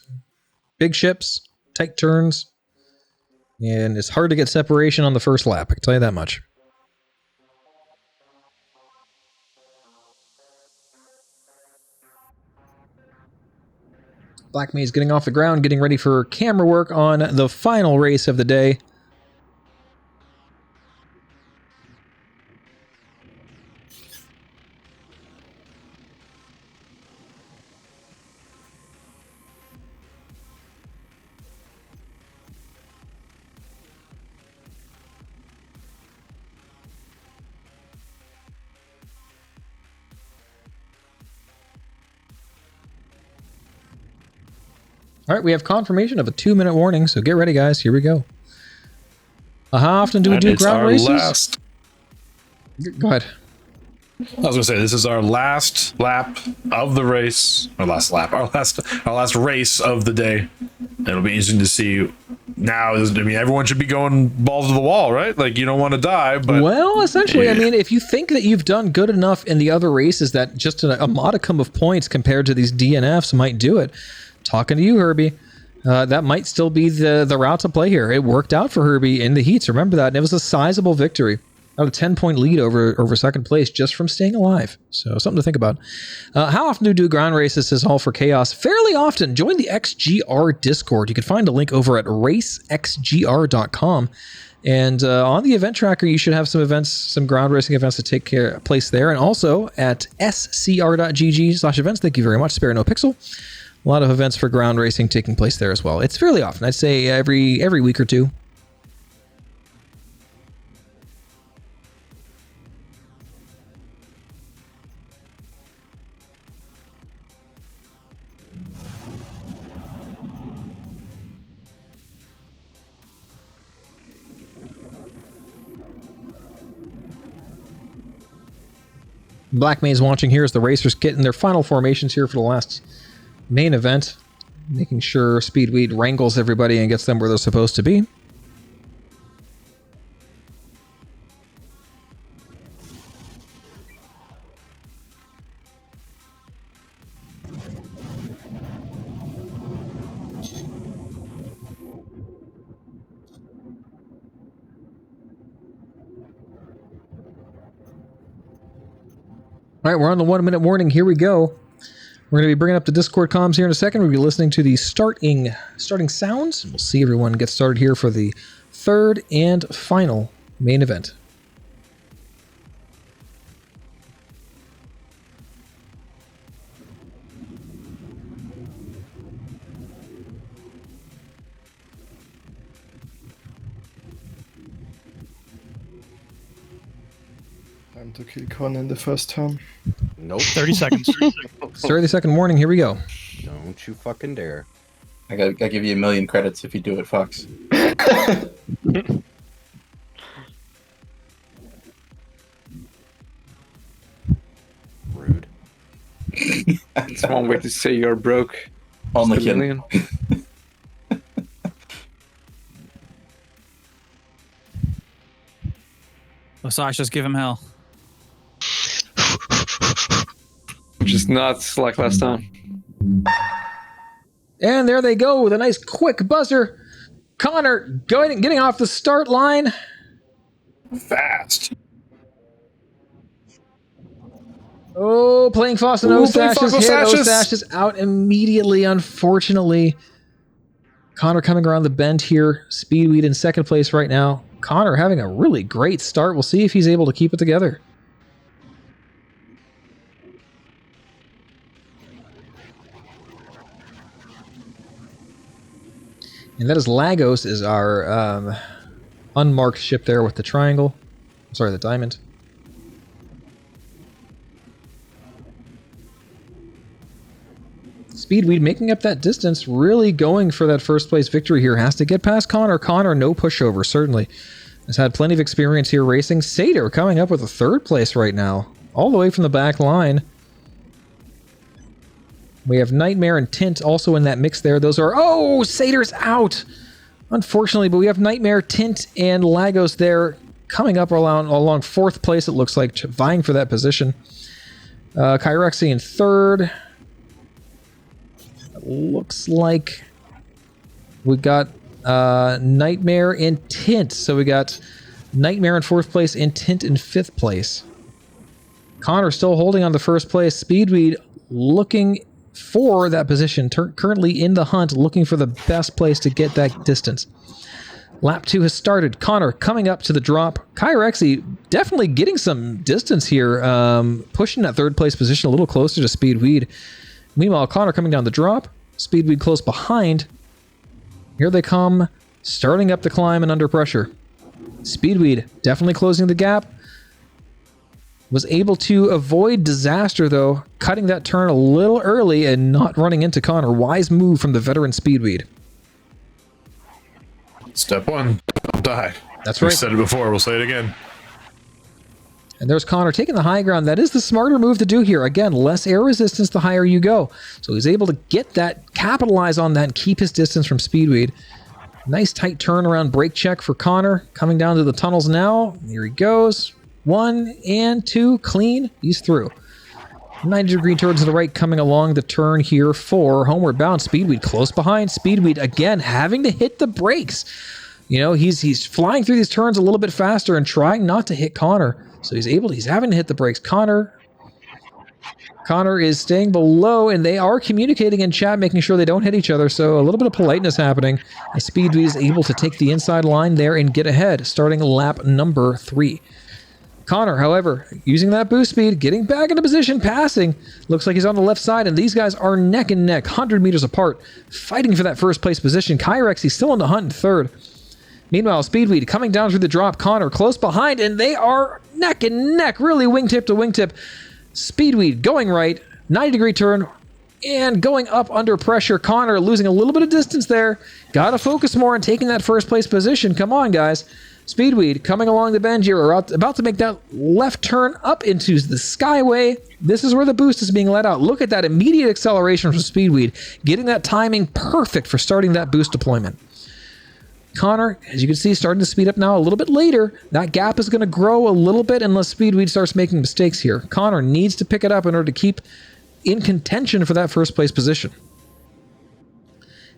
Big ships, tight turns, and it's hard to get separation on the first lap, I can tell you that much. Black Maze getting off the ground, getting ready for camera work on the final race of the day. All right, we have confirmation of a 2-minute warning, so get ready, guys. Here we go. How often do we do ground races? Go ahead. I was gonna say this is our last lap of the race. Our last race of the day. It'll be interesting to see. Now, I mean, everyone should be going balls to the wall, right? Like, you don't want to die, but... Well, essentially, I mean, if you think that you've done good enough in the other races that just a modicum of points compared to these DNFs might do it, talking to you, Herbie, that might still be the route to play here. It worked out for Herbie in the heats, remember that, and it was a sizable victory. Out of 10-point lead over second place just from staying alive. So something to think about. How often do we do ground races, says All for Chaos? Fairly often. Join the XGR Discord. You can find a link over at racexgr.com. And on the event tracker, you should have some events, some ground racing events to take place there. And also at scr.gg/events. Thank you very much, Spare No Pixel. A lot of events for ground racing taking place there as well. It's fairly often. I'd say every week or two. Black Maze watching here as the racers get in their final formations here for the last main event, making sure Speedweed wrangles everybody and gets them where they're supposed to be. All right, we're on the 1-minute warning. Here we go. We're going to be bringing up the Discord comms here in a second. We'll be listening to the starting sounds. We'll see everyone get started here for the third and final main event. Time to kill Con in the first turn. Nope. 30 seconds. 30-second warning. Here we go. Don't you fucking dare. I give you 1,000,000 credits if you do it, Fox. Rude. That's one way to say you're broke. Only Just a kidding. million. Osage, just give him hell. Just nuts like last time. And there they go with a nice quick buzzer. Connor getting off the start line. Fast. Oh, playing Foss and Ooh, Osash is hit. Osash's. Osash is out immediately, unfortunately. Connor coming around the bend here. Speedweed in second place right now. Connor having a really great start. We'll see if he's able to keep it together. And that is Lagos, is our unmarked ship there with the triangle. Sorry, the diamond. Speedweed making up that distance, really going for that first place victory here. Has to get past Connor. Connor, no pushover, certainly. Has had plenty of experience here racing. Sater coming up with a third place right now, all the way from the back line. We have Nightmare and Tint also in that mix there. Those are... Oh, Satyrs out! Unfortunately, but we have Nightmare, Tint, and Lagos there coming up along fourth place, it looks like, vying for that position. Kyrexy in third. Looks like we got Nightmare and Tint. So we got Nightmare in fourth place and Tint in fifth place. Connor still holding on the first place. Speedweed looking for that position, currently in the hunt, looking for the best place to get that distance. Lap 2 has started. Connor coming up to the drop. Kyrexy definitely getting some distance here, pushing that third place position a little closer to Speedweed. Meanwhile, Connor coming down the drop. Speedweed close behind. Here they come, starting up the climb and under pressure. Speedweed definitely closing the gap. Was able to avoid disaster, though, cutting that turn a little early and not running into Connor. Wise move from the veteran Speedweed. Step one, don't die. That's right. We said it before, we'll say it again. And there's Connor taking the high ground. That is the smarter move to do here. Again, less air resistance the higher you go. So he's able to get that, capitalize on that, and keep his distance from Speedweed. Nice tight turnaround brake check for Connor. Coming down to the tunnels now. Here he goes. 1 and 2, clean. He's through. 90-degree turn to the right, coming along the turn here for homeward bound. Speedweed close behind. Speedweed again having to hit the brakes. You know, he's flying through these turns a little bit faster and trying not to hit Connor. So he's having to hit the brakes. Connor is staying below, and they are communicating in chat, making sure they don't hit each other. So a little bit of politeness happening. And Speedweed is able to take the inside line there and get ahead, starting lap number 3. Connor, however, using that boost speed, getting back into position, passing. Looks like he's on the left side, and these guys are neck and neck, 100 meters apart, fighting for that first place position. Kyrexy still in the hunt in third. Meanwhile, Speedweed coming down through the drop. Connor close behind, and they are neck and neck, really wingtip to wingtip. Speedweed going right, 90-degree turn, and going up under pressure. Connor losing a little bit of distance there. Got to focus more on taking that first place position. Come on, guys. Speedweed coming along the bend here, about to make that left turn up into the Skyway. This is where the boost is being let out. Look at that immediate acceleration from Speedweed, getting that timing perfect for starting that boost deployment. Connor, as you can see, starting to speed up now a little bit later. That gap is going to grow a little bit unless Speedweed starts making mistakes here. Connor needs to pick it up in order to keep in contention for that first place position.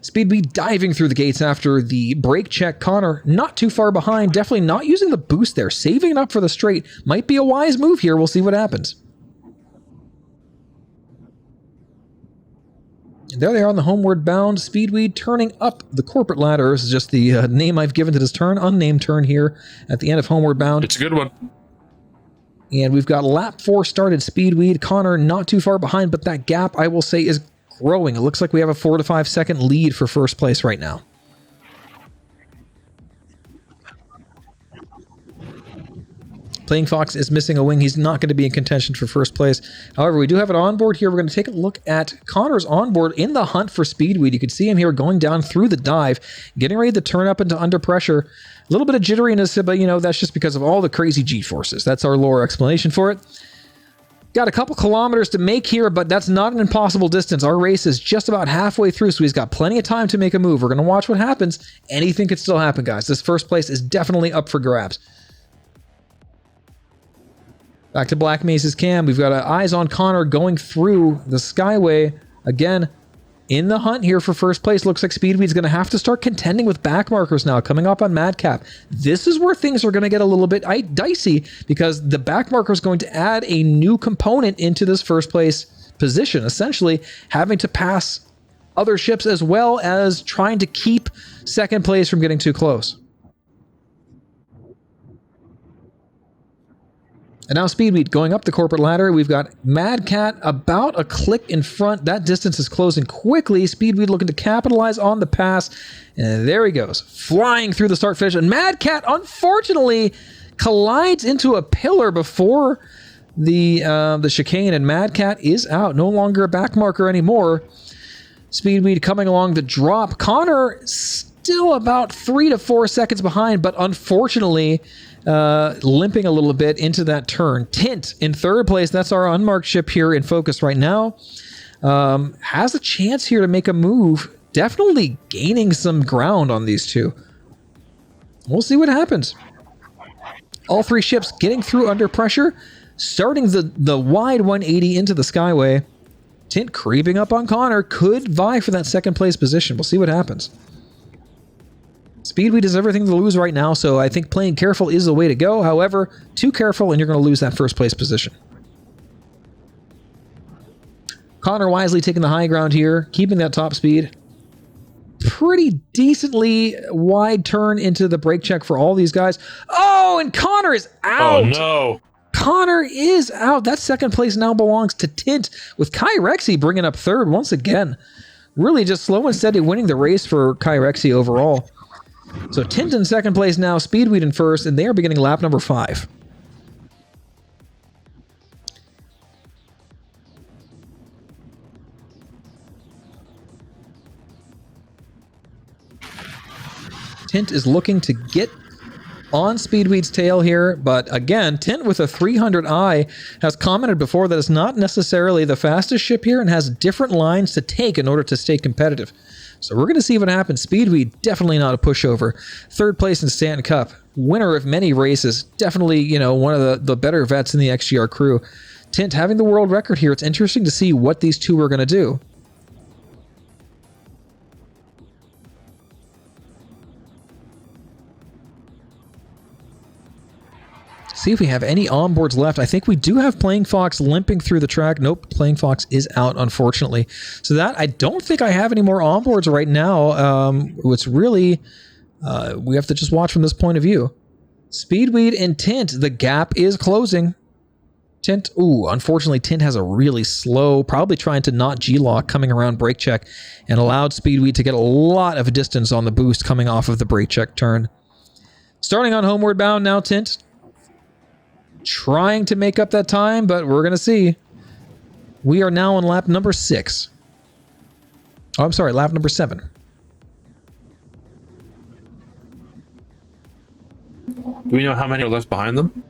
Speedweed diving through the gates after the brake check. Connor not too far behind, definitely not using the boost there, saving it up for the straight. Might be a wise move here. We'll see what happens. And there they are on the homeward bound. Speedweed turning up the corporate ladder. This is just the name I've given to this turn. Unnamed turn here at the end of homeward bound. It's a good one. And we've got lap 4 started. Speedweed. Connor not too far behind, but that gap, I will say, is growing. It looks like we have a 4 to 5 second lead for first place right now. Playing Fox is missing a wing. He's not going to be in contention for first place. However, we do have it on board here. We're going to take a look at Connor's onboard in the hunt for Speedweed. You can see him here going down through the dive, getting ready to turn up into under pressure. A little bit of jitteriness, but you know, that's just because of all the crazy G-forces. That's our lore explanation for it. Got a couple kilometers to make here, but that's not an impossible distance. Our race is just about halfway through, so he's got plenty of time to make a move. We're going to watch what happens. Anything could still happen, guys. This first place is definitely up for grabs. Back to Black Mace's cam. We've got eyes on Connor going through the Skyway. Again, in the hunt here for first place. Looks like Speedweed's going to have to start contending with back markers now, coming up on Madcap. This is where things are going to get a little bit dicey because the back marker is going to add a new component into this first place position, essentially having to pass other ships as well as trying to keep second place from getting too close. And now Speedweed going up the corporate ladder. We've got Mad Cat about a click in front. That distance is closing quickly. Speedweed looking to capitalize on the pass. And there he goes, flying through the start finish. And Mad Cat, unfortunately, collides into a pillar before the chicane. And Mad Cat is out. No longer a back marker anymore. Speedweed coming along the drop. Connor still about 3 to 4 seconds behind, but unfortunately limping a little bit into that turn. Tint in third place. That's our unmarked ship here in focus right now. has a chance here to make a move. Definitely gaining some ground on these two. We'll see what happens. All three ships getting through under pressure, starting the wide 180 into the Skyway. Tint creeping up on Connor, could vie for that second place position. We'll see what happens. Speedweed has everything to lose right now, so I think playing careful is the way to go. However, too careful and you're going to lose that first place position. Connor wisely taking the high ground here, keeping that top speed. Pretty decently wide turn into the brake check for all these guys. Oh, and Connor is out. Oh, no. Connor is out. That second place now belongs to Tint, with Kyrexy bringing up third once again. Really just slow and steady winning the race for Kyrexy overall. So Tint in second place now, Speedweed in first, and they are beginning lap number 5. Tint is looking to get on Speedweed's tail here, but again, Tint with a 300i has commented before that it's not necessarily the fastest ship here and has different lines to take in order to stay competitive. So we're going to see what happens. Speedweed, definitely not a pushover. Third place in Stanton Cup. Winner of many races. Definitely, you know, one of the better vets in the XGR crew. Tint having the world record here. It's interesting to see what these two are going to do. See if we have any onboards left. I think we do have Playing Fox limping through the track. Nope, Playing Fox is out, unfortunately. So that, I don't think I have any more onboards right now. It's really, we have to just watch from this point of view. Speedweed and Tint, the gap is closing. Tint, ooh, unfortunately, Tint has a really slow, probably trying to not G-lock coming around brake check and allowed Speedweed to get a lot of distance on the boost coming off of the brake check turn. Starting on homeward bound now, Tint. Trying to make up that time, but we're going to see. We are now on lap number 6. Oh, I'm sorry, lap number 7. Do we know how many are left behind them?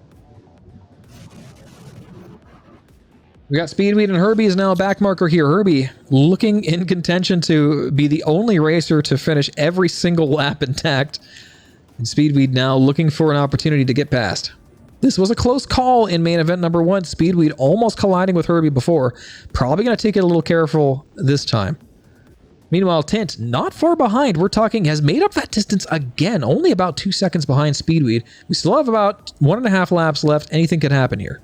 We got Speedweed, and Herbie is now a back marker here. Herbie looking in contention to be the only racer to finish every single lap intact. And Speedweed now looking for an opportunity to get past. This was a close call in main event number 1. Speedweed almost colliding with Herbie before. Probably going to take it a little careful this time. Meanwhile, Tint, not far behind. We're talking, has made up that distance again. Only about 2 seconds behind Speedweed. We still have about 1.5 laps left. Anything could happen here.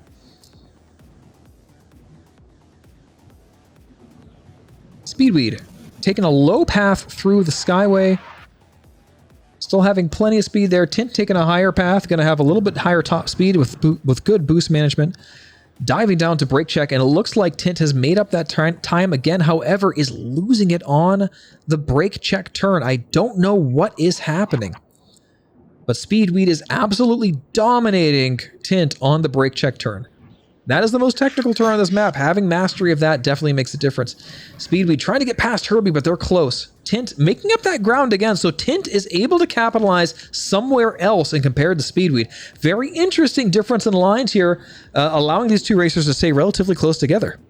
Speedweed taking a low path through the Skyway. Still having plenty of speed there. Tint taking a higher path. Going to have a little bit higher top speed with good boost management. Diving down to brake check, and it looks like Tint has made up that time again. However, is losing it on the brake check turn. I don't know what is happening. But Speedweed is absolutely dominating Tint on the brake check turn. That is the most technical turn on this map. Having mastery of that definitely makes a difference. Speedweed trying to get past Herbie, but they're close. Tint making up that ground again, so Tint is able to capitalize somewhere else and compared to Speedweed. Very interesting difference in lines here, allowing these two racers to stay relatively close together.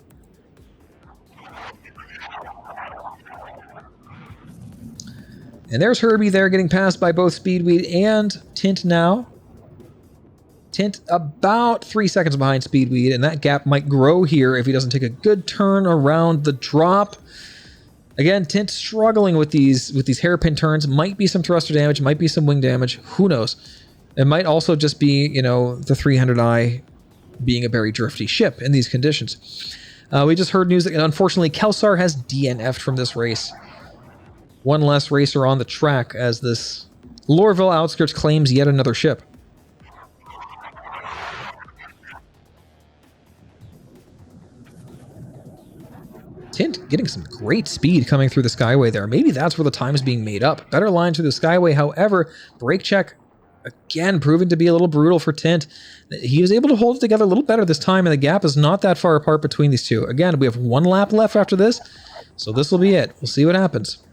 And there's Herbie there getting passed by both Speedweed and Tint now. Tint about 3 seconds behind Speedweed, and that gap might grow here if he doesn't take a good turn around the drop. Again, Tint struggling with these hairpin turns. Might be some thruster damage, might be some wing damage. Who knows? It might also just be, you know, the 300i being a very drifty ship in these conditions. We just heard news that unfortunately Kelsar has DNF'd from this race. One less racer on the track as this Lorville Outskirts claims yet another ship. Tint getting some great speed coming through the Skyway there. Maybe that's where the time is being made up. Better line through the Skyway. However, brake check, again, proving to be a little brutal for Tint. He was able to hold it together a little better this time, and the gap is not that far apart between these two. Again, we have 1 lap left after this, so this will be it. We'll see what happens.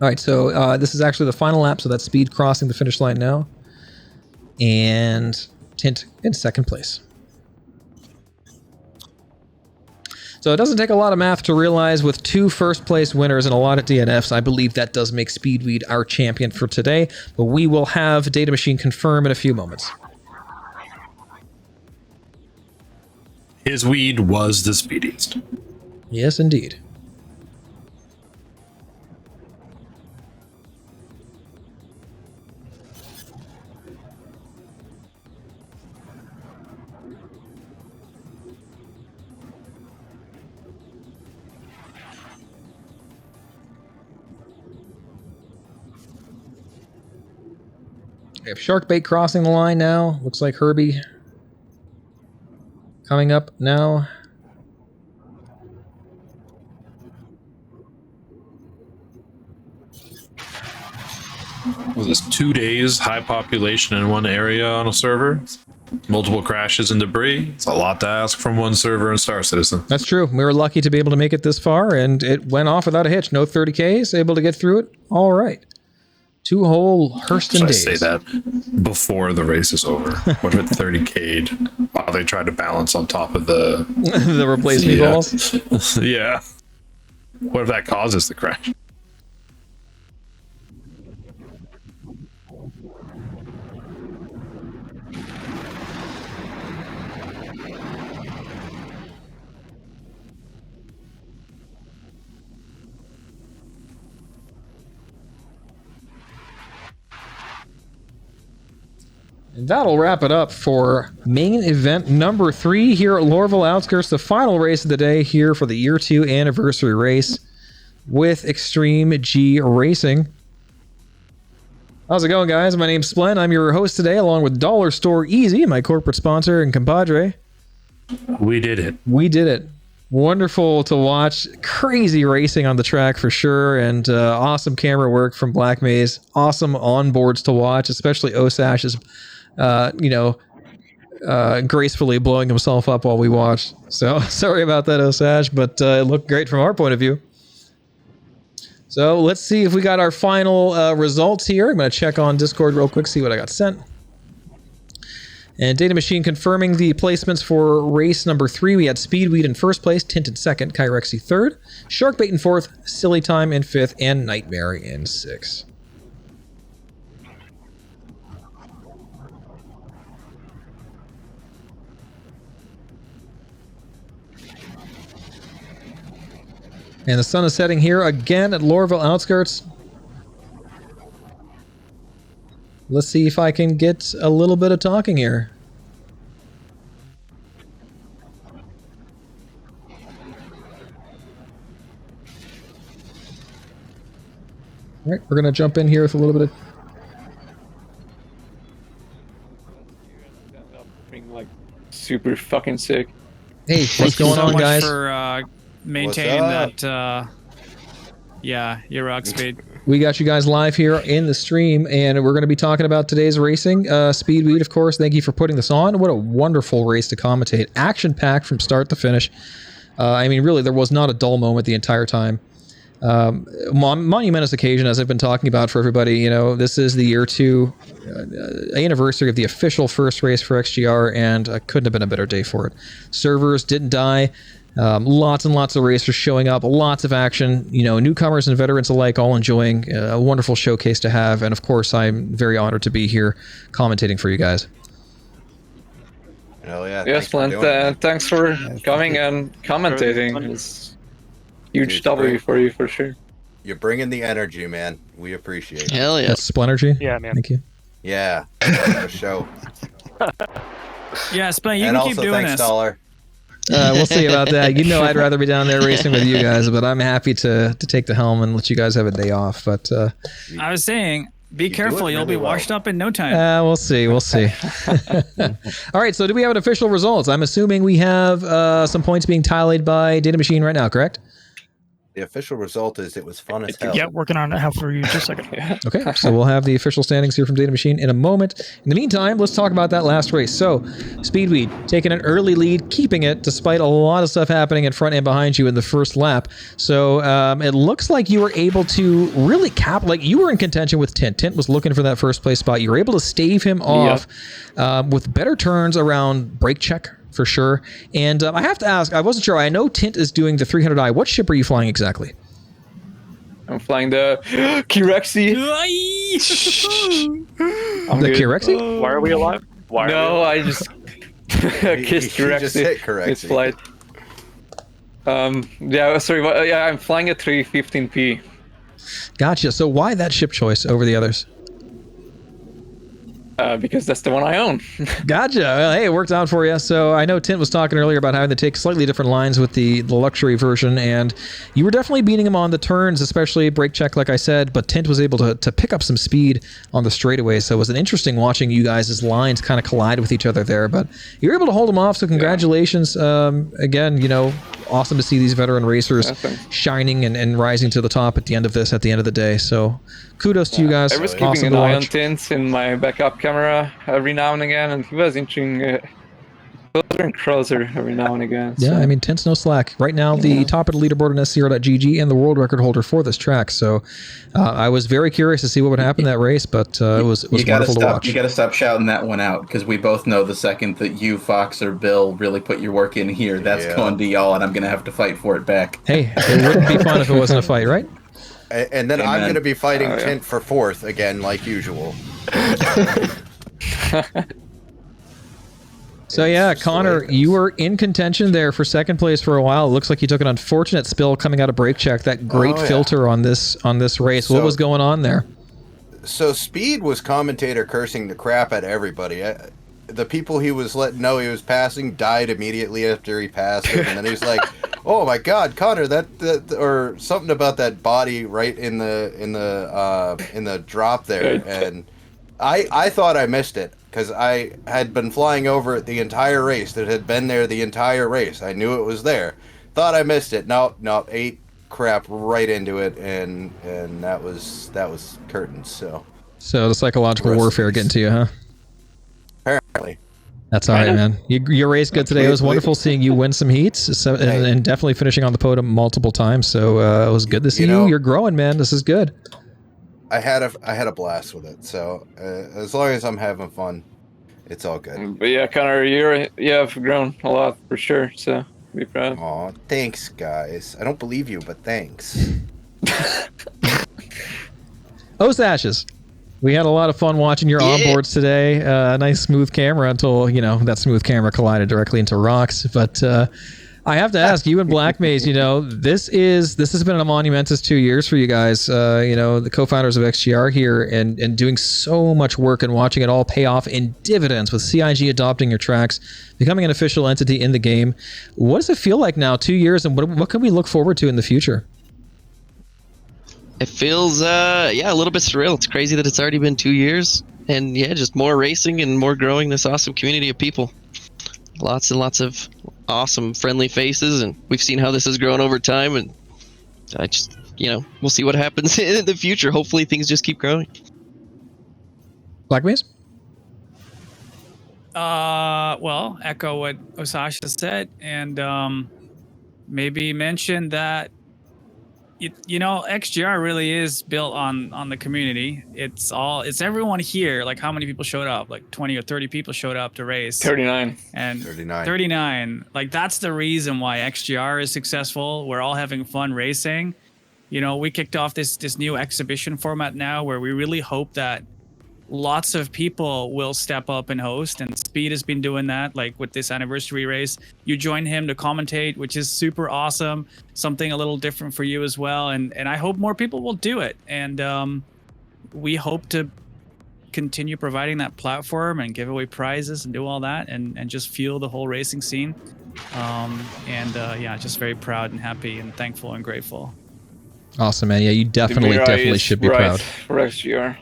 All right, so this is actually the final lap, so that's Speed crossing the finish line now. And Tint in second place. So it doesn't take a lot of math to realize with 2 first place winners and a lot of DNFs, I believe that does make Speedweed our champion for today. But we will have Data Machine confirm in a few moments. His weed was the speediest. Yes, indeed. We have Sharkbait crossing the line now. Looks like Herbie coming up now. Was this 2 days, high population in one area on a server? Multiple crashes and debris? It's a lot to ask from one server in Star Citizen. That's true. We were lucky to be able to make it this far, and it went off without a hitch. No 30Ks, able to get through it. All right. 2 whole Hurston days. I say that before the race is over. What if it 30K'd while they tried to balance on top of the... the replacement balls? Yeah. What if that causes the crash? And that'll wrap it up for main event number 3 here at Lorville Outskirts, the final race of the day here for the year 2 anniversary race with Extreme G Racing. How's it going, guys? My name's Splen. I'm your host today, along with Dollar Store Easy, my corporate sponsor and compadre. We did it. We did it. Wonderful to watch. Crazy racing on the track for sure, and awesome camera work from Black Maze. Awesome onboards to watch, especially Osash's gracefully blowing himself up while we watched. So sorry about that, Osash, but it looked great from our point of view. So let's see if we got our final results here. I'm going to check on Discord real quick, see what I got sent. And Data Machine confirming the placements for race number 3. We had Speedweed in first place, Tinted second, Kyrexy third, Sharkbait in fourth, Silly Time in fifth, and Nightmare in sixth. And the sun is setting here again at Lorville Outskirts. Let's see if I can get a little bit of talking here. All right, we're going to jump in here with a little bit of... Being like super fucking sick. Hey, what's going on, guys? For maintaining that, your rock speed. We got you guys live here in the stream, and we're going to be talking about today's racing. Speedweed, of course, thank you for putting this on. What a wonderful race to commentate. Action-packed from start to finish. I mean, really, there was not a dull moment the entire time. Monumentous occasion, as I've been talking about for everybody. You know, this is the year 2 anniversary of the official first race for XGR, and couldn't have been a better day for it. Servers didn't die. Lots and lots of racers showing up, lots of action, you know, newcomers and veterans alike all enjoying a wonderful showcase to have. And of course, I'm very honored to be here commentating for you guys. Hell yeah. Yes, Flint, thanks for coming and commentating. It's huge W for you for sure. You're bringing the energy, man. We appreciate it. Hell yeah. That's Splenergy? Yeah, man. Thank you. Yeah. The show. Yeah, Splen, you and can keep also doing thanks, this. Dollar. We'll see about that. You know, I'd rather be down there racing with you guys, but I'm happy to take the helm and let you guys have a day off. But I was saying, be careful. You'll be washed up in no time. we'll see. We'll see. All right. So do we have an official results? I'm assuming we have some points being tallied by Data Machine right now, correct? The official result is it was fun as hell. Yeah, working on it for you. Just a second. Okay, so we'll have the official standings here from Data Machine in a moment. In the meantime, let's talk about that last race. So, Speedweed taking an early lead, keeping it despite a lot of stuff happening in front and behind you in the first lap. So, it looks like you were able to really you were in contention with Tint. Tint was looking for that first place spot. You were able to stave him off with better turns around brake check for sure. And I have to ask, I wasn't sure. I know Tint is doing the 300i. What ship are you flying exactly? I'm flying the Kirexi. The Kirexi? Why are we alive? I just kissed Kirexi. just hit Kirexi. It's flight. I'm flying a 315p. Gotcha. So why that ship choice over the others? Because that's the one I own. Gotcha. Well, hey, it worked out for you. So I know Tint was talking earlier about having to take slightly different lines with the luxury version, and you were definitely beating him on the turns, especially brake check, like I said, but Tint was able to pick up some speed on the straightaway. So it was an interesting watching you guys' lines kind of collide with each other there, but you were able to hold him off. So congratulations. Again, awesome to see these veteran racers shining and rising to the top at the end of this, at the end of the day. So kudos to you guys. I was keeping awesome an to eye on watch. Tint in my backup camera every now and again, and he was inching closer and closer every now and again. Yeah, I mean, Tint's no slack. Right now, the top of the leaderboard on SCR.GG and the world record holder for this track. So I was very curious to see what would happen in that race, but it was wonderful to watch. You got to stop shouting that one out, because we both know the second that you, Fox, or Bill really put your work in here, that's going to y'all, and I'm going to have to fight for it back. Hey, it wouldn't be fun if it wasn't a fight, right? And then I'm going to be fighting Tint for fourth again, like usual. So yeah, Connor, you were in contention there for second place for a while. It looks like you took an unfortunate spill coming out of brake check. That great filter on this race. What was going on there? So Speed was commentator cursing the crap at everybody. The people he was letting know he was passing died immediately after he passed him, and then he was like, "Oh my God, Connor, that or something about that body right in the drop there." And I thought I missed it, because I had been flying over it the entire race. That had been there the entire race. I knew it was there. Thought I missed it. No, ate crap right into it, and that was curtains. So the psychological warfare getting to you, huh? Apparently. That's all right, man. Your race good today. It was wonderful seeing you win some heats and definitely finishing on the podium multiple times. So it was good to see you. You're growing, man. This is good. I had a blast with it. So as long as I'm having fun, it's all good. But yeah, Connor, you have grown a lot for sure. So be proud. Aw, thanks, guys. I don't believe you, but thanks. Ashes. We had a lot of fun watching your onboards today. A nice smooth camera until, that smooth camera collided directly into rocks. But I have to ask you and Black Maze, this has been a monumentous 2 years for you guys. The co-founders of XGR here and doing so much work and watching it all pay off in dividends with CIG adopting your tracks, becoming an official entity in the game. What does it feel like now, 2 years, and what can we look forward to in the future? It feels, a little bit surreal. It's crazy that it's already been 2 years. And just more racing and more growing this awesome community of people. Lots and lots of awesome, friendly faces. And we've seen how this has grown over time. And I just, we'll see what happens in the future. Hopefully things just keep growing. Black Maze? Well, echo what Osasha said. And maybe mention that XGR really is built on the community. It's everyone here. Like, how many people showed up? Like 20 or 30 people showed up to race. 39. And 39. Like, that's the reason why XGR is successful. We're all having fun racing. We kicked off this new exhibition format now, where we really hope that lots of people will step up and host, and Speed has been doing that, like with this anniversary race. You join him to commentate, which is super awesome. Something a little different for you as well, and I hope more people will do it. And we hope to continue providing that platform and give away prizes and do all that, and just fuel the whole racing scene. Just very proud and happy and thankful and grateful. Awesome, man. Yeah, you definitely should be proud. For XGR.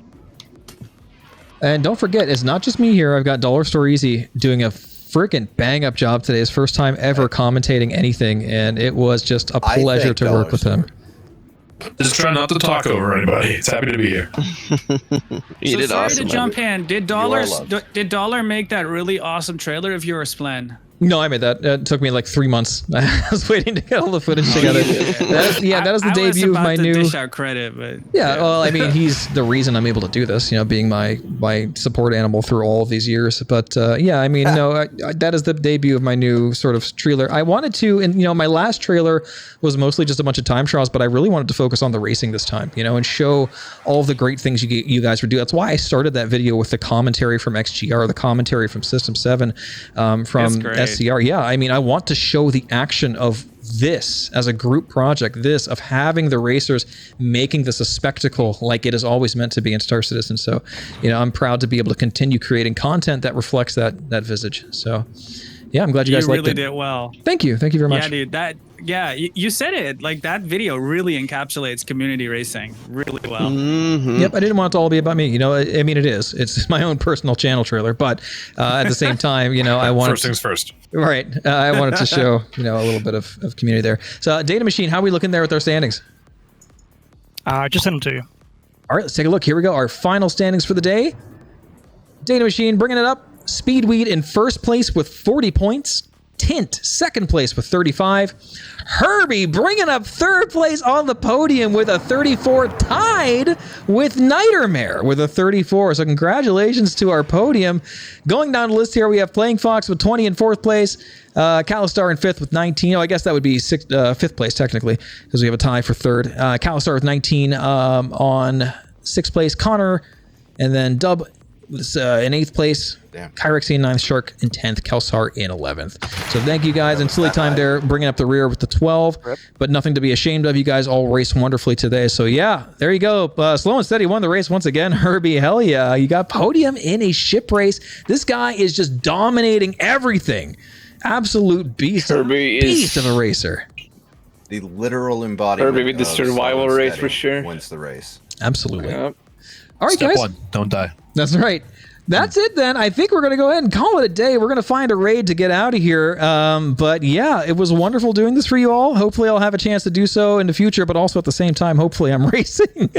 And don't forget, it's not just me here. I've got Dollar Store Easy doing a freaking bang-up job today. His first time ever commentating anything, and it was just a pleasure to work with him. Just try not to talk over anybody. It's happy to be here. You did sorry awesome. to jump in. Did Dollar make that really awesome trailer of yours, Splen? No, I made that. It took me like 3 months. I was waiting to get all the footage together. That is the debut of my new. Dish out credit, but Yeah, well, I mean, he's the reason I'm able to do this. You know, being my support animal through all of these years. But yeah, I mean, no, that is the debut of my new sort of trailer. I wanted to, and you know, my last trailer was mostly just a bunch of time trials, but I really wanted to focus on the racing this time. You know, and show all of the great things you guys would do. That's why I started that video with the commentary from XGR, the commentary from System 7, from SCR. Yeah, I mean, I want to show the action of this as a group project, this of having the racers making this a spectacle like it is always meant to be in Star Citizen. So, you know, I'm proud to be able to continue creating content that reflects that visage. So, yeah, I'm glad you guys liked it. You really did well. Thank you very much. Yeah, dude. You said it. Like, that video really encapsulates community racing really well. Mm-hmm. Yep, I didn't want it to all be about me. You know, I mean, it is. It's my own personal channel trailer, but at the same time, you know, I wanted First things first. Right. I wanted to show, you know, a little bit of community there. So, Data Machine, how are we looking there with our standings? Just send them to you. All right, let's take a look. Here we go. Our final standings for the day. Data Machine bringing it up. Speedweed in first place with 40 points. Tint second place with 35. Herbie bringing up third place on the podium with a 34, tied with Nightmare with a 34. So congratulations to our podium. Going down the list here, we have Playing Fox with 20 in fourth place. Calistar in fifth with 19. Oh, I guess that would be fifth place technically, because we have a tie for third. Calistar with 19 on sixth place. Connor, and then Dub in eighth place. Kyrexy in ninth, Shark in 10th, Kelsar in 11th. So thank you guys. And Silly Time there bringing up the rear with the 12, but nothing to be ashamed of. You guys all raced wonderfully today. So yeah, there you go. Slow and Steady won the race once again. Herbie, hell yeah. You got podium in a ship race. This guy is just dominating everything. Absolute beast. Herbie beast of a racer. The literal embodiment Herbie with the survival race for sure. Wins the race. Absolutely. Yep. All right, Step guys. one, don't die. That's right. That's it then. I think we're going to go ahead and call it a day. We're going to find a raid to get out of here. But yeah, it was wonderful doing this for you all. Hopefully I'll have a chance to do so in the future, but also at the same time, hopefully I'm racing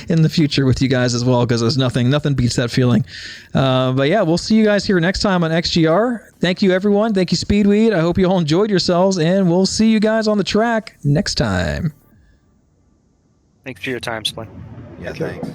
in the future with you guys as well, because there's nothing beats that feeling. But yeah, we'll see you guys here next time on XGR. Thank you, everyone. Thank you, Speedweed. I hope you all enjoyed yourselves, and we'll see you guys on the track next time. Thanks for your time, Splen. Yeah, thanks.